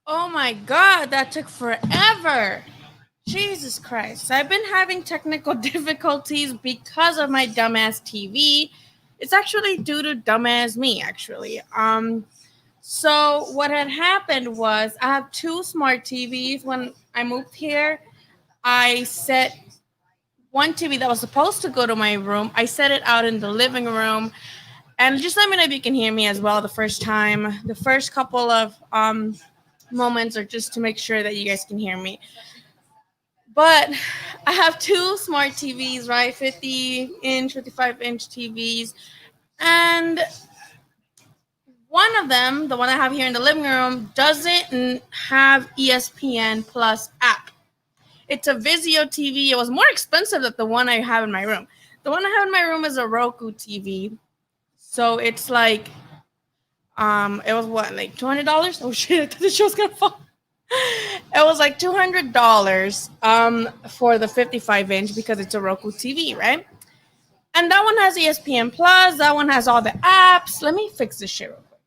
Oh my god, that took forever. Jesus Christ. I've been having technical difficulties because of my dumbass TV. It's actually due to dumbass me, actually. So what had happened was I have two smart TVs. When I moved here, I set one TV that was supposed to go to my room. I set it out in the living room. And just let me know if you can hear me as well the first time. The first couple of moments are just to make sure that you guys can hear me. But I have two smart TVs, right? 50-inch, 55-inch TVs. And one of them, the one I have here in the living room, doesn't have ESPN Plus app. It's a Vizio TV. It was more expensive than the one I have in my room. The one I have in my room is a Roku TV. So it's like, it was what, like $200? Oh shit, I thought the show's gonna fall. It was like $200 for the 55-inch because it's a Roku TV, right? And that one has ESPN Plus. That one has all the apps. Let me fix this shit real quick.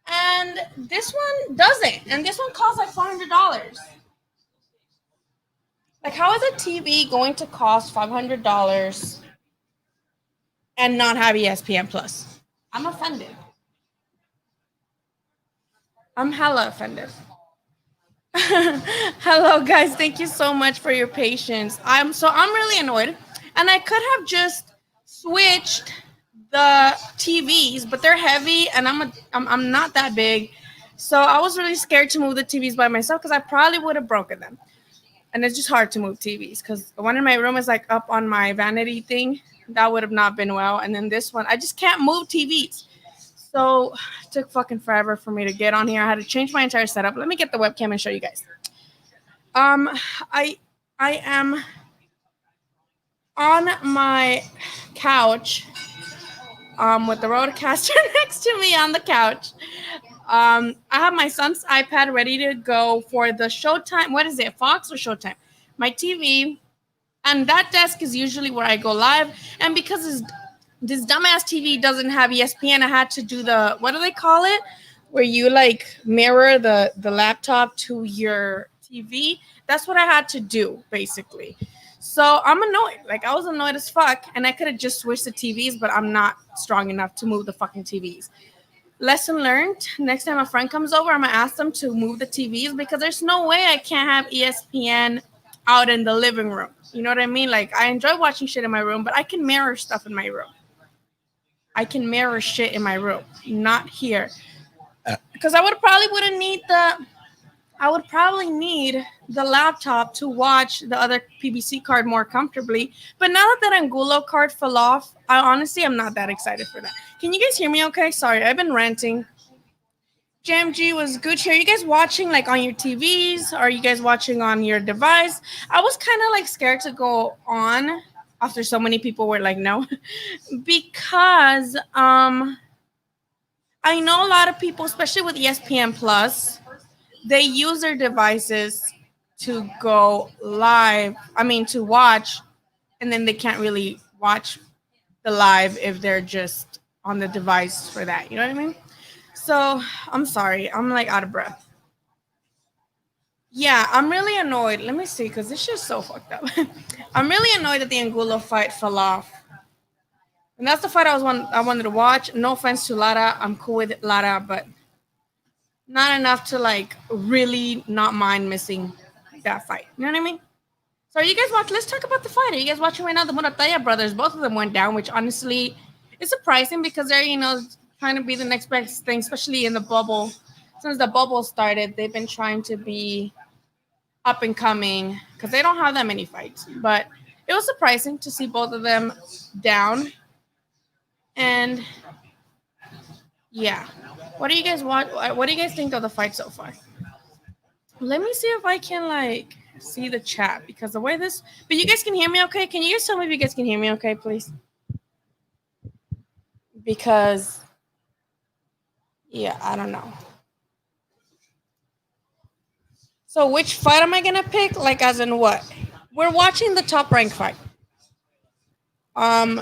And this one doesn't. And this one costs like $400. Like, how is a TV going to cost $500 and not have ESPN Plus? I'm offended. I'm hella offended. Hello, guys. Thank you so much for your patience. I'm really annoyed, and I could have just switched the TVs, but they're heavy, and I'm not that big, so I was really scared to move the TVs by myself because I probably would have broken them. And it's just hard to move TVs because the one in my room is like up on my vanity thing. That would have not been well. And then this one, I just can't move TVs. So it took fucking forever for me to get on here. I had to change my entire setup. Let me get the webcam and show you guys. Um, I I am on my couch with the roadcaster next to me on the couch. I have my son's iPad ready to go for the Showtime. What is it, Fox or Showtime? My TV, and that desk is usually where I go live. And because this dumbass TV doesn't have ESPN, I had to do the, what do they call it, where you like mirror the laptop to your TV. That's what I had to do basically. So I'm annoyed. Like, I was annoyed as fuck, and I could have just switched the TVs, but I'm not strong enough to move the fucking TVs. Lesson learned. Next time a friend comes over, I'm gonna ask them to move the TVs because there's no way I can't have ESPN out in the living room. You know what I mean? Like, I enjoy watching shit in my room, but I can mirror stuff in my room. I can mirror shit in my room, not here. Because I would probably need the laptop to watch the other PBC card more comfortably. But now that Angulo card fell off, I honestly am not that excited for that. Can you guys hear me okay? Sorry, I've been ranting. JMG was Gucci. Are you guys watching like on your TVs? Are you guys watching on your device? I was kind of like scared to go on after so many people were like no because I know a lot of people, especially with ESPN Plus, they use their devices to go live. I mean, to watch, and then they can't really watch the live if they're just on the device for that. You know what I mean? So I'm sorry. I'm like out of breath. Yeah, I'm really annoyed. Let me see, because this shit's so fucked up. I'm really annoyed that the Angulo fight fell off. And that's the fight I wanted to watch. No offense to Lara. I'm cool with Lara, but not enough to like really not mind missing that fight. You know what I mean? So are you guys watch? Let's talk about the fight. Are you guys watching right now? The Murataya brothers, both of them went down, which honestly is surprising because they're trying to be the next best thing, especially in the bubble. Since the bubble started, they've been trying to be up and coming because they don't have that many fights. But it was surprising to see both of them down. And yeah, what do you guys want? What do you guys think of the fight so far? Let me see if I can like see the chat because the way this. But you guys can hear me okay? Can you guys tell me if you guys can hear me okay, please? Because yeah, I don't know. So which fight am I gonna pick? Like as in what? We're watching the top rank fight. Um,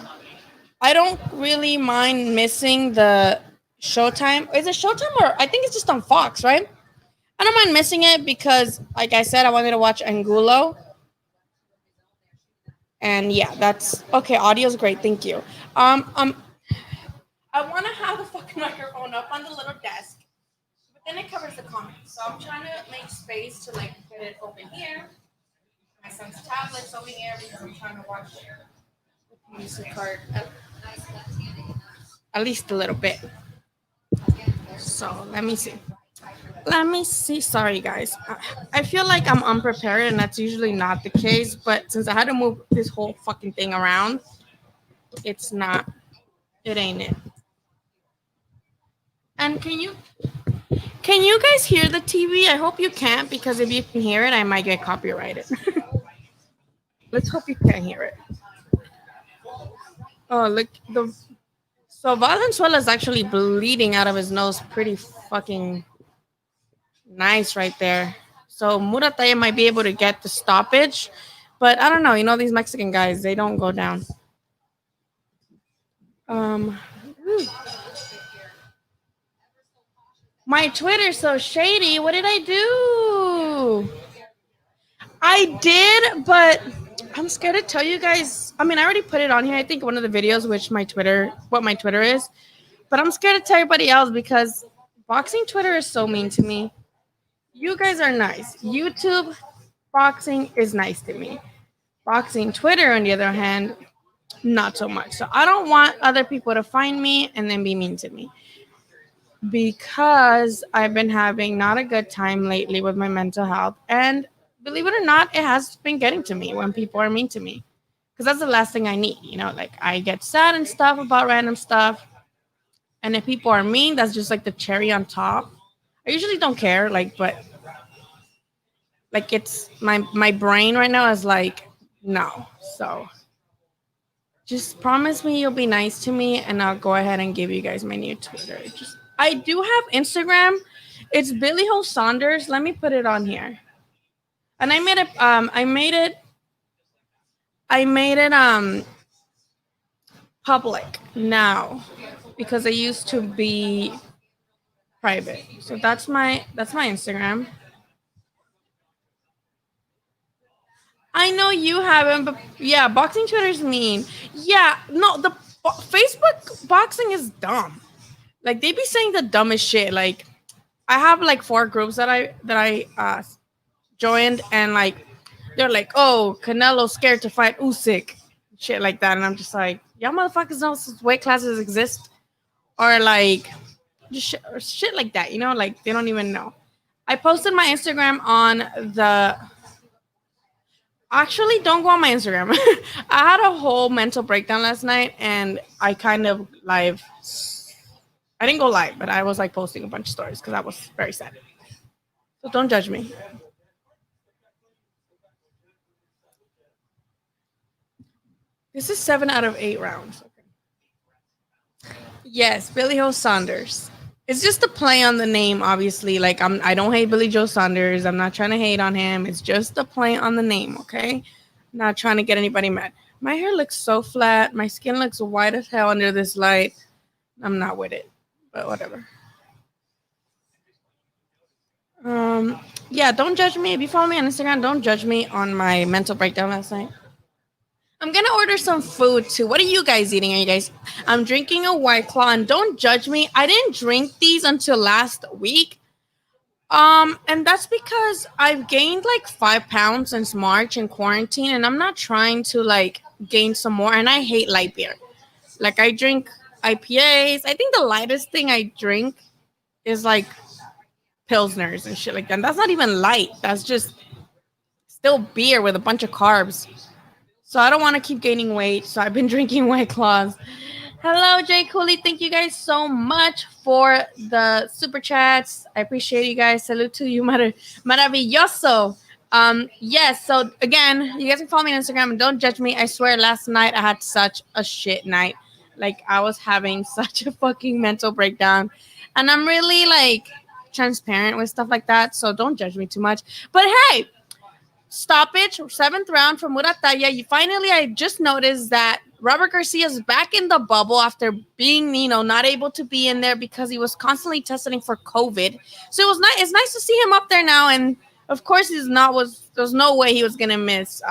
I don't really mind missing the Showtime. Is it Showtime or I think it's just on Fox, right? I don't mind missing it because, like I said, I wanted to watch Angulo. And yeah, that's okay. Audio's great. Thank you. Um, um, I want to have the fucking microphone up on the little desk, but then it covers the comments. So I'm trying to make space to like get it open here. My son's tablet's over here because I'm trying to watch the music card at least a little bit. So let me see. Let me see. Sorry, guys. I feel like I'm unprepared, and that's usually not the case. But since I had to move this whole fucking thing around, it's not. It ain't it. And can you guys hear the TV? I hope you can't because if you can hear it, I might get copyrighted. Let's hope you can hear it. Oh, look the. So Valenzuela is actually bleeding out of his nose, pretty fucking nice right there. So Murataya might be able to get the stoppage, but I don't know. You know these Mexican guys, they don't go down. Um, my Twitter's so shady. What did I do? I did, but I'm scared to tell you guys. I mean, I already put it on here. I think one of the videos, what my Twitter is, but I'm scared to tell everybody else because boxing Twitter is so mean to me. You guys are nice. YouTube boxing is nice to me. Boxing Twitter, on the other hand, not so much. So I don't want other people to find me and then be mean to me because I've been having not a good time lately with my mental health. And believe it or not, it has been getting to me when people are mean to me because that's the last thing I need. Like I get sad and stuff about random stuff. And if people are mean, that's just like the cherry on top. I usually don't care, but like it's my brain right now is like no. So just promise me you'll be nice to me and I'll go ahead and give you guys my new Twitter. I do have Instagram. It's Billy Ho Saunders. Let me put it on here. And I made it public now because it used to be private. So that's my Instagram. I know you haven't, but yeah, boxing Twitter's mean. Yeah, no, the Facebook boxing is dumb. Like they be saying the dumbest shit. Like I have like 4 groups that I joined, and like they're like, "Oh, Canelo's scared to fight Usyk," shit like that, and I'm just like, "Y'all motherfuckers know weight classes exist," or like just shit like that. Like they don't even know. I posted my Instagram on the. Actually, don't go on my Instagram. I had a whole mental breakdown last night, and I kind of live. I didn't go live, but I was like posting a bunch of stories because I was very sad. So don't judge me. This is 7 out of 8 rounds. Yes, Billy Joe Saunders. It's just a play on the name, obviously. Like I don't hate Billy Joe Saunders. I'm not trying to hate on him. It's just a play on the name, okay? Not trying to get anybody mad. My hair looks so flat. My skin looks white as hell under this light. I'm not with it, but whatever. Yeah, don't judge me. If you follow me on Instagram, don't judge me on my mental breakdown last night. I'm gonna order some food too. What are you guys eating? Are you guys? I'm drinking a White Claw, and don't judge me. I didn't drink these until last week. And that's because I've gained like 5 pounds since March in quarantine, and I'm not trying to like gain some more. And I hate light beer. Like I drink IPAs. I think the lightest thing I drink is like pilsners and shit like that. And that's not even light. That's just still beer with a bunch of carbs. So I don't want to keep gaining weight. So I've been drinking White Claws. Hello, Jay Cooley. Thank you guys so much for the super chats. I appreciate you guys. Salute to you, maravilloso. Yes. So again, you guys can follow me on Instagram and don't judge me. I swear, last night I had such a shit night. Like I was having such a fucking mental breakdown, and I'm really like transparent with stuff like that. So don't judge me too much. But hey, stoppage, 7th round from Murataya. I just noticed that Robert Garcia's back in the bubble after being, not able to be in there because he was constantly testing for COVID. So it was nice. It's nice to see him up there now. And of course, there's no way he was gonna miss.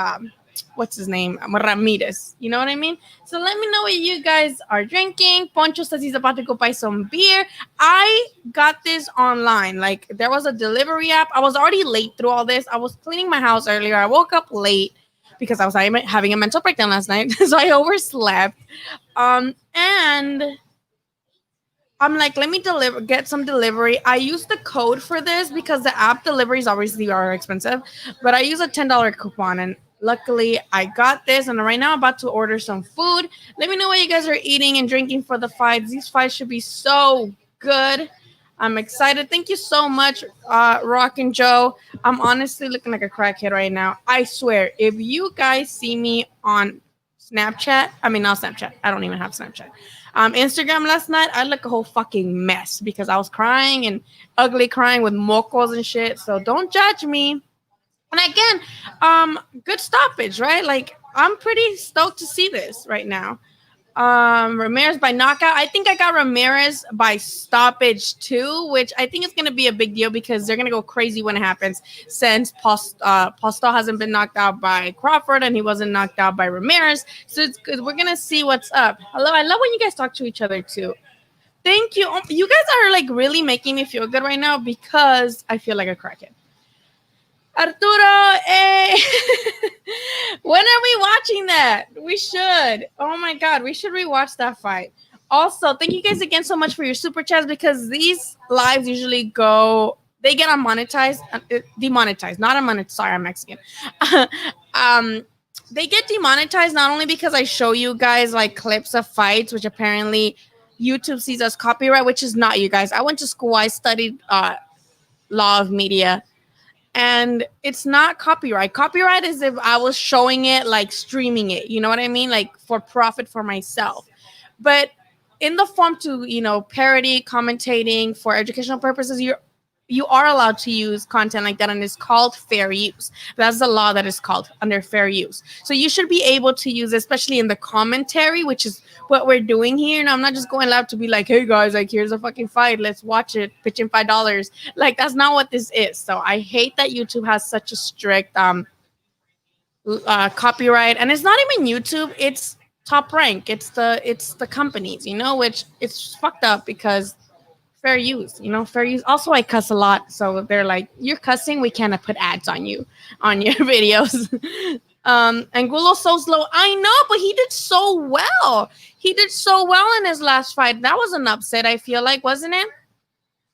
What's his name? Ramirez. You know what I mean? So let me know what you guys are drinking. Poncho says he's about to go buy some beer. I got this online. Like, there was a delivery app. I was already late through all this. I was cleaning my house earlier. I woke up late because I was having a mental breakdown last night. So I overslept. And I'm like, let me get some delivery. I use the code for this because the app deliveries obviously are expensive, but I use a $10 coupon, and luckily I got this. And right now I'm about to order some food. Let me know what you guys are eating and drinking for the fights. These fights should be so good. I'm excited. Thank you so much, Rock and Joe. I'm honestly looking like a crackhead right now. I swear, if you guys see me on Snapchat, I mean, not Snapchat. I don't even have Snapchat. Instagram last night, I look a whole fucking mess because I was crying and ugly crying with mocos and shit. So don't judge me. And again, good stoppage, right? Like, I'm pretty stoked to see this right now. Ramirez by knockout. I think I got Ramirez by stoppage too, which I think is going to be a big deal because they're going to go crazy when it happens, since Postol hasn't been knocked out by Crawford and he wasn't knocked out by Ramirez. So it's good. We're going to see what's up. Hello. I love when you guys talk to each other too. Thank you. You guys are like really making me feel good right now because I feel like a crackhead. Arturo, hey. When are we watching that? We should. Oh my God, we should rewatch that fight. Also, thank you guys again so much for your super chats, because these lives usually they get demonetized, not unmonetized. Sorry, I'm Mexican. They get demonetized not only because I show you guys like clips of fights, which apparently YouTube sees as copyright, which is not, you guys. I went to school. I studied law of media. And it's not copyright. Copyright is if I was showing it, like streaming it. You know what I mean? Like for profit for myself. But in the form to, parody, commentating for educational purposes, you are allowed to use content like that, and it's called fair use. That's the law that is called under fair use. So you should be able to use, especially in the commentary, which is what we're doing here. And I'm not just going live to be like, hey guys, like here's a fucking fight, let's watch it, pitch in $5. Like, that's not what this is. So I hate that YouTube has such a strict copyright, and it's not even YouTube, it's Top Rank, it's the companies, which it's fucked up because fair use, fair use. Also, I cuss a lot, so they're like, you're cussing, we cannot put ads on your videos. Angulo so slow. I know, but he did so well. He did so well in his last fight. That was an upset, I feel like, wasn't it?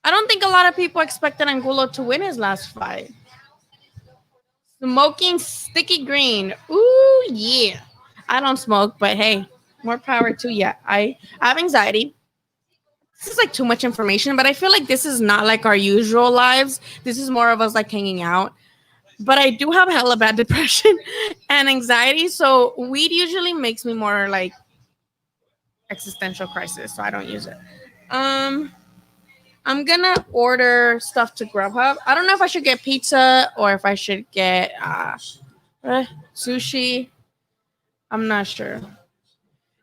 I don't think a lot of people expected Angulo to win his last fight. Smoking sticky green. Ooh, yeah. I don't smoke, but hey, more power to you. I have anxiety. This is like too much information, but I feel like this is not like our usual lives. This is more of us like hanging out. But I do have hella bad depression and anxiety, so weed usually makes me more like existential crisis, so I don't use it. I'm gonna order stuff to Grubhub. I don't know if I should get pizza or if I should get sushi. I'm not sure.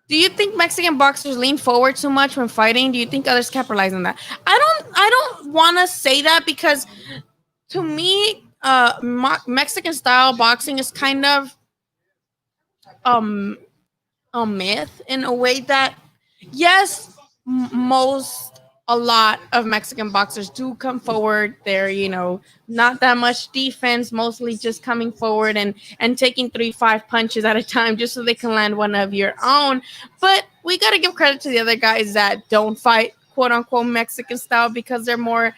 Do you think Mexican boxers lean forward too much when fighting? Do you think others capitalize on that? I don't want to say that, because to me, Mexican style boxing is kind of a myth in a way that, yes, a lot of Mexican boxers do come forward. They're, not that much defense, mostly just coming forward and taking 3-5 punches at a time just so they can land one of your own. But we got to give credit to the other guys that don't fight quote unquote Mexican style, because they're more,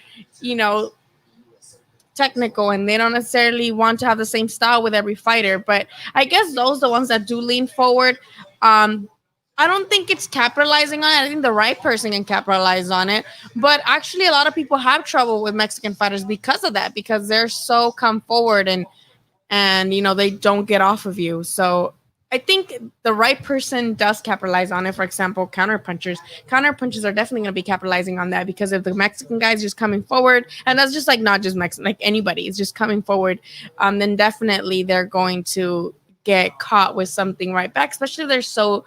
technical, and they don't necessarily want to have the same style with every fighter. But I guess those are the ones that do lean forward. I don't think it's capitalizing on it. I think the right person can capitalize on it. But actually, a lot of people have trouble with Mexican fighters because of that, because they're so come forward and they don't get off of you. So I think the right person does capitalize on it. For example, counterpunchers. Counterpunchers are definitely going to be capitalizing on that, because if the Mexican guy's just coming forward, and that's just like not just Mexican, like anybody is just coming forward, then definitely they're going to get caught with something right back, especially if they're so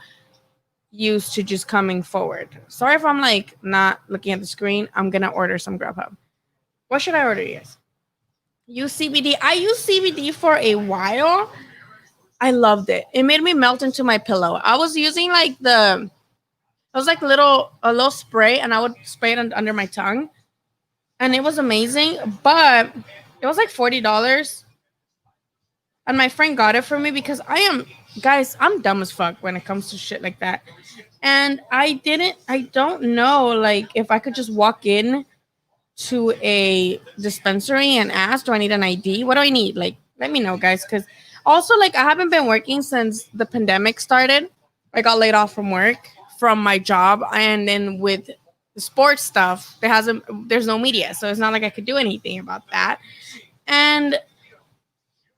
used to just coming forward. Sorry if I'm like not looking at the screen. I'm gonna order some Grubhub. What should I order, you guys? Use CBD. I used CBD for a while. I loved it. It made me melt into my pillow. I was using like it was like a little spray, and I would spray it under my tongue, and it was amazing. But it was like $40, and my friend got it for me because guys, I'm dumb as fuck when it comes to shit like that. And I don't know like if I could just walk in to a dispensary and ask, do I need an ID? What do I need? Like, let me know, guys. Because also, like, I haven't been working since the pandemic started. I got laid off from work from my job, and then with the sports stuff, there's no media, so it's not like I could do anything about that. And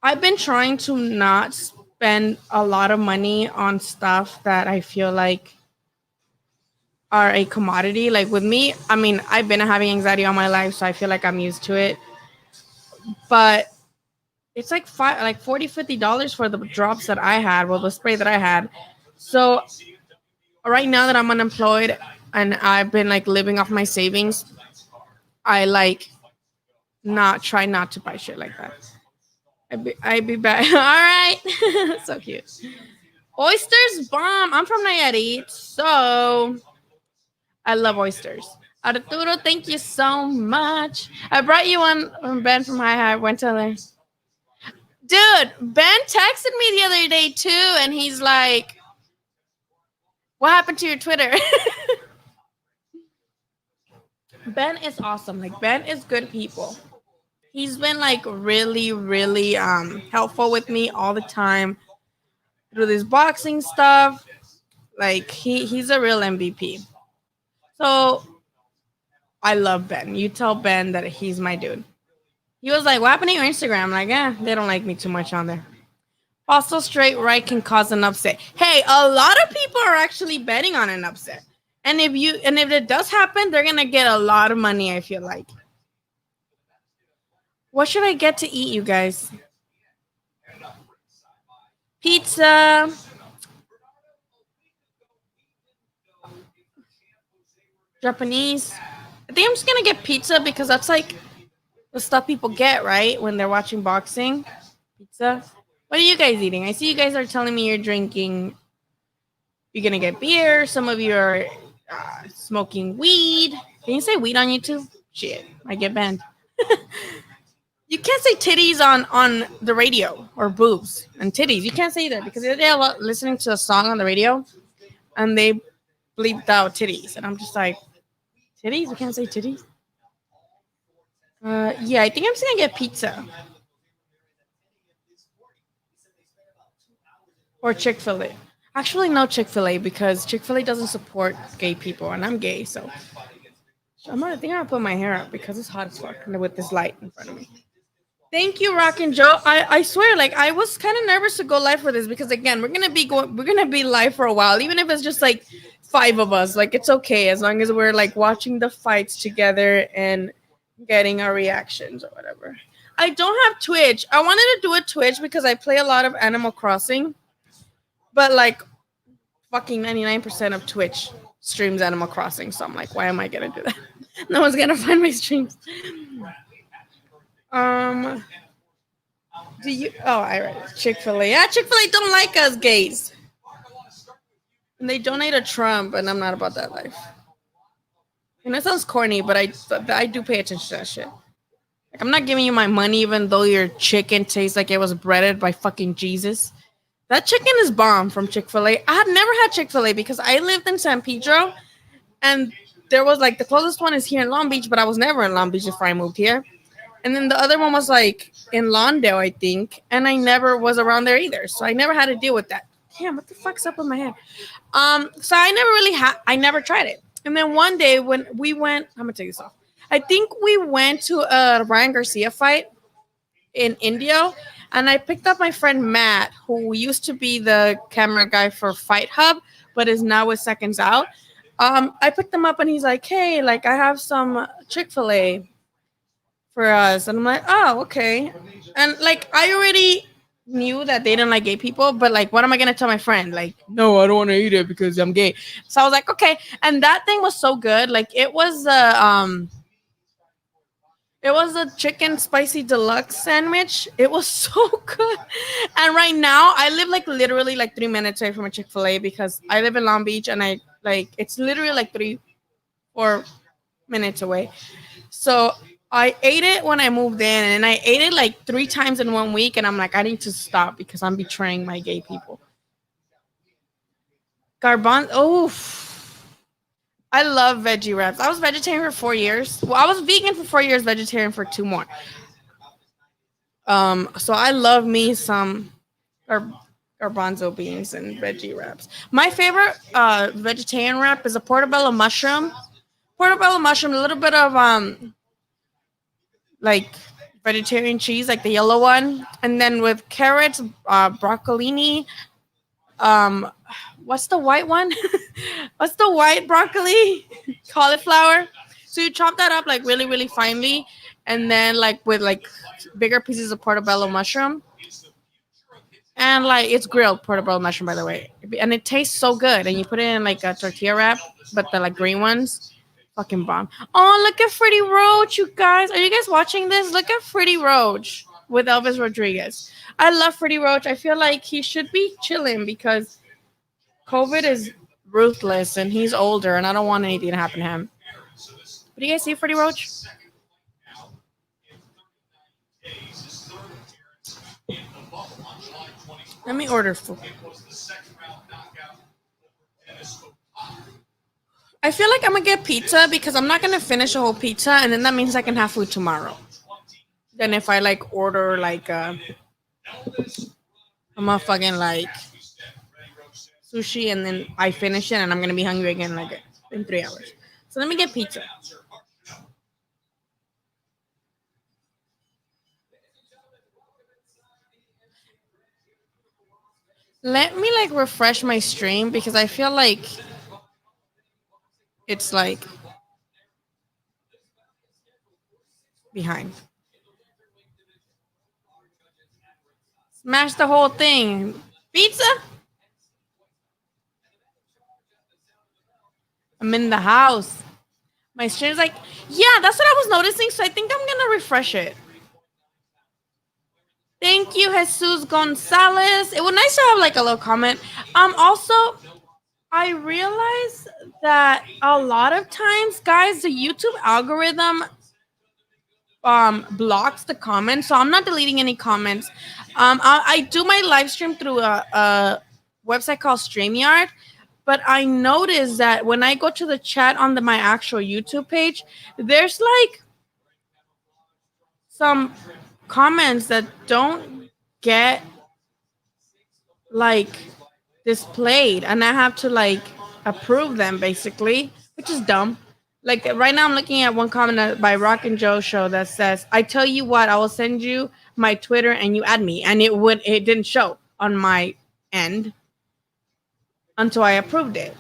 I've been trying to not spend a lot of money on stuff that I feel like are a commodity. Like with me, I mean, I've been having anxiety all my life, so I feel like I'm used to it. But it's like like $40-$50 for the drops that I had, well, the spray that I had. So right now that I'm unemployed and I've been like living off my savings, I like not try not to buy shit like that. I'd be back. All right. So cute. Oysters bomb. I'm from Nayarit, so I love oysters. Arturo, thank you so much. I brought you one from Ben from Hi Hi. Went to LA. Dude, Ben texted me the other day too, and he's like, what happened to your Twitter? Ben is awesome. Like, Ben is good people. He's been like really, really helpful with me all the time through this boxing stuff. Like he's a real MVP. So I love Ben. You tell Ben that he's my dude. He was like, what happened to your Instagram? I'm like, they don't like me too much on there. Also, straight right can cause an upset. Hey, a lot of people are actually betting on an upset. And if it does happen, they're gonna get a lot of money, I feel like. What should I get to eat, you guys? Pizza. Japanese. I think I'm just gonna get pizza because that's like the stuff people get, right? When they're watching boxing. Pizza. What are you guys eating? I see you guys are telling me you're drinking. You're gonna get beer. Some of you are smoking weed. Can you say weed on YouTube? Shit, I get banned. You can't say titties on the radio or boobs and titties. You can't say that because they're listening to a song on the radio and they bleeped out titties, and I'm just like, titties? You can't say titties. Yeah, I think I'm just gonna get pizza or Chick-fil-A. Actually, no Chick-fil-A because Chick-fil-A doesn't support gay people, and I'm gay, so I think I'm gonna put my hair up because it's hot as fuck with this light in front of me. Thank you, Rock and Joe. I swear, like I was kind of nervous to go live for this because again, we're gonna be live for a while, even if it's just like 5 of us. Like it's okay as long as we're like watching the fights together and getting our reactions or whatever. I don't have Twitch. I wanted to do a Twitch because I play a lot of Animal Crossing, but like fucking 99% of Twitch streams Animal Crossing. So I'm like, why am I gonna do that? No one's gonna find my streams. Do you? Oh, I read Chick-fil-A. Yeah, Chick-fil-A don't like us gays, and they donate to Trump, and I'm not about that life. And it sounds corny, but I do pay attention to that shit. Like I'm not giving you my money, even though your chicken tastes like it was breaded by fucking Jesus. That chicken is bomb from Chick-fil-A. I had never had Chick-fil-A because I lived in San Pedro, and there was like the closest one is here in Long Beach, but I was never in Long Beach before I moved here. And then the other one was like in Lawndale, I think, and I never was around there either, so I never had to deal with that. Damn, what the fuck's up with my head? So I never tried it. And then one day when we went, I'm gonna take this off. I think we went to a Ryan Garcia fight in India, and I picked up my friend Matt, who used to be the camera guy for Fight Hub, but is now with Seconds Out. I picked him up, and he's like, "Hey, like I have some Chick-fil-A for us," and I'm like, "Oh, okay." And like I already knew that they didn't like gay people, but like, what am I gonna tell my friend? Like, no, I don't want to eat it because I'm gay. So I was like, okay. And that thing was so good. Like, it was a chicken spicy deluxe sandwich. It was so good. And right now, I live like literally like 3 minutes away from a Chick-fil-A because I live in Long Beach, and I like it's literally like 3 4 minutes away. So I ate it when I moved in, and I ate it like 3 times in 1 week, and I'm like, I need to stop because I'm betraying my gay people. Garban, oh, I love veggie wraps. I was vegetarian for 4 years. Well, I was vegan for 4 years, vegetarian for two more. So I love me some gar- garbanzo beans and veggie wraps. My favorite vegetarian wrap is a portobello mushroom. Portobello mushroom, a little bit of like vegetarian cheese, like the yellow one, and then with carrots, broccolini. Um, what's the white one? What's the white broccoli? Cauliflower. So you chop that up like really, really finely, and then like with like bigger pieces of portobello mushroom, and like it's grilled portobello mushroom, by the way, and it tastes so good. And you put it in like a tortilla wrap, but the like green ones, fucking bomb. Oh, look at Freddie Roach, you guys. Are you guys watching this? Look at Freddie Roach with Elvis Rodriguez. I love Freddie Roach. I feel like he should be chilling because COVID is ruthless and he's older, and I don't want anything to happen to him. What do you guys see, Freddie Roach? Let me order food. I feel like I'm gonna get pizza because I'm not gonna finish a whole pizza, and then that means I can have food tomorrow. Then if I like order like I'm a fucking like sushi, and then I finish it, and I'm gonna be hungry again like in 3 hours. So let me get pizza. Let me like refresh my stream because I feel like it's like behind. Smash the whole thing. Pizza? I'm in the house. My stream's like, yeah, that's what I was noticing. So I think I'm gonna refresh it. Thank you, Jesus Gonzalez. It was nice to have like a little comment. Also, I realize that a lot of times, guys, the YouTube algorithm blocks the comments, so I'm not deleting any comments. I do my live stream through a website called StreamYard, but I noticed that when I go to the chat on my actual YouTube page, there's like some comments that don't get like displayed, and I have to like approve them basically, which is dumb. Like right now, I'm looking at one comment by Rock and Joe Show that says, "I tell you what, I will send you my Twitter and you add me," and it didn't show on my end until I approved it.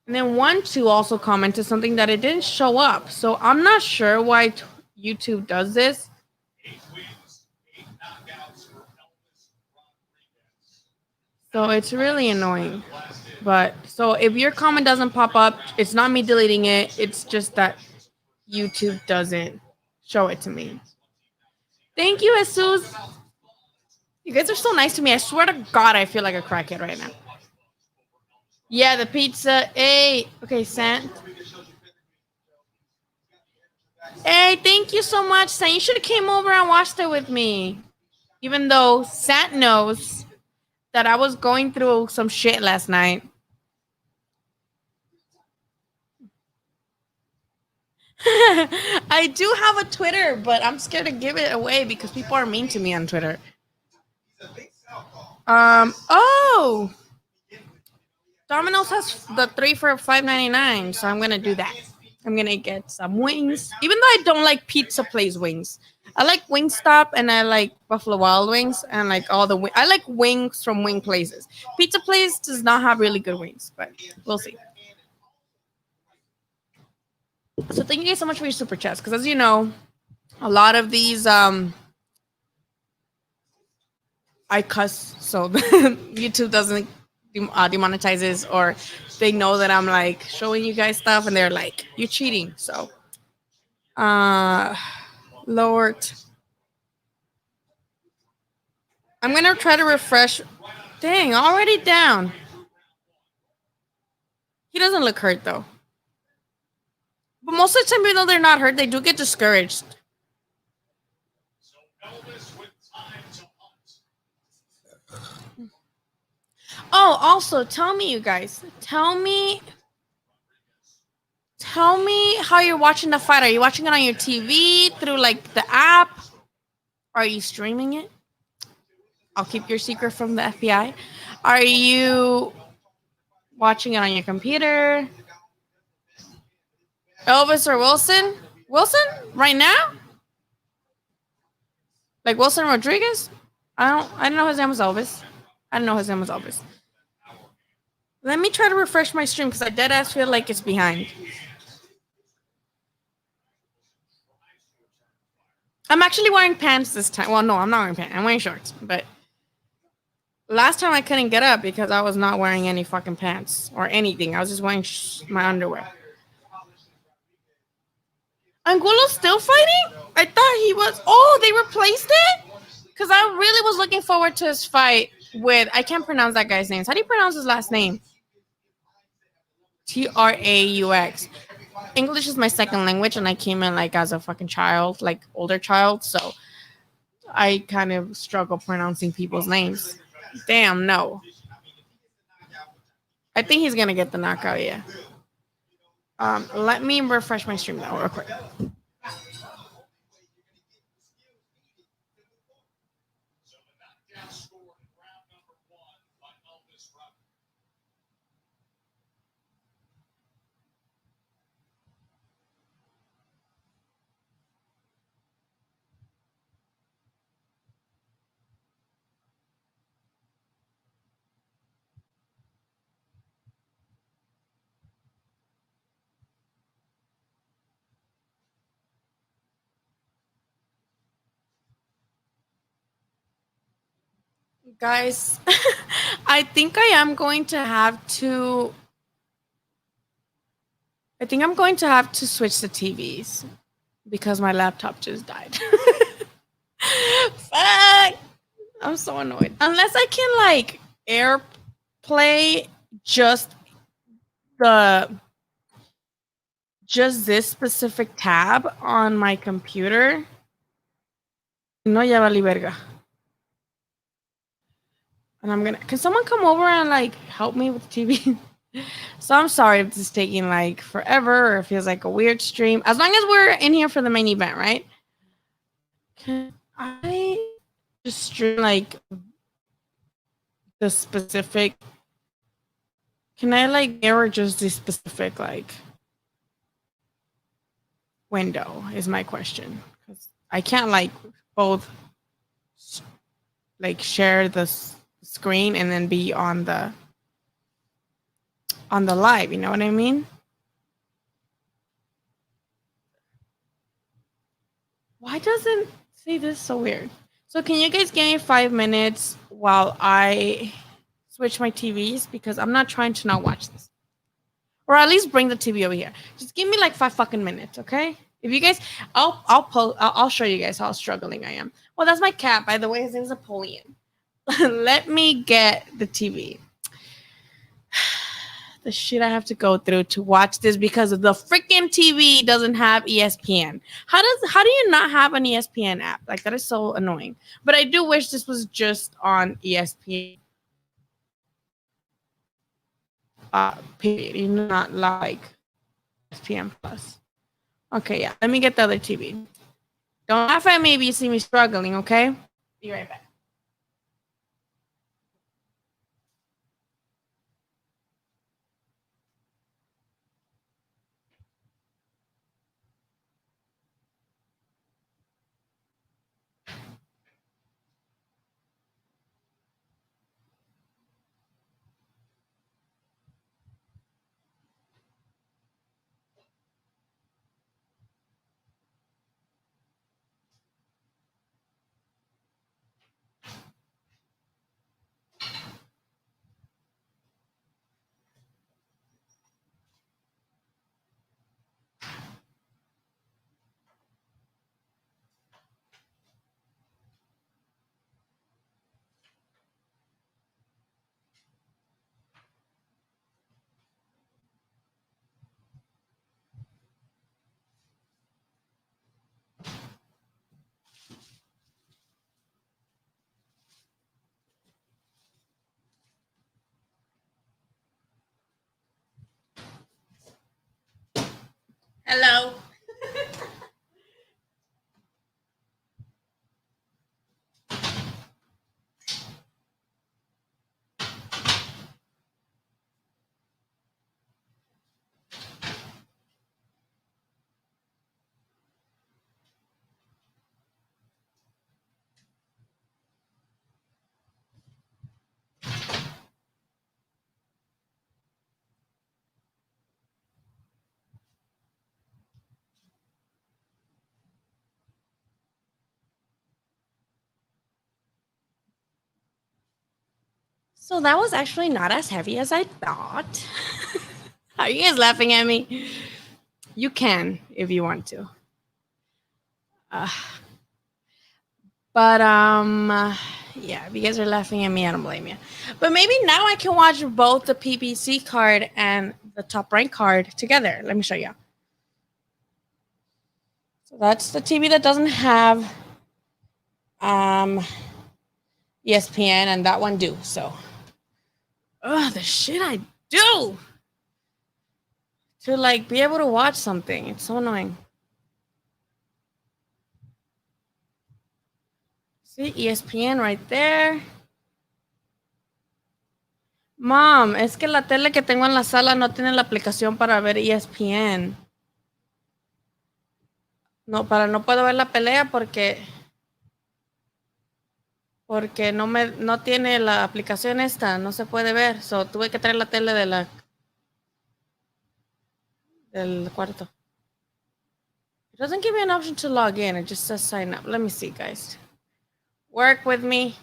And then one two also commented something that it didn't show up, so I'm not sure why YouTube does this. So it's really annoying. But so if your comment doesn't pop up, it's not me deleting it. It's just that YouTube doesn't show it to me. Thank you, Jesus. You guys are so nice to me. I swear to God, I feel like a crackhead right now. Yeah, the pizza. Hey, okay, Sant. Hey, thank you so much, Sant. You should have came over and watched it with me. Even though Sant knows that I was going through some shit last night. I do have a Twitter, but I'm scared to give it away because people are mean to me on Twitter. Oh, Domino's has the three for $5.99, so I'm gonna do that. I'm gonna get some wings, even though I don't like Pizza Place wings. I like Wingstop and I like Buffalo Wild Wings and like all the I like wings from wing places. Pizza Place does not have really good wings, but we'll see. So thank you guys so much for your super chats. Because as you know, a lot of these I cuss, so YouTube doesn't demonetizes, or they know that I'm like showing you guys stuff, and they're like, "You're cheating." So, uh, lowered. I'm gonna try to refresh. Dang, already down. He doesn't look hurt though. But most of the time, even though they're not hurt, they do get discouraged. Oh, also, tell me, you guys. Tell me how you're watching the fight. Are you watching it on your TV through like the app? Are you streaming it? I'll keep your secret from the FBI. Are you watching it on your computer? Elvis or Wilson? Wilson? Right now? Like Wilson Rodriguez? I didn't know his name was Elvis. I didn't know his name was Elvis. Let me try to refresh my stream because I dead ass feel like it's behind. I'm actually wearing pants this time. Well, no, I'm not wearing pants. I'm wearing shorts. But last time I couldn't get up because I was not wearing any fucking pants or anything. I was just wearing my underwear. Angulo's still fighting? I thought he was. Oh, they replaced it? Because I really was looking forward to his fight with. I can't pronounce that guy's name. How do you pronounce his last name? Traux. English is my second language, and I came in like as a fucking child, like older child. So I kind of struggle pronouncing people's names. Damn, no. I think he's gonna get the knockout. Yeah. Let me refresh my stream now real quick. Guys, I think I am going to have to. I think I'm going to have to switch the TVs because my laptop just died. Fuck! I'm so annoyed. Unless I can like AirPlay just the just this specific tab on my computer. No, ya vali verga. And I'm gonna. Can someone come over and like help me with the TV? So I'm sorry if this is taking like forever or it feels like a weird stream. As long as we're in here for the main event, right? Can I just stream like the specific? Can I like mirror just the specific like window? Is my question. Because I can't like both like share the screen and then be on the live. You know what I mean? Why doesn't see this so weird? So can you guys give me 5 minutes while I switch my TVs because I'm not trying to not watch this, or at least bring the TV over here. Just give me like 5 fucking minutes, okay? If you guys, I'll show you guys how struggling I am. Well, that's my cat, by the way. His name is Napoleon. Let me get the TV. The shit I have to go through to watch this because of the freaking TV doesn't have ESPN. How do you not have an ESPN app? Like that is so annoying. But I do wish this was just on ESPN. Period. You know, not like ESPN Plus. Okay, yeah. Let me get the other TV. Don't laugh at me if you see me struggling. Okay. Be right back. Hello. So that was actually not as heavy as I thought. Are you guys laughing at me? You can if you want to. Uh, but yeah, if you guys are laughing at me, I don't blame you. But maybe now I can watch both the PBC card and the top rank card together. Let me show you. So that's the TV that doesn't have um ESPN, and that one do. So, the shit I do to like be able to watch something. It's so annoying. See ESPN right there. Mom, es que la tele que tengo en la sala no tiene la aplicación para ver ESPN. No, no puedo ver la pelea porque no tiene la aplicación esta, no se puede ver. So tuve que traer la tele del cuarto. It doesn't give me an option to log in. It just says sign up. Let me see, guys. Work with me.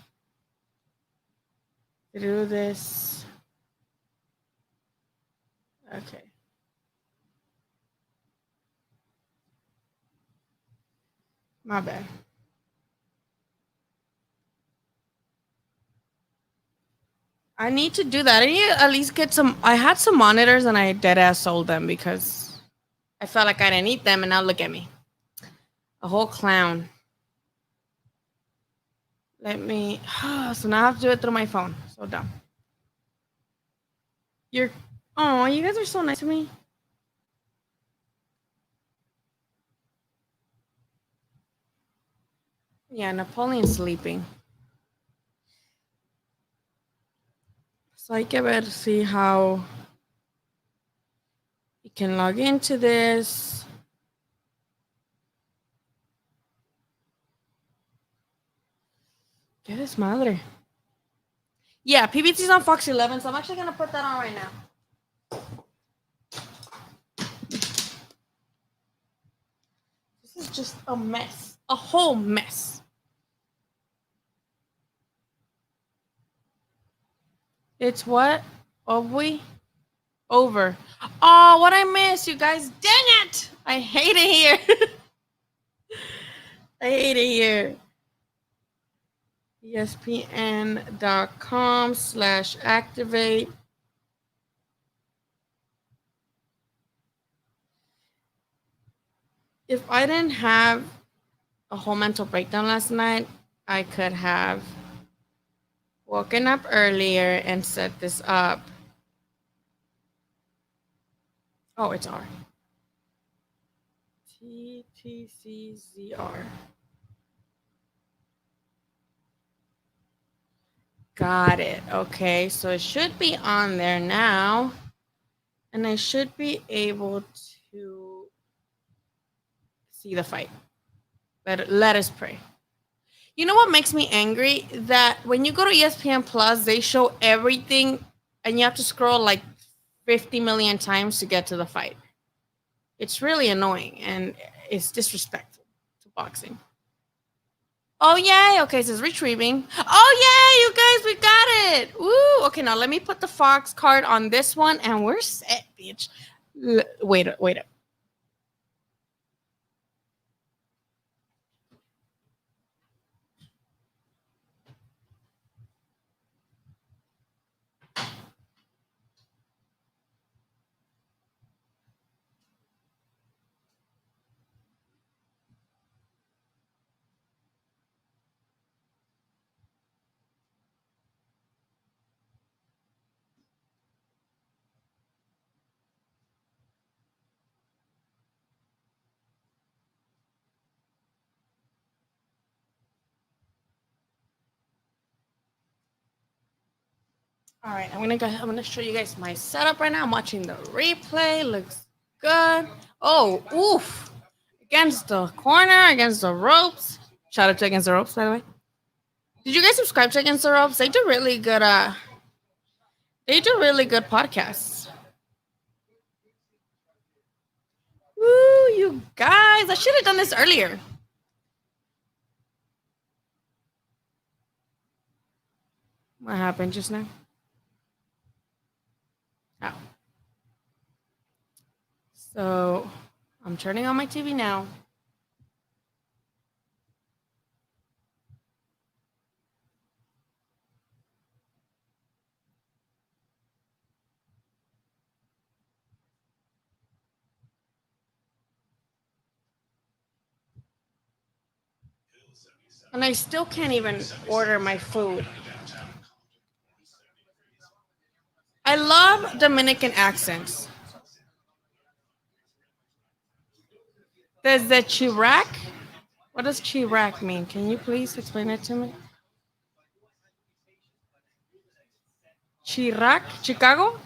Do this. Okay. My bad. I need to do that. I need to at least get some. I had some monitors and I dead ass sold them because I felt like I didn't need them, and now look at me. A whole clown. Let me. So now I have to do it through my phone. So dumb. You're. Oh, you guys are so nice to me. Yeah, Napoleon's sleeping. So I can better see how you can log into this. ¿Qué desmadre? Yeah, PBT's on Fox 11, so I'm actually gonna put that on right now. This is just a mess, a whole mess. It's what? We over. Oh, what I miss, you guys. Dang it! I hate it here. I hate it here. ESPN.com/activate. If I didn't have a whole mental breakdown last night, I could have woken up earlier and set this up. Oh, it's R. TTCZR. Got it. Okay, so it should be on there now. And I should be able to see the fight. Let us pray. You know what makes me angry? That when you go to ESPN Plus, they show everything and you have to scroll like 50 million times to get to the fight. It's really annoying and it's disrespectful to boxing. Oh, yay. Okay, so it's retrieving. Oh, yay, you guys, we got it. Woo. Okay, now let me put the Fox card on this one and we're set, bitch. Wait. All right, I'm gonna show you guys my setup right now. I'm watching the replay. Looks good. Oh, oof! Against the corner, against the ropes. Shout out to Against the Ropes, by the way. Did you guys subscribe to Against the Ropes? They do really good. They do really good podcasts. Woo, you guys! I should have done this earlier. What happened just now? Oh. So I'm turning on my TV now. And I still can't even order my food. I love Dominican accents. There's the Chirac. What does Chirac mean? Can you please explain it to me? Chirac? Chicago?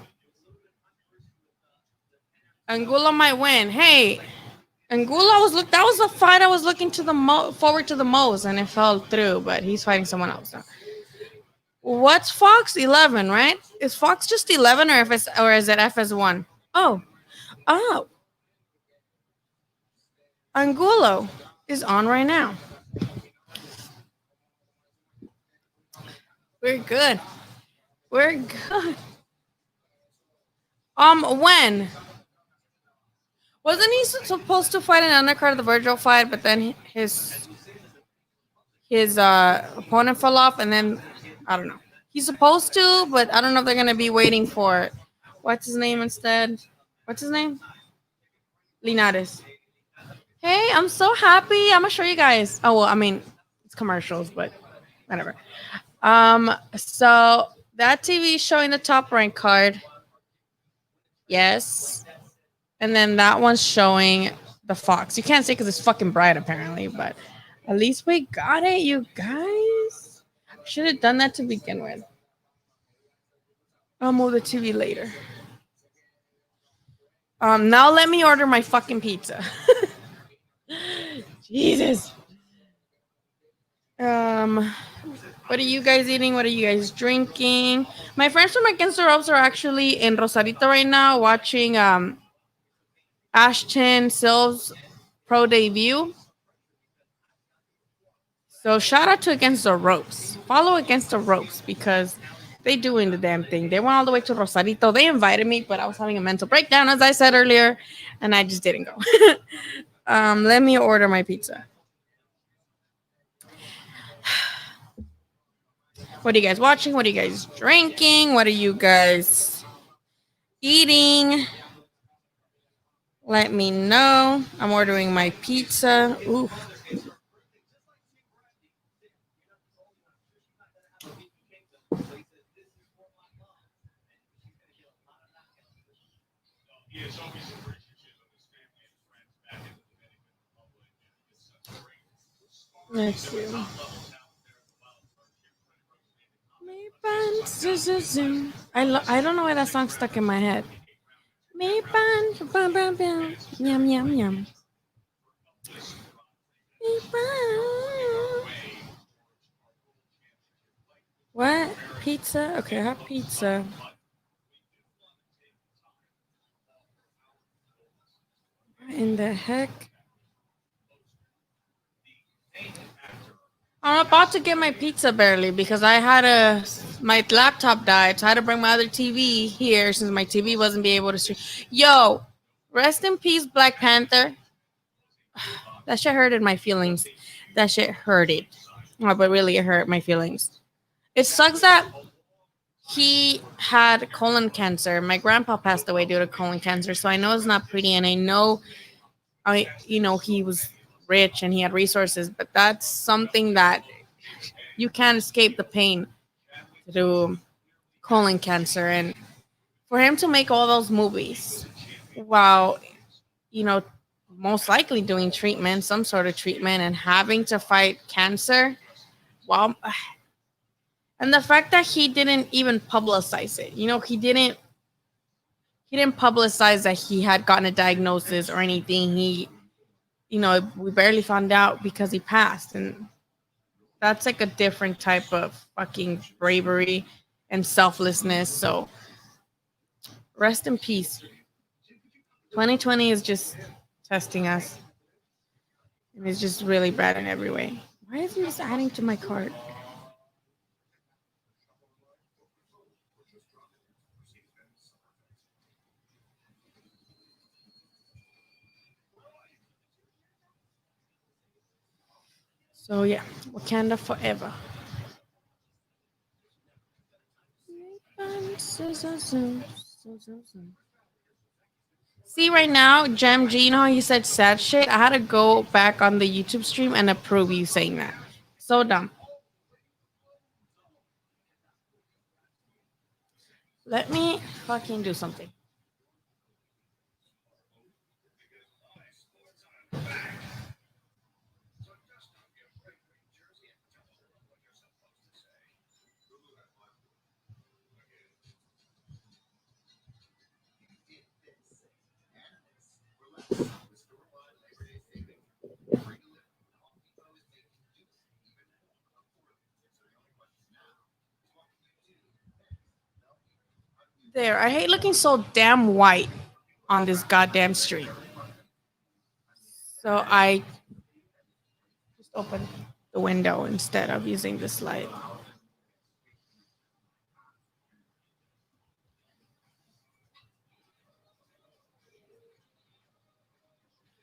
Angulo might win. Hey, Angulo that was the fight I was looking to forward to the most, and it fell through. But he's fighting someone else now. What's Fox 11? Right? Is Fox just 11 or is it FS1? Oh, oh, Angulo is on right now. We're good. We're good. When wasn't he supposed to fight an undercard of the Virgil fight, but then his opponent fell off, and then I don't know. He's supposed to, but I don't know if they're gonna be waiting for what's his name instead. What's his name? Linares. Hey, I'm so happy. I'm gonna show you guys. Oh well, I mean it's commercials, but whatever. So that TV is showing the top rank card. Yes. And then that one's showing the Fox. You can't see because it's fucking bright apparently, but at least we got it, you guys. Should have done that to begin with. I'll move the TV later. Now let me order my fucking pizza. Jesus. What are you guys eating? What are you guys drinking? My friends from Against the Ropes are actually in Rosarito right now watching Ashton Silves pro debut. So shout out to Against the Ropes. Follow Against the Ropes because they doing the damn thing. They went all the way to Rosarito. They invited me, but I was having a mental breakdown, as I said earlier, and I just didn't go. Let me order my pizza. What are you guys watching? What are you guys drinking? What are you guys eating? Let me know. I'm ordering my pizza. Ooh. Let's see. I don't know why that song stuck in my head. Yum yum yum. What? Pizza? Okay, I have pizza. What in the heck? I'm about to get my pizza barely because my laptop died, so I had to bring my other TV here since my TV wasn't be able to stream. Yo, rest in peace, Black Panther. That shit hurted my feelings. That shit hurted. Oh, but really, it hurt my feelings. It sucks that he had colon cancer. My grandpa passed away due to colon cancer, so I know it's not pretty, and I know, he was rich and he had resources, but that's something that you can't escape the pain through colon cancer, and for him to make all those movies while you know most likely doing treatment, some sort of treatment, and having to fight cancer, well, And the fact that he didn't even publicize it, he didn't publicize that he had gotten a diagnosis or anything. We barely found out because he passed, and that's like a different type of fucking bravery and selflessness. So rest in peace. 2020 is just testing us, and it's just really bad in every way. Why is it just adding to my cart? So yeah, Wakanda forever. See right now, Gem G, you know how you said sad shit? I had to go back on the YouTube stream and approve you saying that. So dumb. Let me fucking do something. There, I hate looking so damn white on this goddamn stream. So I just opened the window instead of using this light.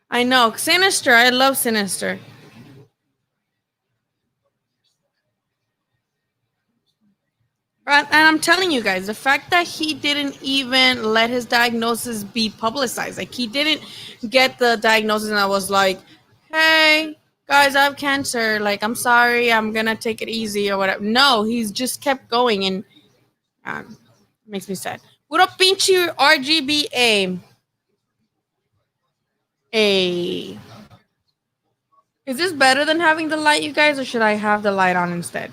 I know, Sinister. I love Sinister. And I'm telling you guys, the fact that he didn't even let his diagnosis be publicized, like he didn't get the diagnosis and I was like, hey, guys, I have cancer. Like, I'm sorry, I'm gonna take it easy or whatever. No, he's just kept going and makes me sad. Puro pinche RGBA. A. Is this better than having the light, you guys, or should I have the light on instead?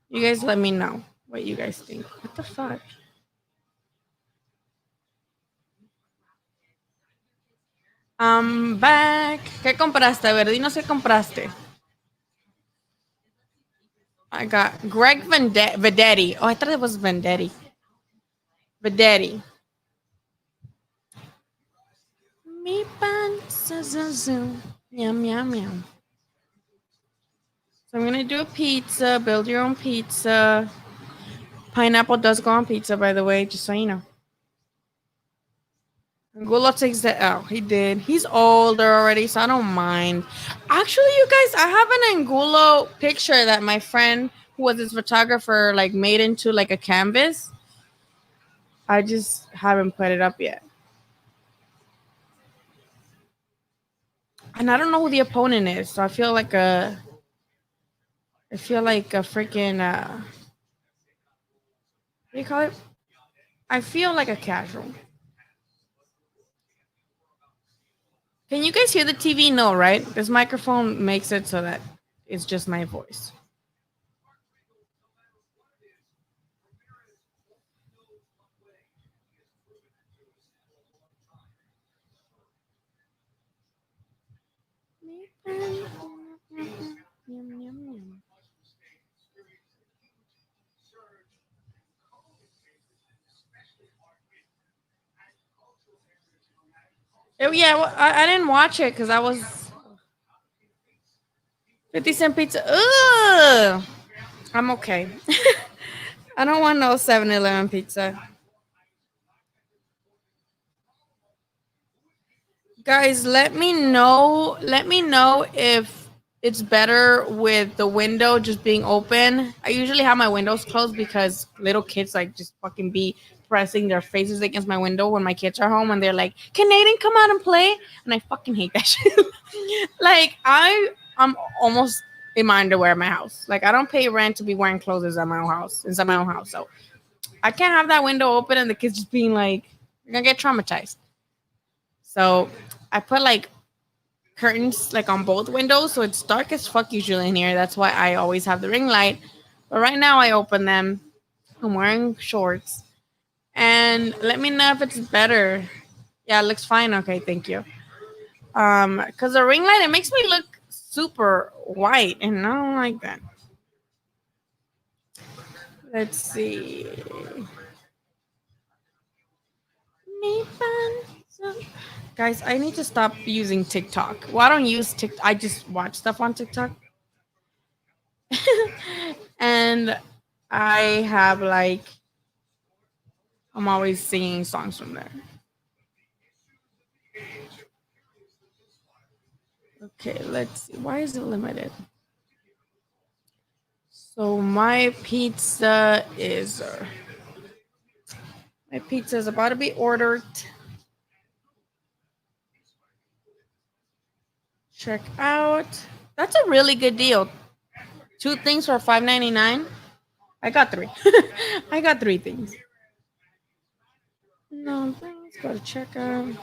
You guys let me know what you guys think. What the fuck? I'm back. ¿Qué compraste? A ver, dinos qué compraste. I got Greg Vedetti. Oh, I thought it was Vendetti. Vedetti. Mi pan, yum, yum, yum. So I'm gonna do a pizza. Build your own pizza. Pineapple does go on pizza, by the way, just so you know. Angulo takes the L. He did. He's older already, so I don't mind. Actually, you guys, I have an Angulo picture that my friend, who was his photographer, like made into like a canvas. I just haven't put it up yet. And I don't know who the opponent is, so I feel like a freaking what do you call it? I feel like a casual. Can you guys hear the TV? No, right? This microphone makes it so that it's just my voice. Yeah, well, I didn't watch it because I was 50-cent pizza. Ugh, I'm okay. I don't want no 7-Eleven pizza. Guys, let me know. Let me know if it's better with the window just being open. I usually have my windows closed because little kids like just fucking be pressing their faces against my window when my kids are home and they're like, "Can Aiden come out and play?" And I fucking hate that shit. Like I'm almost in my underwear at my house. Like I don't pay rent to be wearing clothes at my own house, inside my own house. So I can't have that window open and the kids just being like, "You're gonna get traumatized." So I put like curtains like on both windows, so it's dark as fuck usually in here. That's why I always have the ring light. But right now I open them. I'm wearing shorts. And let me know if it's better. Yeah, it looks fine. Okay, thank you. Because the ring light, it makes me look super white, and I don't like that. Let's see. Guys, I need to stop using TikTok. Well, I don't use TikTok. I just watch stuff on TikTok. And I have like, I'm always singing songs from there. Okay, let's see. Why is it limited? So my pizza is about to be ordered. Check out. That's a really good deal. Two things for $5.99. I got three. I got three things. No, let's go to checkout.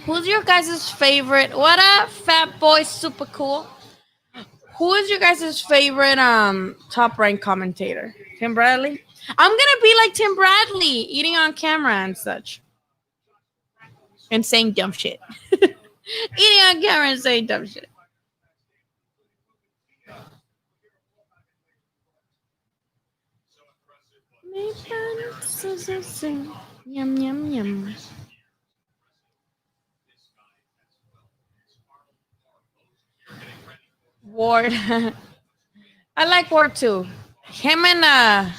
Who's your guys' favorite? What up, fat boy? Super cool. Who is your guys' favorite top ranked commentator? Tim Bradley. I'm gonna be like Tim Bradley, eating on camera and such, and saying dumb shit. Eating on camera and saying dumb shit. Yum yum yum. Ward. I like Ward too. Him and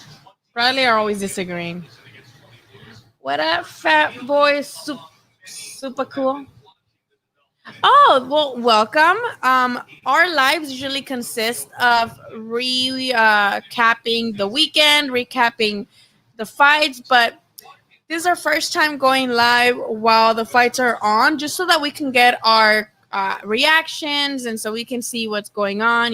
Bradley are always disagreeing. What up, fat boy? Super cool. Oh, well, welcome. Our lives usually consist of recapping the weekend, recapping the fights, but this is our first time going live while the fights are on, just so that we can get our reactions and so we can see what's going on.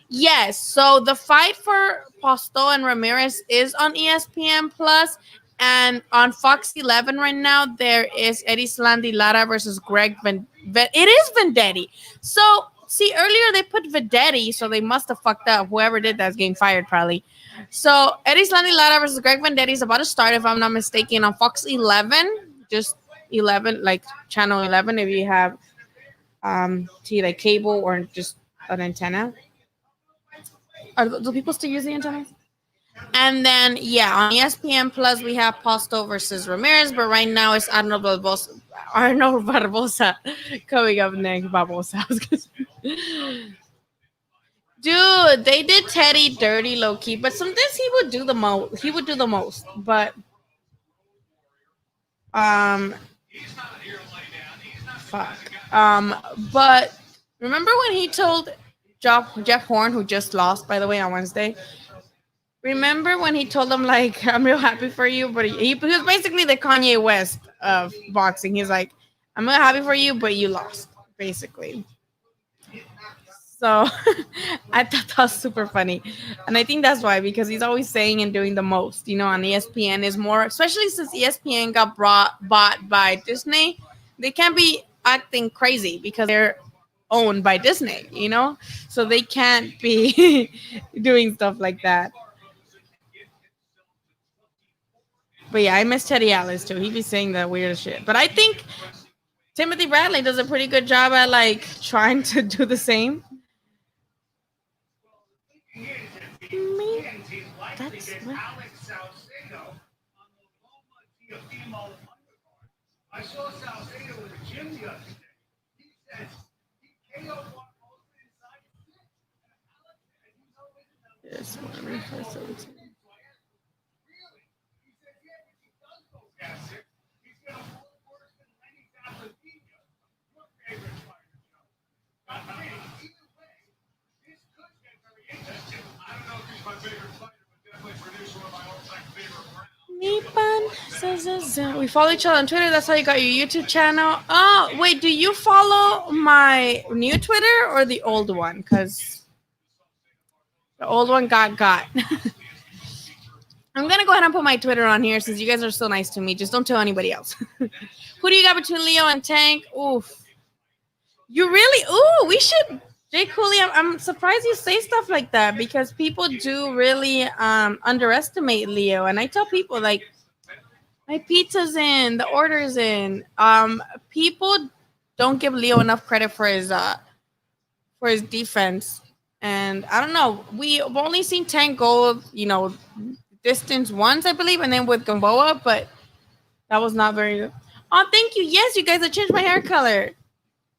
Yes, so the fight for Postol and Ramirez is on ESPN Plus, and on Fox 11 right now there is Erislandy Lara versus It is Vendetti. So see, earlier they put Vendetti, so they must have fucked up. Whoever did that is getting fired probably. So Erislandy Lara versus Greg Vendetti is about to start, if I'm not mistaken, on Fox 11, just 11, like channel 11, if you have see like cable or just an antenna. Do people still use the antennas? And then, yeah, on ESPN Plus, we have Posto versus Ramirez, but right now it's Arnold Barbosa coming up next. Barbosa. Dude, they did Teddy dirty low key, but sometimes he would do the most. He would do the most, but um, fuck. But remember when he told Jeff Horn, who just lost by the way on Wednesday? Remember when he told him like, "I'm real happy for you," but he was basically the Kanye West of boxing. He's like, "I'm real happy for you, but you lost," basically. So I thought that was super funny, and I think that's why, because he's always saying and doing the most. On ESPN is more, especially since ESPN got bought by Disney. They can't be acting crazy because they're owned by Disney. So they can't be doing stuff like that. But yeah, I miss Teddy Atlas too. He be saying the weirdest shit. But I think Timothy Bradley does a pretty good job at like trying to do the same. Me, that's yes, we follow each other on Twitter. That's how you got your YouTube channel. Oh, wait, do you follow my new Twitter or the old one? Because the old one got. I'm gonna go ahead and put my Twitter on here since you guys are so nice to me. Just don't tell anybody else. Who do you got between Leo and Tank? Oof. You really? Ooh, we should. Jay Cooley, I'm surprised you say stuff like that because people do really underestimate Leo, and I tell people like my pizza's in, the order's in. People don't give Leo enough credit for his defense, and I don't know. We've only seen Tank go, distance once, I believe, and then with Gamboa, but that was not very good. Oh, thank you. Yes, you guys, I changed my hair color.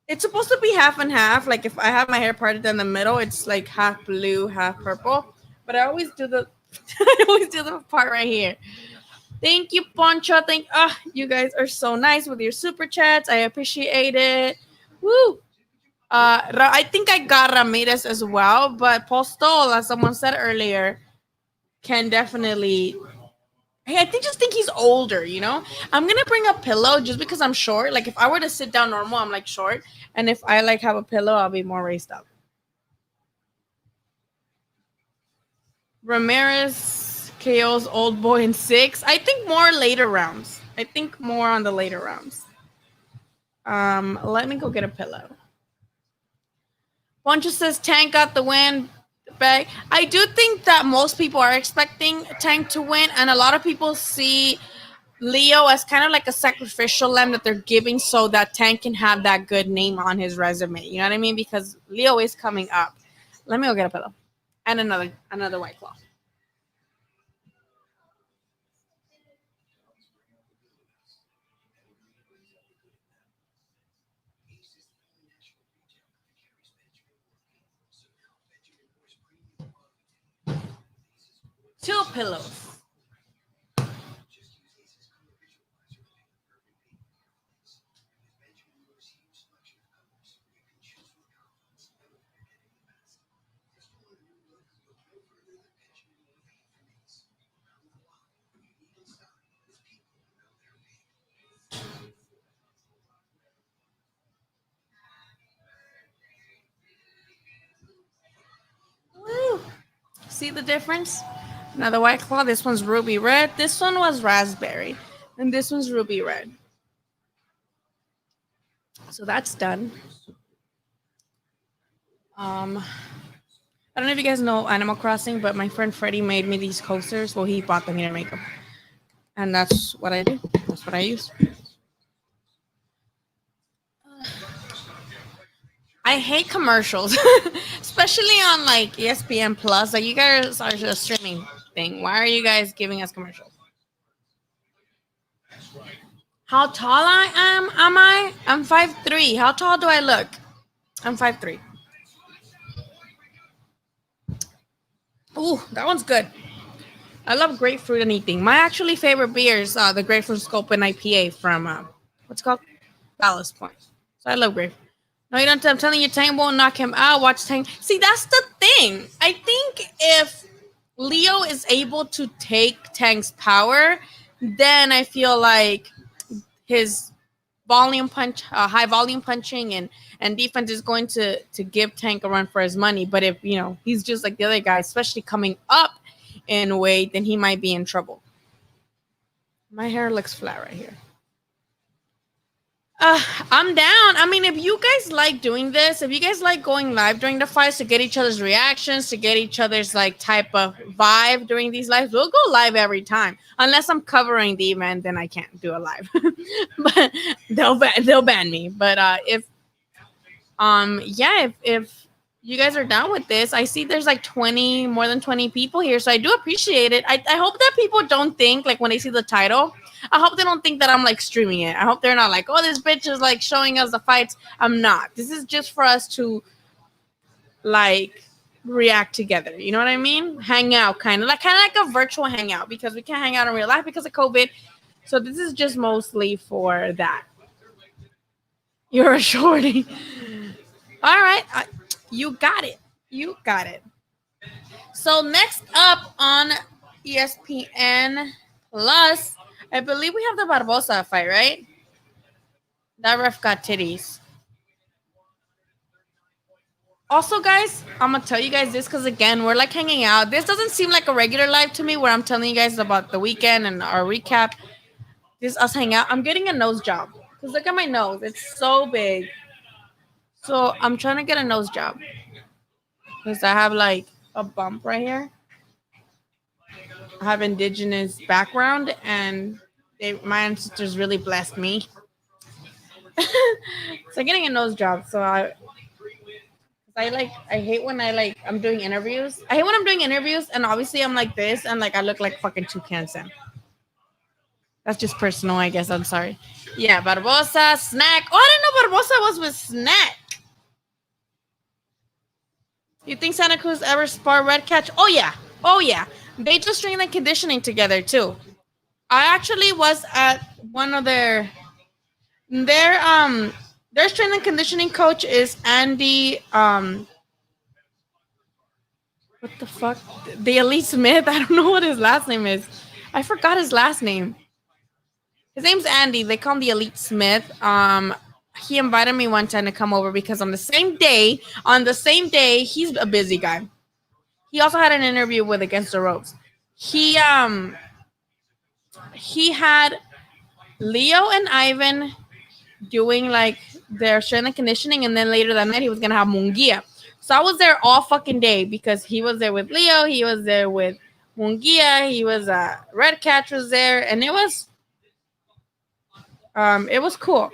It's supposed to be half and half. Like if I have my hair parted in the middle, it's like half blue, half purple. But I always do the I always do the part right here. Thank you, Poncho. You guys are so nice with your super chats. I appreciate it. Woo! I think I got Ramirez as well, but Postol, as someone said earlier, can definitely. Hey, just think he's older. I'm gonna bring a pillow just because I'm short. Like if I were to sit down normal, I'm like short, and if I like have a pillow, I'll be more raised up. Ramirez KO's old boy in 6. I think more later rounds. I think more on the later rounds. Let me go get a pillow. Poncho says Tank got the win. Bag. I do think that most people are expecting Tank to win, and a lot of people see Leo as kind of like a sacrificial lamb that they're giving so that Tank can have that good name on his resume. You know what I mean? Because Leo is coming up. Let me go get a pillow and another white claw. Two pillows. Woo! See the difference? Another white claw. This one's ruby red. This one was raspberry, and this one's ruby red. So that's done. I don't know if you guys know Animal Crossing, but my friend Freddie made me these coasters. Well, he bought them. He didn't make them, and that's what I do. That's what I use. I hate commercials, especially on like ESPN Plus. Like you guys are a streaming thing. Why are you guys giving us commercials? How tall I am? Am I? I'm 5'3". How tall do I look? I'm 5'3". Ooh, that one's good. I love grapefruit and anything. My actually favorite beer is the grapefruit scope and IPA from what's it called Ballast Point. So I love grapefruit. No, you don't. I'm telling you, Tank won't knock him out. Watch Tank. See, that's the thing. I think if Leo is able to take Tank's power, then I feel like his high volume punching and defense is going to give Tank a run for his money. But if he's just like the other guy, especially coming up in weight, then he might be in trouble. My hair looks flat right here. I'm down. I mean, if you guys like doing this, if you guys like going live during the fights to get each other's reactions, to get each other's like type of vibe during these lives, we'll go live every time. Unless I'm covering the event, then I can't do a live. But they'll ban me. But if you guys are down with this, I see there's like more than 20 people here, so I do appreciate it. I hope that people don't think like when they see the title. I hope they don't think that I'm like streaming it. I hope they're not like, oh, this bitch is like showing us the fights. I'm not. This is just for us to like react together. You know what I mean? Hang out, kind of like a virtual hangout because we can't hang out in real life because of COVID. So this is just mostly for that. You're a shorty. All right, you got it. You got it. So next up on ESPN Plus. I believe we have the Barbosa fight, right? That ref got titties. Also, guys, I'm gonna tell you guys this because again, we're like hanging out. This doesn't seem like a regular live to me where I'm telling you guys about the weekend and our recap. This us hang out. I'm getting a nose job because look at my nose. It's so big, So I'm trying to get a nose job because I have like a bump right here. I have indigenous background, and my ancestors really blessed me. So getting a nose job. I hate when I'm doing interviews. I hate when I'm doing interviews, and obviously I'm like this, and like I look like fucking toucan Sam. That's just personal, I guess. I'm sorry. Yeah, Barbosa, Snack. Oh, I didn't know Barbosa was with Snack. You think Santa Cruz ever spar Red Catch? Oh yeah, oh yeah. They do strength and conditioning together too. I actually was at one of their strength and conditioning coach is Andy what the fuck? The Elite Smith. I don't know what his last name is. I forgot his last name. His name's Andy. They call him the Elite Smith. He invited me one time to come over because on the same day, he's a busy guy. He also had an interview with Against the Ropes. He had Leo and Ivan doing like their strength and conditioning, and then later that night he was gonna have Mungia. So I was there all fucking day because he was there with Leo, he was there with Mungia, he was Red Catch was there, and it was cool.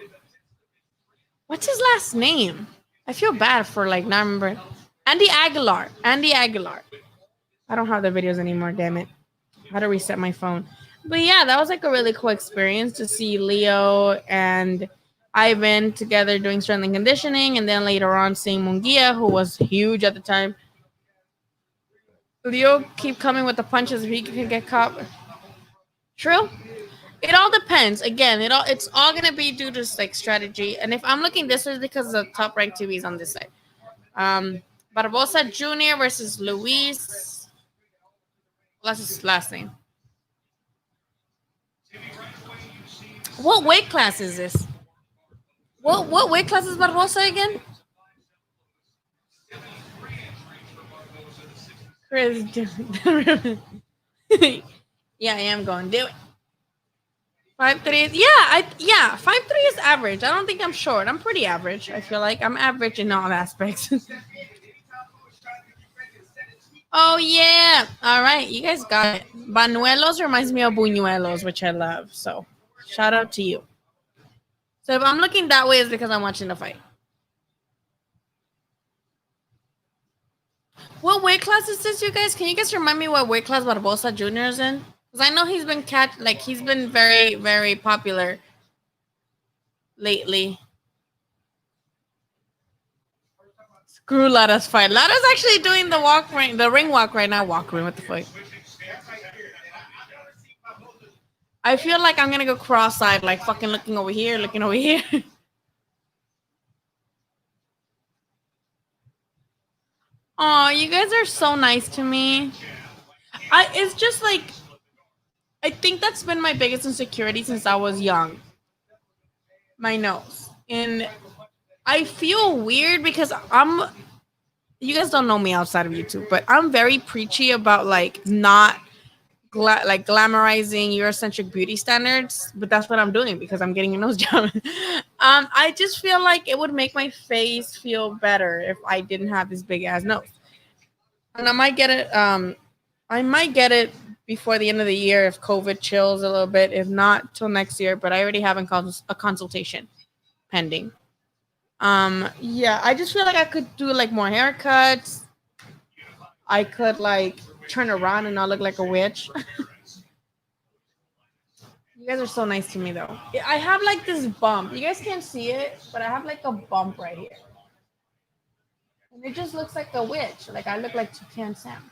What's his last name? I feel bad for like not remember. Andy Aguilar. Andy Aguilar. I don't have the videos anymore, damn it. I had to reset my phone. But yeah, that was like a really cool experience to see Leo and Ivan together doing strength and conditioning, and then later on seeing Mungia, who was huge at the time. Leo keep coming with the punches if he can get caught. True. It all depends. Again, it's all gonna be due to like strategy. And if I'm looking this way because the top ranked TV is on this side. Barbosa Jr. versus Luis. What's his last name? What weight class is this? What weight class is Barbosa again? Chris, yeah, I am going to do it. 5'3" is yeah 5'3" is average. I don't think I'm short. I'm pretty average. I feel like I'm average in all aspects. Oh yeah. All right, you guys got it. Banuelos reminds me of buñuelos, which I love. So shout out to you. So if I'm looking that way, it's because I'm watching the fight. What weight class is this, you guys? Can you guys remind me what weight class Barbosa Jr. is in? Because I know he's been very, very popular lately. Screw Lada's fight. Lada's actually doing the ring walk right now. Walk ring, what the fuck? I feel like I'm gonna go cross-eyed, like fucking looking over here, looking over here. Oh, you guys are so nice to me. It's just like I think that's been my biggest insecurity since I was young. My nose. And I feel weird because you guys don't know me outside of YouTube, but I'm very preachy about like not glamorizing Eurocentric beauty standards, but that's what I'm doing because I'm getting a nose job. I just feel like it would make my face feel better if I didn't have this big ass nose. And I might get it. I might get it before the end of the year if COVID chills a little bit. If not, till next year. But I already have a consultation pending. Yeah, I just feel like I could do like more haircuts. I could like turn around and not look like a witch. You guys are so nice to me though. I have like this bump. You guys can't see it, but I have like a bump right here. And it just looks like a witch. Like I look like Toucan Sam.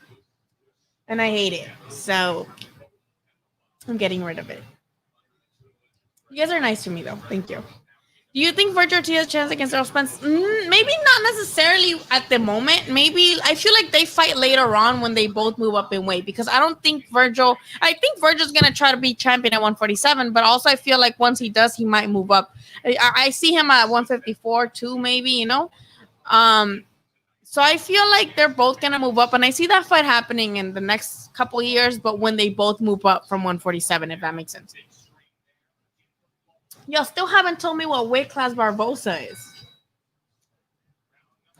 And I hate it. So I'm getting rid of it. You guys are nice to me though. Thank you. Do you think Virgil Ortiz has a chance against Errol Spence? Maybe not necessarily at the moment. Maybe I feel like they fight later on when they both move up in weight because I think Virgil's going to try to be champion at 147, but also I feel like once he does, he might move up. I see him at 154 too, maybe, you know? So I feel like they're both going to move up, and I see that fight happening in the next couple of years, but when they both move up from 147, if that makes sense. Y'all still haven't told me what weight class Barbosa is.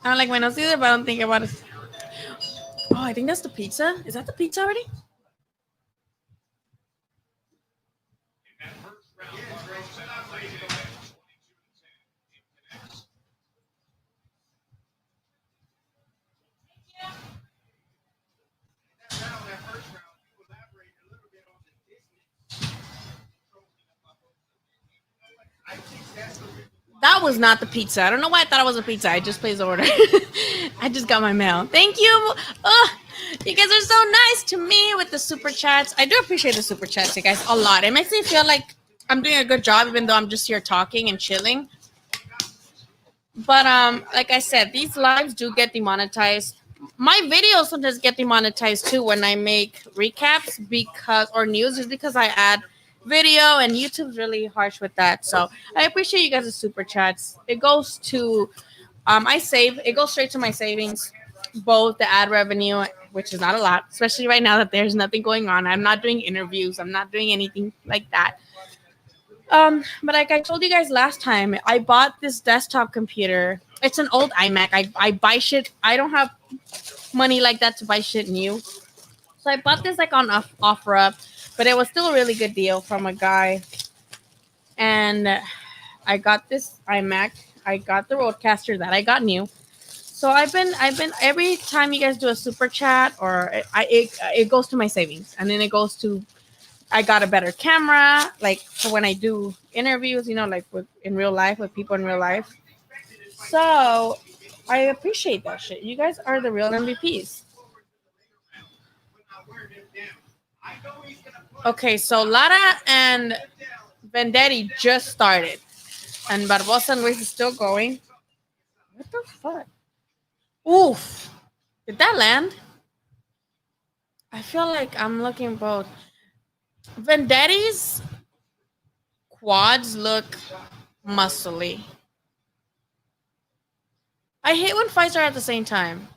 I don't like Buenos either, but I don't think about it. Oh, I think that's the pizza. Is that the pizza already? That was not the pizza. I don't know why I thought it was a pizza. I just placed the order. I just got my mail. Thank you. Ugh, you guys are so nice to me with the super chats. I do appreciate the super chats, you guys, a lot. It makes me feel like I'm doing a good job, even though I'm just here talking and chilling. But like I said, these lives do get demonetized. My videos sometimes get demonetized too when I make recaps because or news is because I add video and YouTube's really harsh with that. So I appreciate you guys' super chats. It goes to I save it goes straight to my savings, both the ad revenue, which is not a lot, especially right now that there's nothing going on. I'm not doing interviews, I'm not doing anything like that. But like I told you guys last time, I bought this desktop computer. It's an old iMac. I buy shit. I don't have money like that to buy shit new. So I bought this like on OfferUp, but it was still a really good deal from a guy. And I got this iMac. I got the Roadcaster that I got new. So I've been every time you guys do a super chat or it goes to my savings and then it goes to I got a better camera, like for when I do interviews, like with in real life with people in real life. So I appreciate that shit. You guys are the real MVPs. Okay, so Lara and Vendetti just started, and Barbosa and Luis is still going. What the fuck? Oof! Did that land? I feel like I'm looking both. Vendetti's quads look muscly. I hate when fights are at the same time.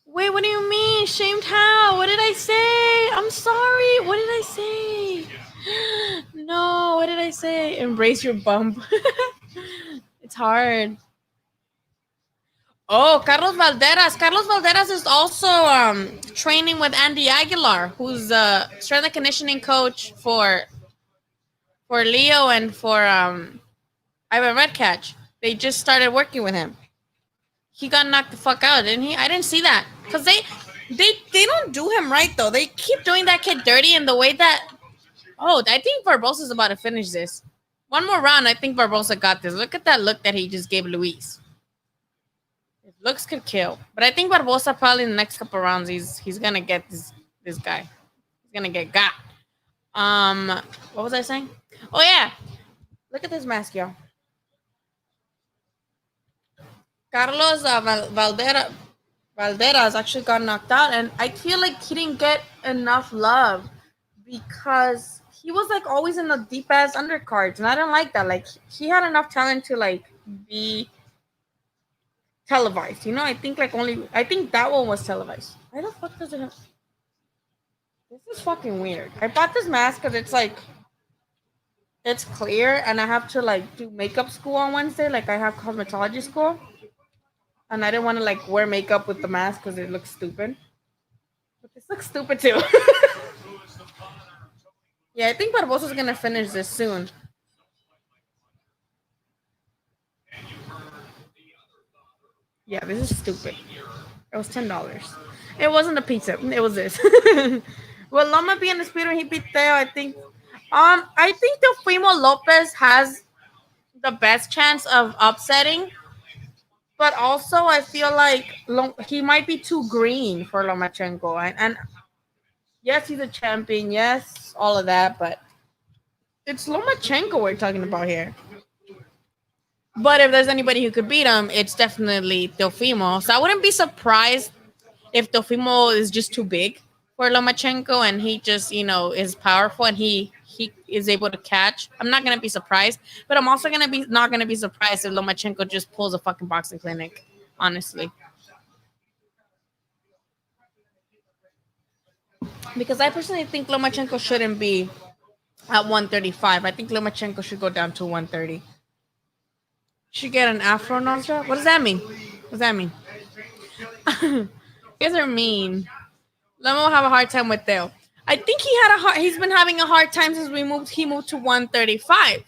Wait, what do you mean? Shamed how? What did I say? I'm sorry. What did I say? No, what did I say? Embrace your bump. It's hard. Oh, Carlos Valderas. Carlos Valderas is also training with Andy Aguilar, who's strength and conditioning coach for Leo and for Ivan Redcatch. They just started working with him. He got knocked the fuck out, didn't he? I didn't see that because they don't do him right though. They keep doing that kid dirty in the way that. Oh, I think Barbosa's about to finish this. One more round, I think Barbosa got this. Look at that look that he just gave Luis. His looks could kill, but I think Barbosa probably in the next couple rounds he's gonna get this guy. He's gonna get got. Um, what was I saying? Oh yeah, look at this mask, yo. Carlos Valderas actually got knocked out, and I feel like he didn't get enough love because he was like always in the deep ass undercards, and I don't like that. Like he had enough talent to like be televised. I think that one was televised. Why the fuck does it have? This is fucking weird. I bought this mask because it's clear, and I have to like do makeup school on Wednesday. Like I have cosmetology school, and I didn't want to like wear makeup with the mask because it looks stupid. But this looks stupid too. Yeah, I think Barbosa's gonna finish this soon. Yeah, this is stupid. It was $10. It wasn't a pizza. It was this. Will Loma be in the speed when he beat Theo? I think Teofimo Lopez has the best chance of upsetting, but also I feel like he might be too green for Lomachenko. And yes, he's a champion. Yes, all of that, but it's Lomachenko we're talking about here. But if there's anybody who could beat him, it's definitely Teofimo. So I wouldn't be surprised if Teofimo is just too big for Lomachenko and he just, is powerful and he is able to catch. I'm not gonna be surprised, but I'm also gonna be not gonna be surprised if Lomachenko just pulls a fucking boxing clinic. Honestly, because I personally think Lomachenko shouldn't be at 135. I think Lomachenko should go down to 130. Should get an Afro Nostra. What does that mean? What does that mean? You guys are mean. Lemo will have a hard time with Theo. I think he's been having a hard time since he moved to 135.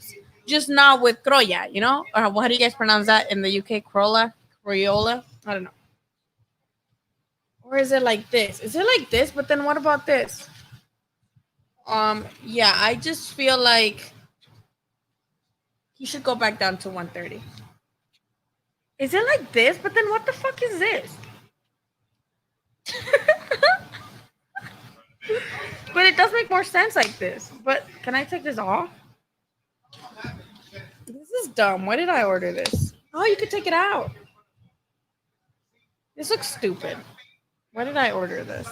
Just not with Croya, you know? Or how do you guys pronounce that in the UK? Crayola? I don't know. Or is it like this? Is it like this? But then what about this? Yeah, I just feel like he should go back down to 130. Is it like this? But then what the fuck is this? But it does make more sense like this. But can I take this off? This is dumb. Why did I order this? Oh, you could take it out. This looks stupid. Why did I order this?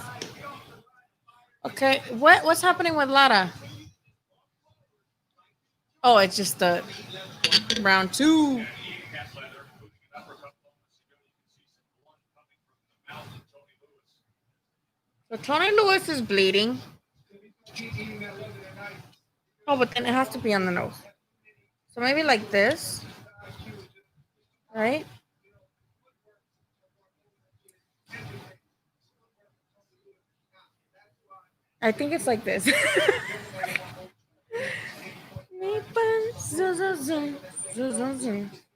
Okay, what's happening with Lara? Oh, it's just the round 2. So Tony Lewis is bleeding. Oh, but then it has to be on the nose. So maybe like this, right? I think it's like this.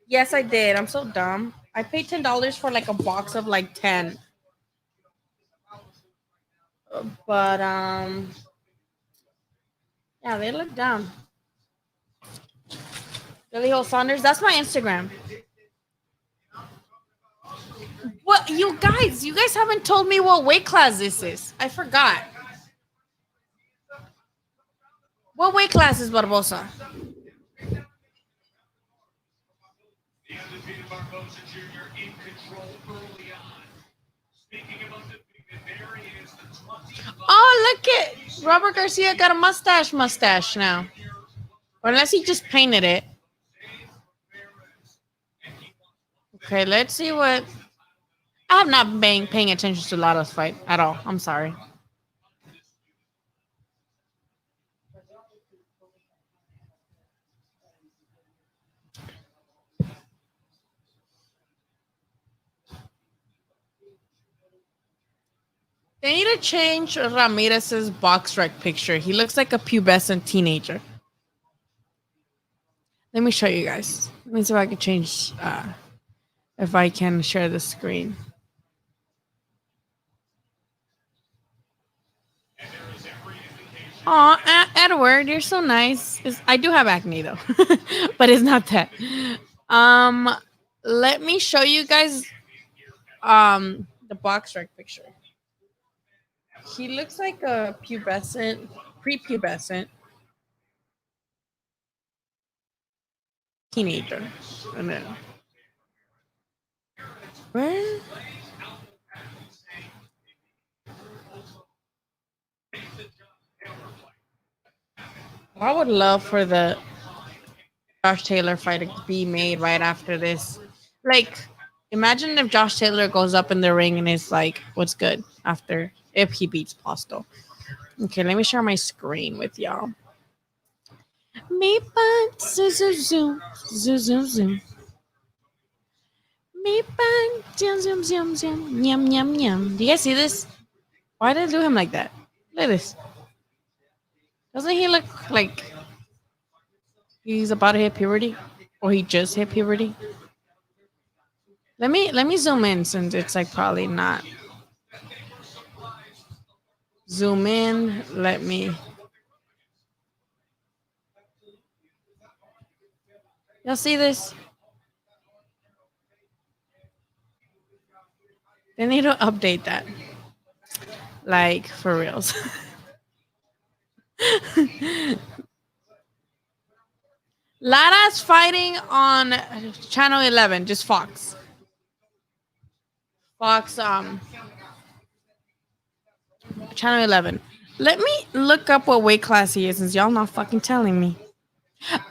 Yes, I did. I'm so dumb. I paid $10 for like a box of like 10. But yeah, they look dumb. Billy Hole Saunders, that's my Instagram. What you guys haven't told me what weight class this is. I forgot. What weight class is Barbosa? Oh, look it. Robert Garcia got a mustache now. Or unless he just painted it. Okay, let's see what. I have not been paying attention to Lotto's fight at all. I'm sorry. They need to change Ramirez's box rec picture. He looks like a pubescent teenager. Let me show you guys. Let me see if I can change. If I can share the screen. Aw, Edward, you're so nice. I do have acne though, but it's not that. Let me show you guys the box rec picture. He looks like a prepubescent teenager. And then where? I would love for the Josh Taylor fight to be made right after this. Like, imagine if Josh Taylor goes up in the ring and is like, "What's good?" after if he beats Postol. Okay, let me share my screen with y'all. Me bun, zoom, zoom, zoom, zoom, zoom. Me bun, zoom, zoom, zoom, zoom, yum, yum, yum. Do you guys see this? Why did I do him like that? Look at this. Doesn't he look like he's about to hit puberty, or he just hit puberty? Let me zoom in since it's like probably not. Zoom in. Let me. Y'all see this? They need to update that. Like for reals. Lara's fighting on channel 11, just Fox. Fox channel 11. Let me look up what weight class he is since y'all not fucking telling me.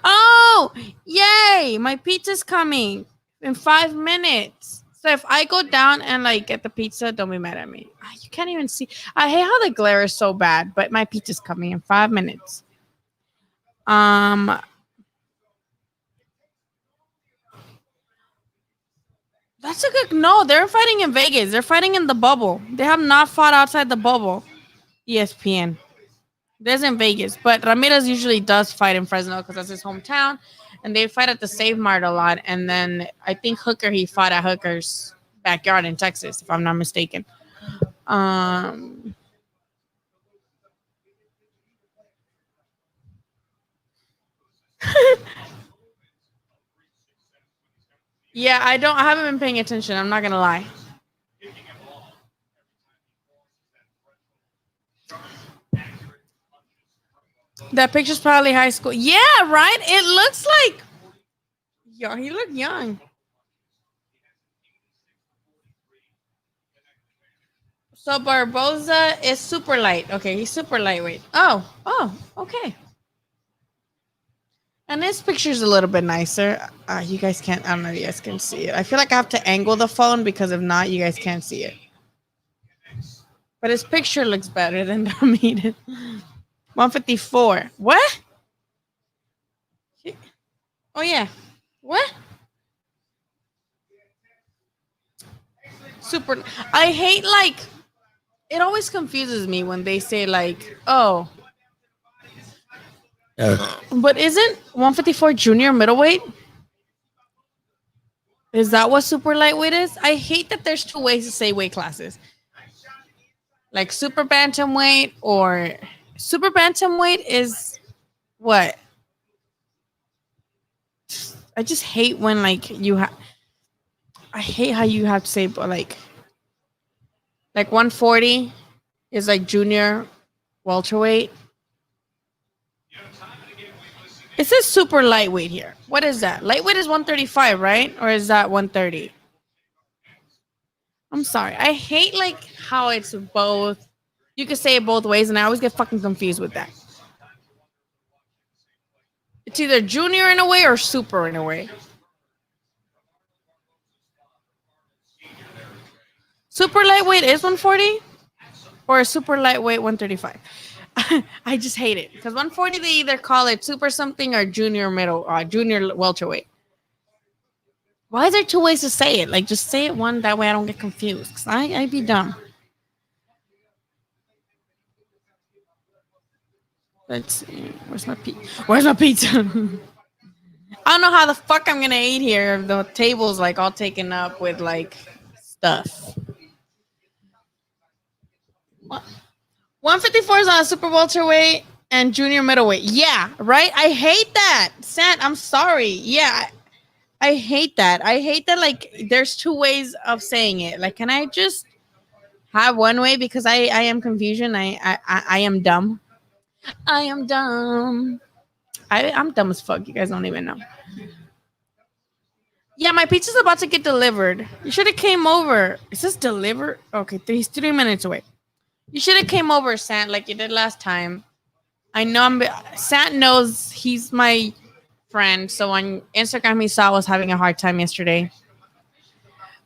Oh, yay! My pizza's coming in 5 minutes. So if I go down and like get the pizza, don't be mad at me. You can't even see. I hate how the glare is so bad, but my pizza's coming in 5 minutes. Um, that's a good no. They're fighting in Vegas. They're fighting in the bubble. They have not fought outside the bubble. ESPN. There's in Vegas, but Ramirez usually does fight in Fresno because that's his hometown, and they fight at the Save Mart a lot. And then I think Hooker he fought at Hooker's backyard in Texas, if I'm not mistaken. Um, yeah, I haven't been paying attention. I'm not gonna lie. That picture's probably high school. Yeah, right. It looks like yo. He looked young. So Barboza is super light. Okay, he's super lightweight. Oh, okay. And this picture's a little bit nicer. You guys can't. I don't know if you guys can see it. I feel like I have to angle the phone because if not, you guys can't see it. But his picture looks better than the meeting. 154. What? Oh yeah. What? Super. I hate like. It always confuses me when they say like, oh, but isn't 154 junior middleweight? Is that what super lightweight is? I hate that there's two ways to say weight classes. Like super bantamweight or super bantamweight is what? I just hate when like you have. I hate how you have to say but like 140 is like junior welterweight. It says super lightweight here. What is that? Lightweight is 135, right? Or is that 130? I'm sorry. I hate like how it's both. You could say it both ways, and I always get fucking confused with that. It's either junior in a way or super in a way. Super lightweight is 140 or super lightweight 135. I just hate it because 140 they either call it super something or junior welterweight. Why is there two ways to say it? Like just say it one that way I don't get confused. Cause I'd be dumb. Let's see. Where's my pizza? I don't know how the fuck I'm gonna eat here if the table's like all taken up with like stuff. 154 is on a super welterweight and junior middleweight. Yeah, right. I hate that. Sant, I'm sorry. Yeah, I hate that. I hate that. Like, there's two ways of saying it. Like, can I just have one way because I am confusion. I am dumb. I am dumb. I'm dumb as fuck. You guys don't even know. Yeah, my pizza's about to get delivered. You should have came over. Is this delivered? Okay, he's 3 minutes away. You should have came over, Sant, like you did last time. I know Sant knows he's my friend, so on Instagram he saw I was having a hard time yesterday.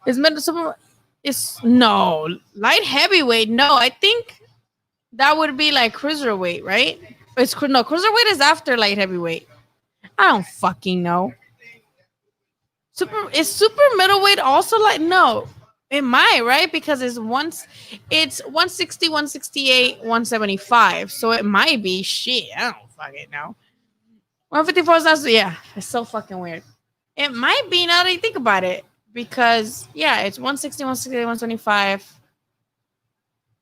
Is middle super? Is no light heavyweight? No, I think that would be like cruiserweight, right? It's no cruiserweight is after light heavyweight. I don't fucking know. Super is super middleweight also like no. It might, right? Because it's 160, 168, 175. So it might be shit. I don't fucking know. 154 is also, yeah, it's so fucking weird. It might be now that you think about it. Because yeah, it's 160, 168, 175,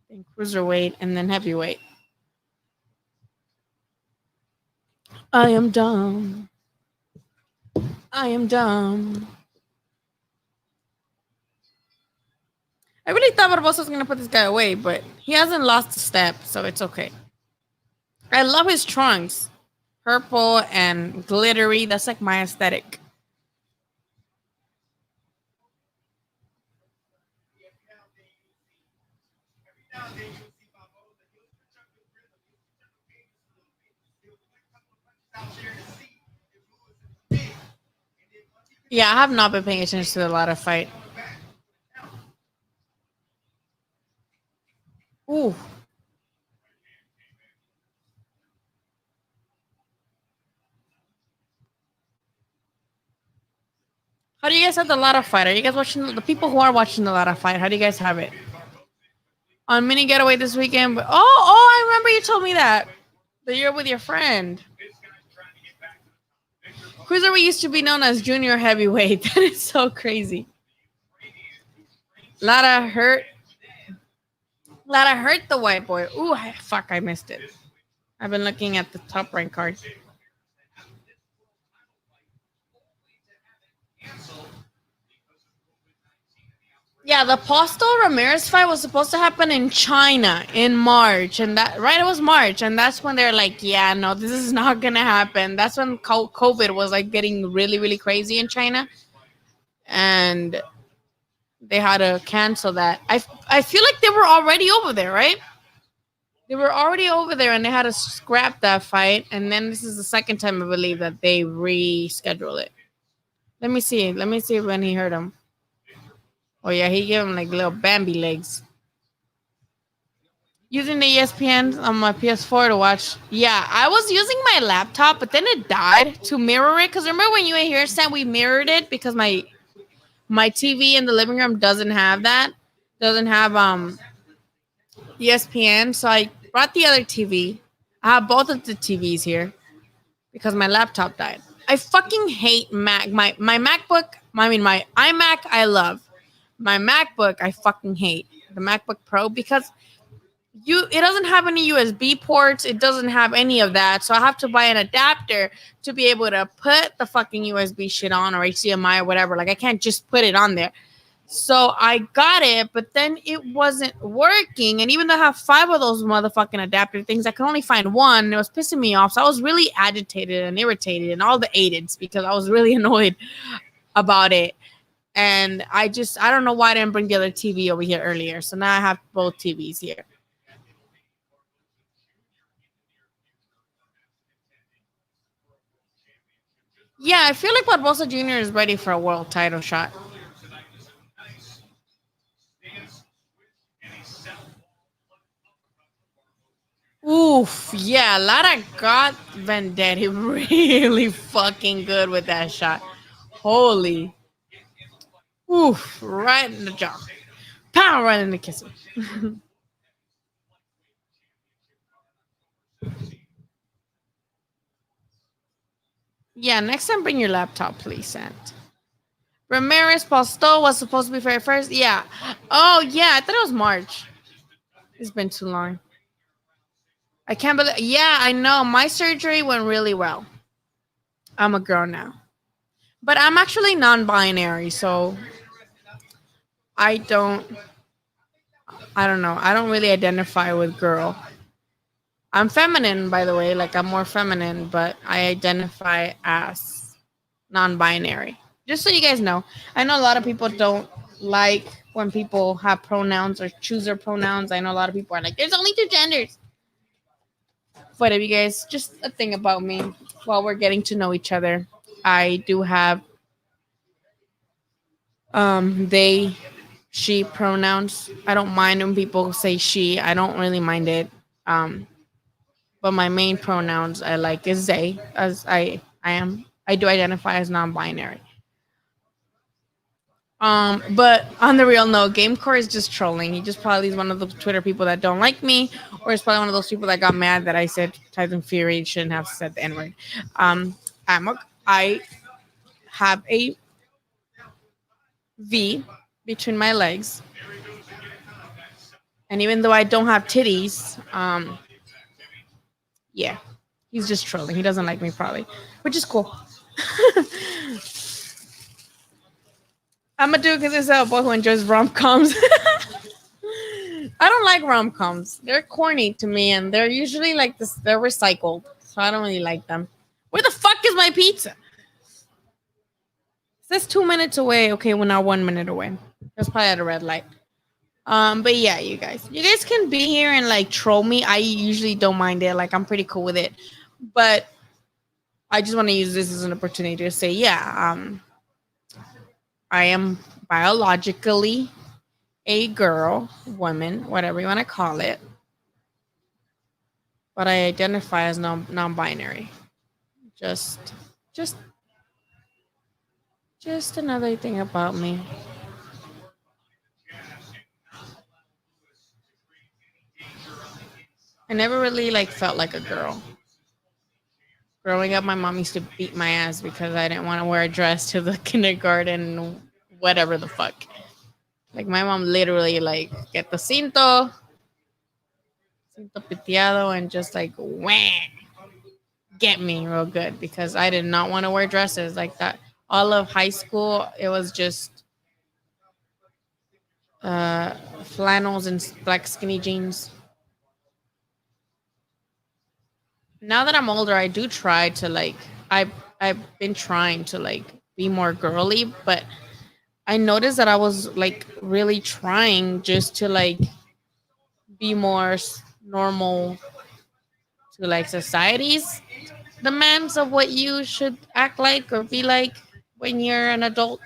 then cruiserweight, and then heavyweight. I am dumb. I am dumb. I really thought Barbosa was gonna put this guy away, but he hasn't lost a step, so it's okay. I love his trunks. Purple and glittery. That's like my aesthetic. Yeah, I have not been paying attention to a lot of fight. Ooh. How do you guys have the Lara fight? Are you guys watching the people who are watching the Lara fight? How do you guys have it? On mini getaway this weekend. But I remember you told me that you're with your friend. Cruiserweight used to be known as junior heavyweight. That is so crazy. Lara hurt. Lara hurt the white boy. Ooh, fuck! I missed it. I've been looking at the top rank card. Yeah, the Postol Ramirez fight was supposed to happen in China in March, and it was March, and that's when they're like, yeah, no, this is not gonna happen. That's when COVID was like getting really, really crazy in China, and they had to cancel that. I feel like they were already over there, right? They were already over there, and they had to scrap that fight, and then this is the second time I believe that they reschedule it. Let me see. Let me see when he hurt him. Oh yeah, he gave him like little Bambi legs. Using the ESPN on my PS4 to watch. Yeah, I was using my laptop, but then it died to mirror it. Cause remember when you were here, Sam, we mirrored it because my TV in the living room doesn't have that. Doesn't have ESPN. So I brought the other TV. I have both of the TVs here because my laptop died. I fucking hate Mac. My MacBook. I mean my iMac. I love. My MacBook, I fucking hate the MacBook Pro because it doesn't have any USB ports. It doesn't have any of that. So I have to buy an adapter to be able to put the fucking USB shit on or HDMI or whatever. Like I can't just put it on there. So I got it, but then it wasn't working. And even though I have 5 of those motherfucking adapter things, I could only find one. And it was pissing me off. So I was really agitated and irritated and all the aids because I was really annoyed about it. And I don't know why I didn't bring the other TV over here earlier. So now I have both TVs here. Yeah, I feel like Barbosa Jr. is ready for a world title shot. Oof, yeah, Lara got Vendetti really fucking good with that shot. Holy. Oof, right in the jaw. Pow, right in the kisser. Yeah, next time bring your laptop, please, Sant. Ramirez Postol was supposed to be very first. Yeah. Oh, yeah, I thought it was March. It's been too long. I can't believe. Yeah, I know. My surgery went really well. I'm a girl now. But I'm actually non binary, so I don't. I don't know. I don't really identify with girl. I'm feminine, by the way. Like, I'm more feminine, but I identify as non binary. Just so you guys know. I know a lot of people don't like when people have pronouns or choose their pronouns. I know a lot of people are like, there's only 2 genders. But if you guys, just a thing about me while we're getting to know each other, I do have they, she pronouns. I don't mind when people say she. I don't really mind it. Um, but my main pronouns I like is they, as I do identify as non-binary. But on the real note, Gamecore is just trolling. He just probably is one of those Twitter people that don't like me, or it's probably one of those people that got mad that I said Tyson Fury shouldn't have said the N word. Um, I have a V between my legs, and even though I don't have titties, yeah, he's just trolling. He doesn't like me probably, which is cool. I'm a dude because it's a boy who enjoys rom coms. I don't like rom coms. They're corny to me, and they're usually like this. They're recycled, so I don't really like them. Where the fuck is my pizza? It says 2 minutes away. Okay, we're now 1 minute away. That's probably at a red light. But yeah, you guys can be here and like troll me. I usually don't mind it. Like I'm pretty cool with it, but I just want to use this as an opportunity to say, yeah, I am biologically a girl, woman, whatever you want to call it, but I identify as non-binary. Just, just, Just another thing about me. I never really like felt like a girl. Growing up, my mom used to beat my ass because I didn't want to wear a dress to the kindergarten, whatever the fuck. Like my mom literally like get the cinto piteado, and just like wham, get me real good because I did not want to wear dresses like that. All of high school, it was just flannels and black skinny jeans. Now that I'm older, I do try to like I've been trying to like be more girly, but I noticed that I was like really trying just to like be more normal to like society's demands of what you should act like or be like when you're an adult.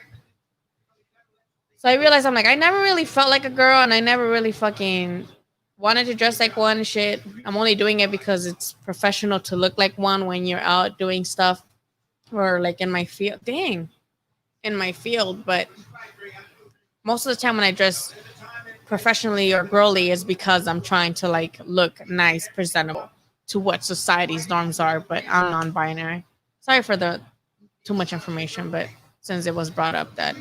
So I realized I'm like I never really felt like a girl, and I never really fucking wanted to dress like one. Shit, I'm only doing it because it's professional to look like one when you're out doing stuff or like in my field. Dang, in my field, but most of the time when I dress professionally or girly is because I'm trying to like look nice, presentable to what society's norms are. But I'm non-binary. Sorry for the too much information, but since it was brought up that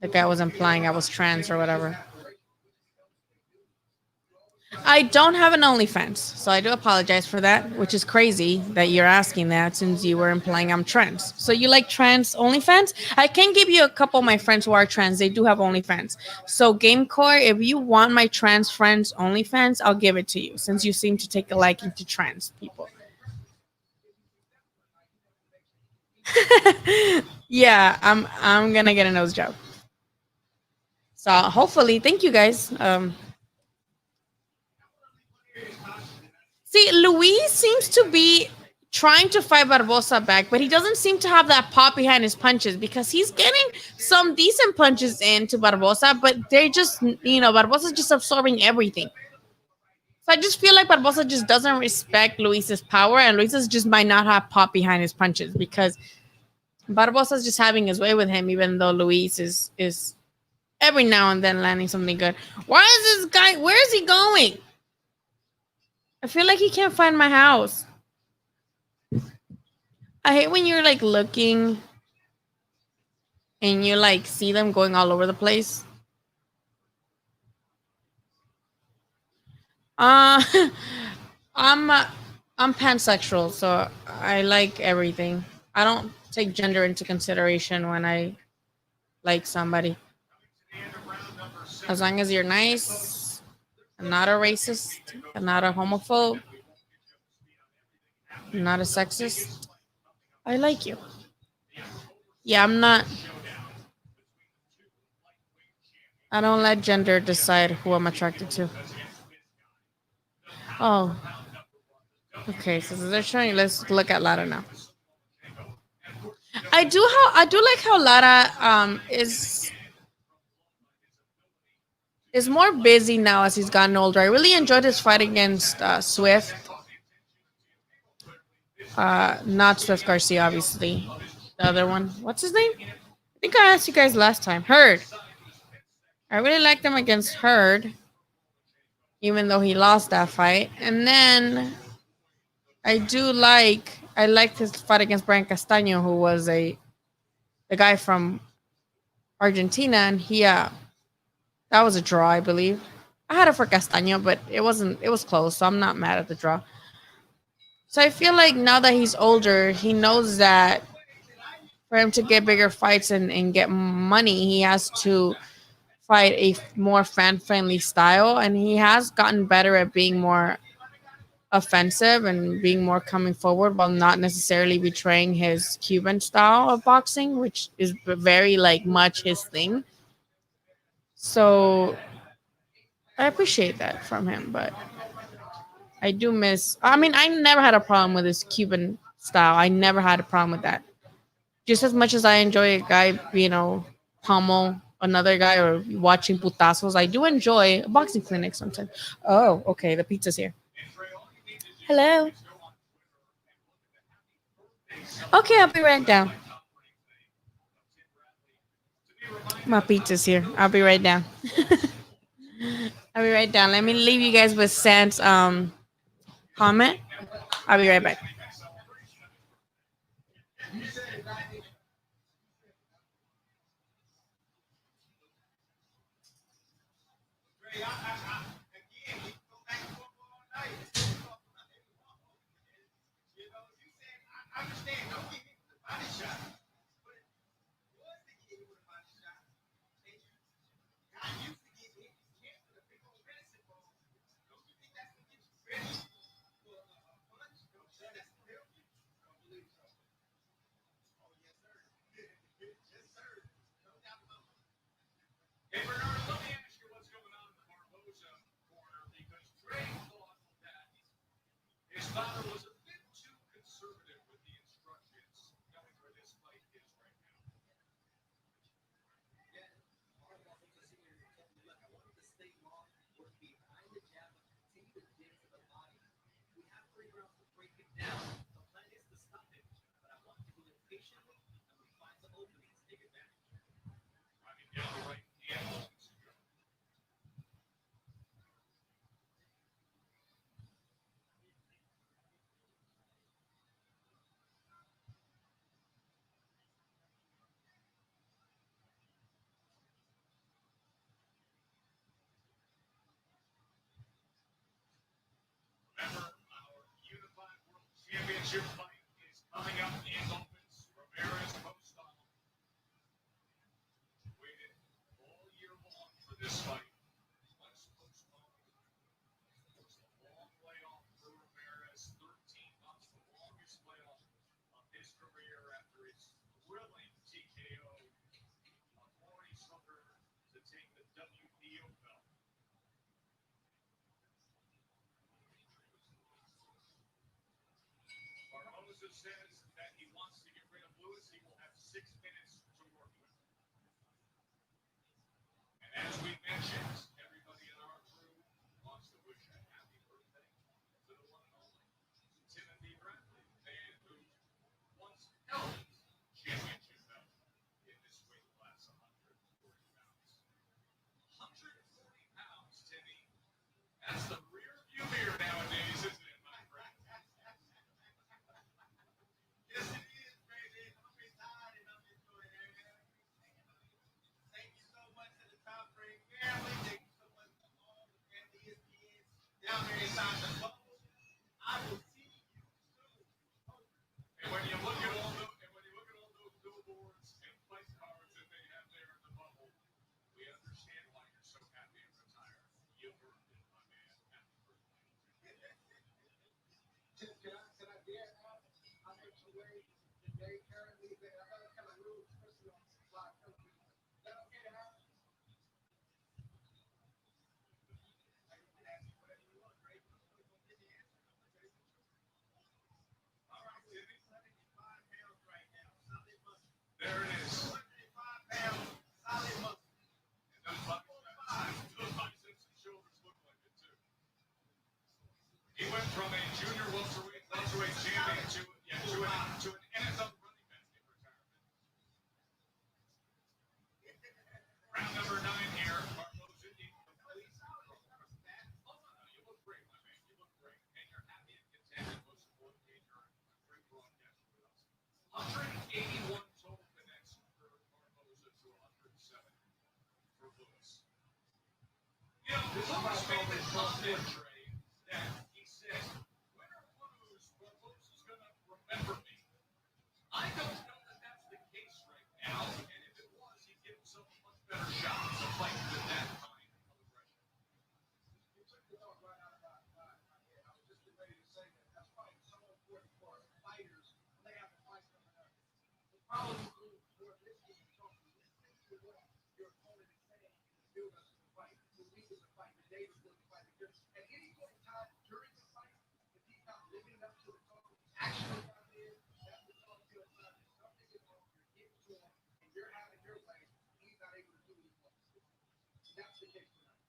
the guy was implying I was trans or whatever. I don't have an OnlyFans, so I do apologize for that, which is crazy that you're asking that since you were implying I'm trans. So you like trans OnlyFans? I can give you a couple of my friends who are trans. They do have OnlyFans. So Gamecore, if you want my trans friends OnlyFans, I'll give it to you since you seem to take a liking to trans people. Yeah, I'm gonna get a nose job. So hopefully, thank you guys. See, Luis seems to be trying to fight Barbosa back, but he doesn't seem to have that pop behind his punches because he's getting some decent punches into Barbosa, but they're just, Barbosa's just absorbing everything. So I just feel like Barbosa just doesn't respect Luis's power, and Luis's just might not have pop behind his punches because Barbosa's just having his way with him, even though Luis is every now and then landing something good. Why is this guy? Where is he going? I feel like he can't find my house. I hate when you're like looking and you like see them going all over the place. Uh I'm uh, I'm pansexual, so I like everything. I don't take gender into consideration when I like somebody. As long as you're nice, and not a racist, and not a homophobe, not a sexist, I like you. Yeah, I don't let gender decide who I'm attracted to. Oh, okay. So they're showing. Let's look at Lara now. I do like how Lara is more busy now as he's gotten older. I really enjoyed his fight against Swift. Not Swift Garcia, obviously. The other one. What's his name? I think I asked you guys last time. Hurd. I really liked him against Hurd, even though he lost that fight. And then I liked his fight against Brian Castaño, who was the guy from Argentina, and that was a draw, I believe. I had it for Castaño, but it wasn't. It was close, so I'm not mad at the draw. So I feel like now that he's older, he knows that for him to get bigger fights and get money, he has to fight a more fan friendly style, and he has gotten better at being more offensive and being more coming forward while not necessarily betraying his Cuban style of boxing, which is very like much his thing. So I appreciate that from him, but I do miss. I mean, I never had a problem with his Cuban style. I never had a problem with that. Just as much as I enjoy a guy, pummel another guy or watching putazos, I do enjoy a boxing clinic sometimes. Oh, okay. The pizza's here. Hello. Okay, I'll be right down. My pizza's here. I'll be right down. I'll be right down. Let me leave you guys with Sam's comment. I'll be right back. Championship fight is coming up in moments. Ramirez Postol waited all year long for this fight. Was postponed. It was a long layoff for Ramirez. 13 months, the longest layoff of his career after his thrilling TKO of Maurice Hooker to take the WBO belt. Barboza says that he wants to get rid of Lewis. He will have 6 minutes to work with. And as we mentioned, everybody in our crew wants to wish a happy birthday to the one and only Timothy Bradley, the man who once held championship belt in this weight class, 140 pounds. 140 pounds, Timmy. That's the rear view mirror nowadays, isn't it, my friend? Yes, it is, baby. I'm retired and I'm enjoying it. Thank you so much to the Top Rank family. Thank you so much to all the family ESPNs down there inside the bubble. I will see you soon. And when you look at all those billboards and place cards that they have there in the bubble, we understand why you're so happy and retired. You earned it, my man. Happy birthday. Tim, can I dare ask how much you weigh today currently? I know it's kind of rude, especially on live television. Is that okay to ask? You can ask me whatever you want, right? I'm going to get the answer. Okay. All right, Timmy. 75 pounds right now. Solid muscle. There it is. 75 pounds. Solid muscle. And those biceps and shoulders look like it, too. He went from a junior welterweight champion to an NFL running back in retirement. Round number 9 here. Barboza in complete control. You look great, my man. You look great. And you're happy and content. And most importantly, you're a great broadcaster with us. 181 total connects for Barboza to 107 for Lewis. You know, Lewis made this comment, Trey, that he said, win or lose, Barboza's going to remember me. I don't know that that's the case right now, and if it was, he'd give himself a much better shot to fight with that kind of aggression. You took the dog right out of my head. I was just getting ready to say that. That's why it's so important for fighters when they have a fight coming up. The problem is for this is talking, listening to what your opponent is saying to build us the fight, to lead us the fight, the day before the fight. Because at any point in time during the fight, if he's not living up to the talk, he's actually out there, that's the talk to us. Something is wrong. You're getting to him, and you're having your way. He's not able to do what he wants to do. That's the case tonight.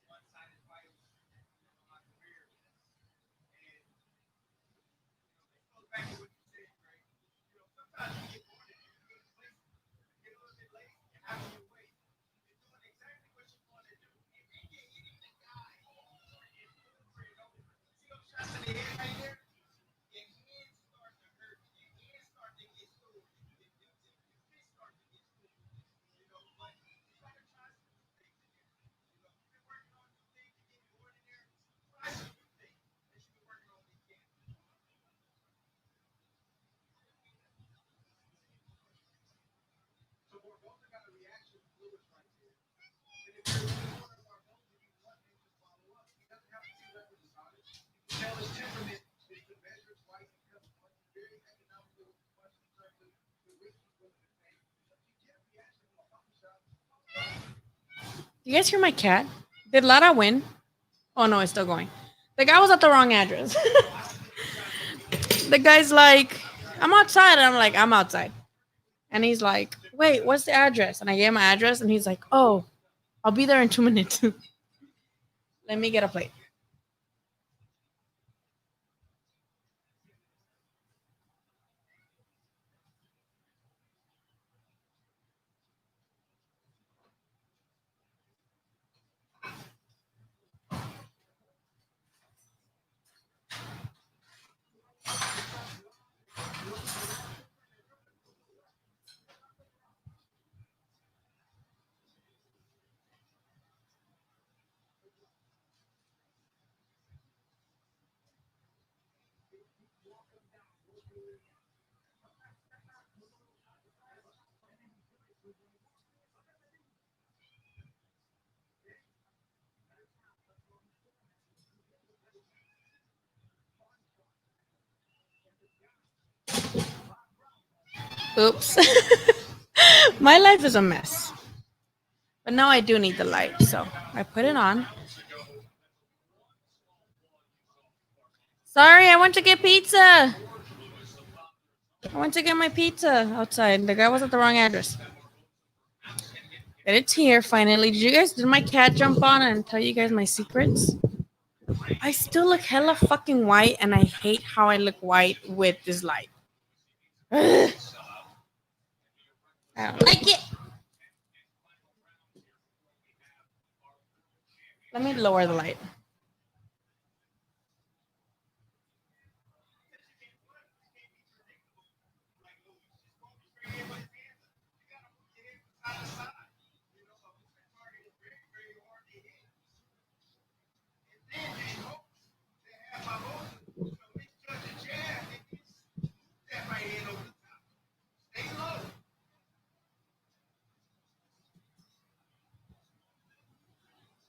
One-sided fight in my career, and You guys hear my cat? Did Lara win? Oh no, it's still going. The guy was at the wrong address. The guy's like, I'm outside. And I'm like, I'm outside. And he's like, wait, what's the address? And I gave him my address, and he's like, oh, I'll be there in 2 minutes. Let me get a plate. Oops. My life is a mess. But now I do need the light, so I put it on. Sorry, I went to get pizza. I went to get my pizza outside. The guy was at the wrong address. But it's here finally. Did my cat jump on and tell you guys my secrets? I still look hella fucking white, and I hate how I look white with this light. Ugh. I don't like it. Let me lower the light.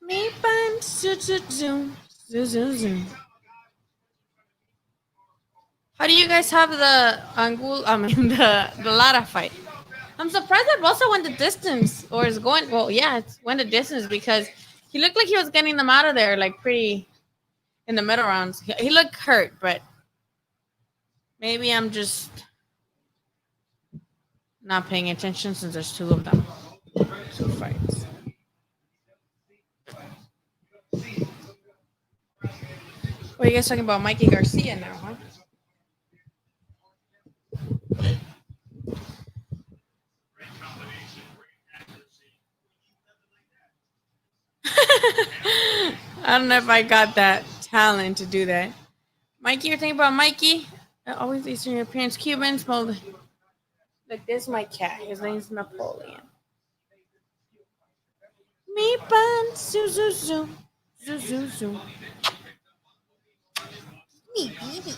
Me bun, zoom, zoom, zoom, zoom. How do you guys have the Angul? I mean the Lara fight. I'm surprised that Bosa went the distance, or is going. Well, yeah, it's went the distance because he looked like he was getting them out of there, like pretty in the middle rounds. He looked hurt, but maybe I'm just not paying attention since there's two of them, two fights. What are you guys talking about, Mikey Garcia now, huh? I don't know if I got that talent to do that. Mikey, you're thinking about Mikey? Always Eastern Europeans, Cubans, mold. Like this, my cat. His name's Napoleon. Me bun, zoo, zoo, zoo, zoo, zoo, zoo. Me baby.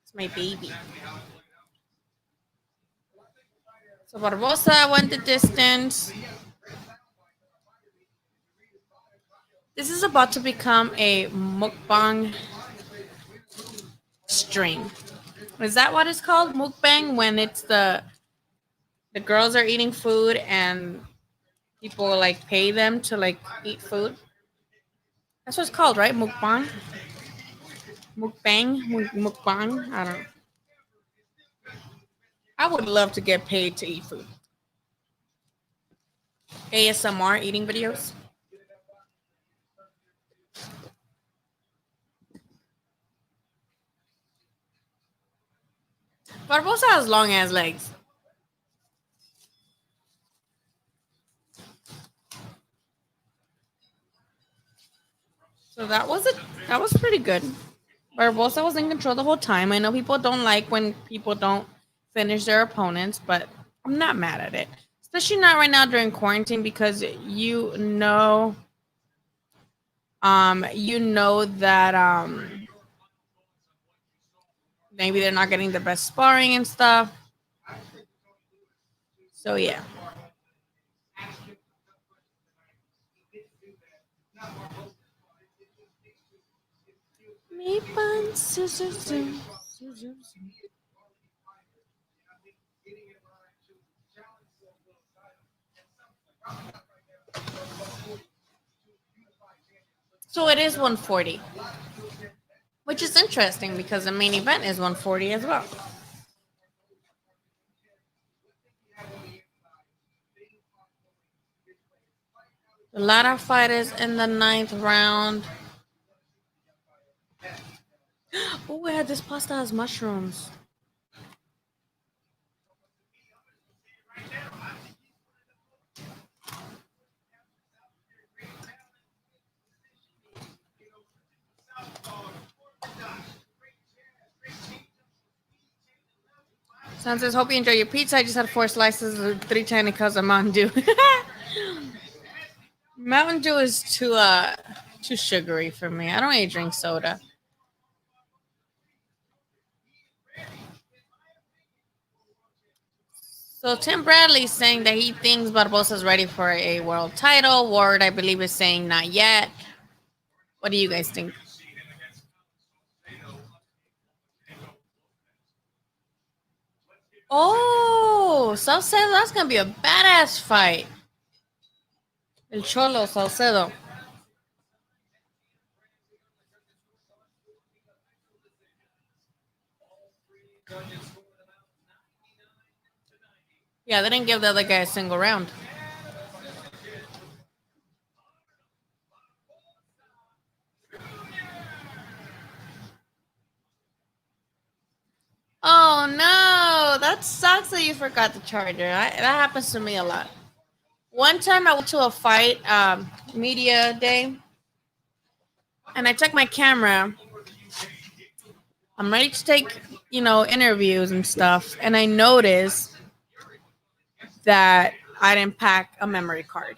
It's my baby. So Barbosa went the distance. This is about to become a mukbang stream. Is that what it's called? Mukbang, when it's the girls are eating food and people like pay them to like eat food. That's what it's called, right? Mukbang, mukbang. I don't know. I would love to get paid to eat food. ASMR eating videos. Barbosa has long ass legs. So that was pretty good. Barbosa was in control the whole time. I know people don't like when people don't finish their opponents, but I'm not mad at it. Especially not right now during quarantine because you know that maybe they're not getting the best sparring and stuff. So yeah. Me pan, scissors, zoom, scissors, zoom. So it is 140, which is interesting because the main event is 140 as well. The Lara fight is in the ninth round. Oh, yeah, this pasta has mushrooms. Sounds says, hope you enjoy your pizza. I just had 4 slices of 3 tiny cups of Mountain Dew. Mountain Dew is too sugary for me. I don't really drink soda. So Tim Bradley's saying that he thinks Barbosa's ready for a world title. Ward, I believe, is saying not yet. What do you guys think? Oh, Salcedo, that's gonna be a badass fight. El Cholo Salcedo. Yeah, they didn't give the other guy a single round. Oh no, that sucks that you forgot the charger. That happens to me a lot. One time I went to a fight media day, and I took my camera. I'm ready to take interviews and stuff, and I noticed that I didn't pack a memory card.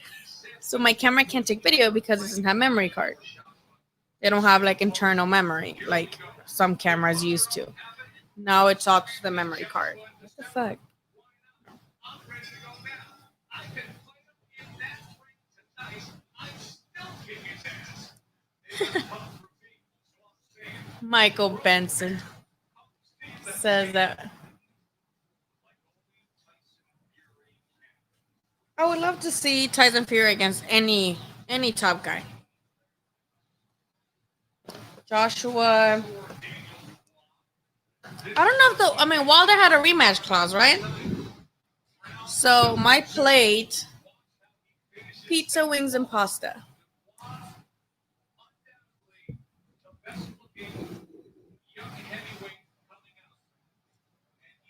So my camera can't take video because it doesn't have memory card. They don't have like internal memory like some cameras used to. Now it's all to the memory card. What the fuck? Michael Benson says that I would love to see Tyson Fury against any top guy. Joshua. I don't know if the. I mean, Wilder had a rematch clause, right? So my plate: pizza, wings, and pasta.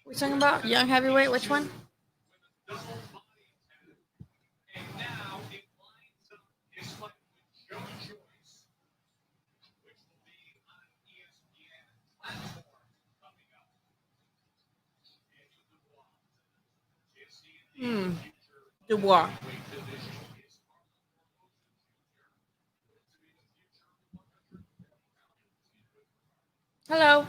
We talking about young heavyweight? Which one? Hmm. Dubois. Hello.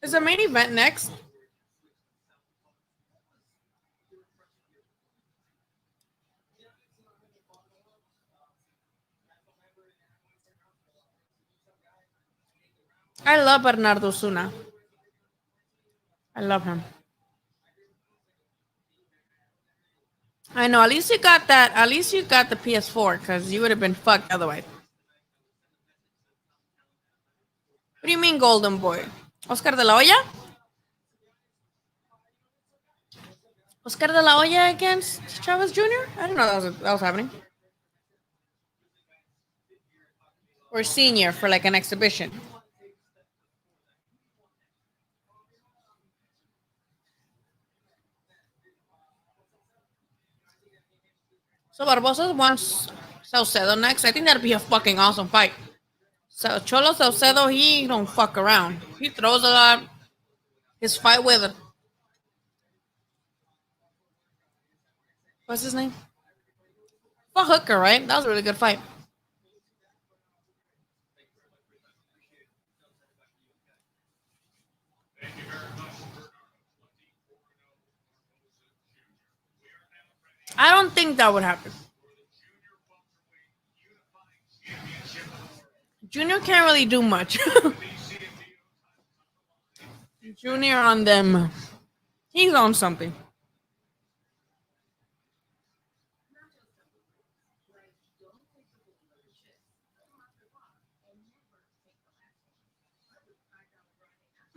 Is the main event next? I love Bernardo Suna. I love him. I know. At least you got that. At least you got the PS4 because you would have been fucked otherwise. What do you mean, Golden Boy? Oscar de la Hoya? Oscar de la Hoya against Chavez Jr.? I didn't know that was happening. Or senior for like an exhibition. So Barbosa wants Salcedo next. I think that'd be a fucking awesome fight. So Cholo Salcedo, he don't fuck around. He throws a lot. His fight with what's his name? Well, Hooker, right? That was a really good fight. I don't think that would happen. Junior can't really do much. Junior on them. He's on something.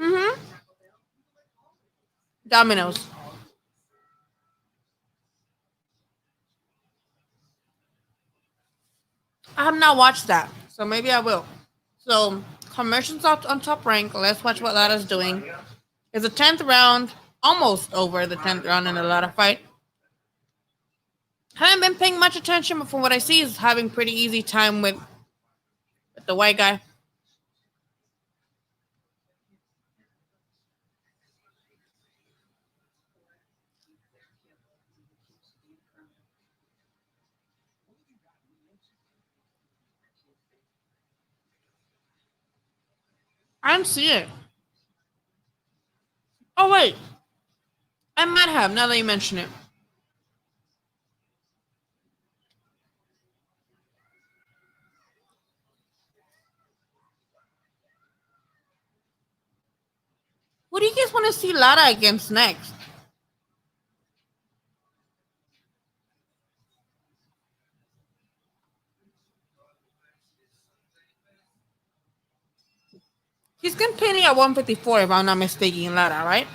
Mm-hmm. Dominoes. I have not watched that, so maybe I will. So commercials on top rank. Let's watch what Lada's doing. It's the 10th round, almost over the 10th round in a Lada fight. Haven't been paying much attention, but from what I see, is having pretty easy time with the white guy. I didn't see it. Oh wait, I might have. Now that you mention it. Who do you guys want to see Lara against next? He's competing at 154, if I'm not mistaken, Lara, right?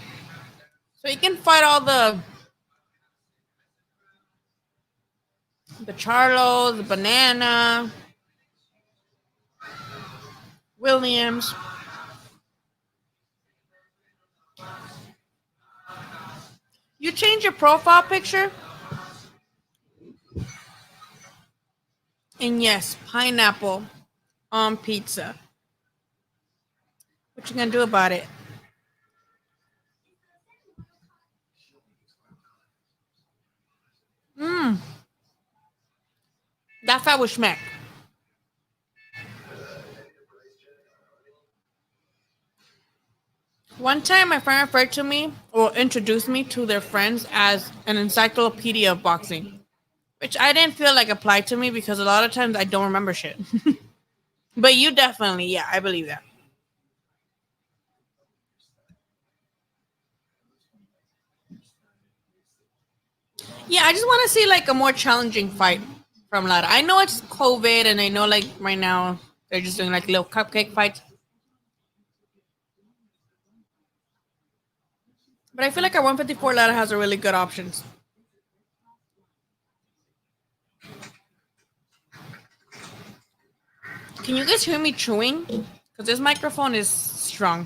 So he can fight all the Charlo, the Banana, Williams. You change your profile picture, and yes, pineapple on pizza. What you gonna do about it? Mmm, that fat was schmeck. One time, my friend referred to me or introduced me to their friends as an encyclopedia of boxing, which I didn't feel like applied to me because a lot of times I don't remember shit. But you definitely, yeah, I believe that. Yeah, I just want to see like a more challenging fight from Lara. I know it's COVID, and I know like right now they're just doing like little cupcake fights, but I feel like at 154 Lara has a really good options. Can you guys hear me chewing? Because this microphone is strong.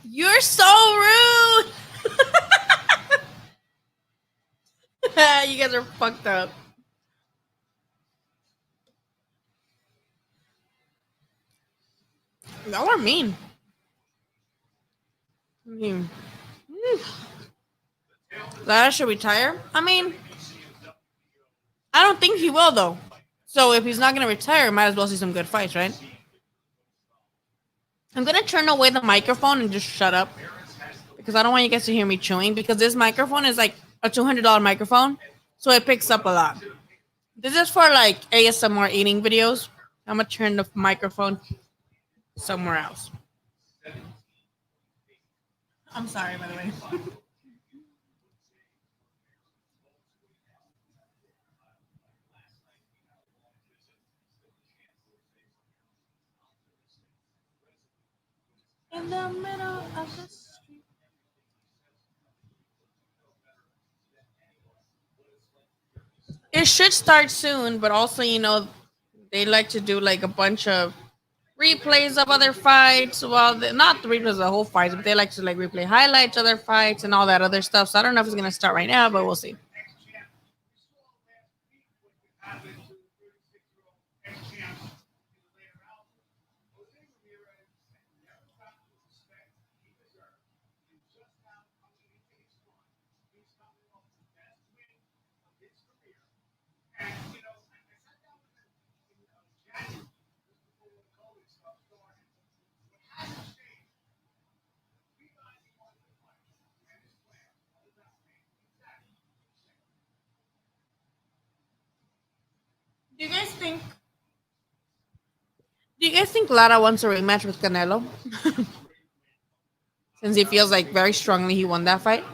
You're so rude. You guys are fucked up. Y'all are mean. Mean. Lara should retire. I mean, I don't think he will though. So if he's not gonna retire, might as well see some good fights, right? I'm gonna turn away the microphone and just shut up because I don't want you guys to hear me chewing because this microphone is like a $200 microphone, so it picks up a lot. This is for like ASMR eating videos. I'm gonna turn the microphone somewhere else. I'm sorry, by the way. In the middle of the street. It should start soon, but also, they like to do like a bunch of replays of other fights. Well, not the replays of the whole fights, but they like to like replay highlights of their fights and all that other stuff. So I don't know if it's gonna start right now, but we'll see. Do you guys think? Do you guys think Lara wants a rematch with Canelo? Since he feels like very strongly he won that fight.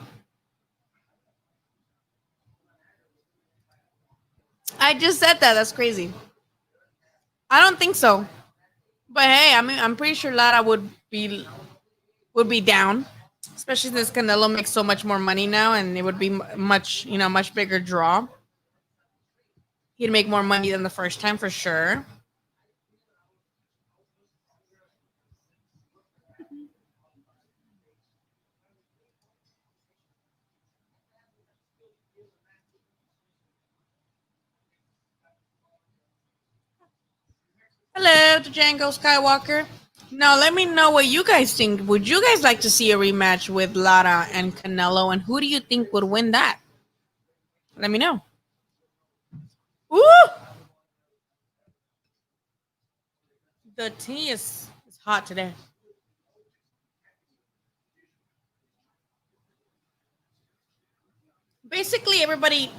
I just said that. That's crazy. I don't think so. But hey, I mean, I'm pretty sure Lara would be down, especially since Canelo makes so much more money now, and it would be much much bigger draw. He'd make more money than the first time for sure. Hello, Django Skywalker. Now let me know what you guys think. Would you guys like to see a rematch with Lara and Canelo, and who do you think would win that? Let me know. Ooh, the tea is hot today. Basically, everybody,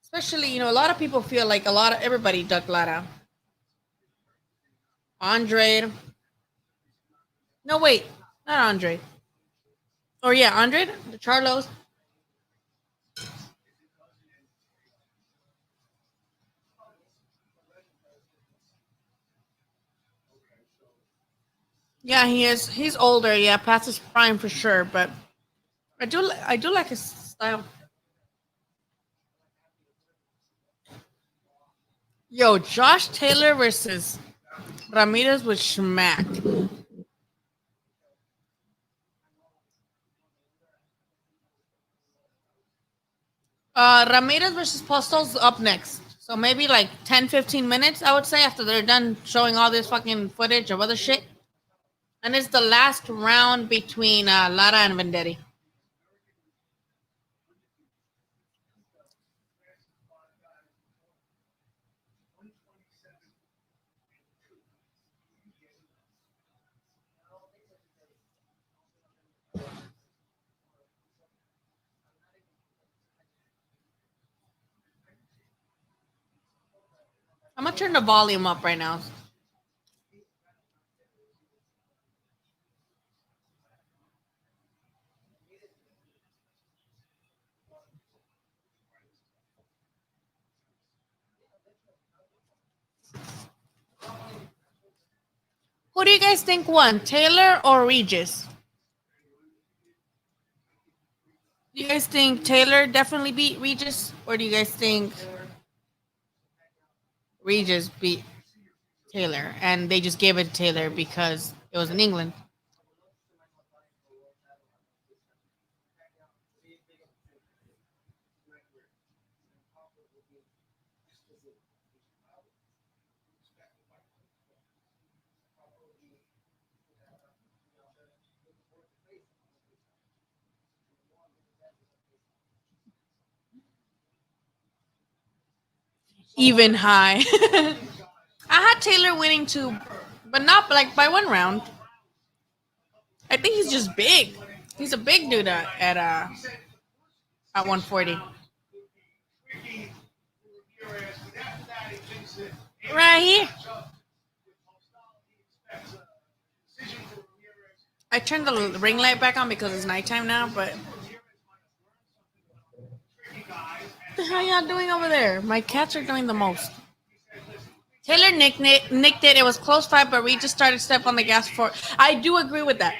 especially a lot of people feel like a lot of everybody ducked Lara. Andre, no wait, not Andre. Or yeah, Andre, the Charlos. Yeah, he is. He's older. Yeah, past his prime for sure. But I do like his style. Yo, Josh Taylor versus Ramirez with Schmack. Ramirez versus Postol's up next. So maybe like 10, 15 minutes, I would say, after they're done showing all this fucking footage of other shit. And it's the last round between Lara and Vendetti. I'm gonna turn the volume up right now. Who do you guys think won, Taylor or Regis? Do you guys think Taylor definitely beat Regis, or do you guys think Regis beat Taylor and they just gave it to Taylor because it was in England? Even high. I had Taylor winning too, but not like by one round. I think he's just big. He's a big dude at 140. Right here. I turned the ring light back on because it's nighttime now, but what the hell y'all doing over there? My cats are doing the most. Taylor nicked it. It was close fight, but Reed just started to step on the gas for. I do agree with that.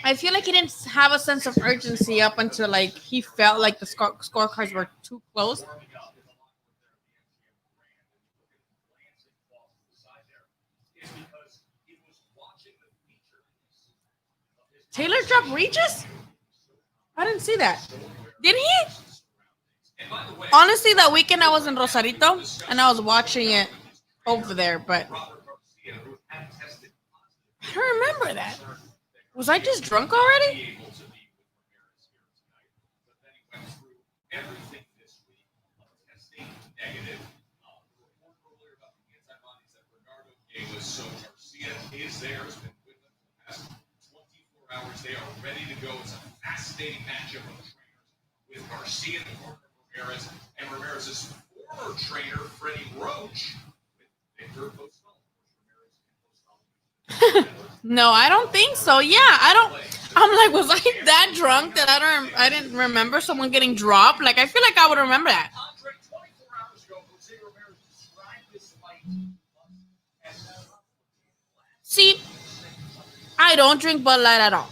I feel like he didn't have a sense of urgency up until like he felt like the scorecards were too close. Taylor dropped Regis? I didn't see that. Did he? Honestly, that weekend I was in Rosarito and I was watching it over there, but I don't remember that. Was I just drunk already? Everything this week, testing negative. The report earlier about the antibodies that Bernardo gave us. So Garcia is there, has been with them for the past 24 hours. They are ready to go. It's a fascinating matchup of trainers with Garcia in the corner of Ramirez and Ramirez's former trainer, Freddie Roach, with Victor Postol. No, I don't think so. Yeah, I don't. I'm like, was I that drunk that I didn't remember someone getting dropped? Like, I feel like I would remember that. Andre, 24 hours ago, Jose Ramirez described this fight as See, I don't drink Bud Light at all.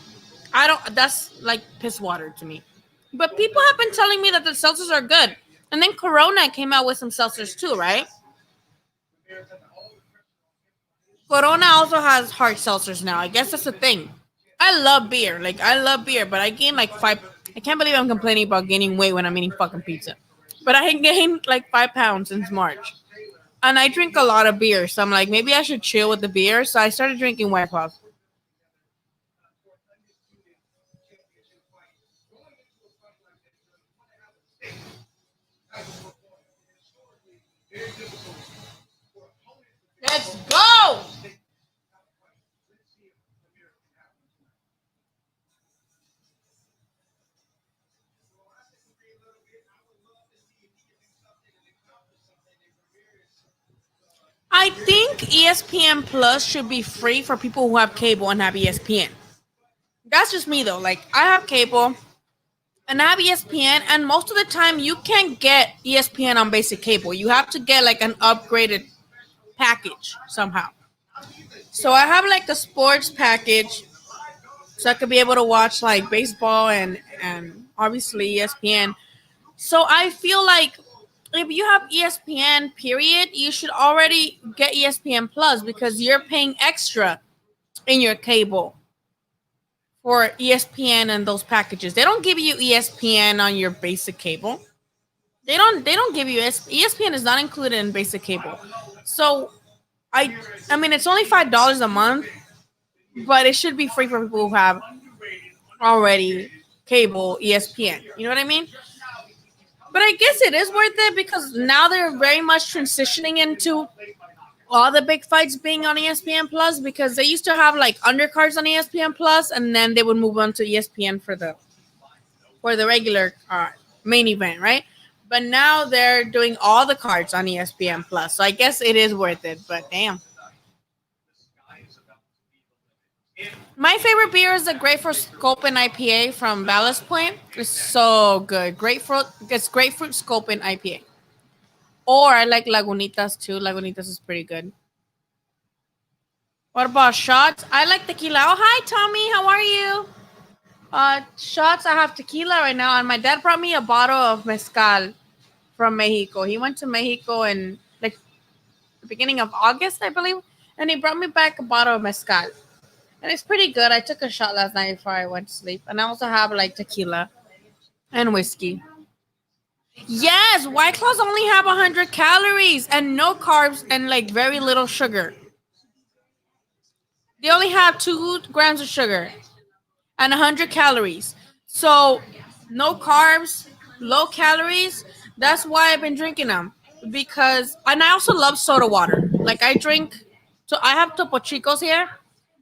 I don't. That's like piss water to me. But people have been telling me that the seltzers are good. And then Corona came out with some seltzers too, right? Corona also has hard seltzers now. I guess that's the thing. I love beer. Like, I love beer, but I gained like 5. I can't believe I'm complaining about gaining weight when I'm eating fucking pizza. But I gained like 5 pounds since March. And I drink a lot of beer. So I'm like, maybe I should chill with the beer. So I started drinking White Claws. Let's go! I think ESPN Plus should be free for people who have cable and have ESPN. That's just me though. Like, I have cable and I have ESPN, and most of the time you can't get ESPN on basic cable. You have to get like an upgraded package somehow. So I have like a sports package, so I could be able to watch like baseball and obviously ESPN. So I feel like if you have ESPN, period, you should already get ESPN Plus because you're paying extra in your cable for ESPN and those packages. They don't give you ESPN on your basic cable. They don't give you ESPN is not included in basic cable. So I mean it's only $5 a month, but it should be free for people who have already cable ESPN. You know what I mean? But I guess it is worth it because now they're very much transitioning into all the big fights being on ESPN Plus because they used to have like undercards on ESPN Plus and then they would move on to ESPN for the regular main event, right? But now they're doing all the cards on ESPN Plus, so I guess it is worth it. But damn, my favorite beer is the Grapefruit Sculpin IPA from Ballast Point. It's so good. Grapefruit Sculpin IPA. Or I like Lagunitas too. Lagunitas is pretty good. What about shots? I like tequila. Oh, hi, Tommy. How are you? Shots. I have tequila right now, and my dad brought me a bottle of mezcal from Mexico. He went to Mexico in like the beginning of August, I believe, and he brought me back a bottle of mezcal, and it's pretty good. I took a shot last night before I went to sleep, and I also have like tequila and whiskey. Yes, White Claws only have 100 calories and no carbs and like very little sugar. They only have 2 grams of sugar and 100 calories. So, no carbs, low calories. That's why I've been drinking them. Because, and I also love soda water. Like, so I have Topo Chicos here,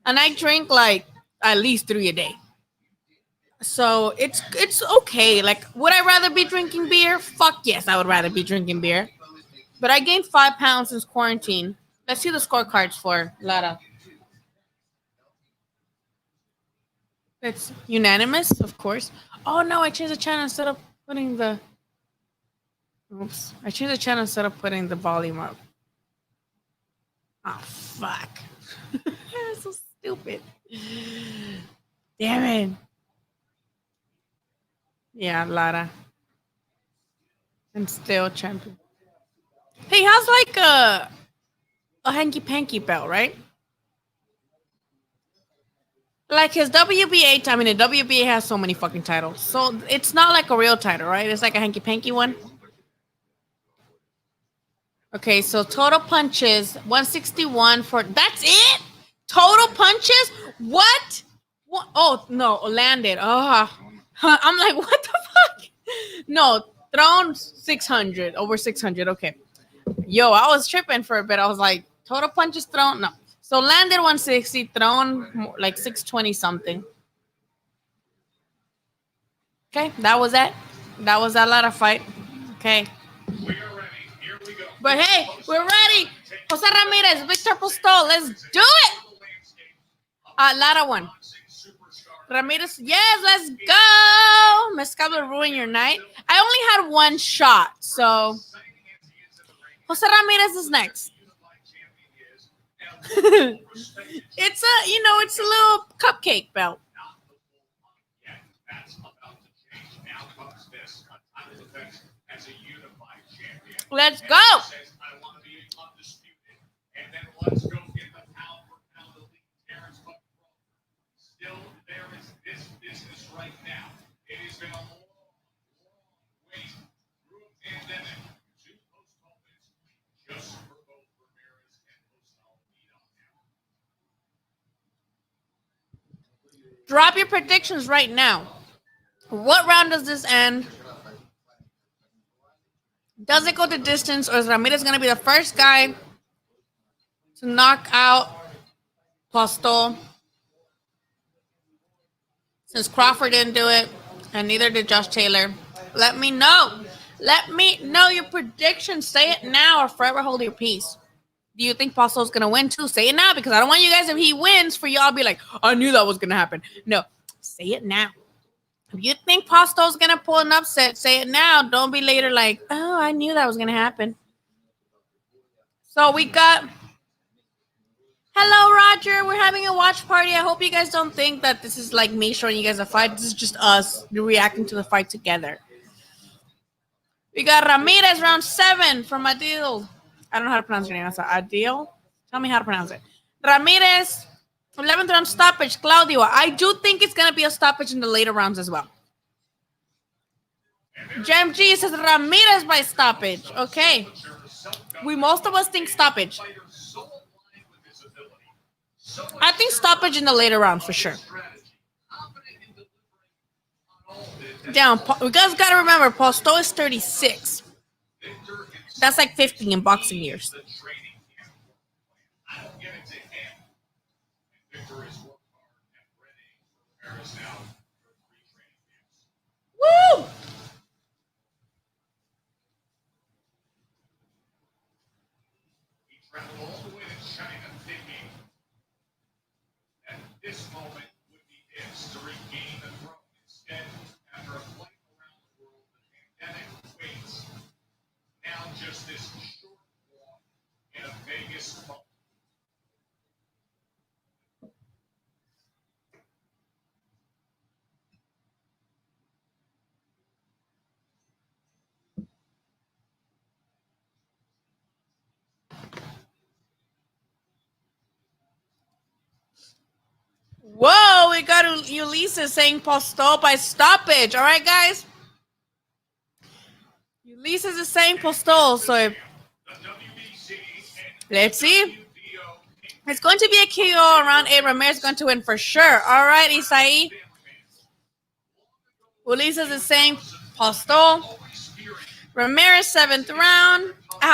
and I drink like at least 3 a day. So it's okay. Like, would I rather be drinking beer? Fuck yes, I would rather be drinking beer. But I gained 5 pounds since quarantine. Let's see the scorecards for Lara. It's unanimous, of course. Oh no, I changed the channel instead of putting the. Oops, I changed the channel instead of putting the volume up. Oh fuck, that's so stupid. Damn it. Yeah, Lara, and still champion. He has like a hanky panky belt, right? Like his WBA, I mean, the WBA has so many fucking titles. So it's not like a real title, right? It's like a hanky panky one. Okay, so total punches 161 for that's it? Total punches? What? What? Oh, no, landed. Oh, I'm like, what the fuck? No, thrown 600, over 600. Okay. Yo, I was tripping for a bit. I was like, total punches thrown? No. So landed 160, thrown like 620 something. Okay, that was it. That was that ladder fight. Okay. We are ready. Here we go. But hey, we're ready. Jose Ramirez, Victor Postol. Let's do it. Ladder one. Ramirez, yes, let's go. Mezcal will ruin your night. I only had one shot, so Jose Ramirez is next. It's it's a little cupcake belt. Let's go. Still, there is this business right now. It has been a long, long wait through a pandemic to postpone this just for both Ramirez and Postol meet on now. Drop your predictions right now. What round does this end? Does it go to distance, or is Ramirez going to be the first guy to knock out Postol? Since Crawford didn't do it, and neither did Josh Taylor. Let me know. Let me know your predictions. Say it now or forever hold your peace. Do you think Postol's going to win too? Say it now, because I don't want you guys, if he wins, for y'all to be like, I knew that was going to happen. No, say it now. If you think Postol's going to pull an upset, say it now. Don't be later like, oh, I knew that was going to happen. So we got... Hello, Roger. We're having a watch party. I hope you guys don't think that this is like me showing you guys a fight. This is just us reacting to the fight together. We got Ramirez, round 7 from Adil. I don't know how to pronounce your name. That's Adil. Tell me how to pronounce it. Ramirez, 11th round stoppage. Claudio. I do think it's going to be a stoppage in the later rounds as well. Jem G says Ramirez by stoppage. Okay. Most of us think stoppage. I think stoppage in the later rounds for sure. Down. We guys got to remember, Postol is 36. That's like 50 in boxing years. Woo! He traveled all the way to China thinking that this moment would be his to regain the throne. Instead, after a flight around the world, the pandemic waits. Now just this short walk in a Vegas moment. Whoa, we got Ulysses saying Postol by stoppage. All right, guys. Ulysses is saying Postol, so let's see. It's going to be a KO around 8. Ramirez is going to win for sure. All right, Isai. Ulysses is saying Postol. Ramirez, 7th round. I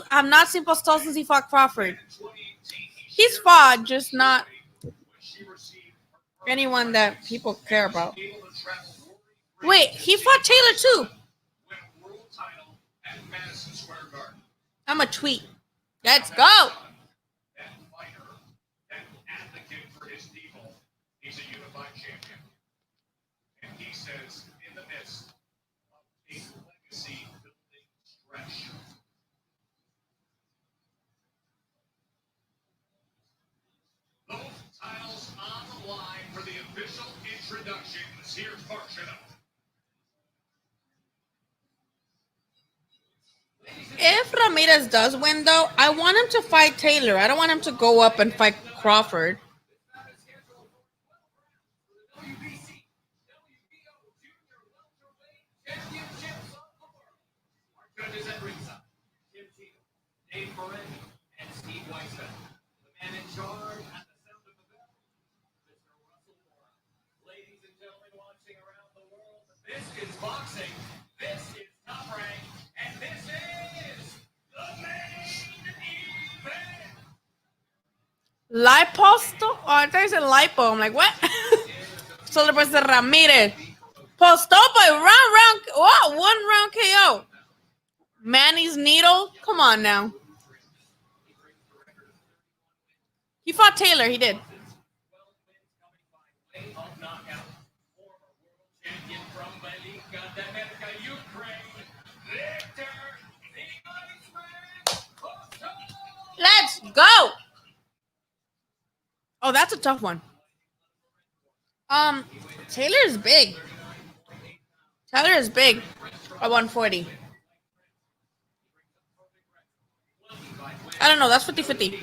have not seen Postol since he fought Crawford. He's fought, just not anyone that people care about. Wait, he fought Taylor too. I'm a tweet. Let's go. He's a unified champion. And he says in the midst of a legacy building stretch. Both titles on the line for the official introductions. Here's Marshall. If Ramirez does win, though, I want him to fight Taylor. I don't want him to go up and fight Crawford. Boxing. This is Top Rank, and this is the main event. Postol? Oh, I thought you said lipo. I'm like, what? So the person Ramirez. Postol by one round KO. Manny's needle? Come on now. He fought Taylor, he did. Let's go. Oh, that's a tough one. Taylor is big. Taylor is big at 140. I don't know. That's 50-50.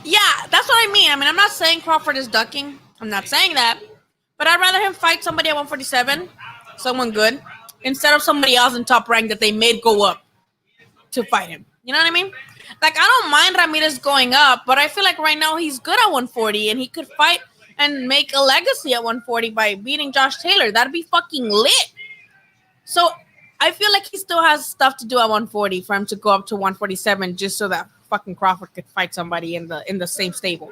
Yeah, that's what I mean. I'm not saying Crawford is ducking. I'm not saying that. But I'd rather him fight somebody at 147, someone good, instead of somebody else in Top Rank that they made go up to fight him. You know what I mean? Like, I don't mind Ramirez going up, but I feel like right now he's good at 140, and he could fight and make a legacy at 140 by beating Josh Taylor. That'd be fucking lit. So I feel like he still has stuff to do at 140 for him to go up to 147 just so that fucking Crawford could fight somebody in the same stable.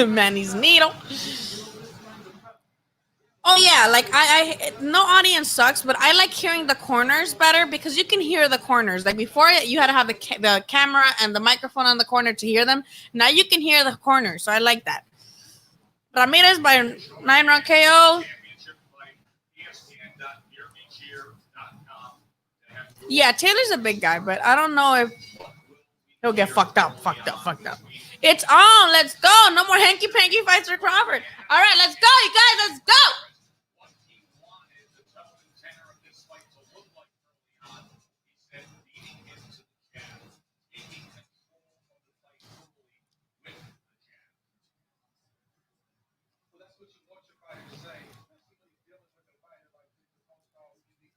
Manny's needle. Oh yeah, like I no audience sucks, but I like hearing the corners better because you can hear the corners. Like before, you had to have the camera and the microphone on the corner to hear them. Now you can hear the corners, so I like that. Ramirez by 9-round KO. Yeah, Taylor's a big guy, but I don't know if he'll get fucked up. It's on. Let's go. No more hanky-panky fights for Crawford. All right, let's go, you guys. Let's go.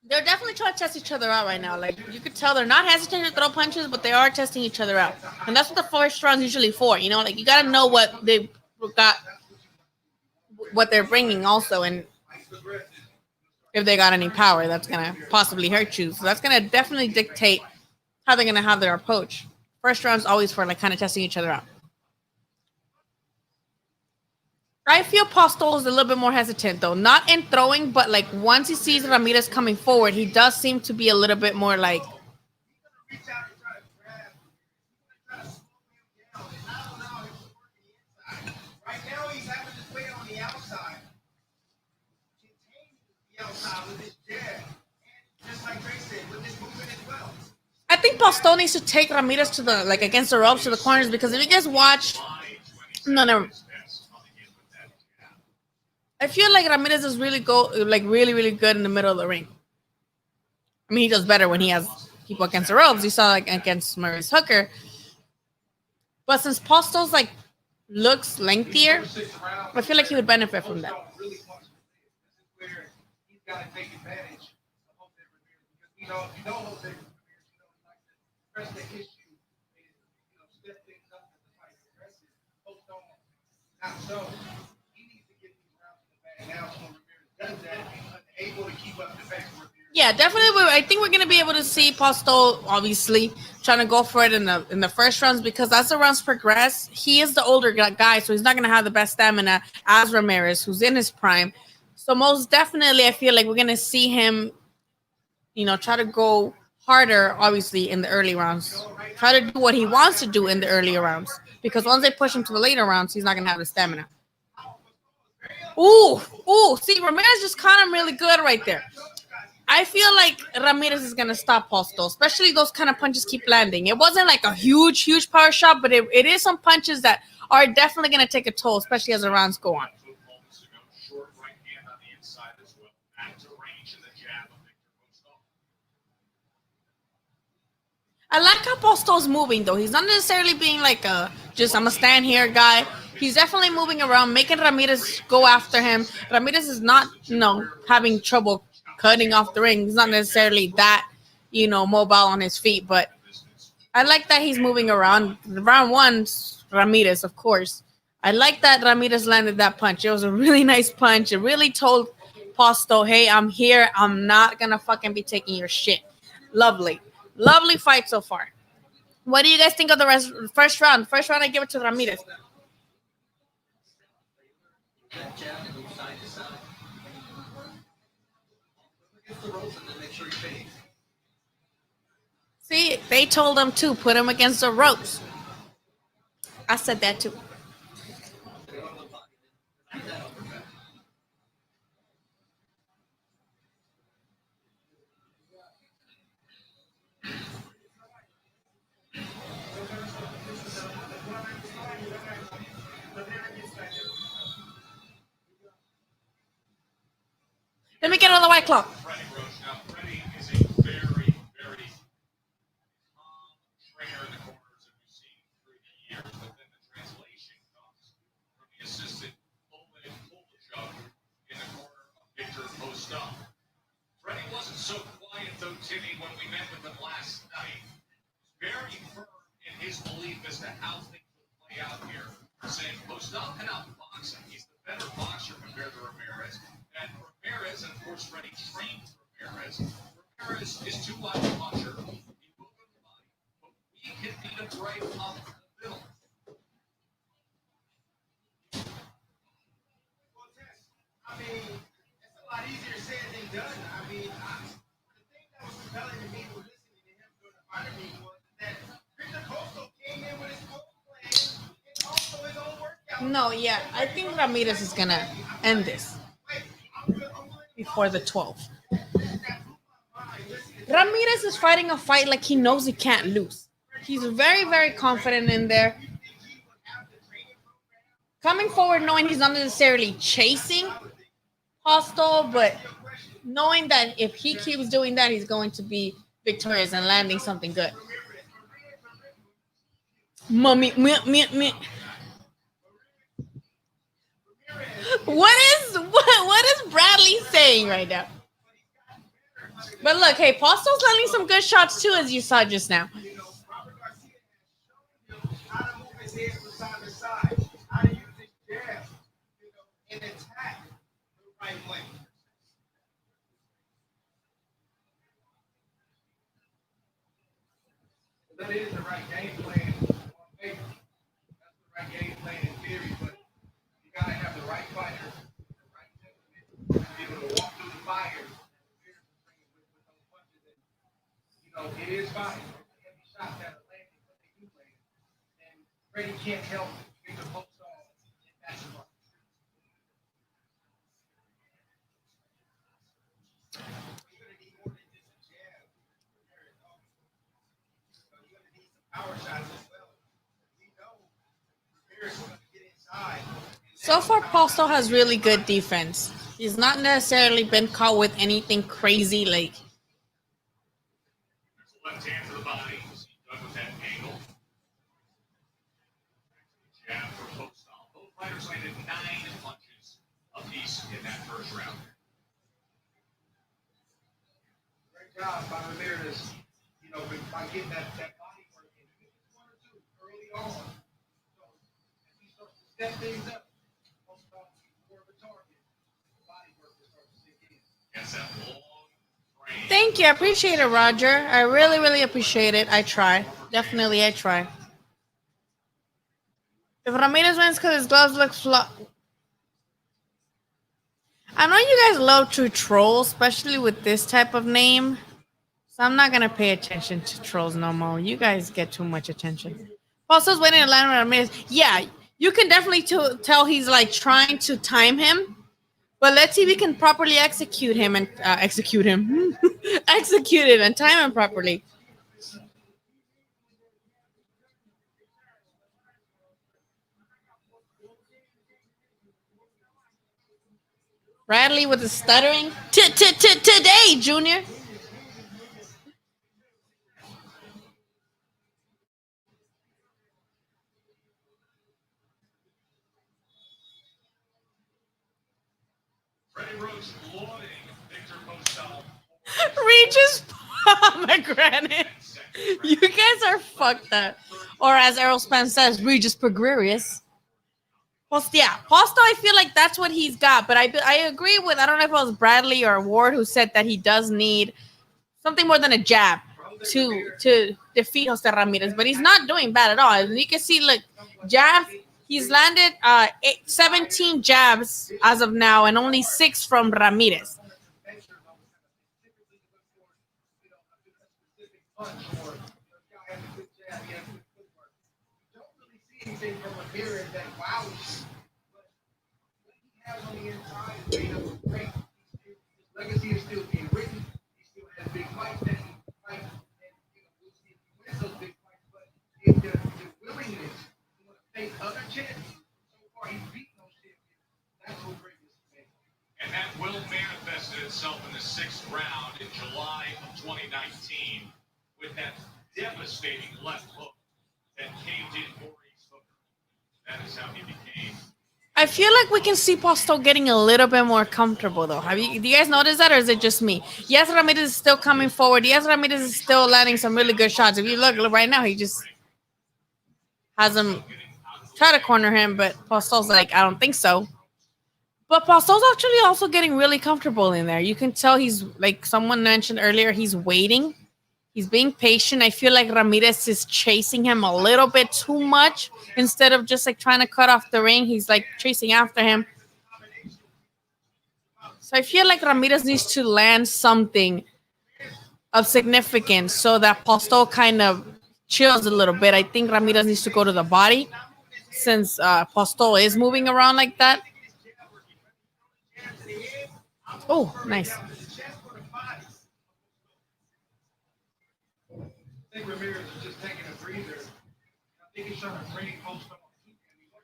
They're definitely trying to test each other out right now. Like, you could tell they're not hesitant to throw punches, but they are testing each other out. And that's what the first round's usually for, you know? Like, you got to know what they got, what they're bringing also, and if they got any power that's going to possibly hurt you. So that's going to definitely dictate how they're going to have their approach. First round's always for, like, kind of testing each other out. I feel Postol is a little bit more hesitant, though. Not in throwing, but, like, once he sees Ramirez coming forward, he does seem to be a little bit more, like... I think Postol needs to take Ramirez to the, like, against the ropes, to the corners, because if you guys watch... No, never... I feel like Ramirez is really really good in the middle of the ring. I mean, he does better when he has people against the ropes. You saw like against Maurice Hooker. But since Postol's like looks lengthier, I feel like he would benefit from that. Yeah, definitely. I think we're gonna be able to see Postol obviously trying to go for it in the first rounds, because as the rounds progress, he is the older guy, so he's not gonna have the best stamina as Ramirez, who's in his prime. So most definitely, I feel like we're gonna see him, try to go harder, obviously in the early rounds. Try to do what he wants to do in the earlier rounds, because once they push him to the later rounds, he's not gonna have the stamina. Ooh, see, Ramirez just caught him really good right there. I feel like Ramirez is going to stop Postol, especially those kind of punches keep landing. It wasn't like a huge power shot, but it is some punches that are definitely going to take a toll, especially as the rounds go on. I like how Postol's moving, though. He's not necessarily being like just I'm a stand here guy. He's definitely moving around, making Ramirez go after him. Ramirez is not, having trouble cutting off the ring. He's not necessarily that, mobile on his feet, but I like that he's moving around. Round one, Ramirez, of course. I like that Ramirez landed that punch. It was a really nice punch. It really told Postol, hey, I'm here. I'm not going to fucking be taking your shit. Lovely. Lovely fight so far. What do you guys think of the first round? First round, I give it to Ramirez. See, they told him to put him against the ropes. I said that too. Let me get on the white clock. Freddie Roach. Now, Freddie is a very, very calm trainer in the corners that we've seen through the years, but then the translation comes from the assistant Owen Kolchuk in the corner of Victor Postol. Freddie wasn't so quiet though, Timmy, when we met with him last night. Very firm in his belief as to how things will play out here, saying Postol can outbox him. He's the better boxer compared to Ramirez. And Ramirez, and of course, Freddie trained Ramirez. Ramirez is too loud a puncher. He will go to the body, but we can beat him right up the middle. Well, Tess, I mean, it's a lot easier said than done. I mean, the thing that was compelling to me was listening to him during the fight meeting was that Victor Coastal came in with his own plan and also his own workout. No, yeah. I think Ramirez is going to end this before the 12th. Ramirez is fighting a fight like he knows he can't lose. He's very, very confident in there. Coming forward knowing he's not necessarily chasing Hostile, but knowing that if he keeps doing that, he's going to be victorious and landing something good. Mommy, me. What is Bradley saying right now? But look, hey, Postol's landing some good shots too, as you saw just now. You know, Robert Garcia has shown him how to move his head from side to side, how to use his jab, and attack the right way. That is the right game plan on paper. That's the right game plan in theory, but you gotta have the right fighter, the right temperament, to be able to walk through the fire. It is fine. Heavy shots that are landing, but they do land. And Freddie can't help Victor Postol in that spot. You're going to need more than just a jab. You're going to need some power shots as well. We know Ramirez is going to get inside. So far, Postol has really good defense. He's not necessarily been caught with anything crazy like. Left hand to the body. Is he done with that angle? Jab for Postol. Both fighters landed 9 punches apiece in that first round. Great job by Ramirez, by getting that body work in. He was 1 or 2 early on. So as he starts to step things up, Postol will be more of a target. The body work will start to sink in. Gets that long. Thank you. I appreciate it, Roger. I really, really appreciate it. I try. Definitely, I try. If Ramirez wins because his gloves look flop. I know you guys love to troll, especially with this type of name. So I'm not going to pay attention to trolls no more. You guys get too much attention. Postol's waiting to land Ramirez. Yeah, you can definitely tell he's like trying to time him. But let's see if we can properly execute him and execute it and time him properly. Bradley with the stuttering. Today, Junior. Freddie Roach lauding Victor Postol. Regis pomegranate. Second You guys are fucked up. Or as Errol Spence says, Regis Pregarious. Yeah, Postol, I feel like that's what he's got. But I agree with, I don't know if it was Bradley or Ward who said that he does need something more than a jab to defeat Jose Ramirez. But he's not doing bad at all. And you can see, look, jab, he's landed 17 jabs as of now and only 6 from Ramirez. Anything from Ramirez that wows you. But what he has on the inside is made up of great. His legacy is still being written. He still has big fights that he fights, and we'll see if he wins those big fights. But if the willingness to want to face other champions, so far he's beaten those champions. That's what greatness is made. And that will manifested itself in the 6th round in July of 2019 with that devastating left hook that caved in Maurice Hooker. That is how he became. I feel like we can see Postol getting a little bit more comfortable, though. Do you guys notice that, or is it just me? Yes, Ramirez is still coming forward. Yes, Ramirez is still landing some really good shots. If you look right now, he just has him try to corner him, but Postol's like, I don't think so. But Postol's actually also getting really comfortable in there. You can tell he's, like someone mentioned earlier, he's waiting. He's being patient. I feel like Ramirez is chasing him a little bit too much. Instead of just like trying to cut off the ring, he's like chasing after him. So I feel like Ramirez needs to land something of significance so that Postol kind of chills a little bit. I think Ramirez needs to go to the body since Postol is moving around like that. Oh, nice. I think Ramirez is just taking a breather. I think he's trying to bring Postol.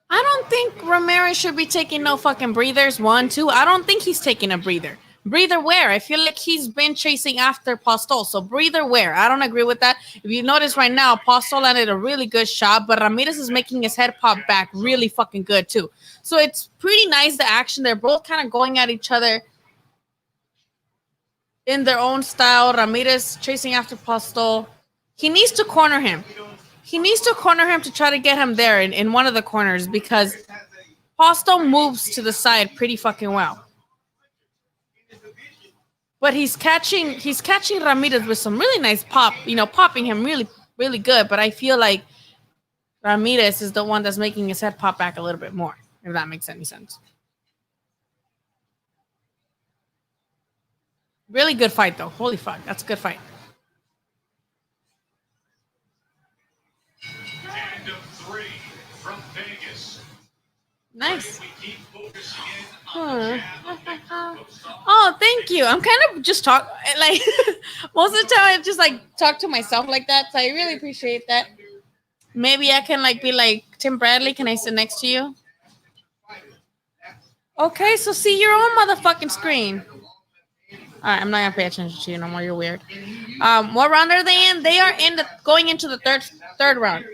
I don't think Ramirez should be taking no fucking breathers. 1, 2. I don't think he's taking a breather. Breather where? I feel like he's been chasing after Postol. So breather where? I don't agree with that. If you notice right now, Postol landed a really good shot, but Ramirez is making his head pop back really fucking good too. So it's pretty nice, the action. They're both kind of going at each other in their own style. Ramirez chasing after Postol. He needs to corner him. He needs to corner him to try to get him there in one of the corners because Postol moves to the side pretty fucking well. But he's catching Ramirez with some really nice pop, popping him really, really good. But I feel like Ramirez is the one that's making his head pop back a little bit more, if that makes any sense. Really good fight, though. Holy fuck, that's a good fight. And of 3 from Vegas. Nice. We keep focusing in on the jab of Victor Postol. Oh, thank you. I'm kind of just talk like most of the time I just like talk to myself like that. So I really appreciate that. Maybe I can like be like Tim Bradley. Can I sit next to you? Okay, so see your own motherfucking screen. All right, I'm not gonna pay attention to you no more. You're weird. What round are they in? They are going into the third round.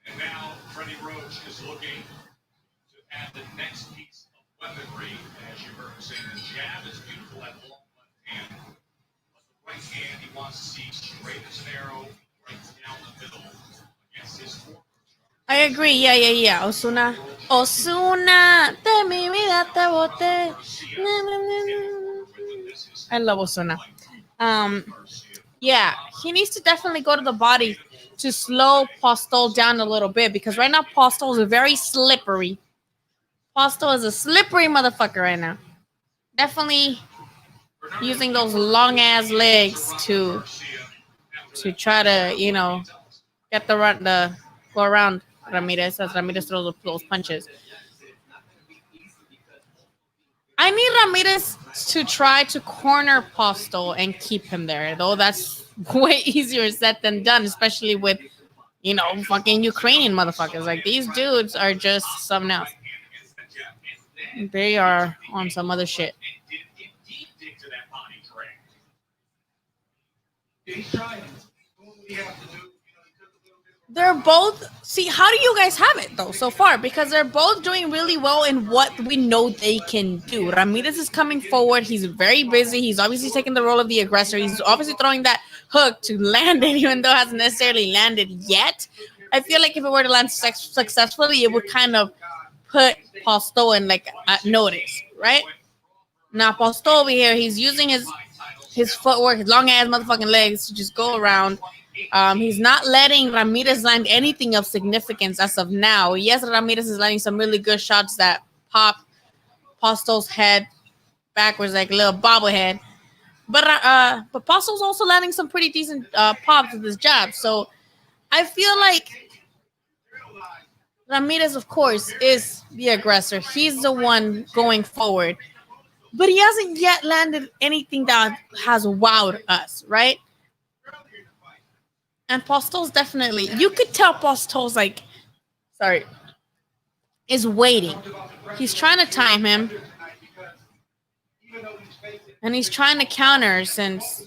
And now Freddie Roach is looking to add the next piece of weaponry. As you heard him saying, the jab is beautiful at long left hand. But the right hand he wants to see straight as an arrow, right down the middle against his former. I agree. Yeah. Osuna, de mi vida te boté. I love Osuna. Yeah, he needs to definitely go to the body to slow Postol down a little bit because right now Postol is very slippery. Postol is a slippery motherfucker right now. Definitely using those long ass legs to try to get the go around Ramirez as Ramirez throws those punches. I need Ramirez to try to corner Postol and keep him there, though that's way easier said than done, especially with, fucking Ukrainian motherfuckers. Like, these dudes are just something else. They are on some other shit. and did indeed dig to that body drag. He's trying. He's doing what he has to do. He took a little bit of They're both. See, how do you guys have it though so far? Because they're both doing really well in what we know they can do. Ramirez is coming forward. He's very busy. He's obviously taking the role of the aggressor. He's obviously throwing that hook to land it, even though it hasn't necessarily landed yet. I feel like if it were to land successfully, it would kind of put Postol in like notice, right? Now Postol over here, he's using his footwork, his long ass motherfucking legs to just go around. He's not letting Ramirez land anything of significance as of now. Yes, Ramirez is landing some really good shots that pop Postol's head backwards like a little bobblehead. But Postol's also landing some pretty decent pops with his jab. So I feel like Ramirez, of course, is the aggressor. He's the one going forward. But he hasn't yet landed anything that has wowed us, right? And Postol's definitely, you could tell Postol's like, is waiting. He's trying to time him. And he's trying to counter since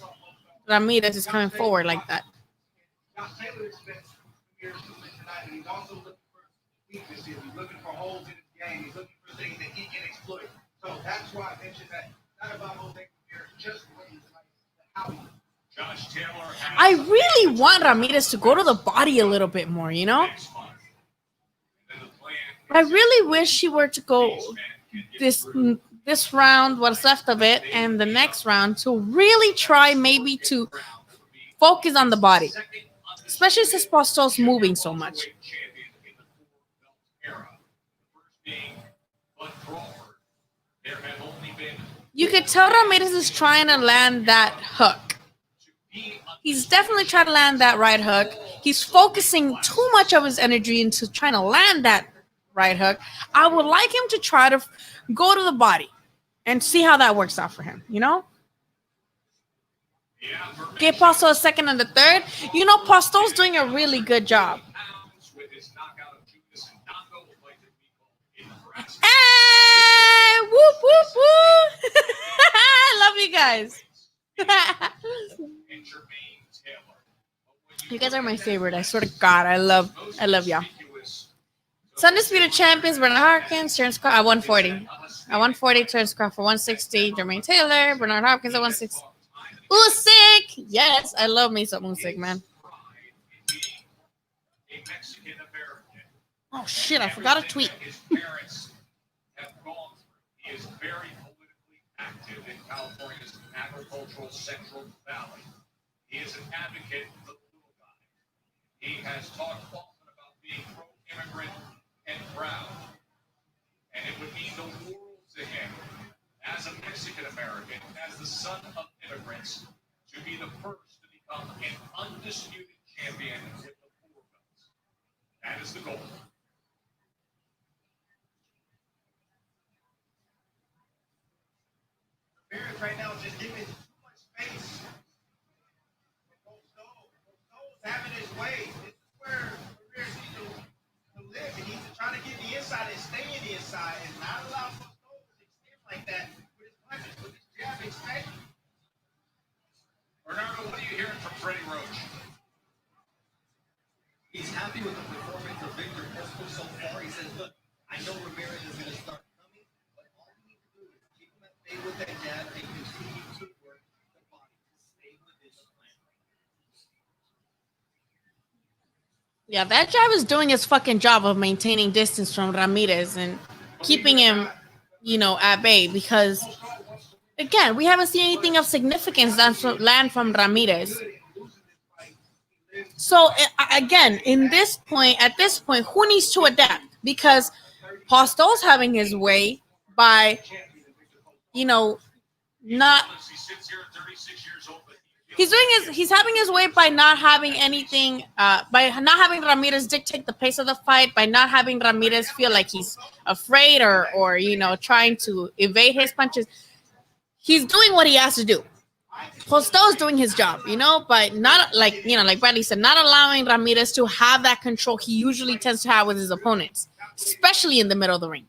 Ramirez is coming forward like that. Josh Taylor expects Ramirez to win tonight, and he's also looking for weaknesses. He's looking for holes in his game. He's looking for things that he can exploit. So that's why I mentioned that. Not about Jose Ramirez, just winning tonight. How he Josh Taylor I really want Ramirez to go to the body a little bit more, you know? I really wish he were to go this round, what's left of it, and the next round to really try maybe to focus on the body, especially since Postol's moving so much. You could tell Ramirez is trying to land that hook. He's definitely trying to land that right hook. He's focusing too much of his energy into trying to land that right hook. I would like him to try to go to the body and see how that works out for him, you know? Give Postol a second and the third. You know, Postol's doing a really good job. Hey, whoop, whoop, whoop. I love you guys. You guys are my favorite. I swear to God, I love y'all. Undisputed champions, Bernard Hopkins, Terence Crawford at 140. At 140, Terence Crawford 160, Jermaine Taylor, Bernard Hopkins at 160. Usyk! Yes, I love me some Usyk, man. Oh, shit, I forgot a tweet. He is very politically active in California's agricultural Central Valley. He is an advocate for the little guy. He has talked often about being pro-immigrant and proud. And it would mean the world to him, as a Mexican-American, as the son of immigrants, to be the first to become an undisputed champion with the four belts. That is the goal. Ramirez right now is just giving too much space. Postol's having his way. This is where Ramirez needs to live. He needs to try to get the inside and stay in the inside and not allow Postol to extend like that with his punches, with his jab extending. Bernardo, what are you hearing from Freddie Roach? He's happy with the performance of Victor Postol so far. He says, look, I know Ramirez is going to start coming, but all we need to do is keep him at bay with that jab and continue to work the body to stay within the plan. Yeah, that jab is doing his fucking job of maintaining distance from Ramirez and keeping him, you know, at bay because, again, we haven't seen anything of significance land from Ramirez. So, again, at this point, who needs to adapt? Because Postol's having his way by, you know, not... He's having his way by not having anything, by not having Ramirez dictate the pace of the fight, by not having Ramirez feel like he's afraid or you know, trying to evade his punches. He's doing what he has to do. Postol is doing his job, you know, but not like, you know, like Bradley said, not allowing Ramirez to have that control he usually tends to have with his opponents, especially in the middle of the ring.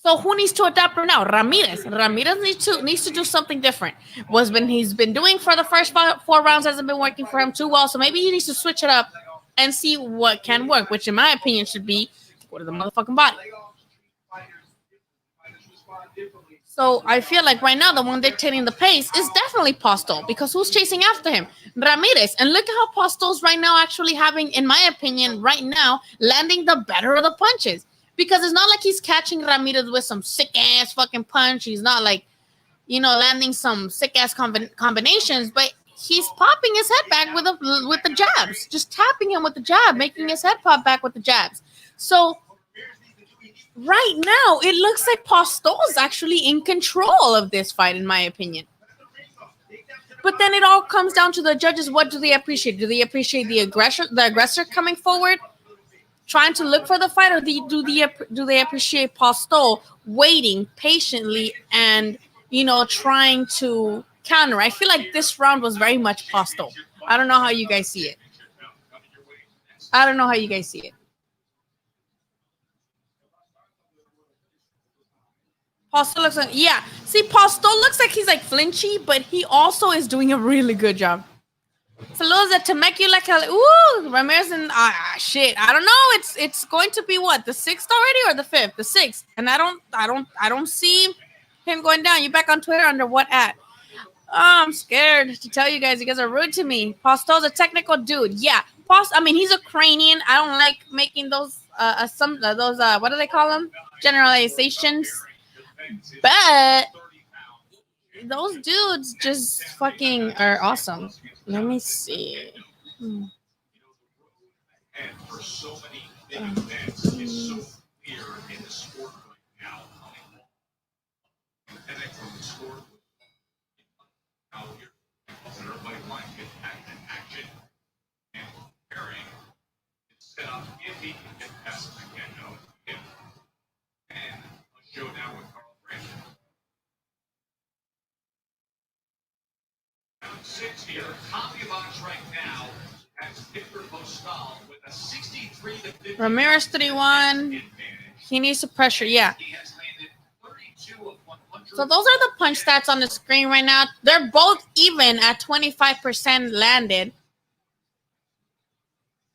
So who needs to adapt her now? Ramirez. Ramirez needs to do something different. Was been he's been doing for the first 4 rounds hasn't been working for him too well. So maybe he needs to switch it up and see what can work. Which, in my opinion, should be go to the motherfucking body. So I feel like right now the one dictating the pace is definitely Postol because who's chasing after him? Ramirez. And look at how Postol's right now actually having, in my opinion, right now landing the better of the punches. Because it's not like he's catching Ramirez with some sick ass fucking punch. He's not like, landing some sick ass combinations, but he's popping his head back with the jabs, just tapping him with the jab, making his head pop back with the jabs. So right now, it looks like Postol is actually in control of this fight, in my opinion. But then it all comes down to the judges. What do they appreciate? Do they appreciate the aggressor coming forward, trying to look for the fight, or do they appreciate Postol waiting patiently and trying to counter? I feel like this round was very much Postol. I don't know how you guys see it. Postol looks like, yeah. See, Postol looks like he's like flinchy, but he also is doing a really good job. Saludos at Temecula. Ooh, Ramirez and shit. I don't know. It's going to be what, the 6th already or the 5th? The 6th. And I don't see him going down. You back on Twitter under what at? Oh, I'm scared to tell you guys. You guys are rude to me. Postol's a technical dude. Yeah. He's a Ukrainian. I don't like making those what do they call them? Generalizations. But those dudes just fucking are awesome. Let me see. And for so many big events, it's so clear in the sport right now. And from the sport, out here, everybody wants to get back in action and preparing. It's set up if he can get past Canelo and a showdown with Carl Brandt. 6 here. Copy box right now has Victor Postol with a 63-50. Ramirez 3-1. He needs to pressure. Yeah. He has landed 32 of 100. So those are the punch stats on the screen right now. They're both even at 25% landed.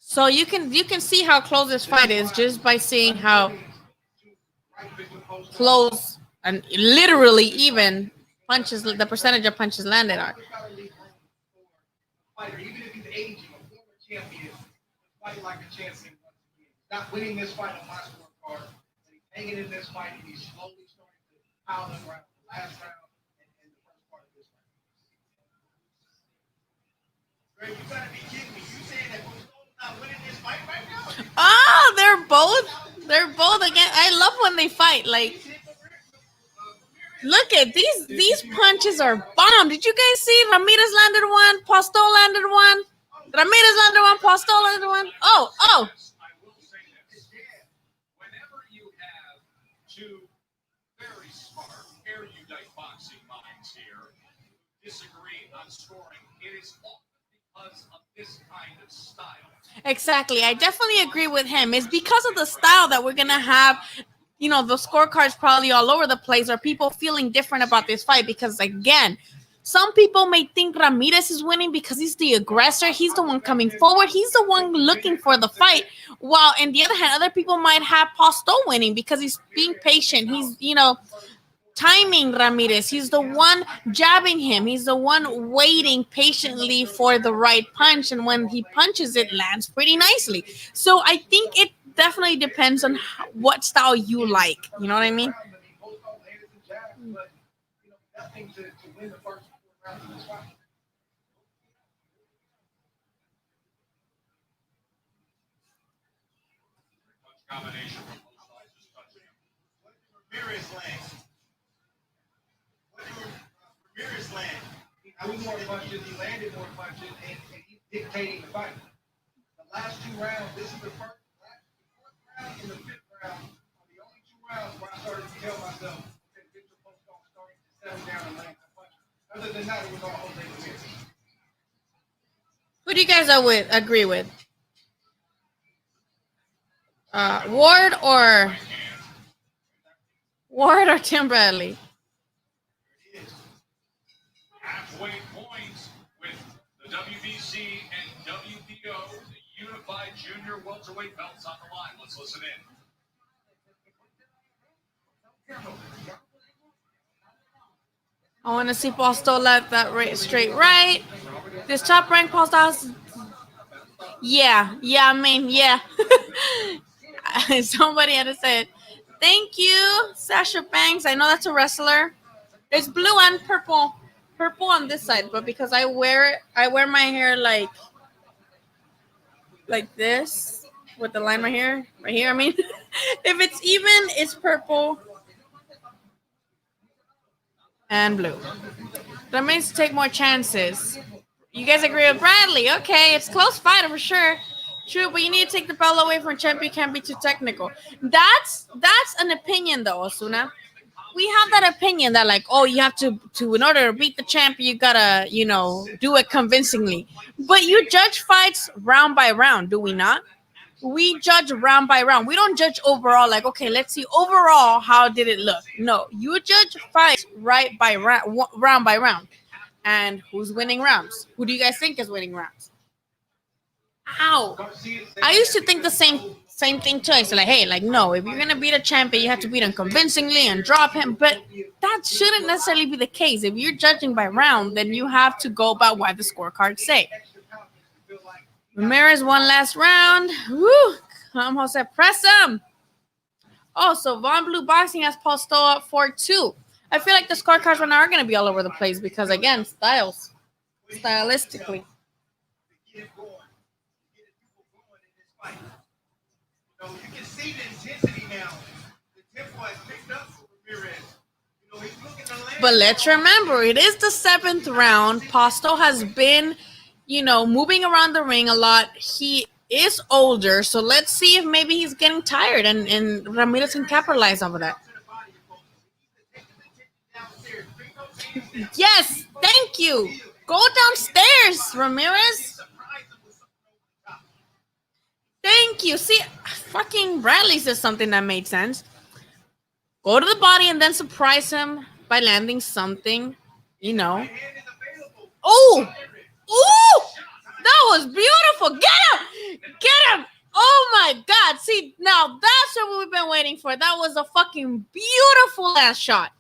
So you can see how close this fight is just by seeing how close and literally even punches, the percentage of punches landed are. Even if he's aging, a former champion, fighting like a champion once again. He's not winning this fight on my scorecard, but he's hanging in this fight, and he's slowly starting to pile them around the last round and the first part of this fight. Greg, you gotta be kidding me. You saying that Postol's not winning this fight right now? Oh, they're both again. I love when they fight. Like, look at these punches are bomb. Did you guys see? Ramirez landed one, Postol landed one. Ramirez landed one, Postol landed one. Oh. I will say this. Whenever you have two very smart, erudite boxing minds here disagree on scoring, it is often because of this kind of style. Exactly. I definitely agree with him. It's because of the style that we're going to have, the scorecards probably all over the place, or people feeling different about this fight. Because, again, some people may think Ramirez is winning because he's the aggressor. He's the one coming forward. He's the one looking for the fight. While, on the other hand, other people might have Postol winning because he's being patient. He's, timing Ramirez. He's the one jabbing him. He's the one waiting patiently for the right punch. And when he punches, it lands pretty nicely. So I think it definitely depends on what style you like. You know what I mean? Combination from both sides is touching him. Ramirez land. Ramirez land. He threw more punches, he landed more punches, and he's dictating the fight. The last 2 rounds, this is the fourth round and the 5th round are the only 2 rounds where I started to tell myself that Victor Postol starting to settle down and land some punches. Other than that, it was all Jose Ramirez. Who do you guys agree with? Ward Ward or Tim Bradley? Halfway point with the WBC and WBO, the unified junior welterweight belts on the line. Let's listen in. I want to see Postol let that straight right. This top rank Postol. Yeah. I mean, yeah. Somebody had to say it. Thank you, Sasha Banks. I know that's a wrestler. There's blue and purple on this side, but because I wear my hair like this with the line right here. I mean, if it's even, it's purple and blue. That means to take more chances. You guys agree with Bradley? Okay, it's close fight for sure. True, but you need to take the belt away from a champion. You can't be too technical. That's an opinion though, Osuna. We have that opinion that like, oh, you have to in order to beat the champion, you gotta, do it convincingly. But you judge fights round by round, do we not? We judge round by round. We don't judge overall. Like, okay, let's see overall how did it look. No, you judge fights round by round, and who's winning rounds? Who do you guys think is winning rounds? Ow! I used to think the same thing too. I said like, hey, like no, if you're gonna beat a champion, you have to beat him convincingly and drop him. But that shouldn't necessarily be the case. If you're judging by round, then you have to go by what the scorecards say. Ramirez one last round. Woo! Come Jose, press him. Oh, so Von Blue Boxing has Postol at 4-2. I feel like the scorecards right now are gonna be all over the place because again, stylistically. You can see the intensity now. The tempo has picked up for Ramirez. He's looking to land. But let's remember, it is the 7th round. Postol has been, moving around the ring a lot. He is older, so let's see if maybe he's getting tired and Ramirez can capitalize off of that. Yes, thank you. Go downstairs, Ramirez. Thank you. See, fucking Bradley says something that made sense. Go to the body and then surprise him by landing something, Oh! That was beautiful. Get him. Oh, my God. See, now that's what we've been waiting for. That was a fucking beautiful last shot.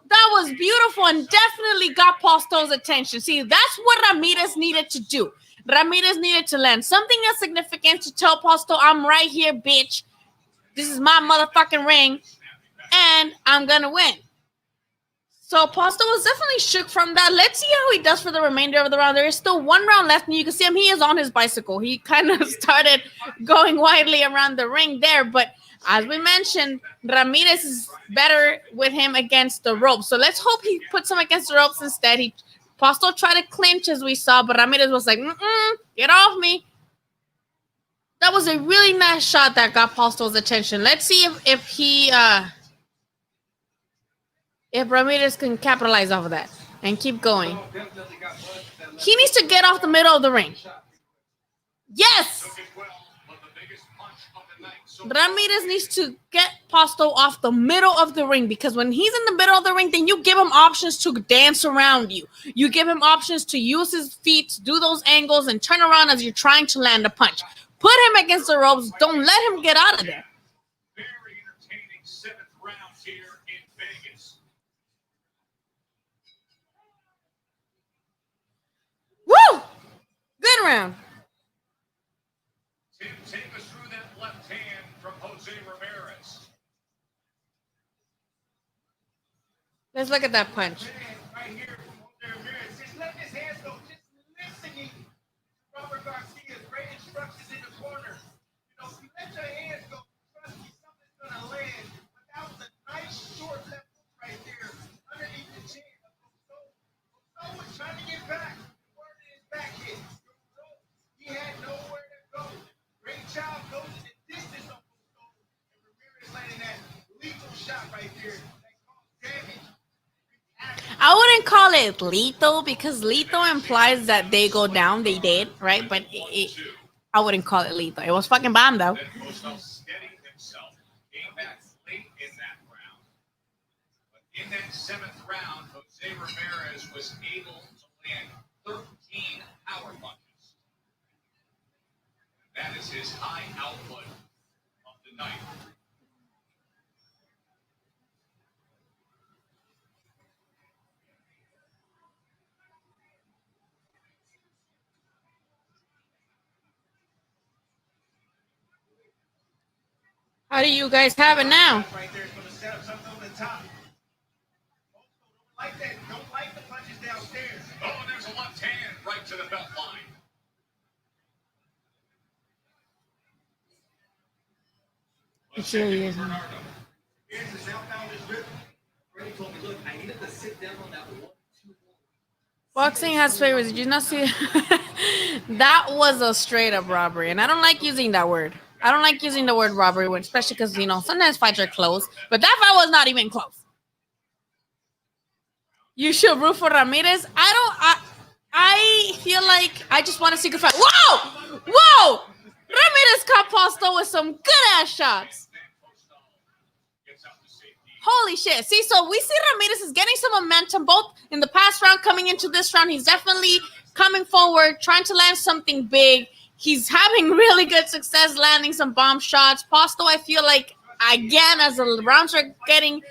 That was beautiful and definitely got Postol's attention. See, that's what Ramirez needed to do. Ramirez needed to land something that's significant to tell Postol, I'm right here, bitch. This is my motherfucking ring, and I'm gonna win. So Postol was definitely shook from that. Let's see how he does for the remainder of the round. There is still one round left, and you can see him. He is on his bicycle. He kind of started going widely around the ring there, but as we mentioned, Ramirez is better with him against the ropes. So let's hope he puts him against the ropes instead. Postol tried to clinch as we saw, but Ramirez was like, get off me. That was a really nice shot that got Postol's attention. Let's see if Ramirez can capitalize off of that and keep going. He needs to get off the middle of the ring. Yes! Ramirez needs to get Postol off the middle of the ring because when he's in the middle of the ring, then you give him options to dance around you. You give him options to use his feet, to do those angles, and turn around as you're trying to land a punch. Put him against the ropes. Don't let him get out of there. Very entertaining 7th round here in Vegas. Woo! Good round. Tim, take us through that left hand from Jose Ramirez. Let's look at that punch. Right here from Jose Ramirez. Just let his hands go. Just listening to Robert Garcia's great instructions in the corner. You let your hands go. Trust me, something's going to land. But that was a nice short left hook right there underneath the chin. Postol was trying to get back. The word in his back hit. He had nowhere to go. Great job goes the distance on Postol. And Ramirez landing that lethal shot right there. That caused damage. I wouldn't call it lethal because lethal implies that they go down. They did, right? But I wouldn't call it lethal. It was fucking bomb, though. Then Postol steadied himself. came back late in that round. But in that seventh round, Jose Ramirez was able to land 13 power punches. That is his high output of the night. How do you guys have it now? Right there is going to set up something on the top. Postol don't like that. Don't like the punches downstairs. Oh, and there's a left hand right to the belt line. It really is. Bernardo. Here's the southbound is ripped. Freddie told me, look, I needed to sit down on that 1-2-1. Boxing has favorites. Did you not see? That was a straight up robbery, and I don't like using that word. I don't like using the word robbery, especially because sometimes fights are close, but that fight was not even close. You should root for Ramirez. I feel like I just want to see a good fight. Whoa! Whoa! Ramirez caught Postol with some good ass shots. Gets out to safety. Holy shit. See, so we see Ramirez is getting some momentum both in the past round coming into this round. He's definitely coming forward, trying to land something big. He's having really good success landing some bomb shots. Postol, I feel like, again, as the rounds are getting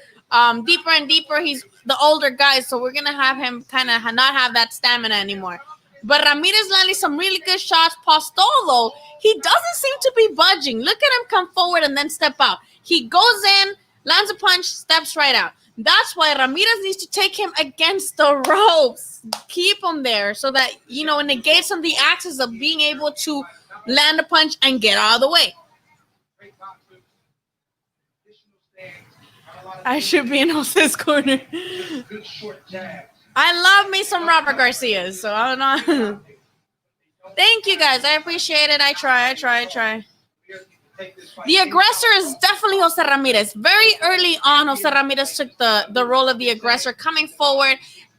deeper and deeper, he's the older guy, so we're going to have him kind of not have that stamina anymore. But Ramirez landing some really good shots. Postol, though, he doesn't seem to be budging. Look at him come forward and then step out. He goes in, lands a punch, steps right out. That's why Ramirez needs to take him against the ropes. Keep him there so that, it negates some of the axis of being able to land a punch and get out of the way. Great boxers. Additional stands. Not a lot of I should be in Jose's corner. good short jabs. I love me some Robert Garcia, so I don't know. Thank you, guys. I appreciate it. I try. The aggressor is definitely Jose Ramirez. Very early on, Jose Ramirez took the role of the aggressor, coming forward,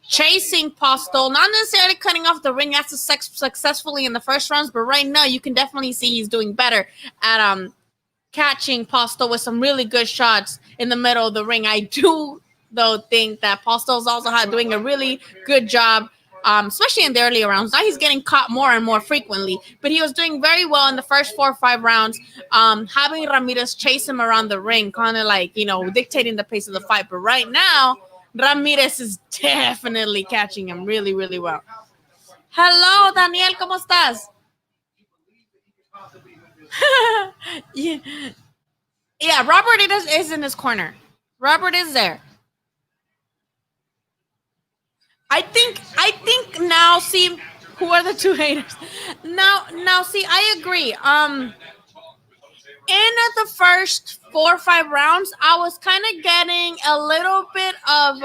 chasing Postol, not necessarily cutting off the ring as successfully in the first rounds, but right now you can definitely see he's doing better at catching Postol with some really good shots in the middle of the ring. I do, though, think that Postol's also doing a really good job, especially in the early rounds. Now he's getting caught more and more frequently, but he was doing very well in the first 4 or 5 rounds, having Ramirez chase him around the ring, kind of like, dictating the pace of the fight. But right now, Ramirez is definitely catching him really, really well. Hello, Daniel, ¿cómo estás? Yeah, Robert is in his corner. Robert is there. I think now, see, who are the two haters? Now, see, I agree. In the first 4 or 5 rounds, I was kind of getting a little bit of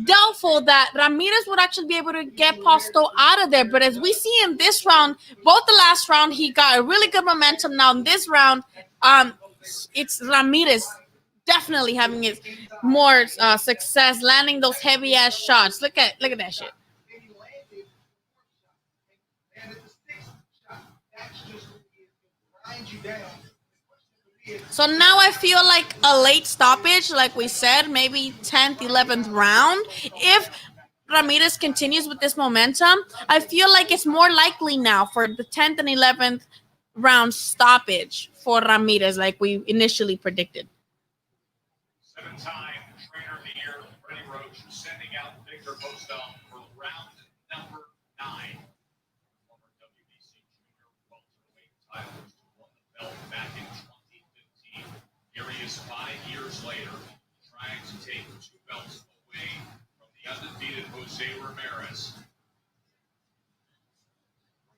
doubtful that Ramirez would actually be able to get Postol out of there. But as we see in this round, both the last round, he got a really good momentum. Now in this round, it's Ramirez definitely having his more success landing those heavy ass shots. Look at that shit. So now I feel like a late stoppage, like we said, maybe 10th, 11th round. If Ramirez continues with this momentum, I feel like it's more likely now for the 10th and 11th round stoppage for Ramirez, like we initially predicted. 7-time trainer of the year, Freddie Roach, sending out Victor Postol for round number 9. Former WBC junior welterweight titles won the belt back in 2015. Here he is 5 years later, trying to take 2 belts away from the undefeated Jose Ramirez.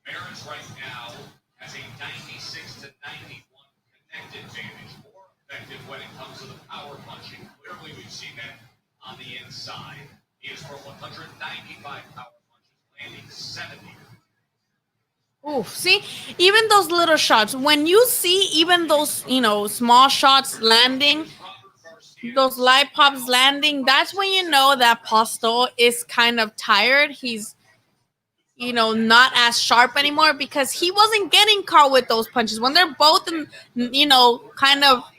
Ramirez right now has a 96 to 91 connect advantage, more effective when it comes to the power punching. Clearly, we've seen that on the inside. He is for 195 power punches, landing 70. Ooh, see, even those little shots, when you see even those, small shots landing, those light pops landing, that's when you know that Postol is kind of tired. He's, not as sharp anymore because he wasn't getting caught with those punches. When they're both, kind of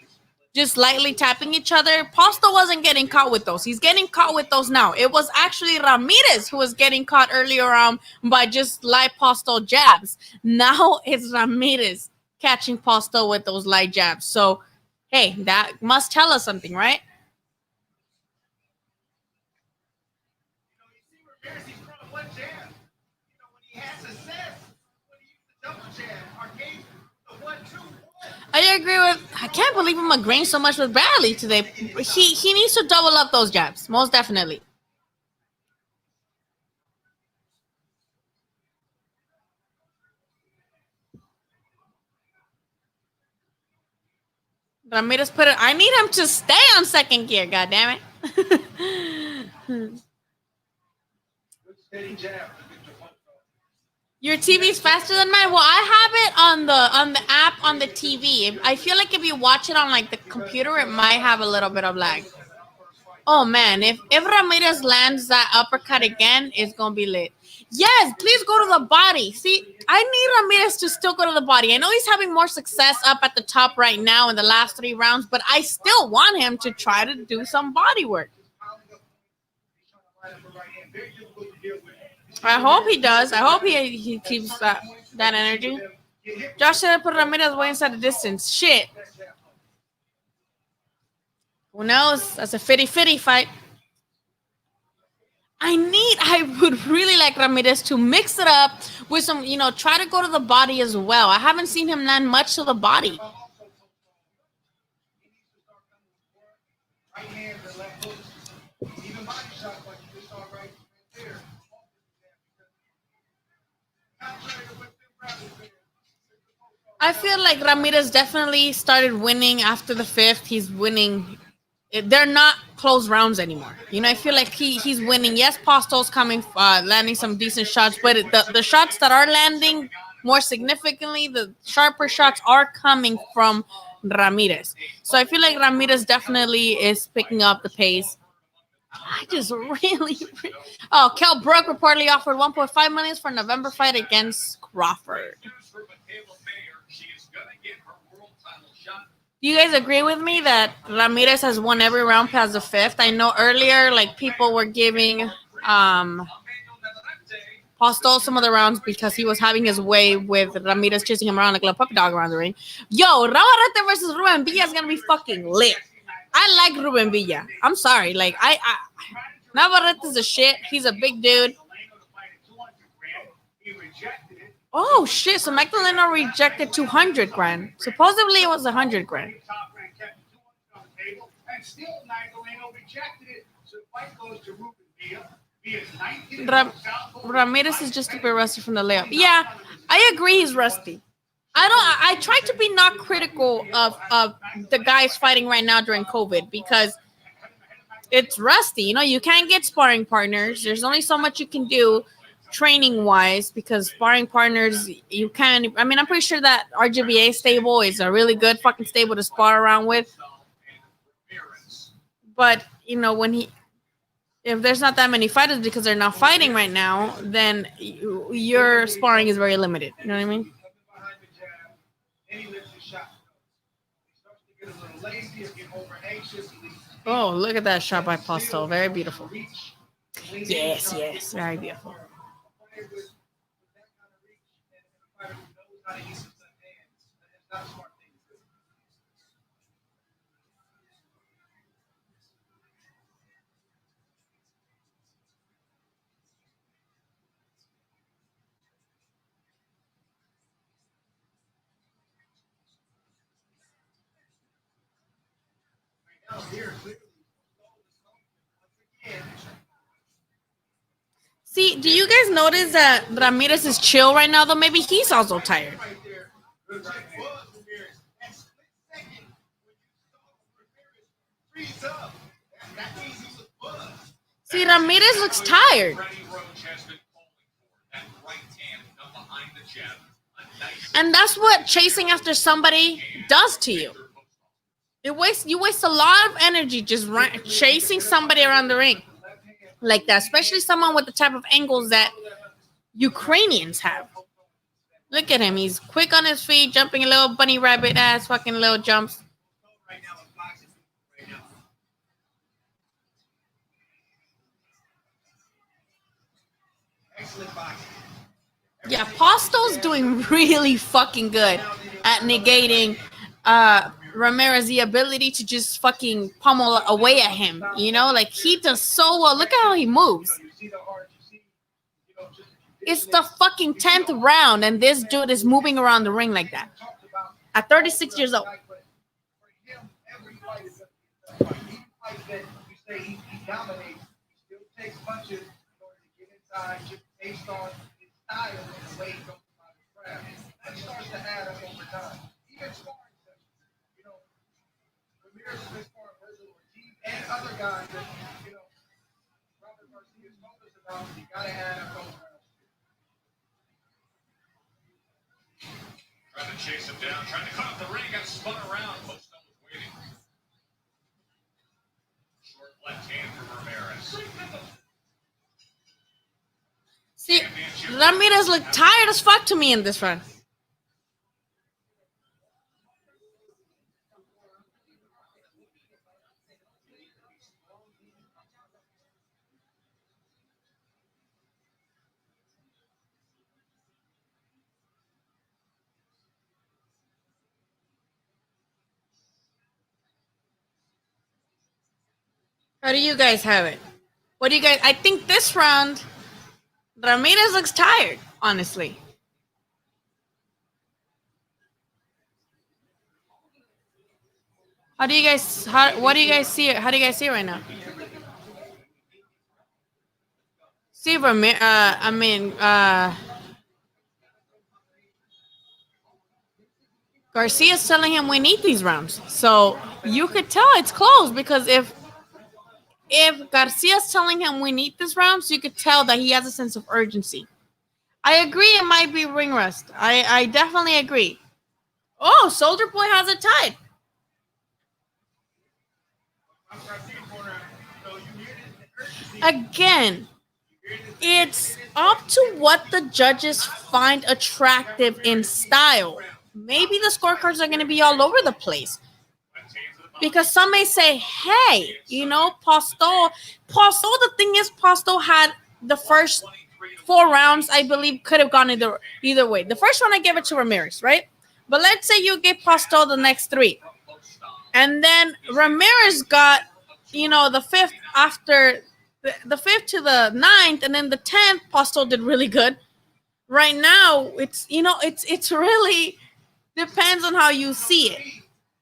just lightly tapping each other. Postol wasn't getting caught with those. He's getting caught with those now. It was actually Ramirez who was getting caught earlier on by just light Postol jabs. Now it's Ramirez catching Postol with those light jabs. So, hey, that must tell us something, right? You see Ramirez, he's throwing one jab. When he has success, when he uses the double jab, or gave the 1-2-1. I agree with. I can't believe I'm agreeing so much with Bradley today. He needs to double up those jabs, most definitely. Ramirez put it. I need him to stay on second gear. God damn it. Good steady jab. Your TV is faster than mine. Well, I have it on the app on the TV. I feel like if you watch it on like the computer, it might have a little bit of lag. Oh man, if Ramirez lands that uppercut again, it's gonna be lit. Yes, please go to the body. See, I need Ramirez to still go to the body. I know he's having more success up at the top right now in the last 3 rounds, but I still want him to try to do some body work. I hope he does. I hope he keeps that energy. Josh should have put Ramirez way inside the distance. Shit. Who knows? That's a fitty fight. I would really like Ramirez to mix it up with some, try to go to the body as well. I haven't seen him land much to the body. Right hand and left hook. Even body shots like you saw right there. I feel like Ramirez definitely started winning after the 5th. He's winning. They're not close rounds anymore. I feel like he's winning. Yes, Postol's coming, landing some decent shots, but the shots that are landing more significantly, the sharper shots are coming from Ramirez. So I feel like Ramirez definitely is picking up the pace. I just really. Oh, Kell Brook reportedly offered 1.5 million for November fight against Crawford. Do you guys agree with me that Ramirez has won every round past the 5th? I know earlier, like, people were giving Postol some of the rounds because he was having his way with Ramirez chasing him around like a little puppy dog around the ring. Yo, Navarrete versus Ruben Villa is going to be fucking lit. I like Ruben Villa. I'm sorry. Like, Navarrete is a shit. He's a big dude. Oh shit! So Magdaleno rejected 200 grand. Supposedly it was 100 grand. Ramirez is just a bit rusty from the layup. Yeah, I agree. He's rusty. I try to be not critical of the guys fighting right now during COVID because it's rusty. You can't get sparring partners. There's only so much you can do training wise because sparring partners you can. I mean, I'm pretty sure that RGBA stable is a really good fucking stable to spar around with. But if there's not that many fighters because they're not fighting right now, then your sparring is very limited. You know what I mean? Oh, look at that shot by Postol. Very beautiful. Yes, very beautiful. See, do you guys notice that Ramirez is chill right now, though? Maybe he's also tired. See, Ramirez looks tired. And that's what chasing after somebody does to you. You waste a lot of energy just chasing somebody around the ring like that, especially someone with the type of angles that Ukrainians have. Look at him. He's quick on his feet, jumping a little bunny rabbit ass fucking little jumps. Excellent boxing. Yeah, Postol's doing really fucking good at negating Ramirez the ability to just fucking pummel away at him. You know, like he does so well. Look at how he moves. You see the heart, you see, just It's the fucking 10th round, and this dude is moving around the ring like that talked about at 36 years old. but for him, every fight is a fight. Even fights that you say he dominates, he still takes punches in order to get inside, just based on his style and the way he goes about his craft. That starts to add up over time. Even sparring sessions, Ramirez has been sparring versus Ortiz and other guys that, Robert Garcia's told us about. You got to add up those rounds. Trying to chase him down, trying to cut off the ring, got spun around. Postol was waiting. Short left hand from Ramirez. See, Ramirez looked tired as fuck to me in this run. How do you guys have it? What do you guys? I think this round, Ramirez looks tired. Honestly, how do you guys? What do you guys see? How do you guys see it right now? See, Garcia's telling him we need these rounds, so you could tell it's close because if Garcia's telling him we need this round, so you could tell that he has a sense of urgency. I agree it might be ring rust. I definitely agree. Oh, Soldier Boy has it tied. Again, it's up to what the judges find attractive in style. Maybe the scorecards are going to be all over the place. Because some may say, hey, Postol, the thing is, Postol had the first 4 rounds, I believe, could have gone either way. The first one, I gave it to Ramirez, right? But let's say you give Postol the next 3. And then Ramirez got, the 5th after the 5th to the 9th, and then the 10th, Postol did really good. Right now, it's really depends on how you see it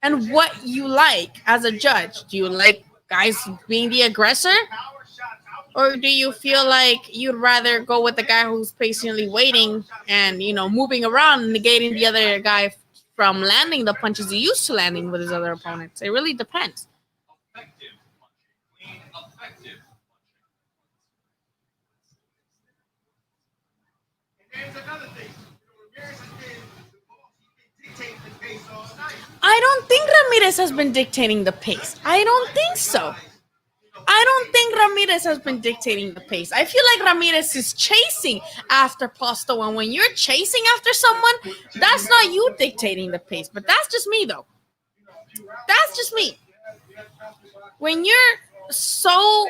and what you like as a judge. Do you like guys being the aggressor? Or do you feel like you'd rather go with the guy who's patiently waiting and, moving around and negating the other guy from landing the punches he used to landing with his other opponents? It really depends. Effective punching. Clean, effective punching. And there's another thing. Ramirez has been the boss. He's been dictating the pace all night. I don't think Ramirez has been dictating the pace. I don't think so. I don't think Ramirez has been dictating the pace. I feel like Ramirez is chasing after Postol, and when you're chasing after someone, that's not you dictating the pace. But that's just me, though. That's just me. When you're so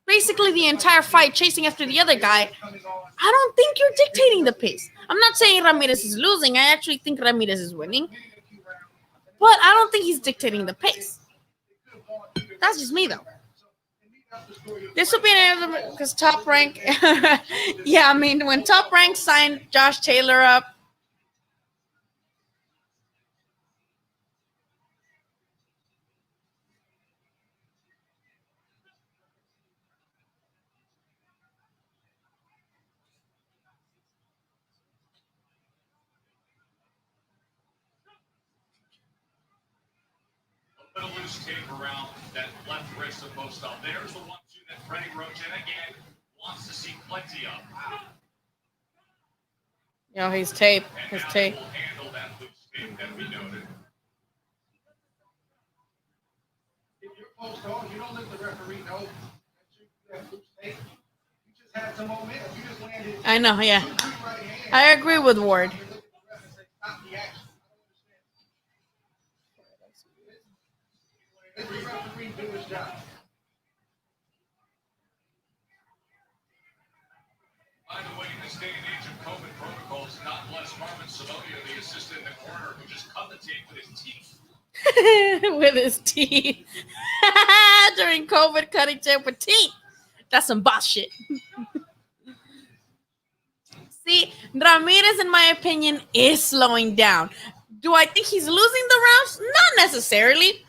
basically the entire fight chasing after the other guy, I don't think you're dictating the pace. I'm not saying Ramirez is losing. I actually think Ramirez is winning. But I don't think he's dictating the pace. That's just me, though. This would be an because Top Rank. Yeah, I mean, when Top Rank signed Josh Taylor up, A little loose tape around that left wrist of Postol. There's the 1-2 that Freddie Roach, and again, wants to see plenty of. his tape. His And tape. now we'll handle that loose tape that we noted. If you're Postol, you don't let the referee know that you have loose tape. You just had some momentum. You just landed. I know, yeah. 2 right hands. I agree with Ward. You look at the ref and say, stop the action. I don't understand. Let the referee do his job. this day and age of COVID protocols, God bless Marvin Savonia, the assistant in the corner, who just cut the tape with his teeth. With his teeth. During COVID, cutting tape with teeth. That's some boss shit. See, Ramirez, in my opinion, is slowing down. Do I think he's losing the rounds? Not necessarily.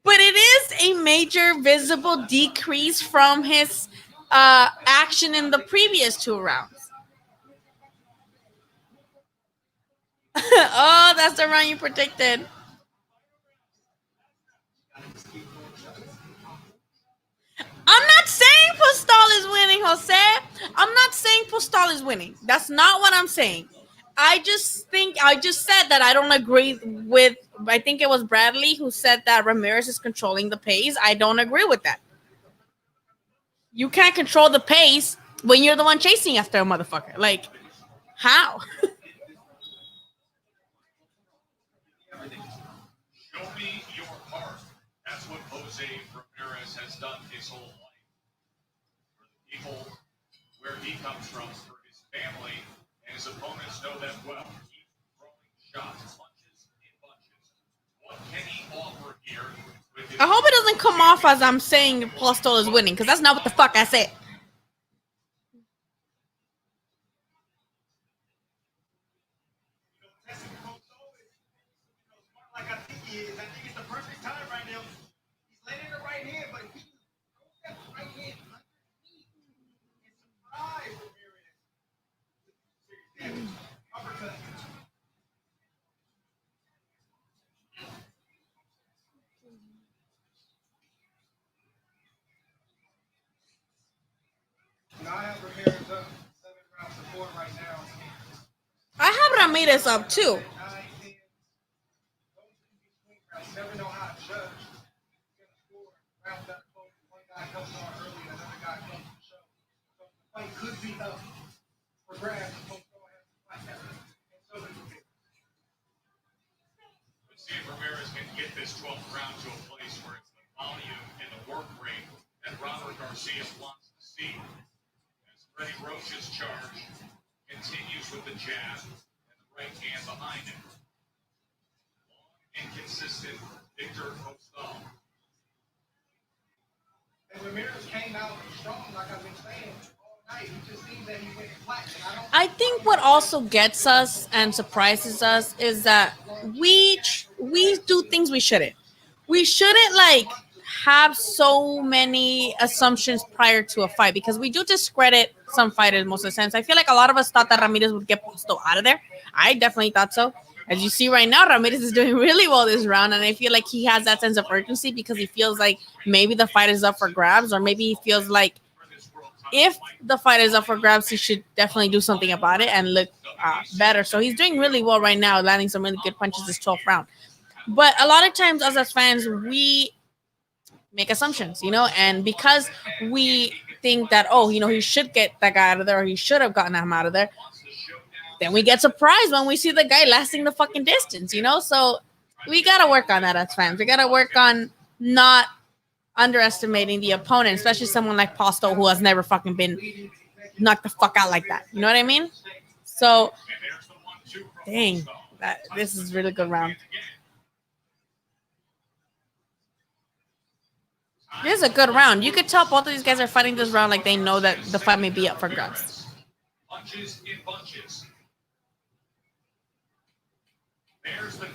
But it is a major visible decrease from his action in the previous 2 rounds. Oh, that's the round you predicted. I'm not saying Postol is winning, Jose. I'm not saying Postol is winning. That's not what I'm saying. I just said that I don't agree with. I think it was Bradley who said that Ramirez is controlling the pace. I don't agree with that. You can't control the pace when you're the one chasing after a motherfucker. Like, how? Show me your heart. That's what Jose Ramirez has done his whole life. For the people where he comes from, for his family, and his opponents know that well. Keep throwing shots, punches in bunches. What can he offer here? I hope it doesn't come off as I'm saying Postol is winning, because that's not what the fuck I said. Like I think he is. I think it's the perfect time right now. He's landing the right hand, but if he goes that right hand underneath and surprise Ramirez. Serious damage. Uppercut. Now I have Ramirez up 7 rounds to 4 right now. I have Ramirez up too. 9, 10. Those in between rounds. Never know how to judge. He's gonna score rounds that close. One guy comes on early, another guy comes to show. So the fight could be up for grabs. Postol has to fight that. And so does the Let's see if Ramirez can get this 12th round to a place where it's the volume and the work rate that Robert Garcia wants to see. As Freddie Roach's charge continues with the jab and the right hand behind him. Long and consistent Victor Postol. And Ramirez came out strong, like I've been saying all night. He just seems that he went flat. And I think what also gets us and surprises us is that we do things we shouldn't. We shouldn't like have so many assumptions prior to a fight because we do discredit some fighters most of the times. I feel like a lot of us thought that Ramirez would get Postol out of there. I definitely thought so. As you see right now, Ramirez is doing really well this round, and I feel like he has that sense of urgency because he feels like maybe the fight is up for grabs, or maybe he feels like if the fight is up for grabs, he should definitely do something about it and look better. So he's doing really well right now, landing some really good punches this 12th round. But a lot of times, us as fans, we make assumptions, and because we think that, he should get that guy out of there, or he should have gotten him out of there, then we get surprised when we see the guy lasting the fucking distance, So we got to work on that as fans. We got to work on not underestimating the opponent, especially someone like Postol who has never fucking been knocked the fuck out like that. You know what I mean? So, dang, this is a really good round. This is a good round. You could tell both of these guys are fighting this round like they know that the fight may be up for grabs. Punches in bunches.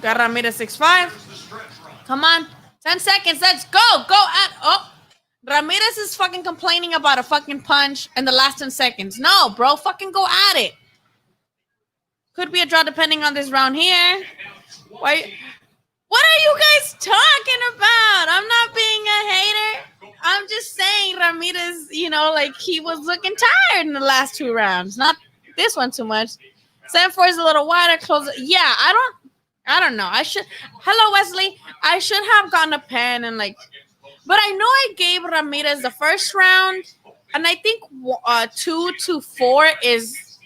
Got Ramirez 6'5". Come on. 10 seconds. Let's go. Ramirez is fucking complaining about a fucking punch in the last 10 seconds. No, bro. Fucking go at it. Could be a draw depending on this round here. Why? What are you guys talking about? I'm not being a hater. I'm just saying Ramirez, he was looking tired in the last 2 rounds. Not this one too much. 7-4 is a little wider. Close. Yeah, I don't know. Hello, Wesley. I should have gotten a pen and but I know I gave Ramirez the first round, and I think 2 to 4 is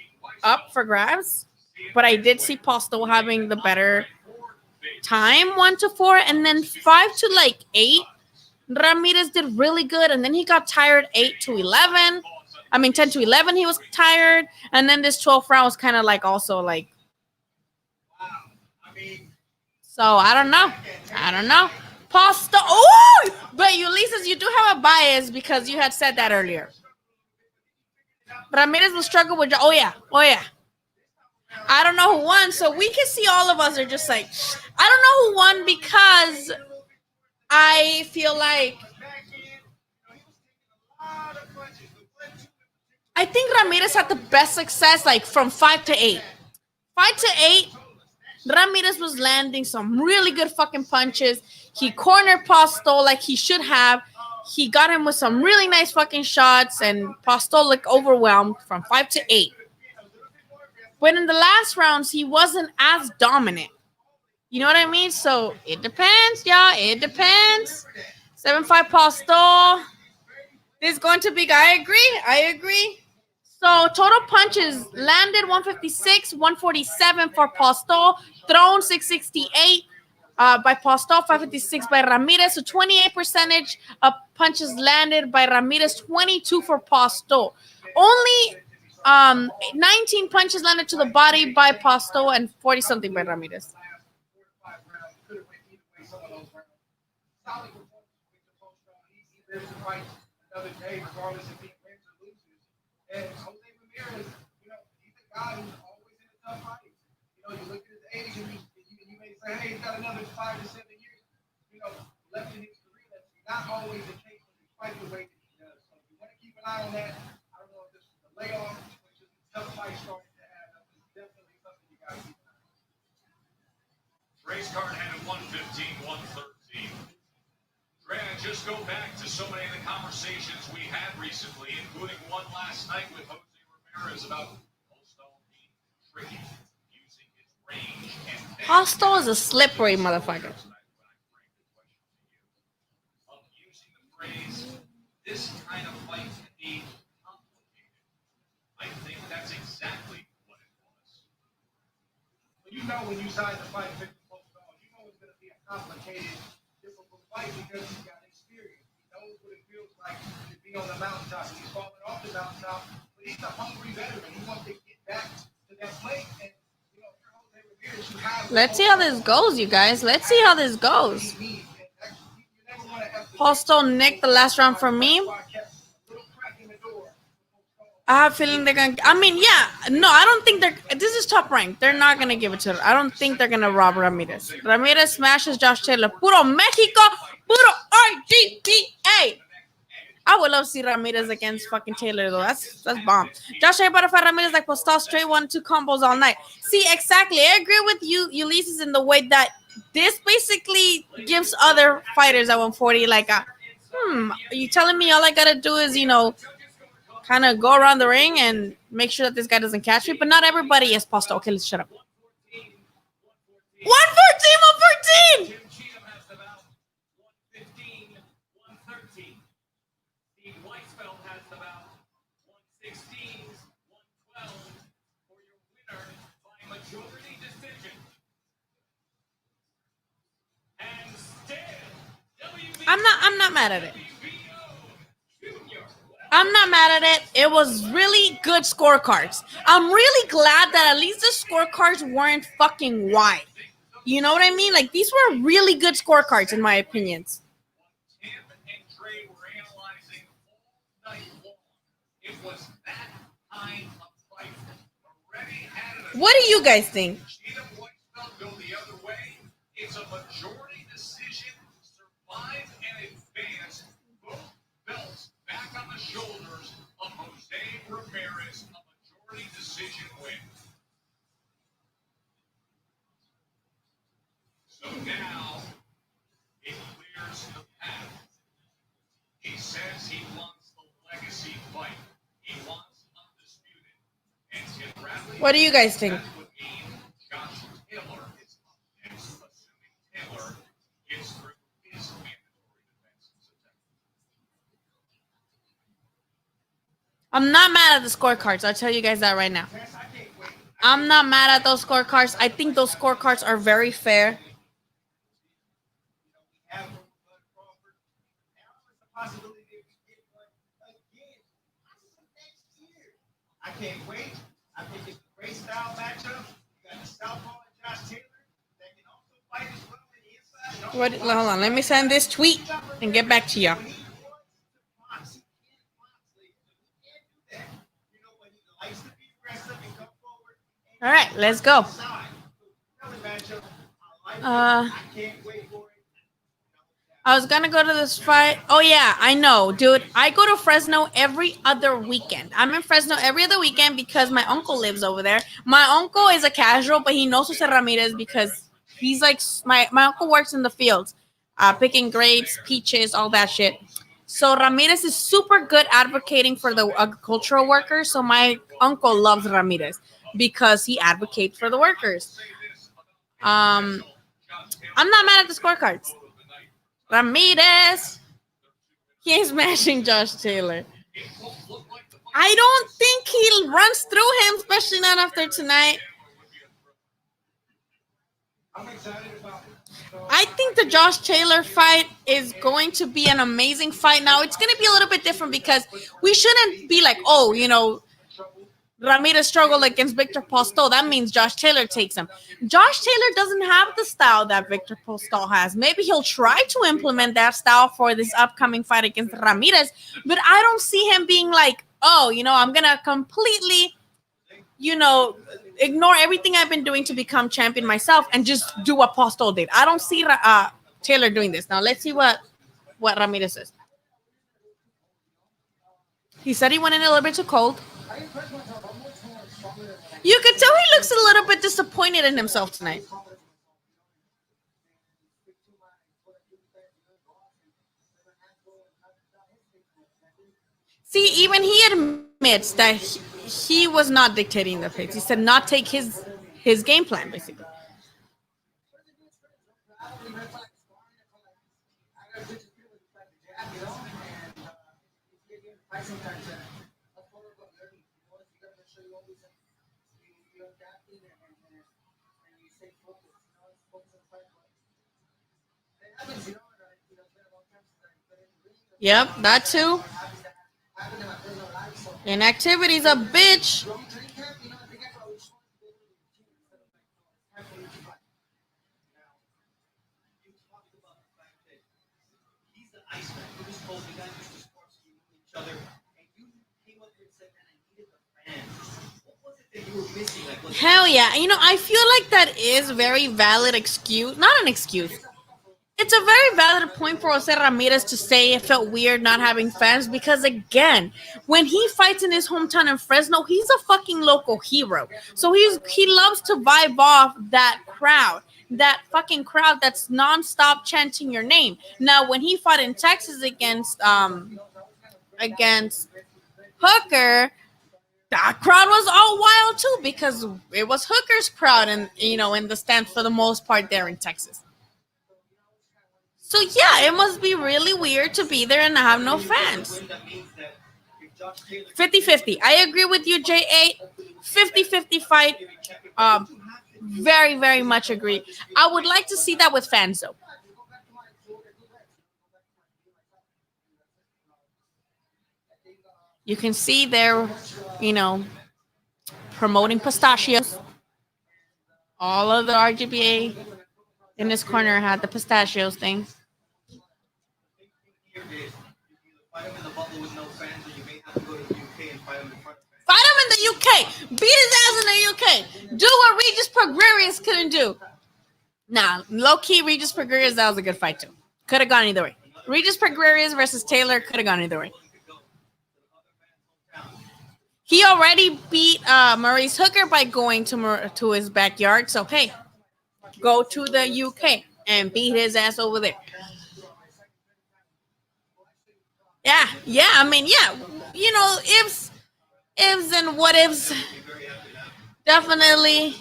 up for grabs. But I did see Postol having the better time, 1 to 4, and then 5 to 8. Ramirez did really good, and then he got tired 8 to 11. I mean, 10 to 11, he was tired. And then this 12th round was kind of like also like. Wow. I mean, So I don't know. I don't know. Postol. Oh, but Ulysses, you do have a bias because you had said that earlier. Ramirez will struggle with. Oh yeah. Oh yeah. I don't know who won, so we can see all of us are just like, I don't know who won because I feel like I think Ramirez had the best success, like from 5 to 8. 5 to 8, Ramirez was landing some really good fucking punches. He cornered Postol like he should have. He got him with some really nice fucking shots, and Postol looked overwhelmed from 5 to 8. But in the last rounds, he wasn't as dominant. You know what I mean? So it depends, y'all. It depends. 7-5 Postol. This is going to be. I agree. I agree. So total punches landed 156, 147 for Postol, thrown 668 by Postol, 556 by Ramirez. So 28 percentage of punches landed by Ramirez, 22 for Postol. Only 19 punches landed to the body by Postol and 40 something by Ramirez. Solid performance with the Postol. He lives to fight another day, regardless if he wins or loses. And Jose Ramirez, he's a guy who's always in a tough fight. You look at his age and you may say, hey, he's got another 5 to 7 years, left in his career. That's not always the case when you fight the way that he does. So if you want to keep an eye on that, I don't know if this is a layoff, which is a tough fight starting to add up. It's definitely something you got to keep an eye on. Race card had at 115, 113. Dre, I just go back to so many of the conversations we had recently, including one last night with Jose Ramirez about Postol being tricky, using his range and Postol is a slippery motherfucker. Of using the phrase, this kind of fight can be complicated. I think that's exactly what it was. When you sign the fight with Postol, it's going to be a complicated, difficult fight because he's got experience. He knows what it feels like to be on the mountaintop. He's falling off the mountaintop, but he's a hungry veteran. He wants to get back to that place. And if you're Jose Ramirez, you have. Let's see how this goes, you guys. Let's see how this goes. Postol nicked the last round for me. I have a feeling they're gonna. I mean, yeah, no, I don't think they're. This is top rank. They're not gonna give it to her. I don't think they're gonna rob Ramirez. Ramirez smashes Josh Taylor. Puro Mexico, puro RGPA. I would love to see Ramirez against fucking Taylor though. That's bomb. Josh Taylor butterfly Ramirez like Postol straight 1-2 combos all night. See, exactly. I agree with you, Ulysses, in the way that this basically gives other fighters at 140 like a. Are you telling me all I gotta do is kind of go around the ring and make sure that this guy doesn't catch me? But not everybody is Postol. Okay, let's shut up. 114, 114. Jim Cheatham has about 115, 113. Steve Weisfeld has about 116, 112 for your winner by majority decision. And still, I'm not mad at it. I'm not mad at it. It was really good scorecards. I'm really glad that at least the scorecards weren't fucking wide. You know what I mean? Like, these were really good scorecards, in my opinions. Tim and Dre were analyzing all night long. It was that kind of fight. Already had it. What do you guys think? Cheatham Weisfeld go the other way. It's a majority decision. Survive and advance. Both belts back on the shoulders of Jose Ramirez. A majority decision win. So now it clears the path. He says he wants the legacy fight. He wants undisputed. And Tim Bradley. What do you guys think? That would mean Josh Taylor is up next, assuming Taylor gets through his mandatory defense in September. I'm not mad at the scorecards. I'll tell you guys that right now. I'm not mad at those scorecards. I think those scorecards are very fair. can't wait. I think it's a great style matchup. You got the Southpaw and Josh Taylor that can also fight as well in the inside. What? Hold on. Let me send this tweet and get back to you. When he wants to box, he can't box, ladies. He can't do that. You know, but he likes to be aggressive and come forward. All right, let's go. Side. Matchup. I like it. Uh, I can't wait for it. I was gonna go to this fight. Oh yeah, I know, dude. I go to Fresno every other weekend. I'm in Fresno every other weekend because my uncle lives over there. My uncle is a casual, but he knows Jose Ramirez because he's like my uncle works in the fields, picking grapes, peaches, all that shit. So Ramirez is super good advocating for the agricultural workers. So my uncle loves Ramirez because he advocates for the workers. I'm not mad at the scorecards. Ramirez, he is smashing Josh Taylor. I don't think he runs through him, especially not after tonight. I'm excited about it. So, I think the Josh Taylor fight is going to be an amazing fight. Now, it's going to be a little bit different because we shouldn't be like, oh, Ramirez struggled against Victor Postol. That means Josh Taylor takes him. Josh Taylor doesn't have the style that Victor Postol has. Maybe he'll try to implement that style for this upcoming fight against Ramirez, but I don't see him being like, oh, I'm going to completely, ignore everything I've been doing to become champion myself and just do what Postol did. I don't see Taylor doing this. Now, let's see what Ramirez says. He said he went in a little bit too cold. You could tell he looks a little bit disappointed in himself tonight. See, even he admits that he was not dictating the pace. He said not take his game plan, basically. Yep, that too. Inactivity's a bitch. He's the Iceman. He was told you guys used to sports, you knew each other, and you came up here and said, man, I needed the fans. What was it that you were missing? Like, was Hell yeah. I feel like that is very valid excuse. Not an excuse. It's a very valid point for Jose Ramirez to say it felt weird not having fans because, again, when he fights in his hometown in Fresno, he's a fucking local hero. So he loves to vibe off that crowd, that fucking crowd that's nonstop chanting your name. Now, when he fought in Texas against Hooker, that crowd was all wild too because it was Hooker's crowd and in the stands for the most part there in Texas. So yeah, it must be really weird to be there and have no fans. 50-50. I agree with you, J8. 50-50 fight. Very, very much agree. I would like to see that with fans though. You can see they're, promoting pistachios. All of the RGBA in this corner had the pistachios thing. fight him in the bubble with no fans, or you may have to go to the UK and fight him in front of fans? Fight him in the UK. Beat his ass in the UK. Do what Regis Progrerius couldn't do. Nah, low-key, Regis Progrerius, that was a good fight too. Could have gone either way. Regis Progrerius versus Taylor could have gone either way. He already beat Maurice Hooker by going to his backyard. So, hey, go to the UK and beat his ass over there. Yeah. I mean, yeah. Ifs and what ifs. Definitely.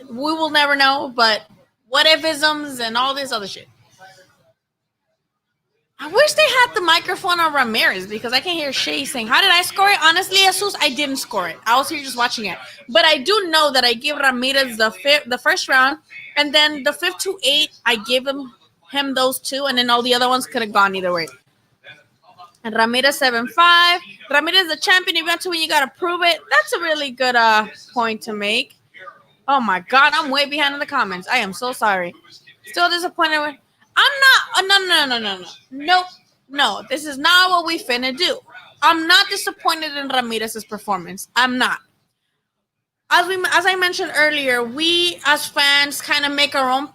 We will never know. But what ifisms and all this other shit. I wish they had the microphone on Ramirez because I can hear Shay saying, how did I score it? Honestly, Jesus, I didn't score it. I was here just watching it. But I do know that I give Ramirez the first round, and then the 5th to 8, I give him those two, and then all the other ones could have gone either way. And Ramirez 7-5. Ramirez the champion. Eventually, when you gotta prove it. That's a really good point to make. Oh my God, I'm way behind in the comments. I am so sorry. Still disappointed with. I'm not. No, no, no, no, no. Nope. No, this is not what we finna do. I'm not disappointed in Ramirez's performance. I'm not. As I mentioned earlier, we as fans kind of make our own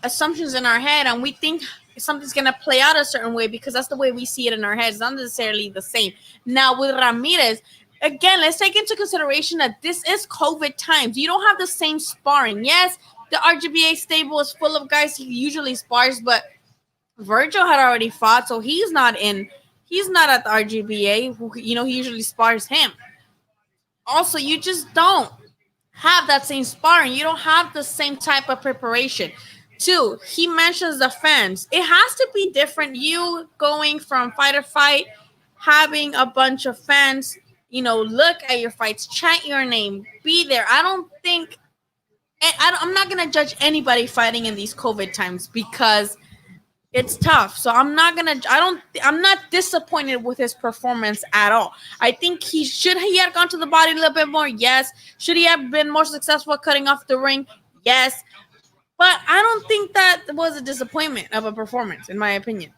assumptions in our head, and we think something's gonna play out a certain way because that's the way we see it in our heads, not necessarily the same. Now with Ramirez, again, let's take into consideration that this is COVID times. You don't have the same sparring. Yes, the RGBA stable is full of guys he usually spars, but Virgil had already fought, so he's not in. He's not at the RGBA. He usually spars him. Also, you just don't have that same sparring. You don't have the same type of preparation. Two, he mentions the fans. It has to be different. You going from fight or fight, having a bunch of fans, look at your fights, chant your name, be there. I don't think, I'm not going to judge anybody fighting in these COVID times because it's tough. So I'm not disappointed with his performance at all. I think he have gone to the body a little bit more. Yes. Should he have been more successful cutting off the ring? Yes. But I don't think that was a disappointment of a performance, in my opinion.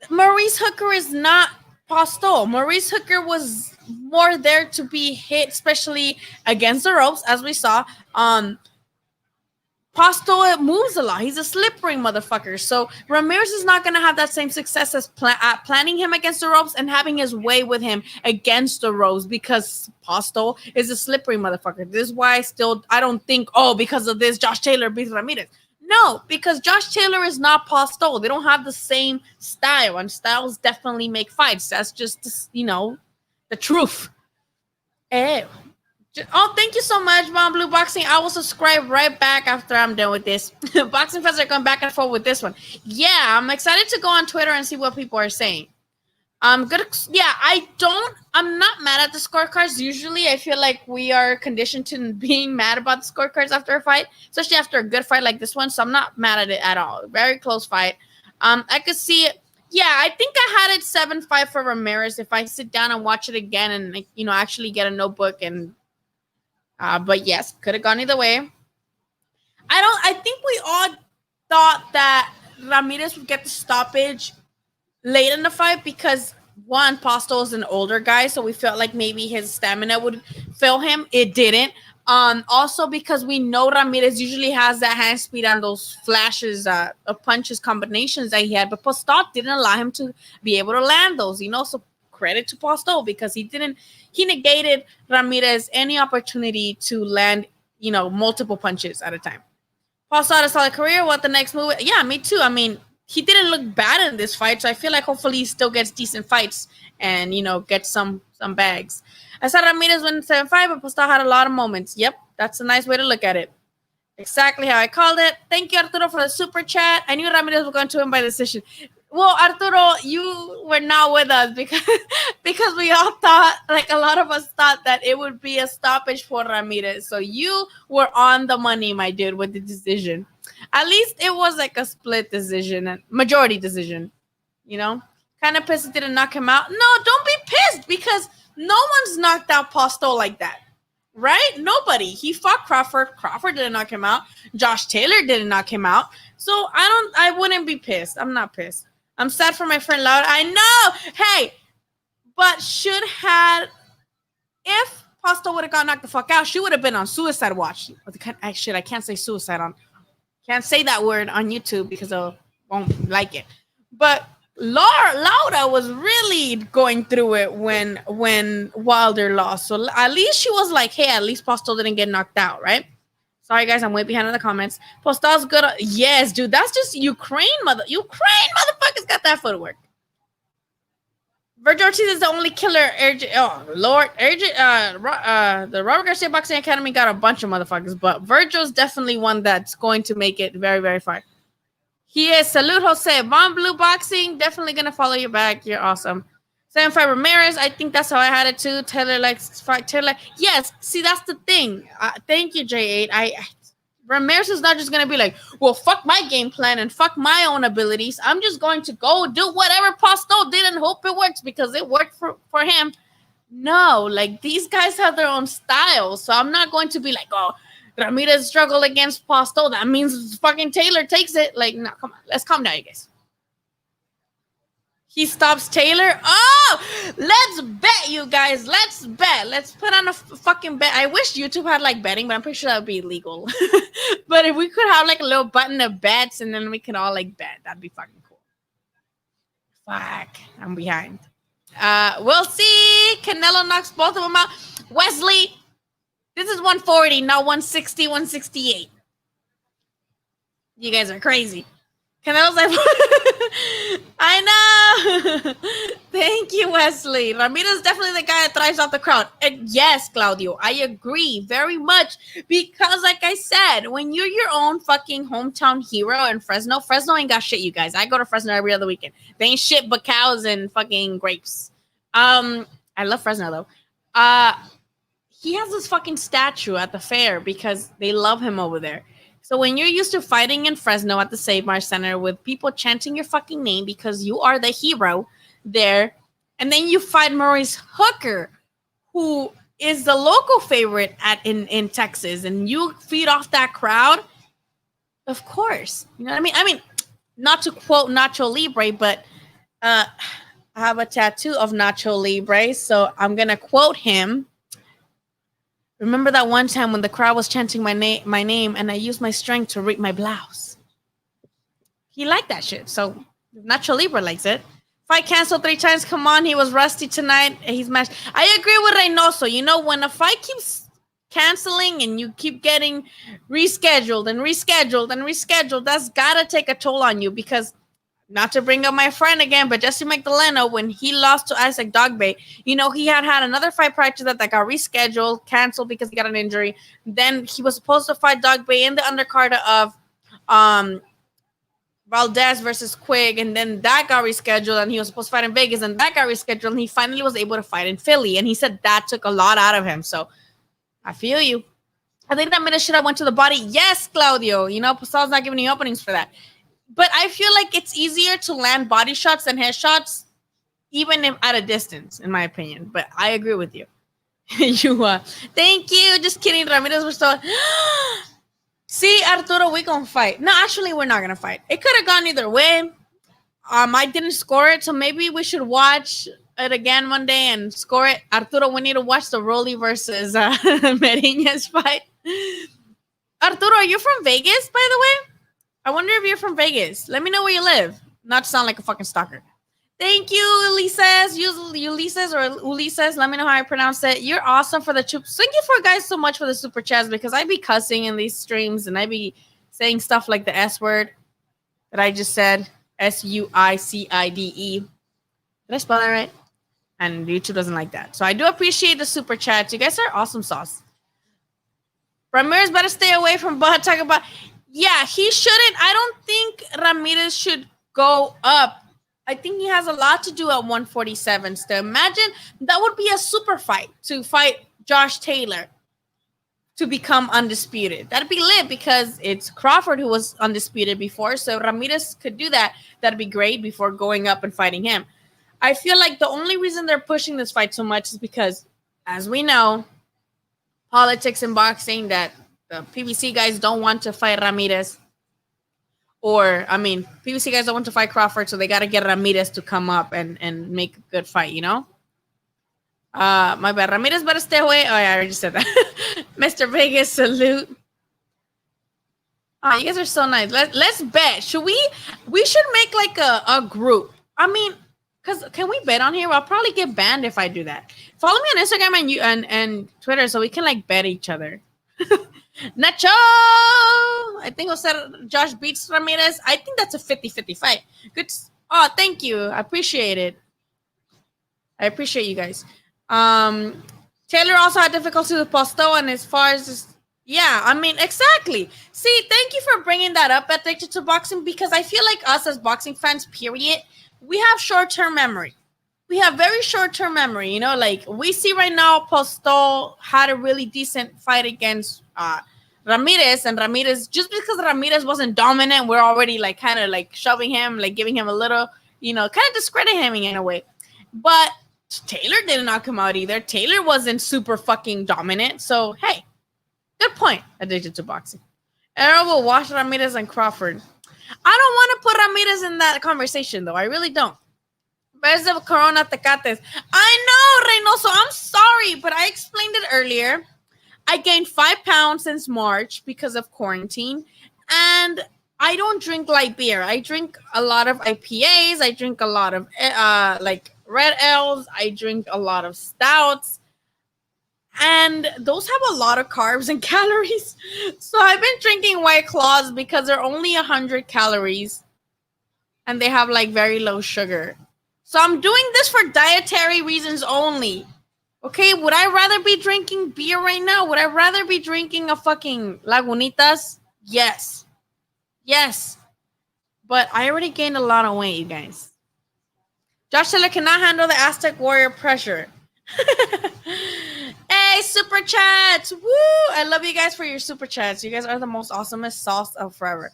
Maurice Hooker is not Postol. Maurice Hooker was more there to be hit, especially against the ropes, as we saw. Postol moves a lot. He's a slippery motherfucker. So Ramirez is not going to have that same success as planning him against the ropes and having his way with him against the ropes because Postol is a slippery motherfucker. This is why I don't think, because of this, Josh Taylor beats Ramirez. No, because Josh Taylor is not Postol. They don't have the same style, and styles definitely make fights. That's just, the truth. Thank you so much, Mom Blue Boxing. I will subscribe right back after I'm done with this. Boxing fans are going back and forth with this one. Yeah, I'm excited to go on Twitter and see what people are saying. Good. Yeah, I'm not mad at the scorecards. Usually, I feel like we are conditioned to being mad about the scorecards after a fight, especially after a good fight like this one. So I'm not mad at it at all. Very close fight. I could see it. Yeah, I think I had it 7-5 for Ramirez. If I sit down and watch it again and actually get a notebook and. But yes, could have gone either way. I think we all thought that Ramirez would get the stoppage late in the fight because one, Postol is an older guy, so we felt like maybe his stamina would fail him. It didn't. Also because we know Ramirez usually has that hand speed and those flashes of punches combinations that he had, but Postol didn't allow him to be able to land those, so credit to Postol because he negated Ramirez any opportunity to land, multiple punches at a time. Postol had a solid career. What the next move? Yeah, me too. I mean, he didn't look bad in this fight, so I feel like hopefully he still gets decent fights and, gets some bags. I said Ramirez went 7-5, but Postol had a lot of moments. Yep, that's a nice way to look at it. Exactly how I called it. Thank you, Arturo, for the super chat. I knew Ramirez was going to win by decision. Well, Arturo, you were not with us because we all thought, like a lot of us thought that it would be a stoppage for Ramirez. So you were on the money, my dude, with the decision. At least it was like a split decision, majority decision, Kind of pissed it didn't knock him out. No, don't be pissed because no one's knocked out Postol like that. Right? Nobody. He fought Crawford. Crawford didn't knock him out. Josh Taylor didn't knock him out. So I wouldn't be pissed. I'm not pissed. I'm sad for my friend Laura. I know. Hey, but if Postol would have got knocked the fuck out, she would have been on suicide watch. I can't say suicide can't say that word on YouTube because I won't like it. But Laura was really going through it when Wilder lost. So at least she was like, hey, at least Postol didn't get knocked out, right? Sorry, guys, I'm way behind in the comments. Postol's good. Yes, dude, that's just Ukraine motherfuckers got that footwork. Virgil Ortiz is the only killer. Lord. The Robert Garcia Boxing Academy got a bunch of motherfuckers, but Virgil's definitely one that's going to make it very, very far. He is. Salute, Jose. Von Blue Boxing, definitely going to follow you back. You're awesome. 7-5 Ramirez, I think that's how I had it too. Taylor likes fight. Taylor, yes. See, that's the thing. Thank you, J8. Ramirez is not just going to be like, well, fuck my game plan and fuck my own abilities. I'm just going to go do whatever Postol did and hope it works because it worked for him. No, like, these guys have their own style. So I'm not going to be like, oh, Ramirez struggled against Postol. That means fucking Taylor takes it. Like, no, come on. Let's calm down, you guys. He stops Taylor. Oh, let's bet, you guys. Let's bet. Let's put on a fucking bet. I wish YouTube had like betting, but I'm pretty sure that would be illegal. But if we could have like a little button of bets and then we can all like bet, that'd be fucking cool. Fuck, I'm behind. We'll see. Canelo knocks both of them out. Wesley, this is 140, not 160, 168. You guys are crazy. Canelo's like, I know. Thank you, Wesley. Ramirez is definitely the guy that thrives off the crowd. And yes, Claudio, I agree very much. Because like I said, when you're your own fucking hometown hero in Fresno ain't got shit, you guys. I go to Fresno every other weekend. They ain't shit but cows and fucking grapes. I love Fresno though. He has this fucking statue at the fair because they love him over there. So when you're used to fighting in Fresno at the Save Mart Center with people chanting your fucking name because you are the hero there, and then you fight Maurice Hooker, who is the local favorite in Texas, and you feed off that crowd, of course. You know what I mean? I mean, not to quote Nacho Libre, but I have a tattoo of Nacho Libre, so I'm going to quote him. Remember that one time when the crowd was chanting my name and I used my strength to rip my blouse? He liked that shit. So Nacho Libre likes it. Fight canceled 3 times. Come on, he was rusty tonight. He's matched. I agree with Reynoso. You know, when a fight keeps canceling and you keep getting rescheduled and rescheduled and rescheduled, that's gotta take a toll on you because, not to bring up my friend again, but Jesse Magdaleno, when he lost to Isaac Dogbe, you know, he had another fight prior to that got rescheduled, canceled because he got an injury. Then he was supposed to fight Dogbe in the undercard of Valdez versus Quigg, and then that got rescheduled, and he was supposed to fight in Vegas, and that got rescheduled, and he finally was able to fight in Philly, and he said that took a lot out of him. So I feel you. I think that minute should have went to the body. Yes, Claudio. You know, Postol's not giving you openings for that. But I feel like it's easier to land body shots than head shots, even if at a distance, in my opinion. But I agree with you. Thank you. Just kidding. Ramirez was still. See, Arturo, we gonna fight. No, actually, we're not gonna fight. It could have gone either way. I didn't score it, so maybe we should watch it again one day and score it. Arturo, we need to watch the Rolly versus Meriñez fight. Arturo, are you from Vegas, by the way? I wonder if you're from Vegas. Let me know where you live. Not to sound like a fucking stalker. Thank you, Ulises. Ulises or Ulises. Let me know how I pronounce it. You're awesome for the troops. Thank you for guys so much for the super chats because I be cussing in these streams and I be saying stuff like the S word that I just said. SUICIDE. Did I spell that right? And YouTube doesn't like that. So I do appreciate the super chats. You guys are awesome sauce. Ramirez better stay away from Bud. Talk about... Yeah, he shouldn't. I don't think Ramirez should go up. I think he has a lot to do at 147 still. Imagine that would be a super fight to fight Josh Taylor to become undisputed. That'd be lit because it's Crawford who was undisputed before. So Ramirez could do that. That'd be great before going up and fighting him. I feel like the only reason they're pushing this fight so much is because, as we know, politics in boxing, that the PBC guys don't want to fight Ramirez. Or, I mean, PBC guys don't want to fight Crawford, so they got to get Ramirez to come up and make a good fight, you know? My bad. Ramirez better stay away. Oh, yeah, I already said that. Mr. Vegas, salute. Oh, you guys are so nice. Let's bet. We should make like a group. I mean, because can we bet on here? I'll probably get banned if I do that. Follow me on Instagram and Twitter so we can like bet each other. Nacho! I think we'll set Josh beats Ramirez. I think that's a 50-50 fight. Good. Oh, thank you. I appreciate it. I appreciate you guys. Taylor also had difficulty with Postol, and as far as this, yeah, I mean, exactly. See, thank you for bringing that up, Addicted to Boxing, because I feel like us as boxing fans, period, we have short-term memory. We have very short-term memory, you know, like we see right now Postol had a really decent fight against Ramirez, and Ramirez, just because Ramirez wasn't dominant, we're already like kind of like shoving him, like giving him a little, kind of discrediting him in a way. But Taylor did not come out either. Taylor wasn't super fucking dominant. So hey, good point. Addicted to boxing. Errol will watch Ramirez and Crawford. I don't want to put Ramirez in that conversation though. I really don't. Where's the Corona Tecates? I know, Reynoso. I'm sorry, but I explained it earlier. I gained 5 pounds since March because of quarantine, and I don't drink light beer. I drink a lot of IPAs. I drink a lot of like red ales. I drink a lot of stouts, and those have a lot of carbs and calories. So I've been drinking White Claws because they're only 100 calories, and they have like very low sugar. So I'm doing this for dietary reasons only. Okay, would I rather be drinking beer right now? Would I rather be drinking a fucking Lagunitas? Yes. Yes. But I already gained a lot of weight, you guys. Josh Taylor cannot handle the Aztec Warrior pressure. Hey, super chats. Woo! I love you guys for your super chats. You guys are the most awesomest sauce of forever.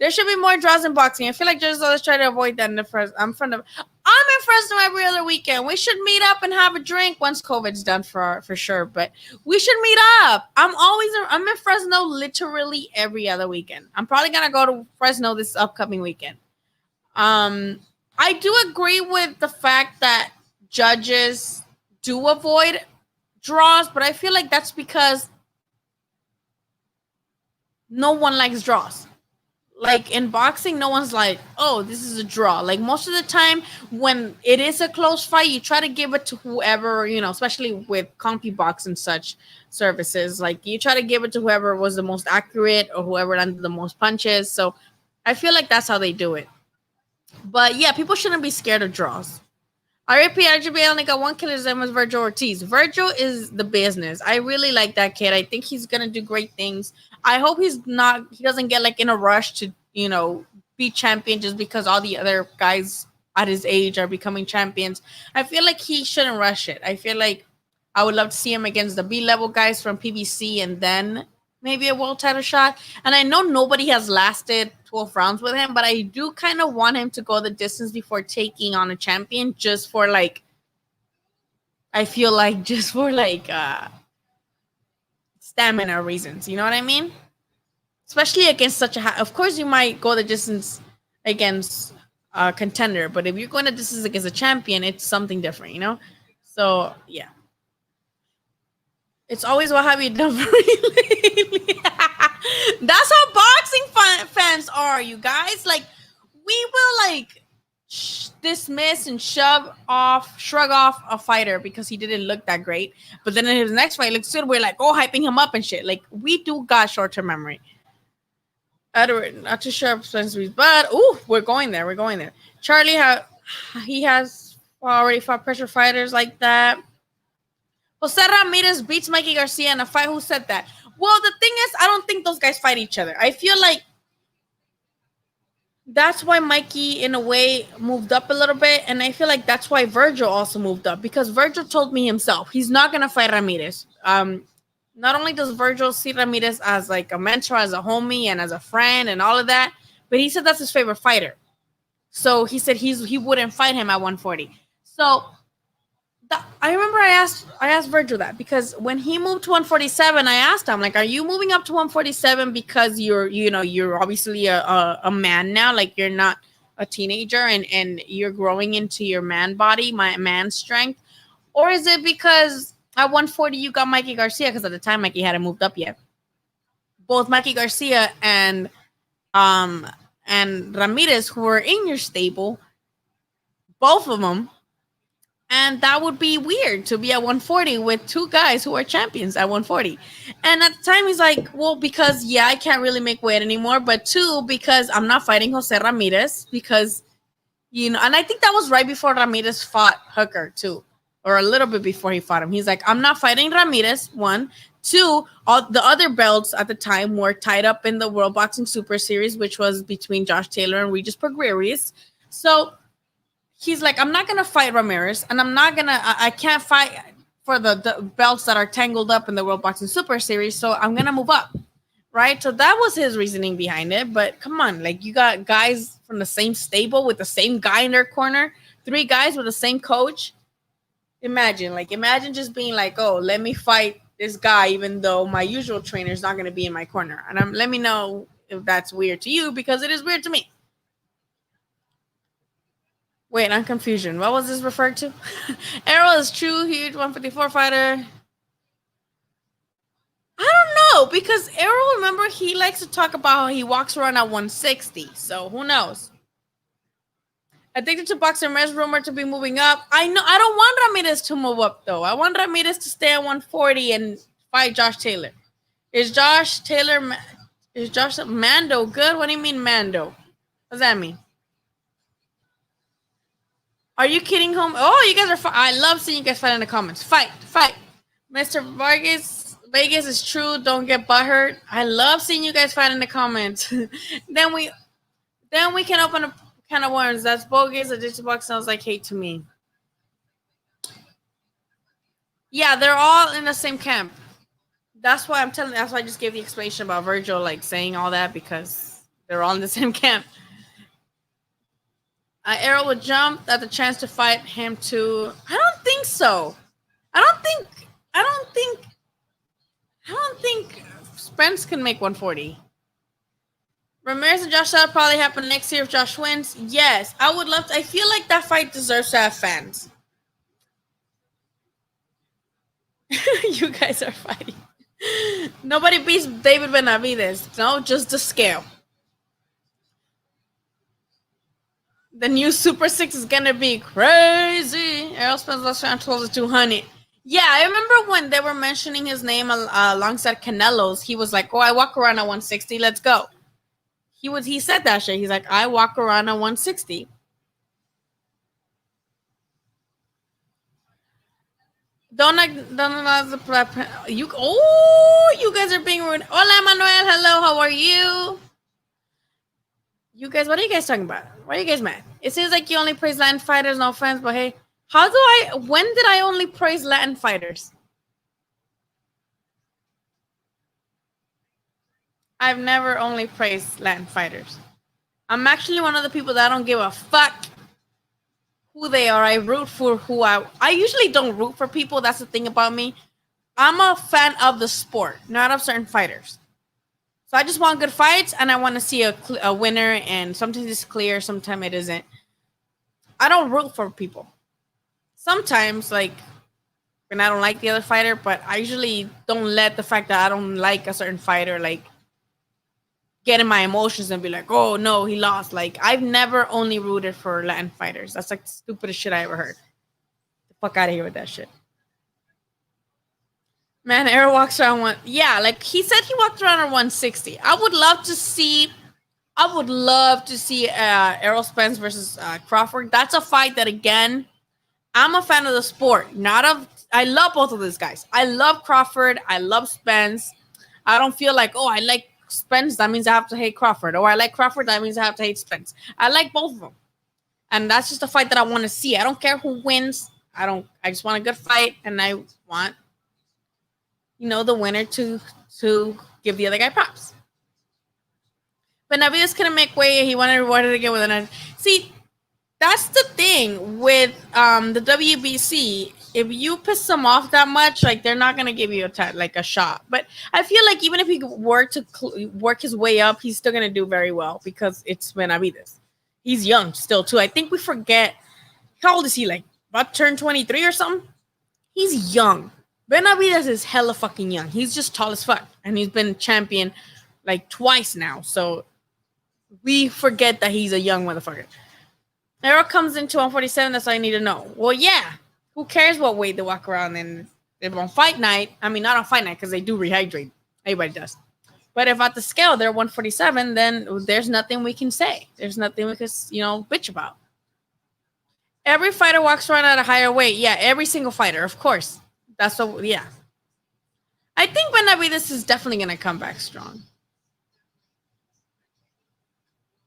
There should be more draws in boxing. I feel like judges always try to avoid that in the first. I'm in Fresno every other weekend. We should meet up and have a drink once COVID's done for sure. But we should meet up. I'm in Fresno literally every other weekend. I'm probably gonna go to Fresno this upcoming weekend. I do agree with the fact that judges do avoid draws, but I feel like that's because no one likes draws. Like in boxing, no one's like, oh, this is a draw. Like most of the time when it is a close fight, you try to give it to whoever, especially with CompuBox and such services. Like you try to give it to whoever was the most accurate or whoever landed the most punches. So I feel like that's how they do it. But yeah, people shouldn't be scared of draws. RGB only got one killer. His name was Virgil Ortiz. Virgil is the business. I really like that kid. I think he's gonna do great things. I hope he doesn't get like in a rush to, be champion just because all the other guys at his age are becoming champions. I feel like he shouldn't rush it. I feel like I would love to see him against the B-level guys from PBC and then maybe a world title shot. And I know nobody has lasted 12 rounds with him, but I do kind of want him to go the distance before taking on a champion just for like, I feel like just for like stamina reasons. You know what I mean? Especially against such a of course you might go the distance against a contender, but if you're going the distance against a champion, it's something different, So yeah. It's always what have you done for me lately? That's how boxing fans are, you guys. Like, we will like dismiss and shrug off a fighter because he didn't look that great. But then in his next fight looks good. We're like, oh, hyping him up and shit. Like, we do got short-term memory. Edward, not too sure but we're going there. We're going there. Charlie, he has already fought pressure fighters like that. Jose Ramirez beats Mikey Garcia in a fight. Who said that? Well, the thing is, I don't think those guys fight each other. I feel like that's why Mikey, in a way, moved up a little bit. And I feel like that's why Virgil also moved up. Because Virgil told me himself, he's not going to fight Ramirez. Not only does Virgil see Ramirez as like a mentor, as a homie, and as a friend, and all of that, but he said that's his favorite fighter. So he said he wouldn't fight him at 140. So I remember I asked Virgil that because when he moved to 147, I asked him, like, are you moving up to 147 because you're obviously a man now, like you're not a teenager and you're growing into your man body, my man strength, or is it because at 140 you got Mikey Garcia? Because at the time Mikey hadn't moved up yet. Both Mikey Garcia and Ramirez, who were in your stable, both of them. And that would be weird to be at 140 with two guys who are champions at 140. And at the time, he's like, well, because, I can't really make weight anymore. But two, because I'm not fighting Jose Ramirez because, and I think that was right before Ramirez fought Hooker, too. Or a little bit before he fought him. He's like, I'm not fighting Ramirez, one. Two, all the other belts at the time were tied up in the World Boxing Super Series, which was between Josh Taylor and Regis Progrerius. So he's like, I'm not going to fight Ramirez, and I can't fight for the belts that are tangled up in the World Boxing Super Series, so I'm going to move up, right? So that was his reasoning behind it. But come on, like you got guys from the same stable with the same guy in their corner, three guys with the same coach. Imagine just being like, oh, let me fight this guy, even though my usual trainer is not going to be in my corner. And let me know if that's weird to you because it is weird to me. Wait, I'm confusion. What was this referred to? Errol is true, huge 154 fighter. I don't know because Errol, remember, he likes to talk about how he walks around at 160. So who knows? Addicted to boxing, Ramirez rumored to be moving up. I know. I don't want Ramirez to move up though. I want Ramirez to stay at 140 and fight Josh Taylor. Is Josh Mando good? What do you mean Mando? What does that mean? Are you kidding, home? Oh, you guys are. I love seeing you guys fight in the comments. Fight, Mr. Vegas is true. Don't get butthurt. I love seeing you guys fight in the comments. then we can open a can of worms. That's bogus. A digital box sounds like hate to me. Yeah, they're all in the same camp. That's why I'm telling. That's why I just gave the explanation about Virgil, like saying all that because they're all in the same camp. Errol would jump at the chance to fight him too. I don't think so. I don't think Spence can make 140. Ramirez and Josh, that'll probably happen next year if Josh wins. Yes, I would love to. I feel like that fight deserves to have fans. You guys are fighting. Nobody beats David Benavidez. No, just the scale. The new Super 6 is gonna be crazy. Errol Spence last round close to 200. Yeah, I remember when they were mentioning his name alongside Canelo's. He was like, "Oh, I walk around at 160. Let's go." He said that shit. He's like, "I walk around at 160." Don't allow the you. Oh, you guys are being rude. Hola, Manuel. Hello, how are you? You guys, what are you guys talking about? Why are you guys mad? It seems like you only praise Latin fighters, no offense, but hey, when did I only praise Latin fighters? I've never only praised Latin fighters. I'm actually one of the people that don't give a fuck who they are. I root for who I usually don't root for people. That's the thing about me. I'm a fan of the sport, not of certain fighters. So I just want good fights, and I want to see a winner, and sometimes it's clear, sometimes it isn't. I don't root for people. Sometimes, like, when I don't like the other fighter, but I usually don't let the fact that I don't like a certain fighter, like, get in my emotions and be like, oh, no, he lost. Like, I've never only rooted for Latin fighters. That's, like, the stupidest shit I ever heard. Get the fuck out of here with that shit. Man, Errol walks around yeah, like he said he walked around at 160. I would love to see Errol Spence versus Crawford. That's a fight that, again, I'm a fan of the sport, I love both of these guys. I love Crawford. I love Spence. I don't feel like, oh, I like Spence, that means I have to hate Crawford. Or I like Crawford, that means I have to hate Spence. I like both of them. And that's just a fight that I want to see. I don't care who wins. I just want a good fight, and I want the winner to give the other guy props. But Navidas couldn't make weight. He wanted rewarded again with another. See, that's the thing with the WBC. If you piss them off that much, like, they're not gonna give you a shot. But I feel like even if he were to work his way up, he's still gonna do very well because it's Benavidez. He's young still too. I think we forget how old is he? Like about to turn 23 or something. He's young. Benavidez is hella fucking young. He's just tall as fuck. And he's been champion like twice now. So we forget that he's a young motherfucker. Errol comes into 147. That's all I need to know. Well, yeah. Who cares what weight they walk around in? If on fight night, I mean, not on fight night because they do rehydrate. Everybody does. But if at the scale they're 147, then there's nothing we can say. There's nothing we can, bitch about. Every fighter walks around at a higher weight. Yeah, every single fighter, of course. That's what, yeah. I think Benavidez is definitely going to come back strong.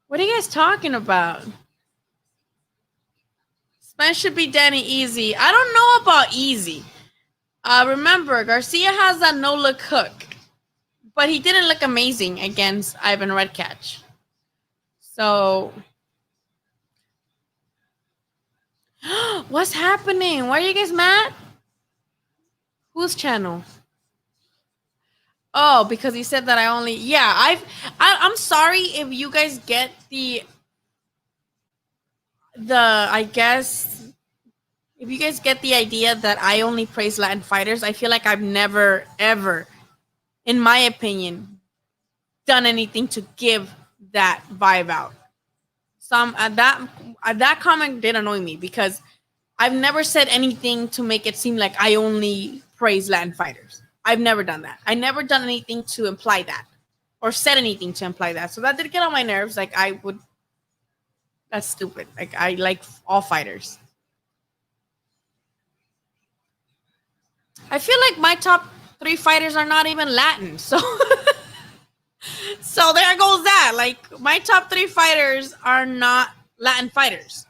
What are you guys talking about? Spence should be Danny easy. I don't know about easy. Remember, Garcia has that no-look hook. but he didn't look amazing against Ivan Redcatch. So, what's happening? Why are you guys mad? Whose channel? Oh, because he said that I only. Yeah, I'm sorry if you guys get I guess if you guys get the idea that I only praise Latin fighters. I feel like I've never ever, in my opinion, done anything to give that vibe out. Some that comment did annoy me because I've never said anything to make it seem like I only praise Latin fighters. I've never done that. I never done anything to imply that or said anything to imply that. So that did get on my nerves. Like I would that's stupid. Like I like all fighters. I feel like my top 3 fighters are not even Latin. So so there goes that. Like my top 3 fighters are not Latin fighters.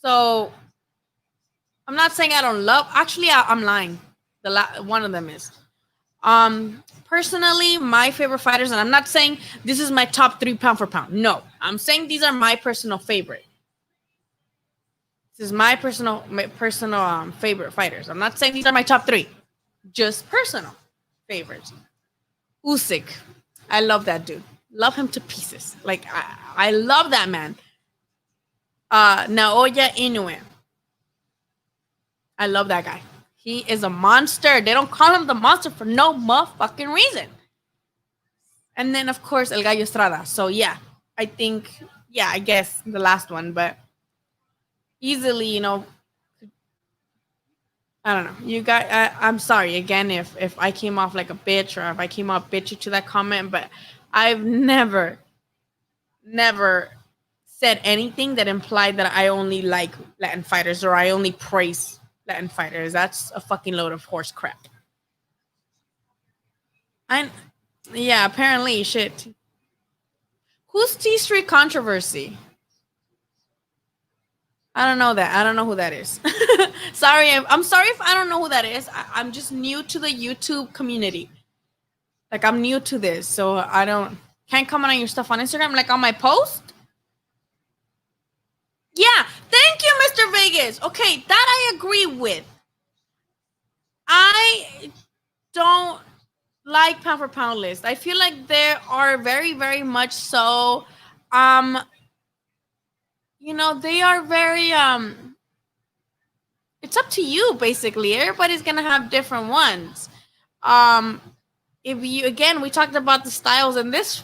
So I'm not saying I don't love. Actually, I'm lying. One of them is. Personally, my favorite fighters, and I'm not saying this is my top 3 pound for pound. No, I'm saying these are my personal favorite. This is my personal favorite fighters. I'm not saying these are my top 3. Just personal favorites. Usyk, I love that dude. Love him to pieces. Like I love that man. Naoya Inoue. I love that guy. He is a monster. They don't call him the monster for no motherfucking reason. And then, of course, El Gallo Estrada. So, yeah, I think, I guess the last one. But easily, I don't know. You guys, I'm sorry again if I came off like a bitch or if I came off bitchy to that comment. But I've never said anything that implied that I only like Latin fighters or I only praise Latin fighters. That's a fucking load of horse crap. Yeah, apparently, shit. Who's T Street Controversy? I don't know that. I don't know who that is. Sorry, I'm sorry if I don't know who that is. I'm just new to the YouTube community. Like I'm new to this, so I can't comment on your stuff on Instagram. Like on my post. Yeah, thank you, Mr. Vegas. Okay, that I agree with. I don't like pound for pound list. I feel like there are very, very much so. They are very. It's up to you, basically. Everybody's gonna have different ones. If we talked about the styles in this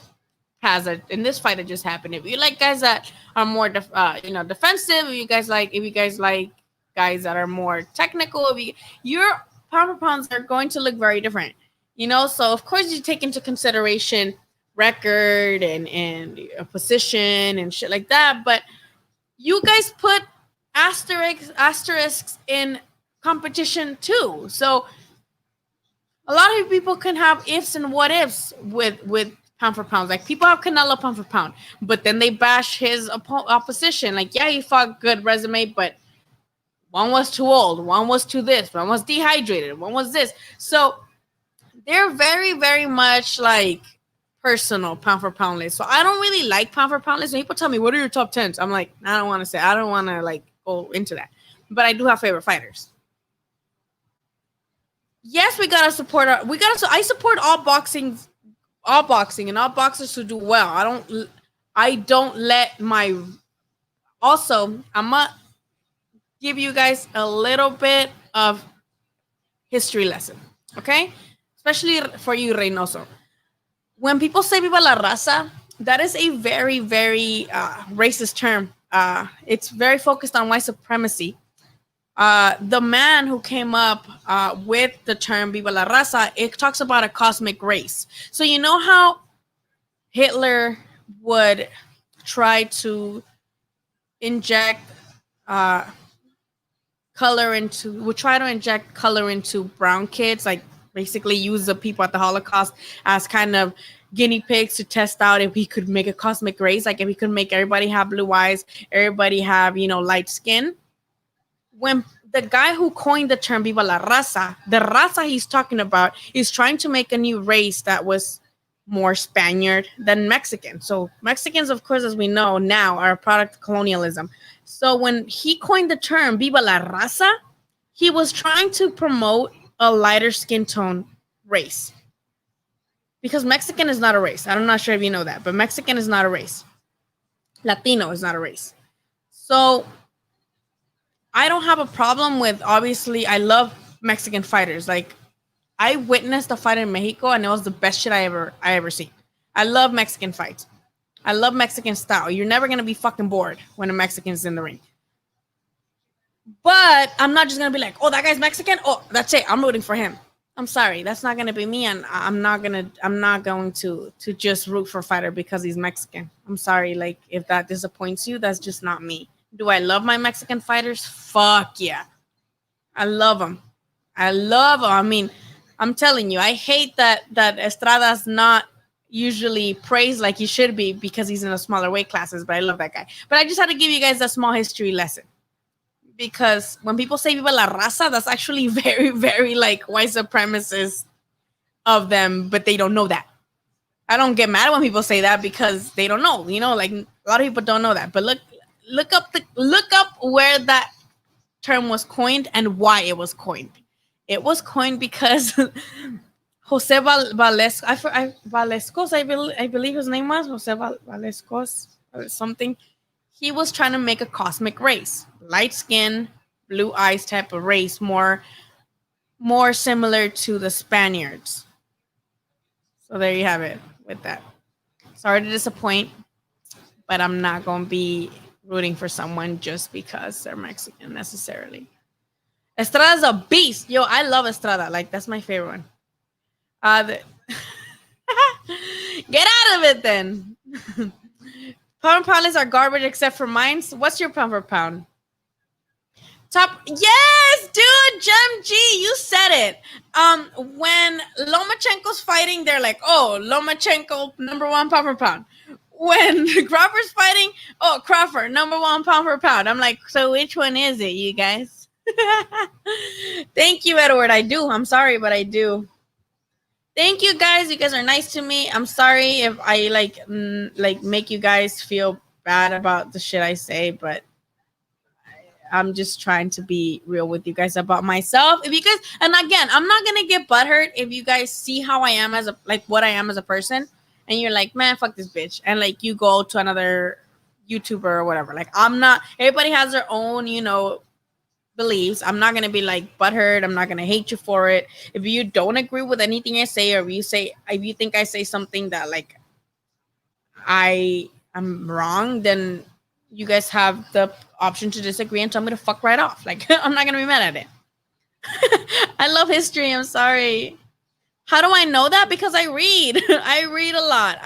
in this fight that just happened. If you like guys that are more defensive, if you guys like guys that are more technical, your pound for pounds are going to look very different. So of course you take into consideration record and a position and shit like that, but you guys put asterisks in competition too. So a lot of people can have ifs and what ifs with pound for pound. Like people have Canelo pound for pound, but then they bash his opposition. Like, yeah, he fought good resume, but one was too old, one was too this, one was dehydrated, one was this. So they're very, very much like personal pound for pound list. So I don't really like pound for pound list. When people tell me, what are your top 10s? I'm like, I don't want to like go into that. But I do have favorite fighters. Yes, we gotta support I support all boxing and all boxers who do well. I don't let my. Also, I'm gonna give you guys a little bit of history lesson, okay? Especially for you, Reynoso. When people say "Viva la raza," that is a very, very racist term. It's very focused on white supremacy. The man who came up with the term "Viva la raza," it talks about a cosmic race. So you know how Hitler would try to inject inject color into brown kids, like basically use the people at the Holocaust as kind of guinea pigs to test out if he could make a cosmic race, like if he could make everybody have blue eyes, everybody have light skin. When the guy who coined the term "Viva la raza," the raza he's talking about is trying to make a new race that was more Spaniard than Mexican. So Mexicans, of course, as we know now, are a product of colonialism. So when he coined the term "Viva la raza," he was trying to promote a lighter skin tone race. Because Mexican is not a race. I'm not sure if you know that, but Mexican is not a race. Latino is not a race. So I don't have a problem with, obviously, I love Mexican fighters. Like, I witnessed a fight in Mexico and it was the best shit I ever seen. I love Mexican fights. I love Mexican style. You're never gonna be fucking bored when a Mexican's in the ring. But I'm not just gonna be like, oh, that guy's Mexican. Oh, that's it. I'm rooting for him. I'm sorry, that's not gonna be me, and I'm not going to just root for a fighter because he's Mexican. I'm sorry, like if that disappoints you, that's just not me. Do I love my Mexican fighters? Fuck yeah, I love them. I love them. I mean, I'm telling you, I hate that Estrada's not usually praised like he should be because he's in a smaller weight classes. But I love that guy. But I just had to give you guys a small history lesson. Because when people say "Viva la raza," that's actually very, very like white supremacists of them, but they don't know that. I don't get mad when people say that because they don't know. You know, like a lot of people don't know that. But look up where that term was coined and why it was coined. It was coined because Jose Valescos, I believe his name was Jose Valescos or something. He was trying to make a cosmic race, light skin, blue eyes type of race, more similar to the Spaniards. So there you have it with that. Sorry to disappoint, but I'm not going to be rooting for someone just because they're Mexican necessarily. Estrada's a beast. Yo, I love Estrada. Like, that's my favorite one. Get out of it then. Pound for pound are garbage except for mine. What's your pound for pound? Top, yes, dude, Gem G, you said it. When Lomachenko's fighting, they're like, oh, Lomachenko, number one pound for pound. When Crawford's fighting, oh, Crawford, number one pound for pound. I'm like, so which one is it, you guys? Thank you, Edward. I do. I'm sorry, but I do. Thank you, guys. You guys are nice to me. I'm sorry if I like make you guys feel bad about the shit I say, but I'm just trying to be real with you guys about myself. If you guys, and again, I'm not gonna get butthurt if you guys see how I am as what I am as a person, and you're like, man, fuck this bitch, and like you go to another YouTuber or whatever. Like, I'm not. Everybody has their own, beliefs. I'm not gonna be like butthurt. I'm not gonna hate you for it. If you don't agree with anything I say, or if you think I say something that like I am wrong, then you guys have the option to disagree and tell me to fuck right off. Like, I'm not gonna be mad at it. I love history. I'm sorry. How do I know that? Because I read. I read a lot.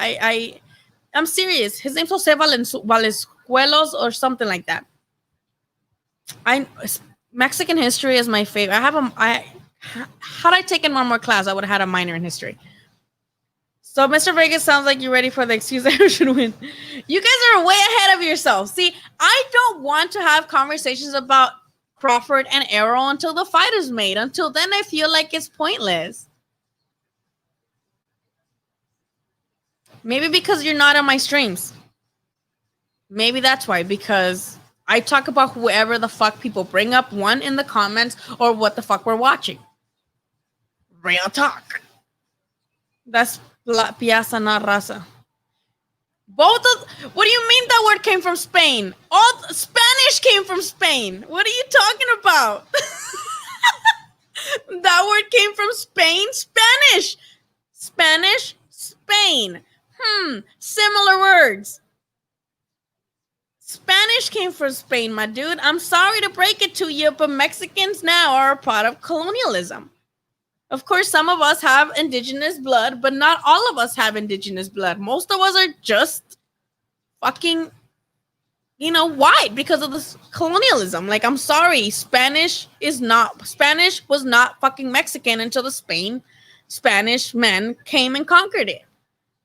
I'm serious. His name's Jose Valescuelos or something like that. Mexican history is my favorite. Had I taken one more class, I would have had a minor in history. So Mr. Vegas, sounds like you're ready for the excuse that you should win. You guys are way ahead of yourselves. See, I don't want to have conversations about Crawford and Errol until the fight is made. Until then, I feel like it's pointless. Maybe because you're not on my streams. Maybe that's why, because I talk about whoever the fuck people bring up, one in the comments, or what the fuck we're watching. Real talk. That's La Piazza, not Raza. What do you mean that word came from Spain? All Spanish came from Spain. What are you talking about? That word came from Spain? Spanish, Spain. Similar words. Spanish came from Spain, my dude. I'm sorry to break it to you, but Mexicans now are a product of colonialism. Of course, some of us have indigenous blood, but not all of us have indigenous blood. Most of us are just fucking, white because of this colonialism. Like, I'm sorry, Spanish was not fucking Mexican until the Spanish men came and conquered it.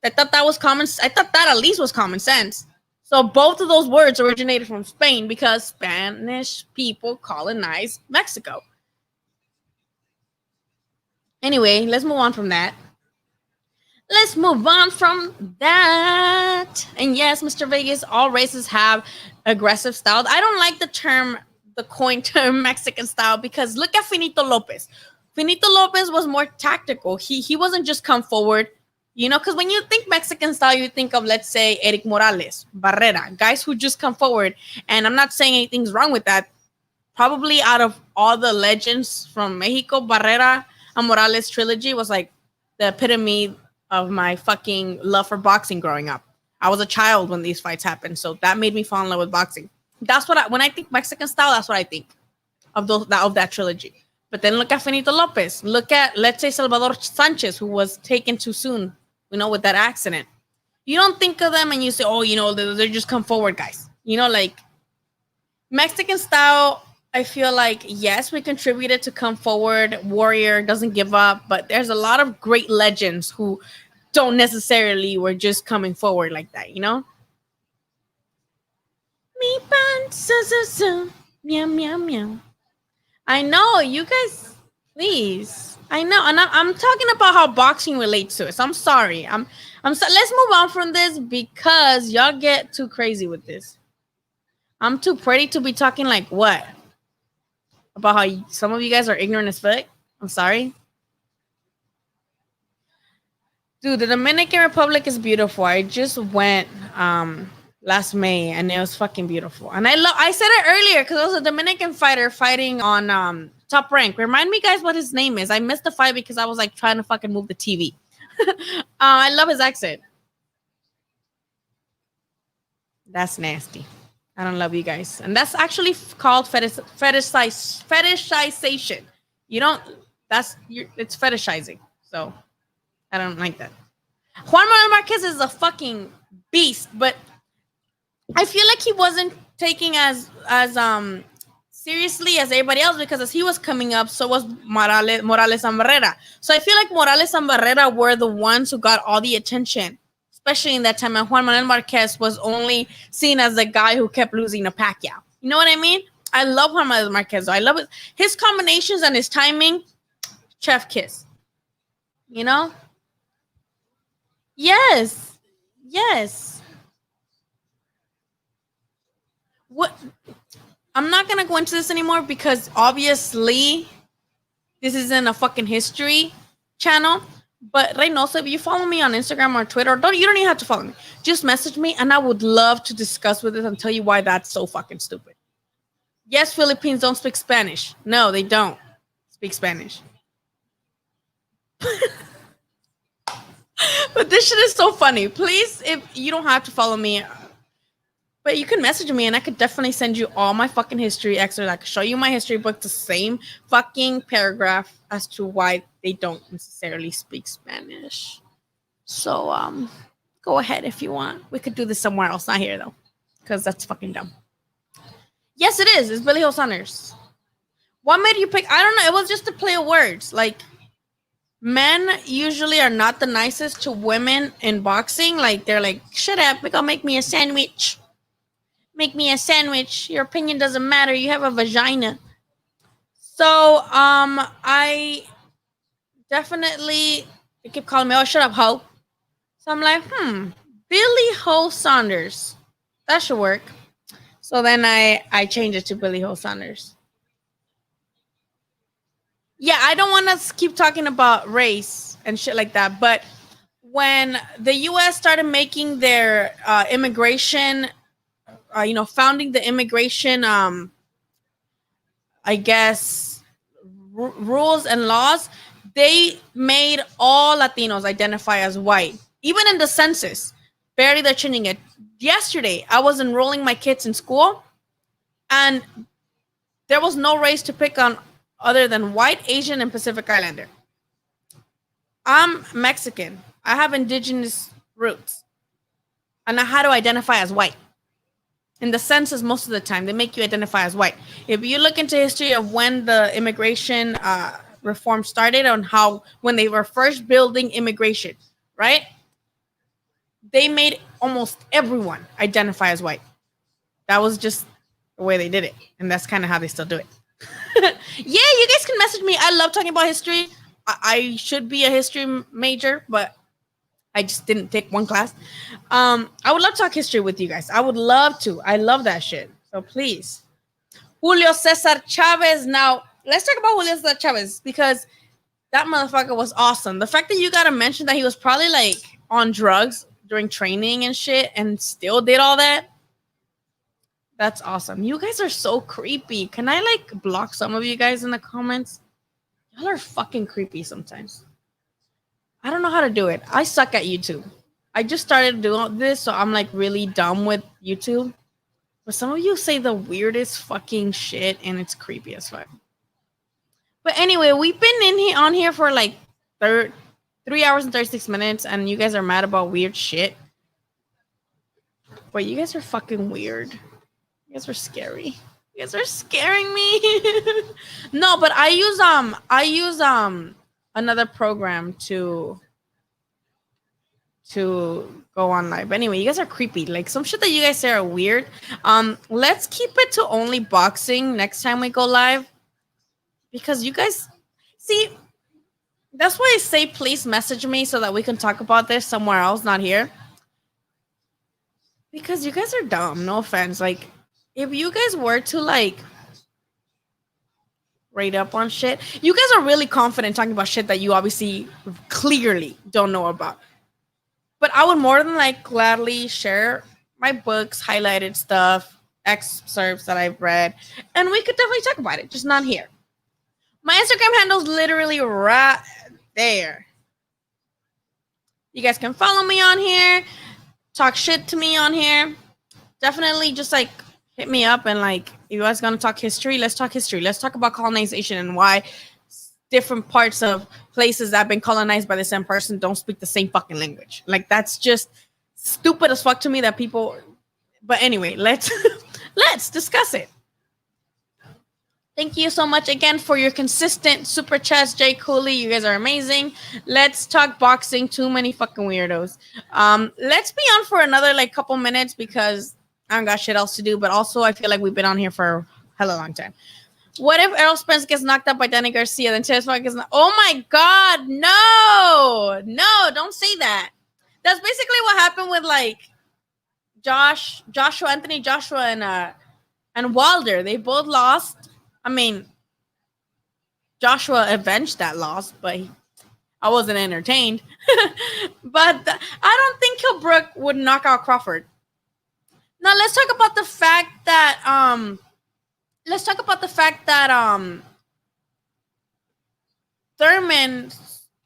I thought that at least was common sense. So both of those words originated from Spain because Spanish people colonized Mexico. Anyway, let's move on from that. Let's move on from that. And yes, Mr. Vegas, all races have aggressive styles. I don't like the coin term Mexican style because look at Finito Lopez. Finito Lopez was more tactical. He wasn't just come forward, because when you think Mexican style, you think of, let's say, Eric Morales, Barrera, guys who just come forward. And I'm not saying anything's wrong with that. Probably out of all the legends from Mexico, Barrera and Morales trilogy was like the epitome of my fucking love for boxing growing up. I was a child when these fights happened, so that made me fall in love with boxing. That's what when I think Mexican style, that's what I think of that trilogy. But then look at Finito Lopez. Look at, let's say, Salvador Sanchez, who was taken too soon, with that accident. You don't think of them and you say, oh, they're just come forward guys. Like Mexican style, I feel like, yes, we contributed to come forward. Warrior doesn't give up, but there's a lot of great legends who don't necessarily were just coming forward like that, Me pan so meow meow meow. I know you guys, please. I know, and I'm talking about how boxing relates to it. So I'm sorry. Let's move on from this because y'all get too crazy with this. I'm too pretty to be talking like what? About how some of you guys are ignorant as fuck. I'm sorry. Dude, the Dominican Republic is beautiful. I just went last May and it was fucking beautiful. And I said it earlier because it was a Dominican fighter fighting on Top Rank. Remind me guys what his name is. I missed the fight because I was like trying to fucking move the TV. I love his accent. That's nasty. I don't love you guys. And that's actually called fetishization. It's fetishizing. So I don't like that. Juan Manuel Marquez is a fucking beast, but I feel like he wasn't taking as seriously as everybody else because as he was coming up, so was Morales and Barrera. So I feel like Morales and Barrera were the ones who got all the attention, especially in that time. And Juan Manuel Marquez was only seen as the guy who kept losing to Pacquiao. You know what I mean? I love Juan Manuel Marquez. I love his combinations and his timing. Chef kiss. Yes. What? I'm not gonna go into this anymore because obviously this isn't a fucking history channel. But Reynoso, if you follow me on Instagram or Twitter, you don't even have to follow me. Just message me and I would love to discuss with it and tell you why that's so fucking stupid. Yes, Philippines don't speak Spanish. No, they don't speak Spanish. But this shit is so funny. Please, if you don't have to follow me, but you can message me and I could definitely send you all my fucking history excerpts. I could show you my history book, the same fucking paragraph as to why they don't necessarily speak Spanish. So, go ahead if you want. We could do this somewhere else, not here though, because that's fucking dumb. Yes, it is. It's Billy Joe Saunders. What made you pick? I don't know. It was just a play of words. Like, men usually are not the nicest to women in boxing. Like, they're like, shut up, go make me a sandwich. Make me a sandwich. Your opinion doesn't matter. You have a vagina. So, I definitely, they keep calling me, oh, shut up, ho. So I'm like, Billy Joe Saunders. That should work. So then I changed it to Billy Joe Saunders. Yeah, I don't want to keep talking about race and shit like that. But when the U.S. started making their immigration, founding the immigration, I guess, rules and laws, they made all Latinos identify as white. Even in the census, barely they're changing it. Yesterday, I was enrolling my kids in school, and there was no race to pick on other than white, Asian, and Pacific Islander. I'm Mexican. I have indigenous roots. And I had to identify as white. In the census, most of the time, they make you identify as white. If you look into history of when the immigration reform started, on how when they were first building immigration, right? They made almost everyone identify as white. That was just the way they did it, and that's kind of how they still do it. Yeah, you guys can message me. I love talking about history. I should be a history major, but I just didn't take one class. I would love to talk history with you guys. I would love to. I love that shit. So please. Julio Cesar Chavez. Now, let's talk about Julio Cesar Chavez because that motherfucker was awesome. The fact that you got to mention that he was probably like on drugs during training and shit and still did all that. That's awesome. You guys are so creepy. Can I like block some of you guys in the comments? Y'all are fucking creepy sometimes. I don't know how to do it. I suck at YouTube. I just started doing this, so I'm like really dumb with YouTube. But some of you say the weirdest fucking shit, and it's creepy as fuck. But anyway, we've been on here for like 3 hours and 36 minutes, and you guys are mad about weird shit. But you guys are fucking weird. You guys are scary. You guys are scaring me. No, but I use another program to go on live. But anyway, you guys are creepy. Like some shit that you guys say are weird. Let's keep it to only boxing next time we go live. Because you guys see, that's why I say please message me so that we can talk about this somewhere else, not here. Because you guys are dumb, no offense. Like if you guys were to like rate up on shit, you guys are really confident talking about shit that you obviously clearly don't know about. But I would more than like gladly share my books, highlighted stuff, excerpts that I've read, and we could definitely talk about it, just not here. My Instagram handle is literally right there. You guys can follow me on here, talk shit to me on here. Definitely just like hit me up and like, if you guys gonna talk history, let's talk history. Let's talk about colonization and why different parts of places that have been colonized by the same person don't speak the same fucking language. Like that's just stupid as fuck to me that people. But anyway, let's discuss it. Thank you so much again for your consistent super chats, Jay Cooley. You guys are amazing. Let's talk boxing. Too many fucking weirdos. Let's be on for another like couple minutes because I don't got shit else to do. But also, I feel like we've been on here for a hella long time. What if Errol Spence gets knocked out by Danny Garcia? Then Chase gets oh my god, no, don't say that. That's basically what happened with like Anthony Joshua and Wilder. They both lost. I mean, Joshua avenged that loss, but I wasn't entertained. But I don't think Kell Brook would knock out Crawford. Now let's talk about the fact that Thurman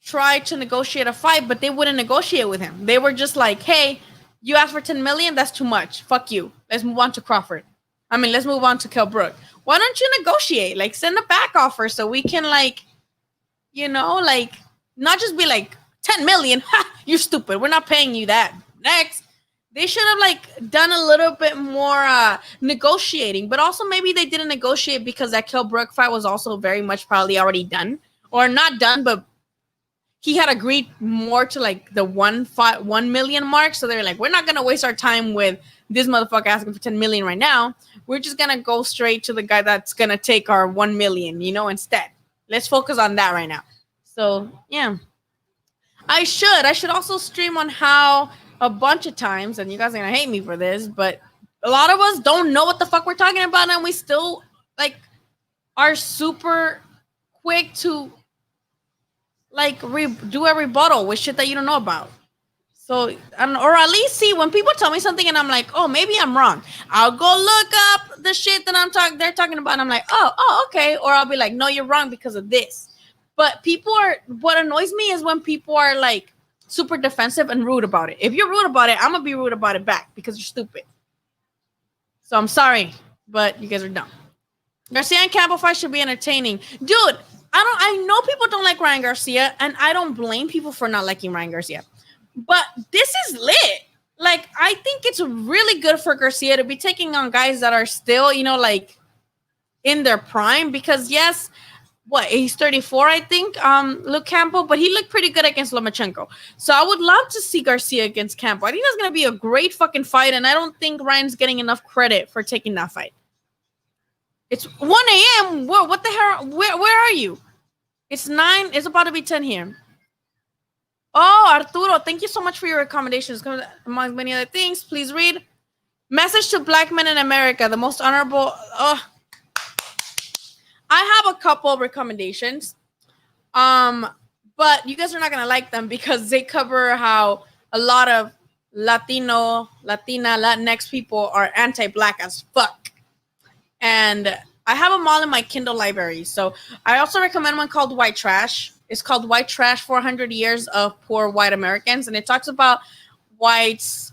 tried to negotiate a fight, but they wouldn't negotiate with him. They were just like, "Hey, you asked for $10 million. That's too much. Fuck you. Let's move on to Crawford. Let's move on to Kell Brook. Why don't you negotiate? Like, send a back offer so we can, like, like, not just be like, 10 million. Ha, you're stupid. We're not paying you that. Next." They should have, like, done a little bit more negotiating. But also maybe they didn't negotiate because that Kell Brook fight was also very much probably already done. Or not done, but he had agreed more to, like, the 1 million mark. So they're like, we're not going to waste our time with this motherfucker asking for 10 million right now. We're just going to go straight to the guy that's going to take our 1 million, instead. Let's focus on that right now. So, yeah. I should also stream on how a bunch of times, and you guys are going to hate me for this, but a lot of us don't know what the fuck we're talking about, and we still, like, are super quick to, like, do a rebuttal with shit that you don't know about. So, or at least see when people tell me something and I'm like, oh, maybe I'm wrong. I'll go look up the shit that they're talking about, and I'm like, oh, okay. Or I'll be like, no, you're wrong because of this. But what annoys me is when people are, like, super defensive and rude about it. If you're rude about it, I'm gonna be rude about it back because you're stupid. So I'm sorry, but you guys are dumb. Garcia and Campbell fight should be entertaining. Dude, I know people don't like Ryan Garcia, and I don't blame people for not liking Ryan Garcia. But this is lit. Like, I think it's really good for Garcia to be taking on guys that are still, like, in their prime. Because, yes, what, he's 34, I think, Luke Campbell, but he looked pretty good against Lomachenko. So I would love to see Garcia against Campbell. I think that's going to be a great fucking fight, and I don't think Ryan's getting enough credit for taking that fight. It's 1 a.m. What the hell? Where are you? It's 9. It's about to be 10 here. Oh, Arturo, thank you so much for your recommendations. Among many other things, please read. Message to Black Men in America, the most honorable. I have a couple of recommendations. But you guys are not gonna like them because they cover how a lot of Latino, Latina, Latinx people are anti-black as fuck. And I have them all in my Kindle library. So I also recommend one called White Trash. It's called White Trash, 400 Years of Poor White Americans. And it talks about whites'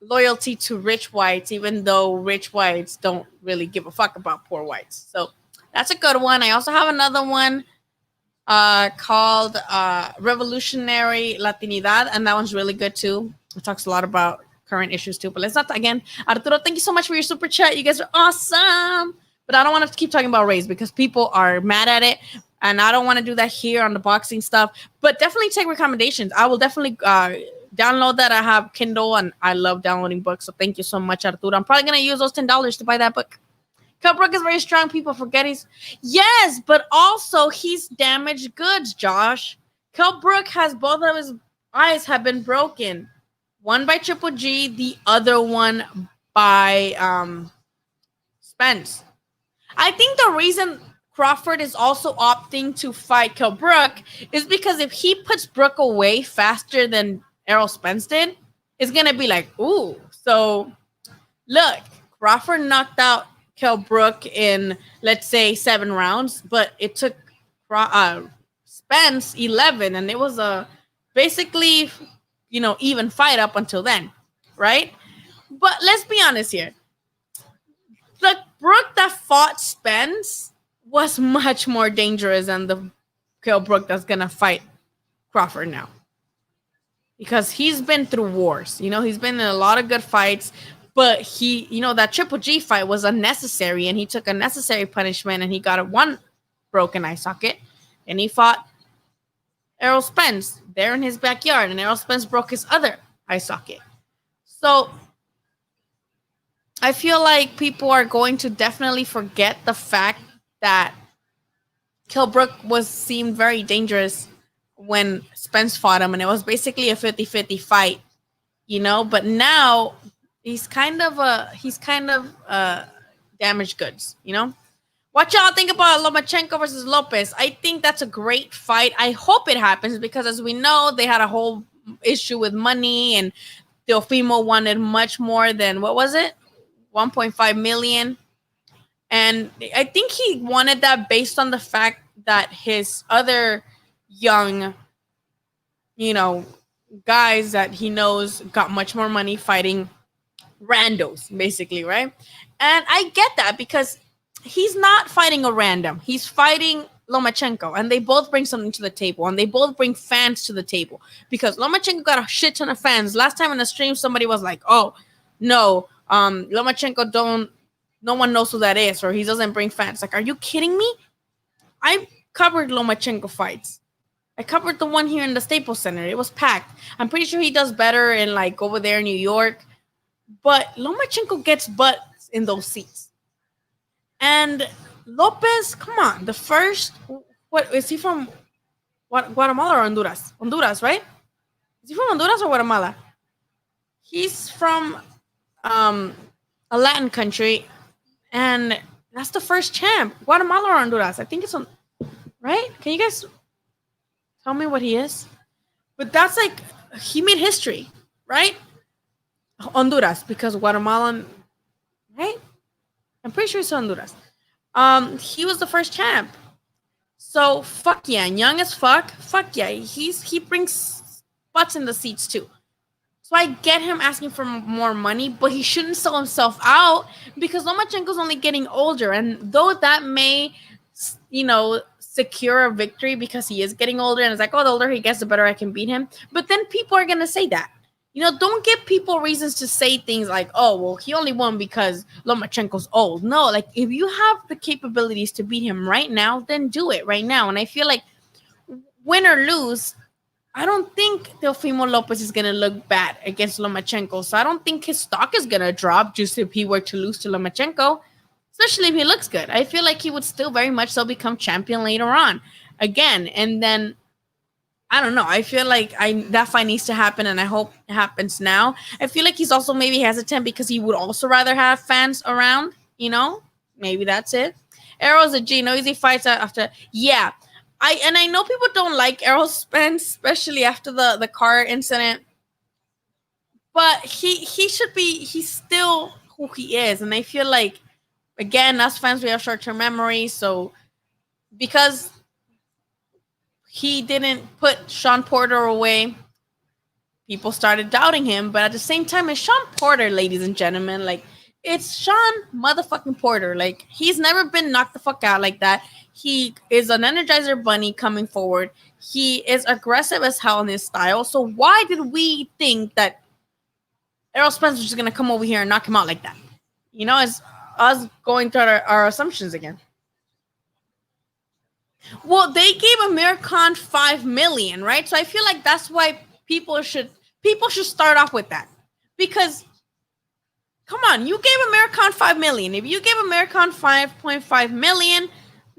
loyalty to rich whites, even though rich whites don't really give a fuck about poor whites. So that's a good one. I also have another one called Revolutionary Latinidad, and that one's really good too. It talks a lot about current issues too. But let's not, again, Arturo, thank you so much for your super chat. You guys are awesome. But I don't want to keep talking about race because people are mad at it, and I don't want to do that here on the boxing stuff. But definitely take recommendations. I will definitely download that. I have Kindle, and I love downloading books. So thank you so much, Arturo. I'm probably gonna use those $10 to buy that book. Kell Brook is very strong. People forget he's yes, but also he's damaged goods, Josh. Kell Brook has both of his eyes have been broken. One by Triple G, the other one by Spence. I think the reason Crawford is also opting to fight Kell Brook is because if he puts Brook away faster than Errol Spence did, it's gonna be like, ooh. So look, Crawford knocked out Kell Brook in, let's say, 7 rounds, but it took Spence 11, and it was a basically, even fight up until then, right? But let's be honest here. The Brook that fought Spence was much more dangerous than the Kell Brook that's gonna fight Crawford now, because he's been through wars. He's been in a lot of good fights. But he, that Triple G fight was unnecessary, and he took unnecessary punishment, and he got one broken eye socket, and he fought Errol Spence there in his backyard, and Errol Spence broke his other eye socket. So I feel like people are going to definitely forget the fact that Kell Brook seemed very dangerous when Spence fought him, and it was basically a 50-50 fight, But now he's kind of damaged goods, What y'all think about Lomachenko versus Lopez? I think that's a great fight. I hope it happens because, as we know, they had a whole issue with money, and Teofimo wanted much more than, what was it, 1.5 million. And I think he wanted that based on the fact that his other young, guys that he knows got much more money fighting randos, basically, right? And I get that because he's not fighting a random. He's fighting Lomachenko, and they both bring something to the table, and they both bring fans to the table because Lomachenko got a shit ton of fans. Last time in the stream, somebody was like, "Oh, no, Lomachenko no one knows who that is, or he doesn't bring fans." Like, are you kidding me? I covered Lomachenko fights. I covered the one here in the Staples Center. It was packed. I'm pretty sure he does better in over there in New York. But Lomachenko gets butts in those seats. And Lopez, come on. The first, what is he from? Guatemala or Honduras? Honduras, right? Is he from Honduras or Guatemala? He's from a Latin country, and that's the first champ. Guatemala or Honduras? I think it's on, right? Can you guys tell me what he is? But that's he made history, right? Honduras, because Guatemalan, right? I'm pretty sure it's Honduras. He was the first champ. So fuck yeah, and young as fuck. Fuck yeah, he brings butts in the seats too. So I get him asking for more money, but he shouldn't sell himself out because Lomachenko's only getting older, and though that may, secure a victory because he is getting older, and it's like, oh, the older he gets, the better I can beat him. But then people are gonna say that. Don't give people reasons to say things like, oh, well, he only won because Lomachenko's old. No, like, if you have the capabilities to beat him right now, then do it right now. And I feel like, win or lose, I don't think Teofimo Lopez is going to look bad against Lomachenko. So I don't think his stock is going to drop just if he were to lose to Lomachenko, especially if he looks good. I feel like he would still very much so become champion later on again. And then, I don't know. I feel like that fight needs to happen, and I hope it happens now. I feel like he's also maybe hesitant because he would also rather have fans around, Maybe that's it. Errol's a G. No easy fights after. Yeah. I know people don't like Errol Spence, especially after the car incident. But he's still who he is. And I feel like, again, us fans, we have short-term memory. So because he didn't put Sean Porter away, people started doubting him. But at the same time, it's Sean Porter, ladies and gentlemen. Like, it's Sean motherfucking Porter. Like, he's never been knocked the fuck out like that. He is an Energizer Bunny coming forward. He is aggressive as hell in his style. So why did we think that Errol Spence was just going to come over here and knock him out like that? It's us going through our assumptions again. Well, they gave Amir Khan $5 million, right? So I feel like that's why people should start off with that. Because, come on, you gave Amir Khan $5 million. If you gave Amir Khan $5.5 million,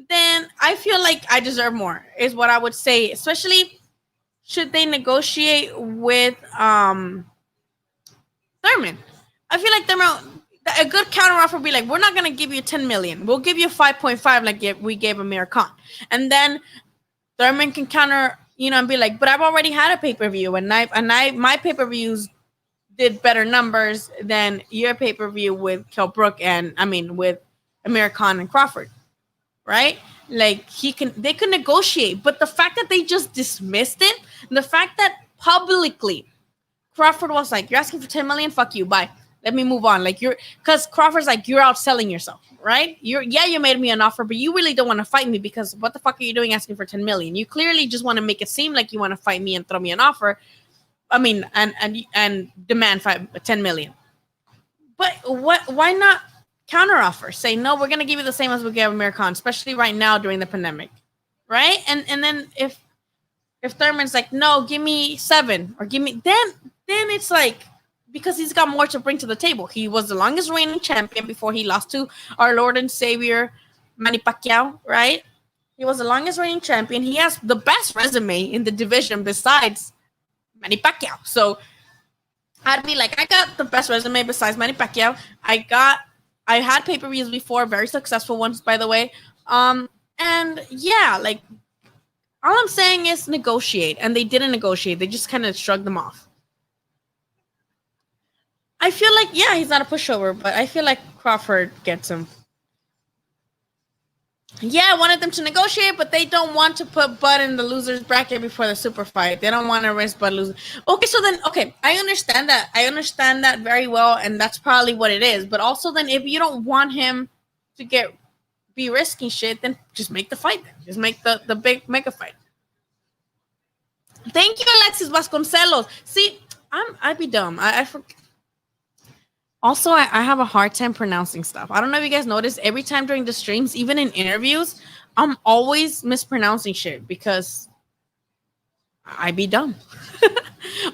then I feel like I deserve more, is what I would say. Especially should they negotiate with Thurman. I feel like Thurman, a good counteroffer would be like, we're not going to give you $10 million. We'll give you 5.5 like we gave Amir Khan. And then Thurman can counter, and be like, but I've already had a pay-per-view, and my pay-per-views did better numbers than your pay-per-view with Kell Brook with Amir Khan and Crawford. Right? Like, they could negotiate, but the fact that they just dismissed it, the fact that publicly Crawford was like, you're asking for 10 million, fuck you, bye. Let me move on. Like, because Crawford's like, you're outselling yourself, right? You made me an offer, but you really don't want to fight me because what the fuck are you doing asking for 10 million? You clearly just want to make it seem like you want to fight me and throw me an offer. And demand 10 million. But why not counteroffer? Say, no, we're going to give you the same as we gave Amir Khan, especially right now during the pandemic, right? And then if Thurman's like, no, give me 7 or give me, then it's like, because he's got more to bring to the table. He was the longest reigning champion before he lost to our Lord and Savior Manny Pacquiao, right? He was the longest reigning champion. He has the best resume in the division besides Manny Pacquiao. So I'd be like, I got the best resume besides Manny Pacquiao. I had pay-per-views before, very successful ones, by the way. And yeah, like, all I'm saying is negotiate. And they didn't negotiate. They just kind of shrugged them off. I feel like, yeah, he's not a pushover, but I feel like Crawford gets him. Yeah, I wanted them to negotiate, but they don't want to put Bud in the loser's bracket before the super fight. They don't want to risk Bud losing. Okay, I understand that. I understand that very well, and that's probably what it is. But also then, if you don't want him to be risking shit, then just make the fight then. Just make the big mega fight. Thank you, Alexis Vasconcelos. See, I'd be dumb. I forget. Also, I have a hard time pronouncing stuff. I don't know if you guys notice, every time during the streams, even in interviews, I'm always mispronouncing shit because I be dumb.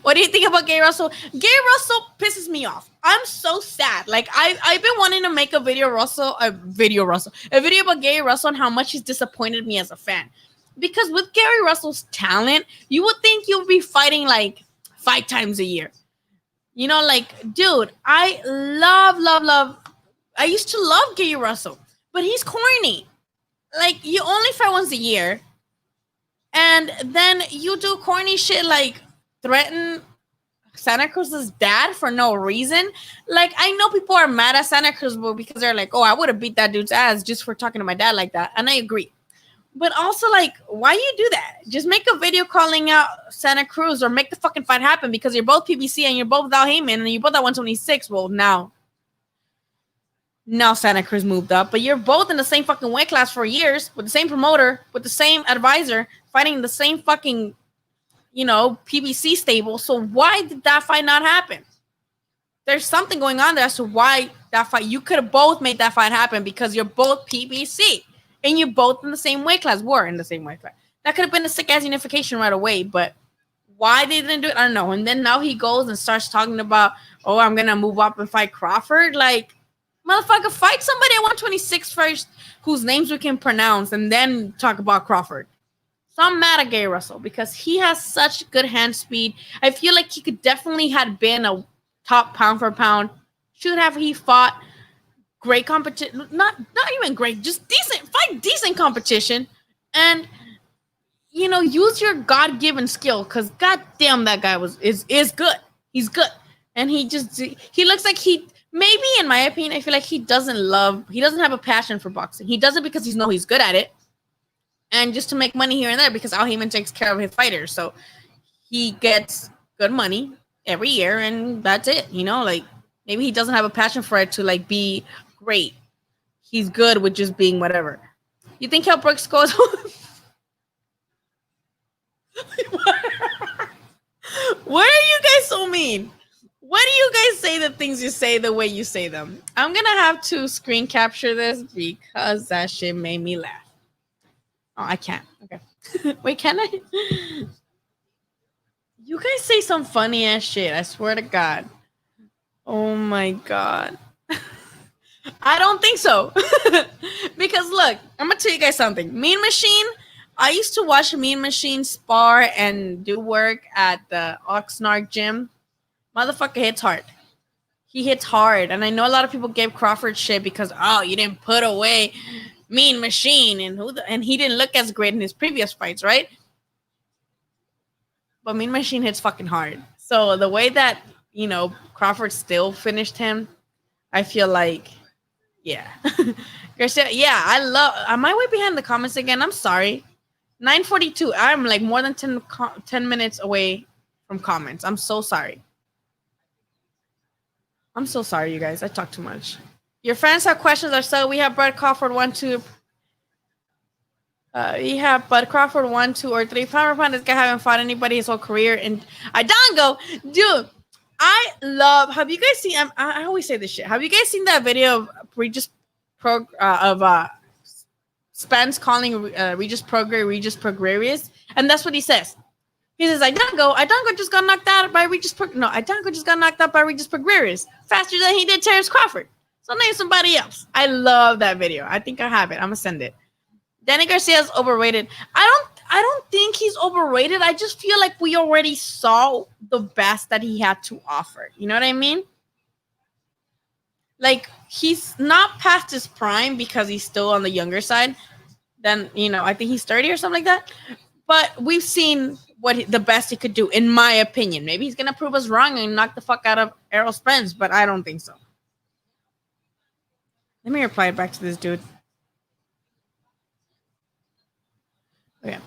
What do you think about Gary Russell? Gary Russell pisses me off. I'm so sad. Like, I've been wanting to make a video about Gary Russell and how much he's disappointed me as a fan. Because with Gary Russell's talent, you would think you'll be fighting like 5 times a year. Like, dude, I love. I used to love Gary Russell, but he's corny. Like, you only fight once a year, and then you do corny shit like threaten Santa Cruz's dad for no reason. Like, I know people are mad at Santa Cruz because they're like, oh, I would have beat that dude's ass just for talking to my dad like that, and I agree. But also, like, why you do that? Just make a video calling out Santa Cruz or make the fucking fight happen because you're both PBC and you're both without Heyman and you're both at 126. Well, now Santa Cruz moved up, but you're both in the same fucking weight class for years with the same promoter, with the same advisor, fighting the same fucking, PBC stable. So why did that fight not happen? There's something going on there as to why that fight. You could have both made that fight happen because you're both PBC and you're both in the same weight class. Were in the same weight class. That could have been a sick ass unification right away. But why they didn't do it, I don't know. And then now he goes and starts talking about, oh, I'm gonna move up and fight Crawford. Like, motherfucker, fight somebody at 126 first, whose names we can pronounce, and then talk about Crawford. So I'm mad at Gary Russell because he has such good hand speed. I feel like he could definitely have been a top pound for pound. Should have he fought great competition, not even great, just decent competition, and use your God-given skill because goddamn that guy is good. He's good, and he looks like maybe in my opinion I feel like he doesn't have a passion for boxing. He does it because he's good at it, and just to make money here and there because Al Heyman takes care of his fighters, so he gets good money every year, and that's it. Like maybe he doesn't have a passion for it to like be great. He's good with just being whatever. You think Kell Brooks goes? Why are you guys so mean? Why do you guys say the things you say the way you say them? I'm gonna have to screen capture this because that shit made me laugh. Oh, I can't. Okay. Wait, can I? You guys say some funny ass shit. I swear to God. Oh my God. I don't think so. Because look, I'm gonna tell you guys something. Mean Machine. I used to watch Mean Machine spar and do work at the Oxnard gym. Motherfucker hits hard. He hits hard. And I know a lot of people gave Crawford shit because, oh, you didn't put away Mean Machine and he didn't look as great in his previous fights, right? But Mean Machine hits fucking hard. So the way that, Crawford still finished him, I feel like, yeah. Garcia, yeah, am I way behind the comments again? I'm sorry. 9:42. I'm like more than 10 minutes away from comments. I'm so sorry. I'm so sorry, you guys. I talk too much. Your friends have questions or so. We have Bud Crawford 1, 2. We have Bud Crawford 1, 2, or 3. Pound for pound, this guy haven't fought anybody his whole career. And Idango, dude, I love. Have you guys seen? I always say this shit. Have you guys seen that video of Spence calling Regis Progrerius, and that's what he says. He says, Idango just got knocked out by Idango just got knocked out by Regis Progrerius faster than he did Terrence Crawford. So name somebody else. I love that video. I think I have it. I'm gonna send it. Danny Garcia's overrated. I don't think he's overrated. I just feel like we already saw the best that he had to offer. You know what I mean? Like, he's not past his prime because he's still on the younger side. Then, I think he's 30 or something like that. But we've seen the best he could do, in my opinion. Maybe he's going to prove us wrong and knock the fuck out of Errol Spence, but I don't think so. Let me reply back to this dude. Okay.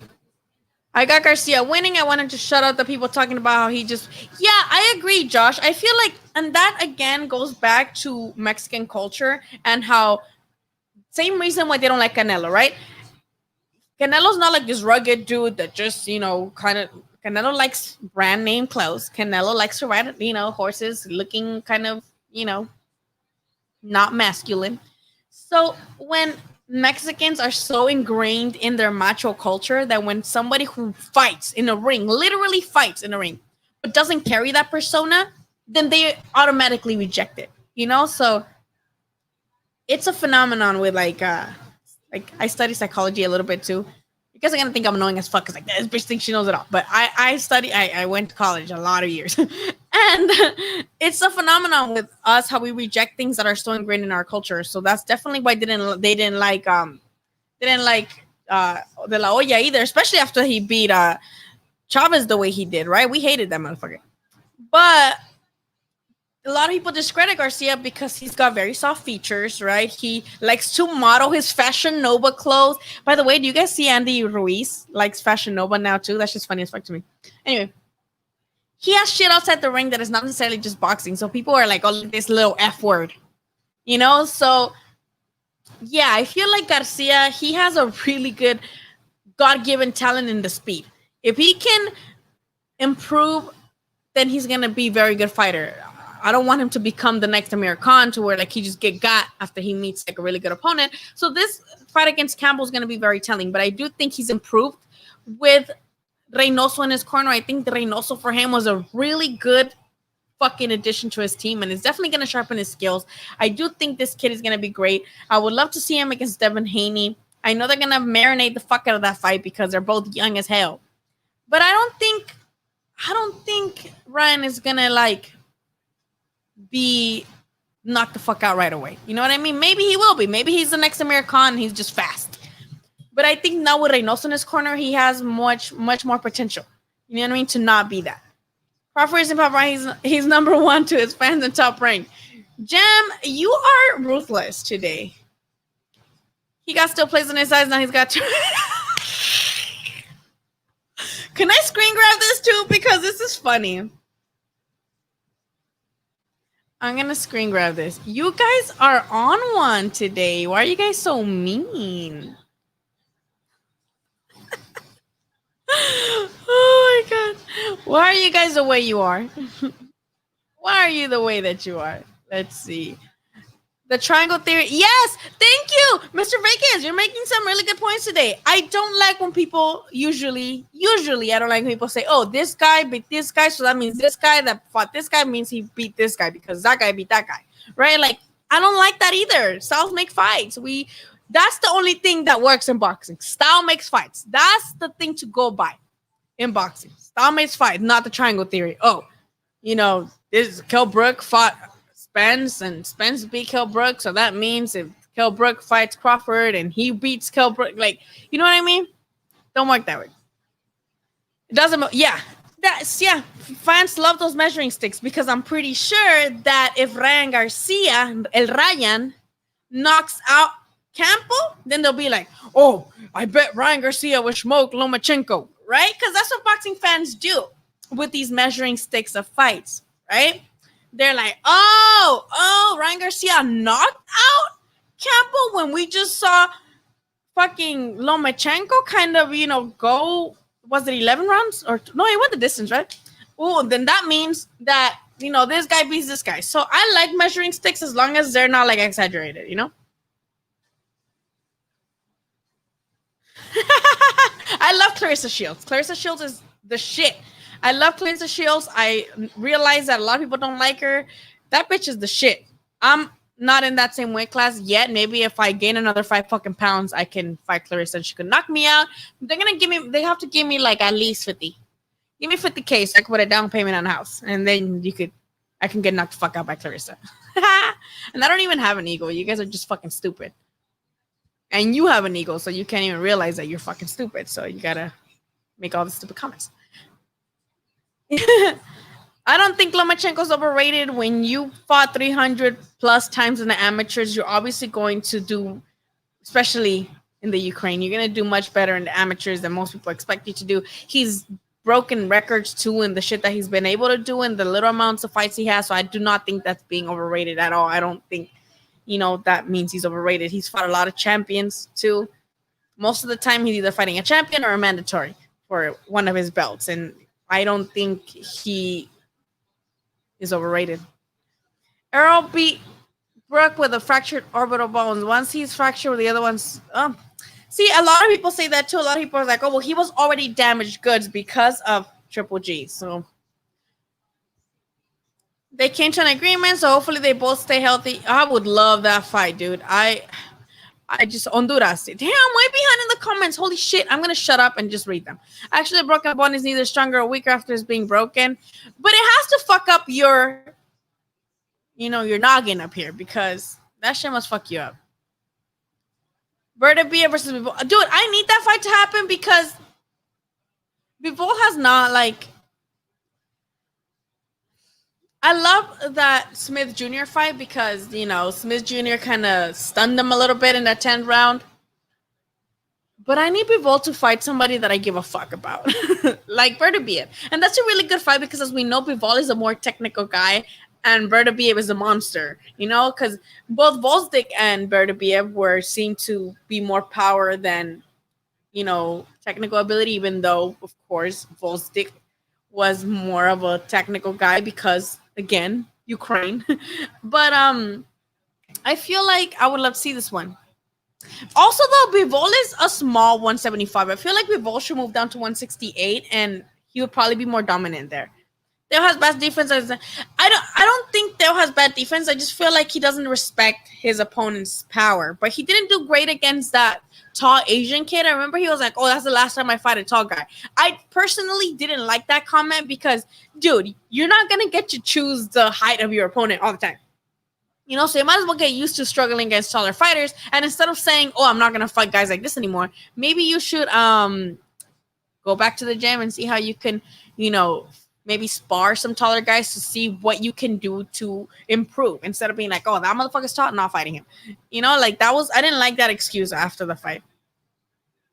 I got Garcia winning. I wanted to shut out the people talking about how he just... Yeah, I agree, Josh. I feel like... And that, again, goes back to Mexican culture and how... Same reason why they don't like Canelo, right? Canelo's not like this rugged dude that just, kind of... Canelo likes brand name clothes. Canelo likes to ride, horses looking kind of, not masculine. So when... Mexicans are so ingrained in their macho culture that when somebody who fights in a ring, literally fights in a ring, but doesn't carry that persona, then they automatically reject it, So it's a phenomenon with like I study psychology a little bit too. You guys are gonna think I'm annoying as fuck because like this bitch thinks she knows it all. But I went to college a lot of years. And it's a phenomenon with us how we reject things that are so ingrained in our culture. So that's definitely why they didn't like De La Hoya either, especially after he beat Chavez the way he did, right? We hated that motherfucker. But a lot of people discredit Garcia because he's got very soft features, right? He likes to model his Fashion Nova clothes. By the way, do you guys see Andy Ruiz likes Fashion Nova now too? That's just funny as fuck to me. Anyway, he has shit outside the ring that is not necessarily just boxing. So people are like, oh, this little F word. So yeah, I feel like Garcia, he has a really good God-given talent in the speed. If he can improve, then he's gonna be a very good fighter. I don't want him to become the next Amir Khan to where like he just get got after he meets like a really good opponent. So this fight against Campbell is gonna be very telling. But I do think he's improved with Reynoso in his corner. I think the Reynoso for him was a really good fucking addition to his team, and it's definitely going to sharpen his skills. I do think this kid is going to be great. I would love to see him against Devin Haney. I know they're going to marinate the fuck out of that fight because they're both young as hell. But I don't think Ryan is going to like be knocked the fuck out right away. You know what I mean? Maybe he will be. Maybe he's the next Amir Khan and he's just fast. But I think now with Reynoso in his corner, he has much more potential. You know what I mean? To not be that. Crawford isn't Papa. He's number one to his fans and top rank. Jam, you are ruthless today. He got still plays on his sides. Now he's got two. Can I screen grab this too? Because this is funny. I'm going to screen grab this. You guys are on one today. Why are you guys so mean? Oh my God. Why are you guys the way you are? Why are you the way that you are? Let's see. The triangle theory. Yes, thank you, Mr. Vegas. You're making some really good points today. I don't like when people usually I don't like when people say, oh, this guy beat this guy, so that means this guy that fought this guy means he beat this guy because that guy beat that guy, right? Like, I don't like that either. Styles make fights. That's the only thing that works in boxing. Style makes fights. That's the thing to go by in boxing. Style makes fights, not the triangle theory. Oh, this Kell Brook fought Spence and Spence beat Kell Brook, so that means if Kell Brook fights Crawford and he beats Kell Brook, like, you know what I mean? Don't work that way. It doesn't. Yeah, fans love those measuring sticks because I'm pretty sure that if Ryan Garcia, El Ryan, knocks out Campbell, then they'll be like, oh, I bet Ryan Garcia will smoke Lomachenko, right? Because that's what boxing fans do with these measuring sticks of fights, right? They're like, oh, Ryan Garcia knocked out Campbell when we just saw fucking Lomachenko kind of, go, was it 11 rounds? Or no, it went the distance, right? Oh, then that means that, this guy beats this guy. So I like measuring sticks as long as they're not like exaggerated, I love Clarissa Shields. Clarissa Shields is the shit. I love Clarissa Shields. I realize that a lot of people don't like her. That bitch is the shit. I'm not in that same weight class yet. Maybe if I gain another 5 fucking pounds, I can fight Clarissa and she could knock me out. They have to give me like at least 50. Give me 50K so I can put a down payment on a house. And then I can get knocked the fuck out by Clarissa. And I don't even have an ego. You guys are just fucking stupid. And you have an ego, so you can't even realize that you're fucking stupid. So you gotta make all the stupid comments. I don't think Lomachenko's overrated. When you fought 300 plus times in the amateurs, you're obviously going to do, especially in the Ukraine, you're going to do much better in the amateurs than most people expect you to do. He's broken records too in the shit that he's been able to do in the little amounts of fights he has. So I do not think that's being overrated at all. I don't think, that means he's overrated. He's fought a lot of champions too. Most of the time he's either fighting a champion or a mandatory for one of his belts. And I don't think he is overrated. Errol beat Brook with a fractured orbital bone. Once he's fractured, the other one's... See, a lot of people say that too. A lot of people are like, oh, well, he was already damaged goods because of Triple G. So they came to an agreement, so hopefully they both stay healthy. I would love that fight, dude. I just Honduras. Damn, way behind in the comments. Holy shit. I'm going to shut up and just read them. Actually, a broken bone is neither stronger or weaker after it's being broken. But it has to fuck up your noggin up here because that shit must fuck you up. Berta Bia versus Bivol. Dude, I need that fight to happen because Bivol has not, like... I love that Smith Jr. fight because, Smith Jr. kind of stunned him a little bit in that 10th round. But I need Bivol to fight somebody that I give a fuck about, like Bertabiev. And that's a really good fight because, as we know, Bivol is a more technical guy and Bertabiev is a monster, because both Volstik and Bertabiev were seen to be more power than, technical ability, even though, of course, Volstik was more of a technical guy because again, Ukraine. But I feel like I would love to see this one. Also, though, Bivol is a small 175. I feel like Bivol should move down to 168, and he would probably be more dominant there. Theo has bad defense. I don't think Theo has bad defense. I just feel like he doesn't respect his opponent's power. But he didn't do great against that tall Asian kid. I remember he was like, "Oh, that's the last time I fight a tall guy." I personally didn't like that comment because, dude, you're not gonna get to choose the height of your opponent all the time. So you might as well get used to struggling against taller fighters. And instead of saying, "Oh, I'm not gonna fight guys like this anymore," maybe you should go back to the gym and see how you can, maybe spar some taller guys to see what you can do to improve instead of being like, "Oh, that motherfucker's tall, not fighting him." Like that was I didn't like that excuse after the fight.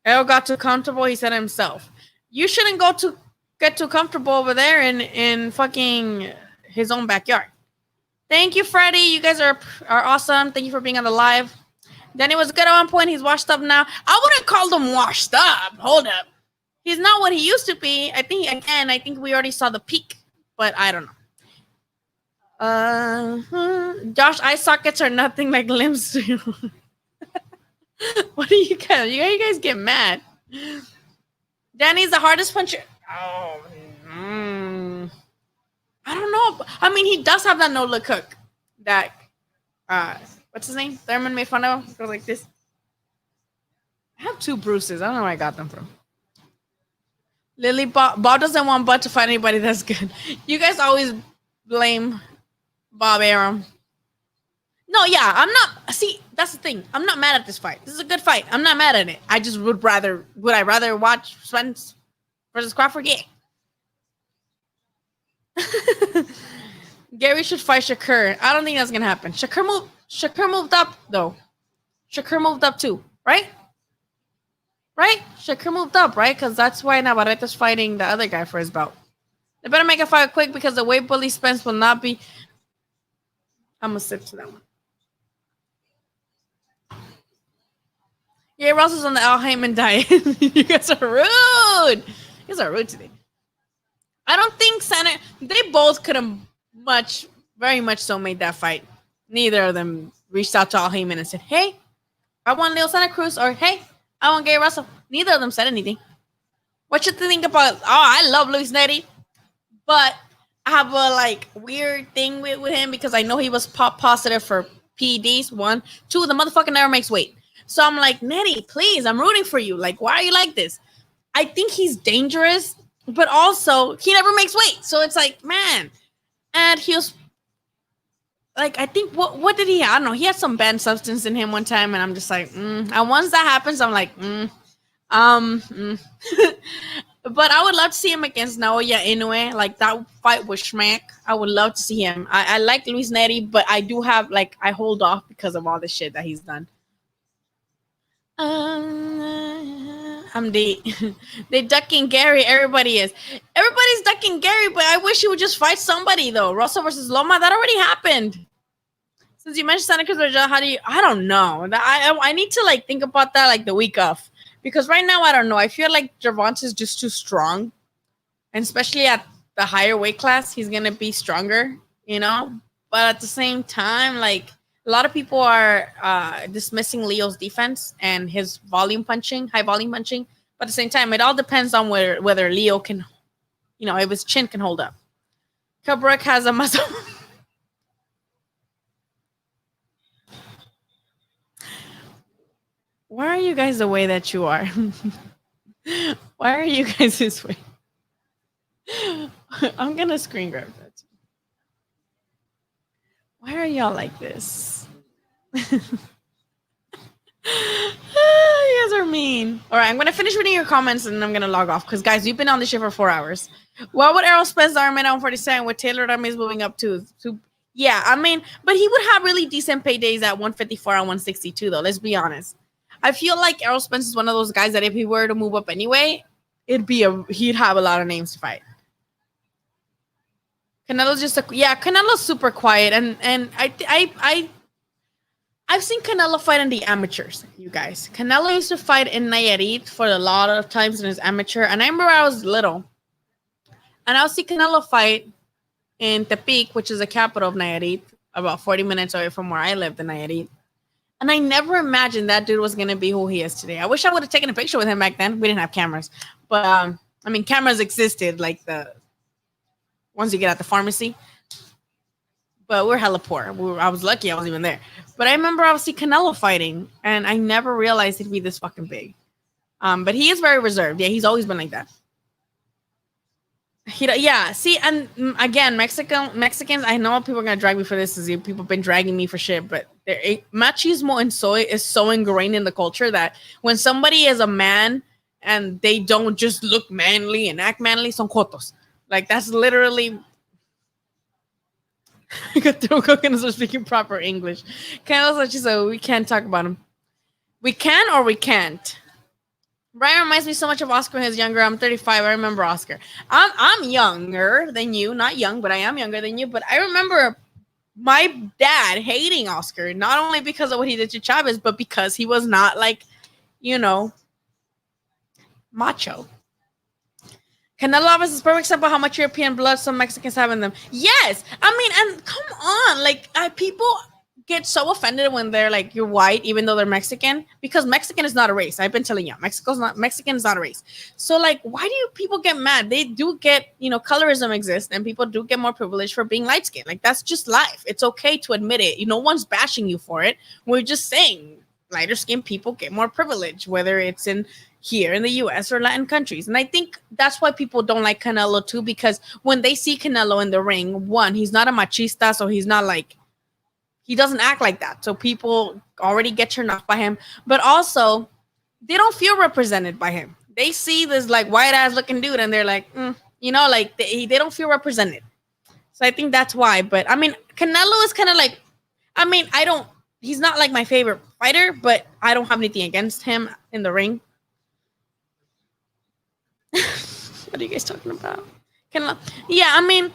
Errol got too comfortable, he said himself. You shouldn't get too comfortable over there in fucking his own backyard. Thank you, Freddie. You guys are awesome. Thank you for being on the live. Danny was good at one point. He's washed up now. I wouldn't call him washed up. Hold up. He's not what he used to be. I think we already saw the peak, but I don't know. Josh, eye sockets are nothing like limbs to you. What do you guys? You guys get mad. Danny's the hardest puncher. Oh, I don't know. I mean, he does have that no look hook. That what's his name? Thurman made fun of him. Go like this. I have 2 bruises. I don't know where I got them from. Lily Bob doesn't want Bud to fight anybody that's good. You guys always blame Bob Arum. No, yeah, I'm not. See, that's the thing. I'm not mad at this fight. This is a good fight. I'm not mad at it. I just would I rather watch Spence versus Crawford? Yeah. Gary should fight Shakur. I don't think that's gonna happen. Shakur moved up though. Shakur moved up too, right? Right? Shakur moved up, right? Because that's why Navarreto's fighting the other guy for his belt. They better make a fight quick because the weight bully Spence will not be. I'm gonna sit to that one. Yeah, Ross is on the Al Heyman diet. You guys are rude. You guys are rude today. I don't think they both could have very much so made that fight. Neither of them reached out to Al Heyman and said, "Hey, I want Leo Santa Cruz," or "Hey, I want Gary Russell." Neither of them said anything. What you think about? Oh, I love Luis Neri, but I have a weird thing with him because I know he was positive for PEDs. 1, 2, the motherfucker never makes weight. So I'm like, Neri, please, I'm rooting for you. Like, why are you like this? I think he's dangerous, but also he never makes weight. So it's like, man. And he was like, I think what did he have? I don't know. He had some banned substance in him one time, and I'm just like, And once that happens, I'm like, But I would love to see him against Naoya Inoue. Like that fight with Schmack. I would love to see him. I like Luis Neri, but I do have I hold off because of all the shit that he's done. I'm they ducking Gary. Everybody's ducking Gary, but I wish he would just fight somebody though. Russell versus Loma, that already happened. Since you mentioned Santa Cruz, how do you? I don't know. I need to think about that the week of, because right now I don't know. I feel like Gervonta is just too strong, and especially at the higher weight class, he's gonna be stronger. But at the same time, a lot of people are dismissing Leo's defense and his high volume punching. But at the same time, it all depends on whether Leo can, if his chin can hold up. Kubrick has a muscle. Why are you guys the way that you are? Why are you guys this way? I'm going to screen grab that. Why are y'all like this? You guys are mean. All right, I'm going to finish reading your comments and I'm going to log off because, guys, you've been on this shit for 4 hours. Why would Errol Spence Arm at 147 with Taylor Ramirez moving up to yeah, I mean, but he would have really decent paydays at 154 and 162, though. Let's be honest. I feel like Errol Spence is one of those guys that if he were to move up anyway, he'd have a lot of names to fight. Canelo's Canelo's super quiet, and I've seen Canelo fight in the amateurs, you guys. Canelo used to fight in Nayarit for a lot of times in his amateur, and I remember I was little, And I'll see Canelo fight in Tepic, which is the capital of Nayarit, about 40 minutes away from where I lived in Nayarit. And I never imagined that dude was going to be who he is today. I wish I would have taken a picture with him back then. We didn't have cameras. But, I mean, cameras existed, like the ones you get at the pharmacy. But we're hella poor. I was lucky I wasn't even there. But I remember I would see Canelo fighting, and I never realized he'd be this fucking big. But he is very reserved. Yeah, he's always been like that. Yeah, see, and again, Mexicans, I know people are going to drag me for this. People have been dragging me for shit, but machismo and soy is so ingrained in the culture that when somebody is a man and they don't just look manly and act manly, son jotos. Like, that's literally... I got through cooking so speaking proper English. Canelo said, we can't talk about him. We can or we can't. Brian reminds me so much of Oscar when he was younger. I'm 35. I remember Oscar. I'm younger than you. Not young, but I am younger than you. But I remember my dad hating Oscar, not only because of what he did to Chavez, but because he was not like, macho. Canelo Alvarez is perfect example of how much European blood some Mexicans have in them. Yes. I mean, and come on. Like, people get so offended when they're like, you're white, even though they're Mexican, because Mexican is not a race. I've been telling you, Mexican is not a race. So, like, why do people get mad? They do get, colorism exists, and people do get more privilege for being light skinned. Like, that's just life. It's okay to admit it. No one's bashing you for it. We're just saying lighter skinned people get more privilege, whether it's here in the US or Latin countries. And I think that's why people don't like Canelo too, because when they see Canelo in the ring, one, he's not a machista, so he's not like, he doesn't act like that. So people already get turned off by him. But also, they don't feel represented by him. They see this like white ass looking dude and they're like, like they don't feel represented. So I think that's why. But I mean, Canelo is kind of like, he's not like my favorite fighter, but I don't have anything against him in the ring. What are you guys talking about? Yeah, I mean,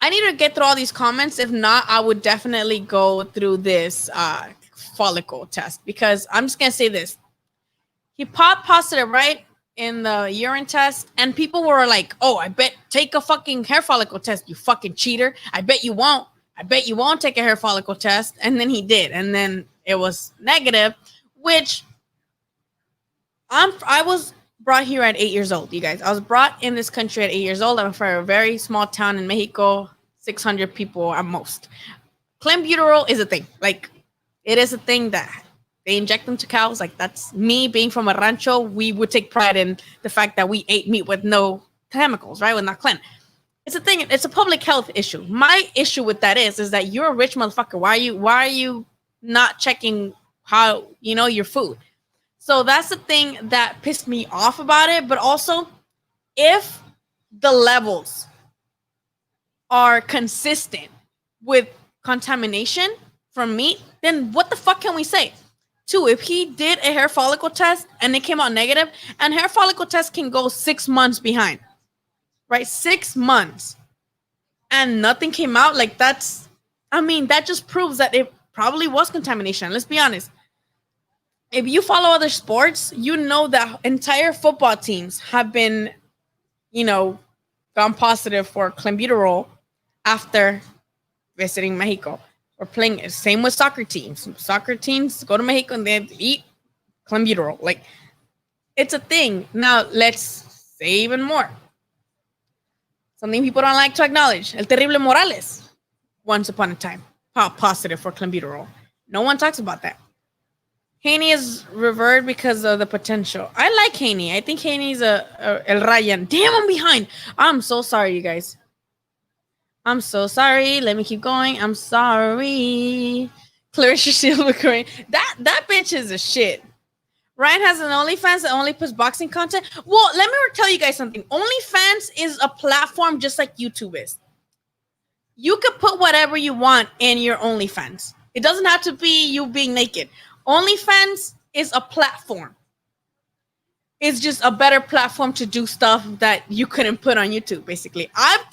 I need to get through all these comments. If not, I would definitely go through this follicle test, because I'm just going to say this. He popped positive, right, in the urine test, and people were like, oh, I bet take a fucking hair follicle test, you fucking cheater. I bet you won't. I bet you won't take a hair follicle test. And then he did. And then it was negative, which I was brought here at 8 years old, you guys. I was brought in this country at 8 years old. I'm from a very small town in Mexico, 600 people at most. Clenbuterol is a thing. Like, it is a thing that they inject into cows. Like, that's me being from a rancho. We would take pride in the fact that we ate meat with no chemicals, right? With not clen. It's a thing. It's a public health issue. My issue with that is that you're a rich motherfucker. Why are you not checking how, your food? So that's the thing that pissed me off about it. But also, if the levels are consistent with contamination from meat, then what the fuck can we say? Two, if he did a hair follicle test and it came out negative, and hair follicle test can go 6 months behind, right? 6 months. And nothing came out, like that just proves that it probably was contamination. Let's be honest. If you follow other sports, you know that entire football teams have been, gone positive for clenbuterol after visiting Mexico or playing. Same with soccer teams. Soccer teams go to Mexico and they eat clenbuterol. Like, it's a thing. Now, let's say even more. Something people don't like to acknowledge. El Terrible Morales, once upon a time, positive for clenbuterol. No one talks about that. Haney is revered because of the potential. I like Haney. I think Haney's a El Ryan. Damn, I'm behind. I'm so sorry, you guys. I'm so sorry. Let me keep going. I'm sorry. Clarissa Shield. That bitch is a shit. Ryan has an OnlyFans that only puts boxing content. Well, let me tell you guys something. OnlyFans is a platform just like YouTube is. You could put whatever you want in your OnlyFans. It doesn't have to be you being naked. OnlyFans is a platform. It's just a better platform to do stuff that you couldn't put on YouTube, basically. I've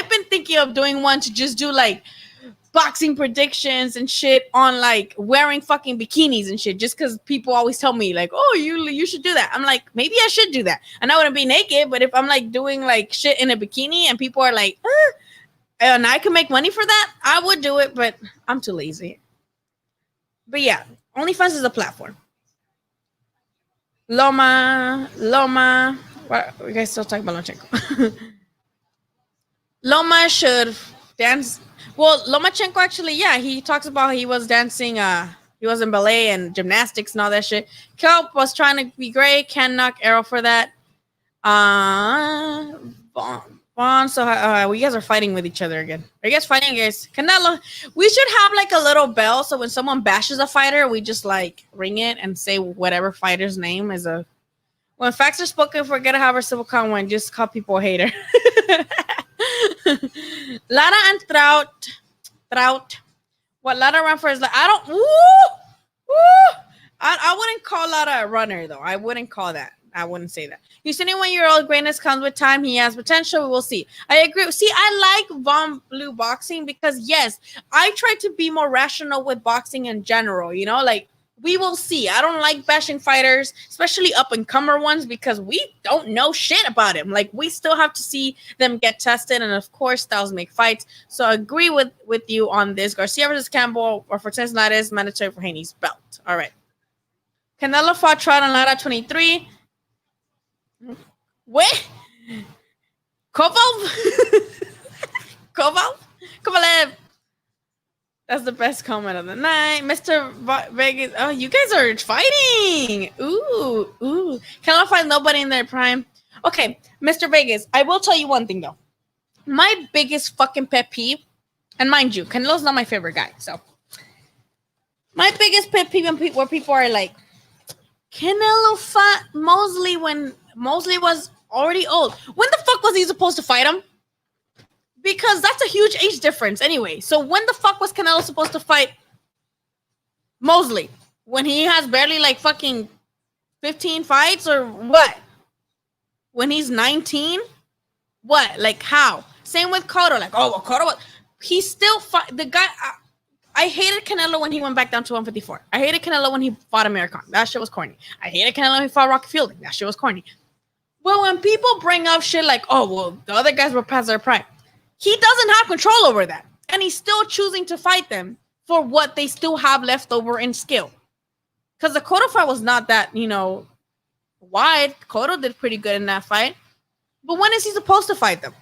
been thinking of doing one to just do like boxing predictions and shit on like wearing fucking bikinis and shit just because people always tell me like, oh, you should do that. I'm like, maybe I should do that. And I wouldn't be naked, but if I'm like doing like shit in a bikini and people are like, and I can make money for that, I would do it, but I'm too lazy. But yeah, OnlyFans is a platform. Loma. What you guys still talking about Lomachenko? Loma should dance. Well, Lomachenko actually, yeah, he talks about he was dancing. He was in ballet and gymnastics and all that shit. Kelp was trying to be great. Can knock arrow for that. Vaughn. So you guys are fighting with each other again. Are you guys fighting, guys? Canelo. We should have like a little bell so when someone bashes a fighter, we just like ring it and say whatever fighter's name is a. When facts are spoken, forget to have our civil conway. Just call people a hater. Lara and Trout. What Lara run for is like, I don't. I wouldn't call Lara a runner though. I wouldn't call that. I wouldn't say that. He's 21-year-old. Greatness comes with time. He has potential. We will see. I agree. See, I like Von Blue boxing because yes, I try to be more rational with boxing in general. You know, like. We will see. I don't like bashing fighters, especially up-and-comer ones, because we don't know shit about him. Like, we still have to see them get tested, and of course, styles make fights. So I agree with you on this. Garcia versus Campbell, or for Cincinnati, mandatory for Haney's belt. All right. Canelo fought Trout on Lara 23. Wait. Kovalev. That's the best comment of the night. Mr. Vegas. Oh, you guys are fighting. Ooh. Canelo fight nobody in their prime. Okay, Mr. Vegas. I will tell you one thing, though. My biggest fucking pet peeve, and mind you, Canelo's not my favorite guy. So, my biggest pet peeve where people are like, Canelo fought Mosley when Mosley was already old. When the fuck was he supposed to fight him? Because that's a huge age difference anyway. So when the fuck was Canelo supposed to fight Mosley? When he has barely like fucking 15 fights or what? When he's 19? What? Like how? Same with Cotto. Like, oh, well, Cotto, he's still the guy. I hated Canelo when he went back down to 154. I hated Canelo when he fought American. That shit was corny. I hated Canelo when he fought Rocky Fielding. That shit was corny. But when people bring up shit like, oh, well, the other guys were past their prime. He doesn't have control over that. And he's still choosing to fight them for what they still have left over in skill. Because the Cotto fight was not that, wide. Cotto did pretty good in that fight. But when is he supposed to fight them?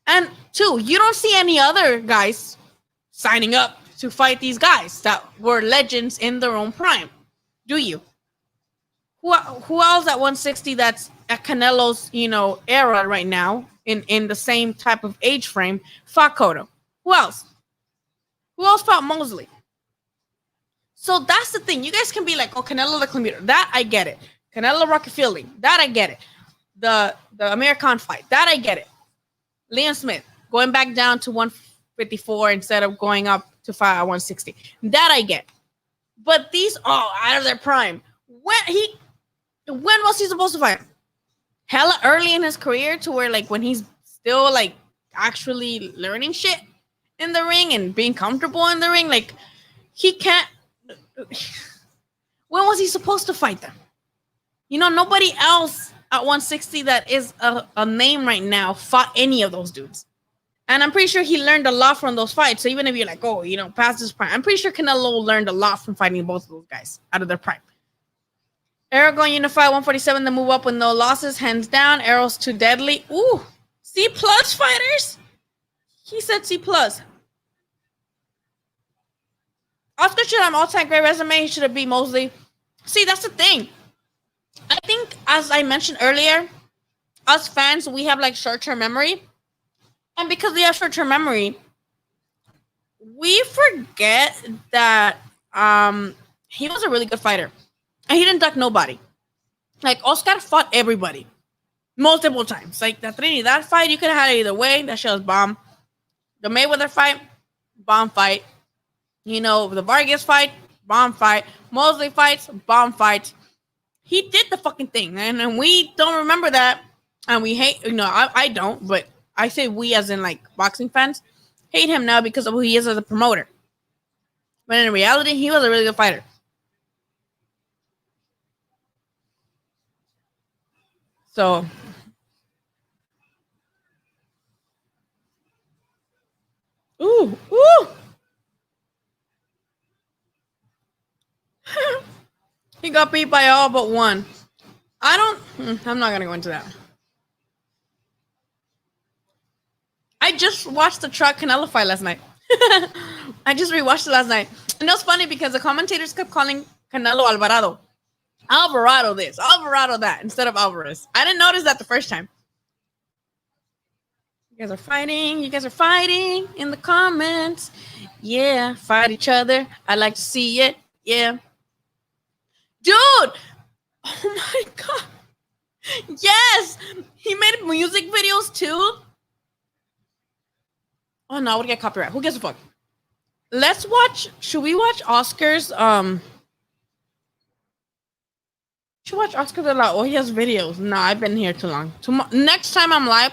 And two, you don't see any other guys signing up to fight these guys that were legends in their own prime. Do you? Who else at 160 that's at Canelo's, era right now? In the same type of age frame, fought Cotto. Who else? Who else fought Mosley? So that's the thing. You guys can be like, oh, Canelo the commuter. That I get it. Canelo Rocky Fielding. That I get it. The Amir Khan fight. That I get it. Liam Smith going back down to 154 instead of going up to fight at 160. That I get. But these out of their prime. When was he supposed to fight? Hella early in his career to where like when he's still like actually learning shit in the ring and being comfortable in the ring, like he can't. When was he supposed to fight them? Nobody else at 160 that is a name right now fought any of those dudes. And I'm pretty sure he learned a lot from those fights. So even if you're like, oh, past his prime, I'm pretty sure Canelo learned a lot from fighting both of those guys out of their prime. Arrow going unified 147 to move up with no losses. Hands down. Arrow's too deadly. Ooh. C+ fighters? He said C+. Oscar should have an all-time great resume. He should have beat Mosley. See, that's the thing. I think, as I mentioned earlier, us fans, we have like short-term memory. And because we have short-term memory, we forget that he was a really good fighter. And he didn't duck nobody. Like, Oscar fought everybody. Multiple times. Like, the Trinidad fight, you could have had it either way. That shit was bomb. The Mayweather fight, bomb fight. The Vargas fight, bomb fight. Mosley fights, bomb fights. He did the fucking thing. And we don't remember that. And we hate, I don't. But I say we as in, like, boxing fans. hate him now because of who he is as a promoter. But in reality, he was a really good fighter. So, ooh, ooh. He got beat by all but one. I'm not gonna go into that. I just watched the Truck Canelo fight last night. I just rewatched it last night. And it was funny because the commentators kept calling Canelo Alvarado. Alvarado this, Alvarado that, instead of Alvarez. I didn't notice that the first time. You guys are fighting. You guys are fighting in the comments. Yeah, fight each other. I like to see it. Yeah. Dude! Oh my god. Yes! He made music videos too. Oh no, I would get copyright. Who gives a fuck? Let's watch. Should we watch Oscar's should watch Oscar de la Hoya's videos? Nah, I've been here too long. Next time I'm live,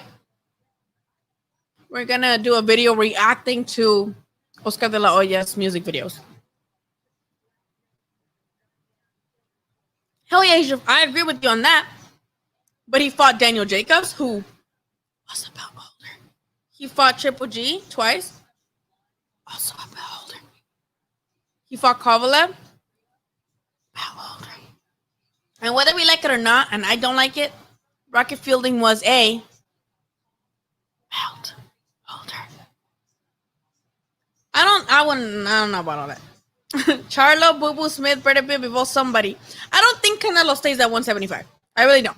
we're gonna do a video reacting to Oscar de la Hoya's music videos. Hell yeah, I agree with you on that. But he fought Daniel Jacobs, who was about older. He fought Triple G twice, also about older. He fought Kovalev, about older. And whether we like it or not, and I don't like it, Rocket Fielding was a belt holder. I don't know about all that. Charlo, Boo Boo Smith, Brady Bill, both somebody. I don't think Canelo stays at 175. I really don't.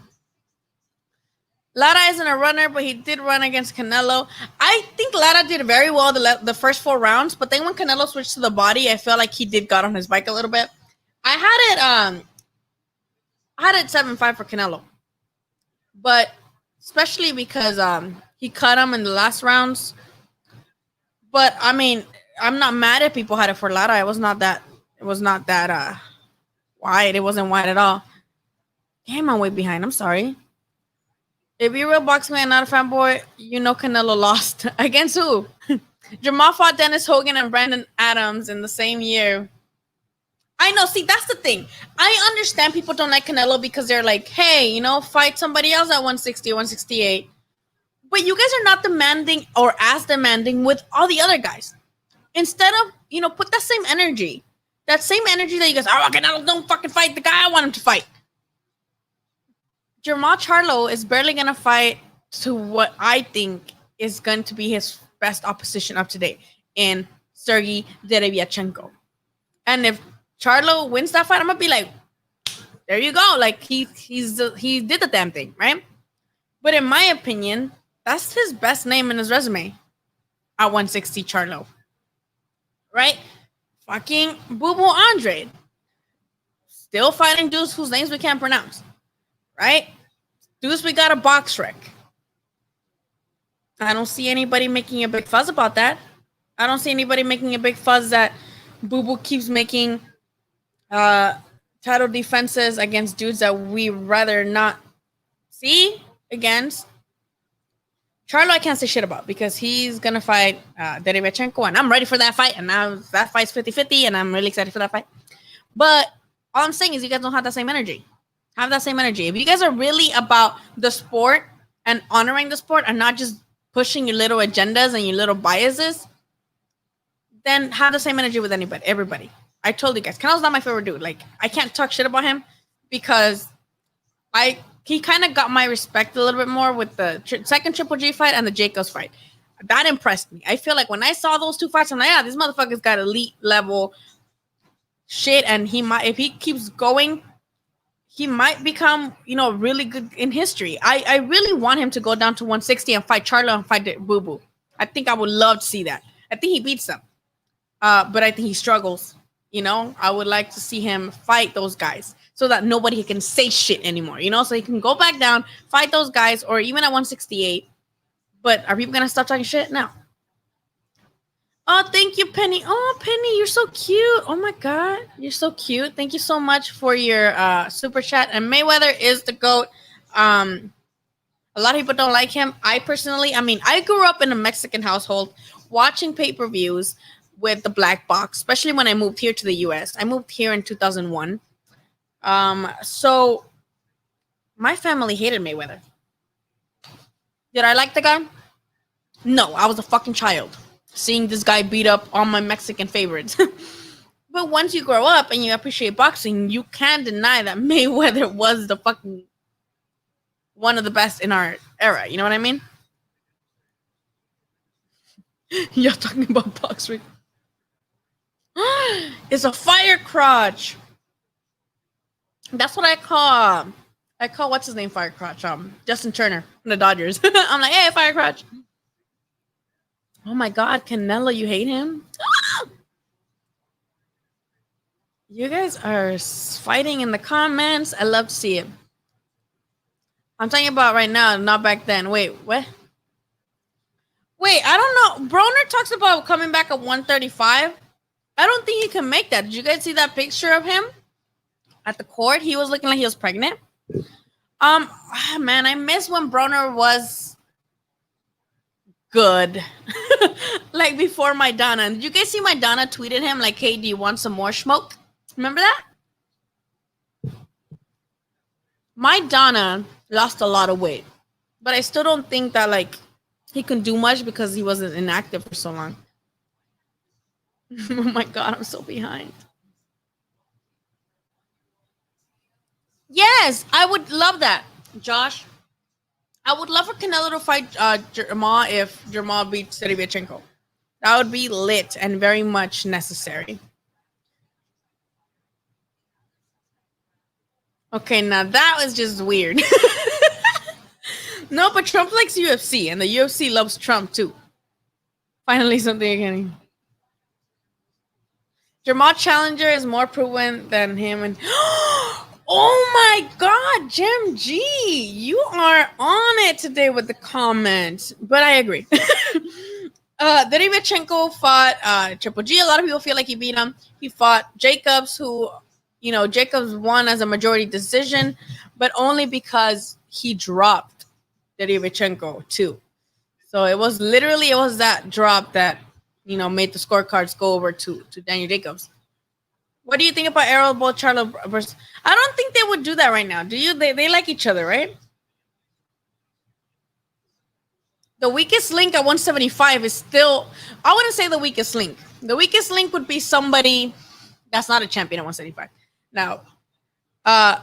Lara isn't a runner, but he did run against Canelo. I think Lara did very well the first 4 rounds, but then when Canelo switched to the body, I felt like he did got on his bike a little bit. I had it 7-5 for Canelo, but especially because he cut him in the last rounds. But I mean, I'm not mad at people had it for Lara. It was not that wide. It wasn't wide at all. Damn, I'm way behind. I'm sorry. If you're a real boxing man, not a fanboy, you know Canelo lost. Against who? Jamal fought Dennis Hogan and Brandon Adams in the same year. I know. See, that's the thing. I understand people don't like Canelo because they're like, hey, fight somebody else at 160 or 168. But you guys are not demanding or as demanding with all the other guys. Instead of, put that same energy. That same energy that you guys, Canelo, don't fucking fight the guy I want him to fight. Jermall Charlo is barely going to fight to what I think is going to be his best opposition up to date in Sergey Derevyachenko. And if Charlo wins that fight, I'm going to be like, there you go. Like, he did the damn thing, right? But in my opinion, that's his best name in his resume at 160 Charlo. Right? Fucking Boo Boo Andre. Still fighting dudes whose names we can't pronounce. Right? Dudes we got a box wreck. I don't see anybody making a big fuss about that. I don't see anybody making a big fuss that Boo Boo keeps making title defenses against dudes that we rather not see against. Charlo, I can't say shit about because he's going to fight Derevyachenko, and I'm ready for that fight. And now that fight's 50-50, and I'm really excited for that fight. But all I'm saying is you guys don't have that same energy. Have that same energy. If you guys are really about the sport and honoring the sport and not just pushing your little agendas and your little biases, then have the same energy with everybody. I told you guys, Canelo's not my favorite dude. Like, I can't talk shit about him because he kind of got my respect a little bit more with the second Triple G fight and the Jacobs fight. That impressed me. I feel like when I saw those 2 fights, I'm like, yeah, this motherfucker's got elite level shit, and if he keeps going, he might become, really good in history. I really want him to go down to 160 and fight Charlo and fight Boo Boo. I think I would love to see that. I think he beats them. But I think he struggles. I would like to see him fight those guys so that nobody can say shit anymore, so he can go back down, fight those guys, or even at 168. But are people going to stop talking shit? No. Oh, thank you, Penny. Oh, Penny, you're so cute. Oh, my God. You're so cute. Thank you so much for your super chat. And Mayweather is the GOAT. A lot of people don't like him. I personally, I grew up in a Mexican household watching pay-per-views with the black box, especially when I moved here to the US. I moved here in 2001. So my family hated Mayweather. Did I like the guy? No, I was a fucking child seeing this guy beat up all my Mexican favorites. But once you grow up and you appreciate boxing, you can't deny that Mayweather was the fucking one of the best in our era. You know what I mean? You're talking about boxing. It's a fire crotch. That's what I call. I call what's his name fire crotch. Justin Turner from the Dodgers. I'm like, hey, fire crotch. Oh my God, Canelo, you hate him? You guys are fighting in the comments. I love to see it. I'm talking about right now, not back then. Wait, what? Wait, I don't know. Broner talks about coming back at 135. I don't think he can make that. Did you guys see that picture of him at the court? He was looking like he was pregnant. Man, I miss when Broner was good. Like before Maidana. Did you guys see Maidana tweeted him like, hey, do you want some more smoke? Remember that? Maidana lost a lot of weight. But I still don't think that like he can do much because he wasn't inactive for so long. Oh my God, I'm so behind. Yes, I would love that, Josh. I would love for Canelo to fight Jamal if Jamal beats Derevyanchenko. That would be lit and very much necessary. Okay, now that was just weird. No, but Trump likes UFC, and the UFC loves Trump too. Finally, something again. Jamal Challenger is more proven than him, and oh my God, Jim G, you are on it today with the comments. But I agree. Derevyanchenko fought Triple G. A lot of people feel like he beat him. He fought Jacobs, who, you know, Jacobs won as a majority decision, but only because he dropped Derevyanchenko too. So it was that drop that, you know, made the scorecards go over to Daniel Jacobs. What do you think about Errol Bull, Charlo versus? I don't think they would do that right now. Do you? They like each other, right? The weakest link at 175 is still, I wouldn't say the weakest link. The weakest link would be somebody that's not a champion at 175. Now, I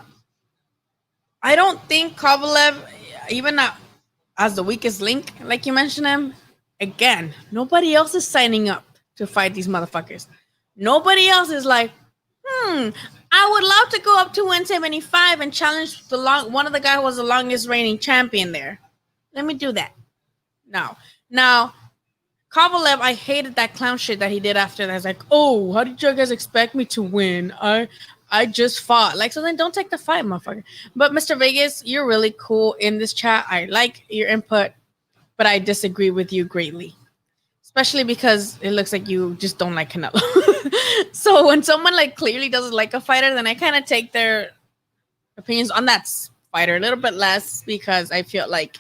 don't think Kovalev, even as the weakest link, like you mentioned him, again, nobody else is signing up to fight these motherfuckers. Nobody else is like, I would love to go up to 175 and challenge one of the guys who was the longest reigning champion there. Let me do that. No. Now, Kovalev, I hated that clown shit that he did after that. It's like, oh, how did you guys expect me to win? I just fought. Like, so then don't take the fight, motherfucker. But Mr. Vegas, you're really cool in this chat. I like your input, but I disagree with you greatly. Especially because it looks like you just don't like Canelo. So when someone like clearly doesn't like a fighter, then I kind of take their opinions on that fighter a little bit less because I feel like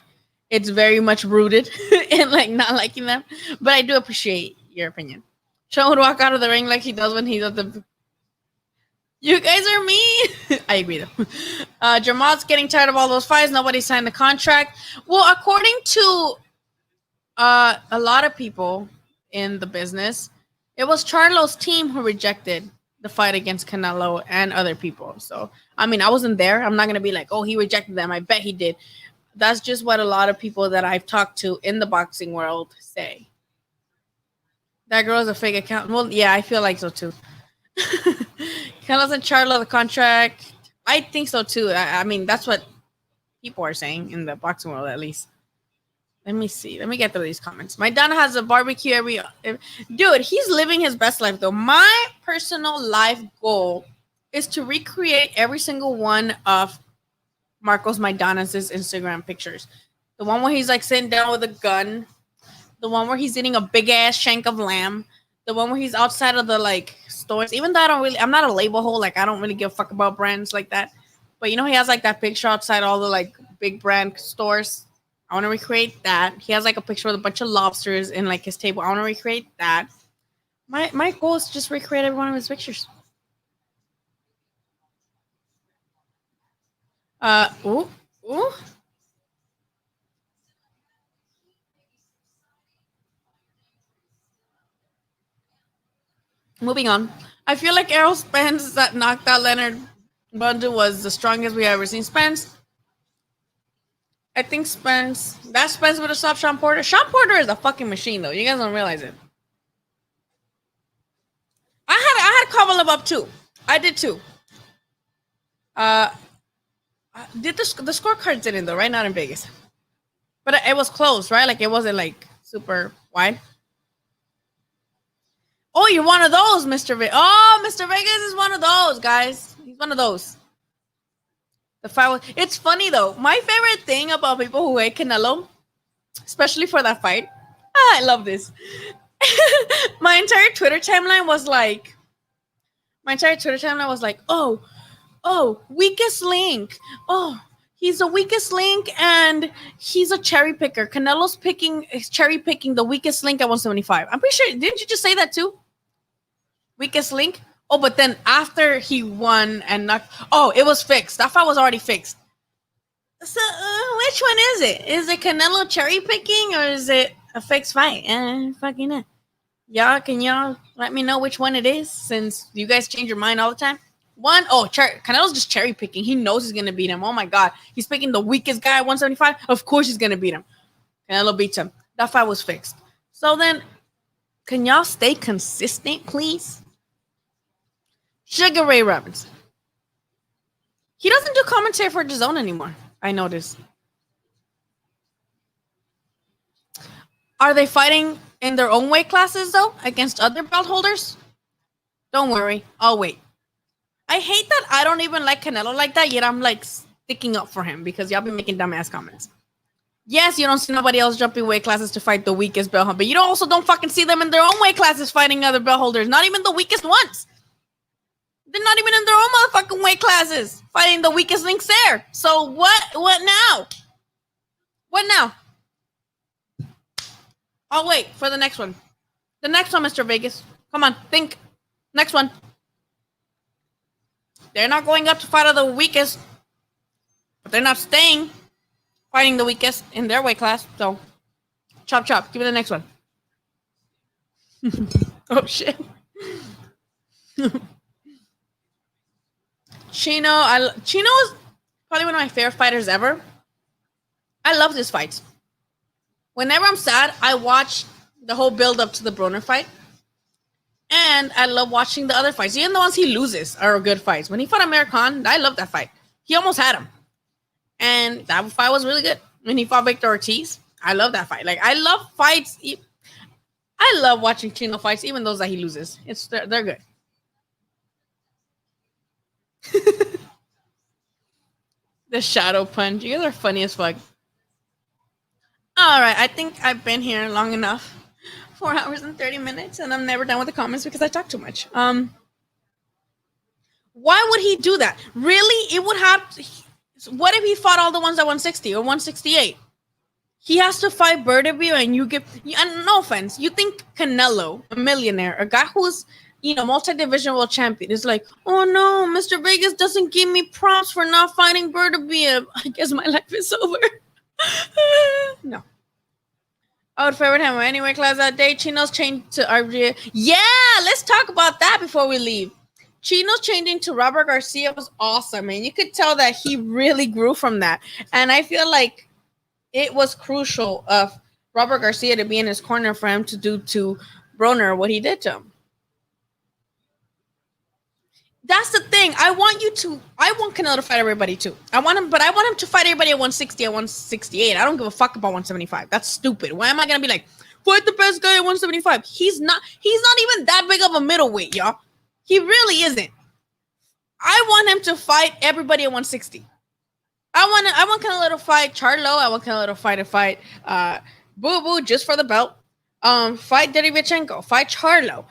it's very much rooted in like not liking them. But I do appreciate your opinion. Sean would walk out of the ring like he does when he does the... You guys are mean. I agree though. Jamal's getting tired of all those fights. Nobody signed the contract. Well, according to a lot of people in the business, it was Charlo's team who rejected the fight against Canelo and other people. So, I mean, I wasn't there. I'm not going to be like, oh, he rejected them. I bet he did. That's just what a lot of people that I've talked to in the boxing world say. That girl is a fake account. Well, yeah, I feel like so too. Canelo's and Charlo, the contract. I think so too. I mean, that's what people are saying in the boxing world, at least. Let me see. Let me get through these comments. My Donna has a barbecue every... Dude, he's living his best life, though. My personal life goal is to recreate every single one of Marcos Maidanas' Instagram pictures. The one where he's, like, sitting down with a gun. The one where he's eating a big-ass shank of lamb. The one where he's outside of the, like, stores. Even though I'm not a label hole. Like, I don't really give a fuck about brands like that. But, you know, he has, like, that picture outside all the, like, big brand stores. I want to recreate that. He has like a picture with a bunch of lobsters in like his table. I want to recreate that. My goal is to just recreate every one of his pictures. Ooh, ooh. Moving on. I feel like Errol Spence that knocked out Leonard Bundu was the strongest we ever seen. Spence. I think that Spence would have stopped Sean Porter. Sean Porter is a fucking machine, though. You guys don't realize it. I had Kovalev up too. I did too. Did the scorecards didn't though, right? Not in Vegas, but it was close, right? Like it wasn't like super wide. Oh, you're one of those, Mr. Vegas. Oh, Mr. Vegas is one of those guys. He's one of those. The fight was. It's funny though. My favorite thing about people who hate Canelo, especially for that fight, I love this. My entire Twitter timeline was like, oh, weakest link. Oh, he's the weakest link, and he's a cherry picker. Canelo's cherry picking the weakest link at 175. I'm pretty sure. Didn't you just say that too? Weakest link. Oh, but then after he won and knocked, it was fixed. That fight was already fixed. So which one is it? Is it Canelo cherry picking or is it a fixed fight? Fucking it. Can y'all let me know which one it is, since you guys change your mind all the time? Canelo's just cherry picking. He knows he's gonna beat him. Oh my god, he's picking the weakest guy at 175. Of course he's gonna beat him. Canelo beats him. That fight was fixed. So then, can y'all stay consistent, please? Sugar Ray Robinson. He doesn't do commentary for DAZN anymore. I noticed. Are they fighting in their own weight classes though, against other belt holders? Don't worry, I'll wait. I hate that I don't even like Canelo like that, yet I'm like sticking up for him because y'all be making dumbass comments. Yes, you don't see nobody else jumping weight classes to fight the weakest belt holder, but you also don't fucking see them in their own weight classes fighting other belt holders, not even the weakest ones. They're not even in their own motherfucking weight classes fighting the weakest links there. So what now? What now? I'll wait for the next one. The next one, Mr. Vegas. Come on, think. Next one. They're not going up to fight the weakest, but they're not staying fighting the weakest in their weight class. So, chop chop. Give me the next one. Oh shit. Chino is probably one of my favorite fighters ever. I love his fights. Whenever I'm sad, I watch the whole build up to the Broner fight. And I love watching the other fights. Even the ones he loses are good fights. When he fought Amir Khan, I love that fight. He almost had him. And that fight was really good. When he fought Victor Ortiz, I love that fight. Like, I love fights. I love watching Chino fights, even those that he loses. They're good. The shadow punch. You guys are funny as fuck. All right, I think I've been here long enough. 4 hours and 30 minutes, and I'm never done with the comments because I talk too much. Why would he do that? Really? It would have to, what if he fought all the ones at 160 or 168? He has to fight Bertavio, and and no offense, you think Canelo, a millionaire, a guy who's multi-division world champion, is like, oh no, Mr. Vegas doesn't give me props for not fighting Bertavio. I guess my life is over. No. I would favorite him anyway class that day. Chino's changed to RJ. Yeah, let's talk about that before we leave. Chino's changing to Robert Garcia was awesome, and you could tell that he really grew from that. And I feel like it was crucial of Robert Garcia to be in his corner for him to do to Broner what he did to him. That's the thing. I want Canelo to fight everybody too. I want him to fight everybody at 160, at 168. I don't give a fuck about 175. That's stupid. Why am I gonna be like, fight the best guy at 175? He's not even that big of a middleweight, y'all. He really isn't. I want him to fight everybody at 160. I want Canelo to fight Charlo. I want Canelo to fight Boo Boo just for the belt. Fight Derevyanchenko. Fight Charlo.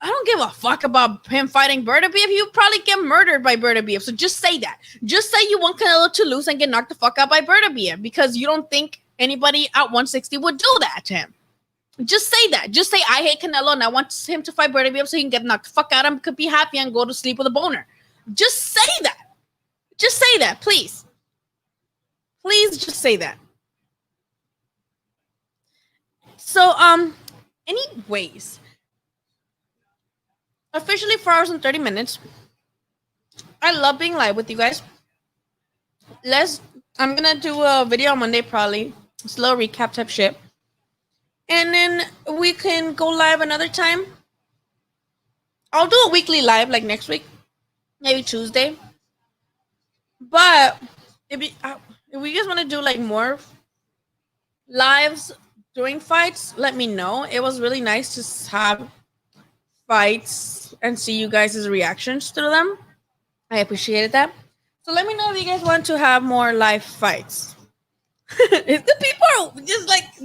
I don't give a fuck about him fighting Bertaviev. He'll probably get murdered by Bertaviev. So just say that. Just say you want Canelo to lose and get knocked the fuck out by Bertaviev because you don't think anybody at 160 would do that to him. Just say that. Just say, I hate Canelo and I want him to fight Bernie so he can get knocked the fuck out. I could be happy and go to sleep with a boner. Just say that. Just say that, please. Please just say that. So, anyways, officially 4 hours and 30 minutes. I love being live with you guys. I'm gonna do a video on Monday, probably. It's a little recap type shit. And then we can go live another time. I'll do a weekly live like next week, maybe Tuesday. But if we guys want to do like more lives during fights, let me know. It was really nice to have fights and see you guys' reactions to them. I appreciated that. So let me know if you guys want to have more live fights. If the people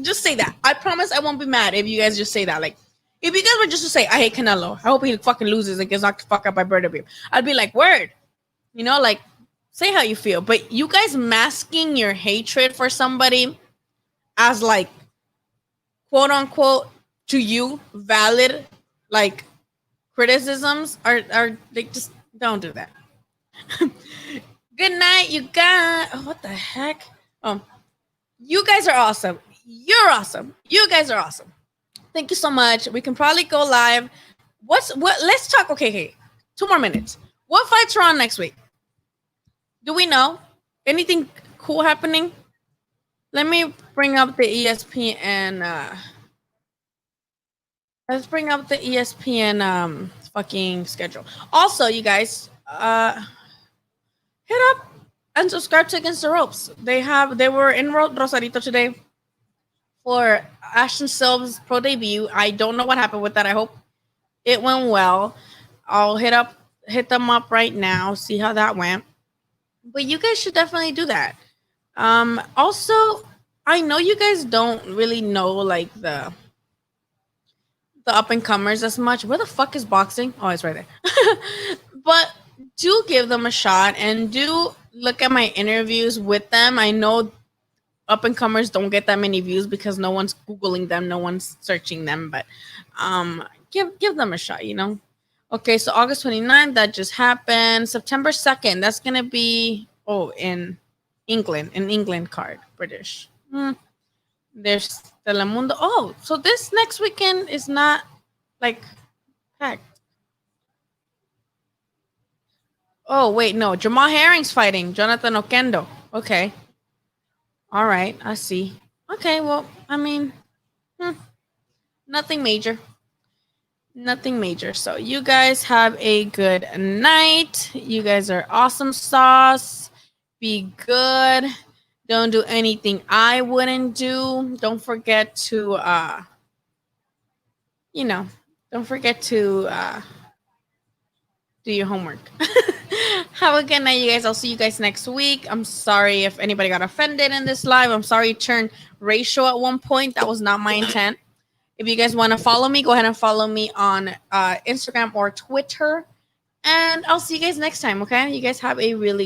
just say that. I promise I won't be mad if you guys just say that. Like, if you guys were just to say, I hate Canelo, I hope he fucking loses and gets knocked the fuck out by Bernie, I'd be like, word. You know, like, say how you feel. But you guys masking your hatred for somebody as like, quote unquote, to you, valid, like, criticisms are like, just don't do that. Good night, you guys. Oh, what the heck? You guys are awesome. You're awesome. You guys are awesome. Thank you so much. We can probably go live. Let's talk. Okay. 2 more minutes. What fights are on next week? Do we know? Anything cool happening? Let me bring up the ESPN. Let's bring up the ESPN fucking schedule. Also, you guys, hit up and subscribe to Against the Ropes. They were in Rosarito today for Ashton Silva's pro debut. I don't know what happened with that. I hope it went well. I'll hit them up right now, see how that went. But you guys should definitely do that. Also, I know you guys don't really know like the up and comers as much. Where the fuck is boxing? Oh, it's right there. But do give them a shot and do look at my interviews with them. I know up and comers don't get that many views because no one's Googling them, no one's searching them, but give them a shot, you know. Okay, so August 29th, that just happened. September 2nd, that's gonna be in England, an England card, British. There's Telemundo. Oh, so this next weekend is not like packed. Oh, wait, no. Jamal Herring's fighting Jonathan Oquendo. Okay. All right, I see. Okay, well, I mean, nothing major. Nothing major. So you guys have a good night. You guys are awesome sauce. Be good. Don't do anything I wouldn't do. Don't forget to, don't forget to do your homework. Have a good night, you guys. I'll see you guys next week. I'm sorry if anybody got offended in this live. I'm sorry it turned racial at one point. That was not my intent. If you guys want to follow me, go ahead and follow me on Instagram or Twitter. And I'll see you guys next time, okay? You guys have a really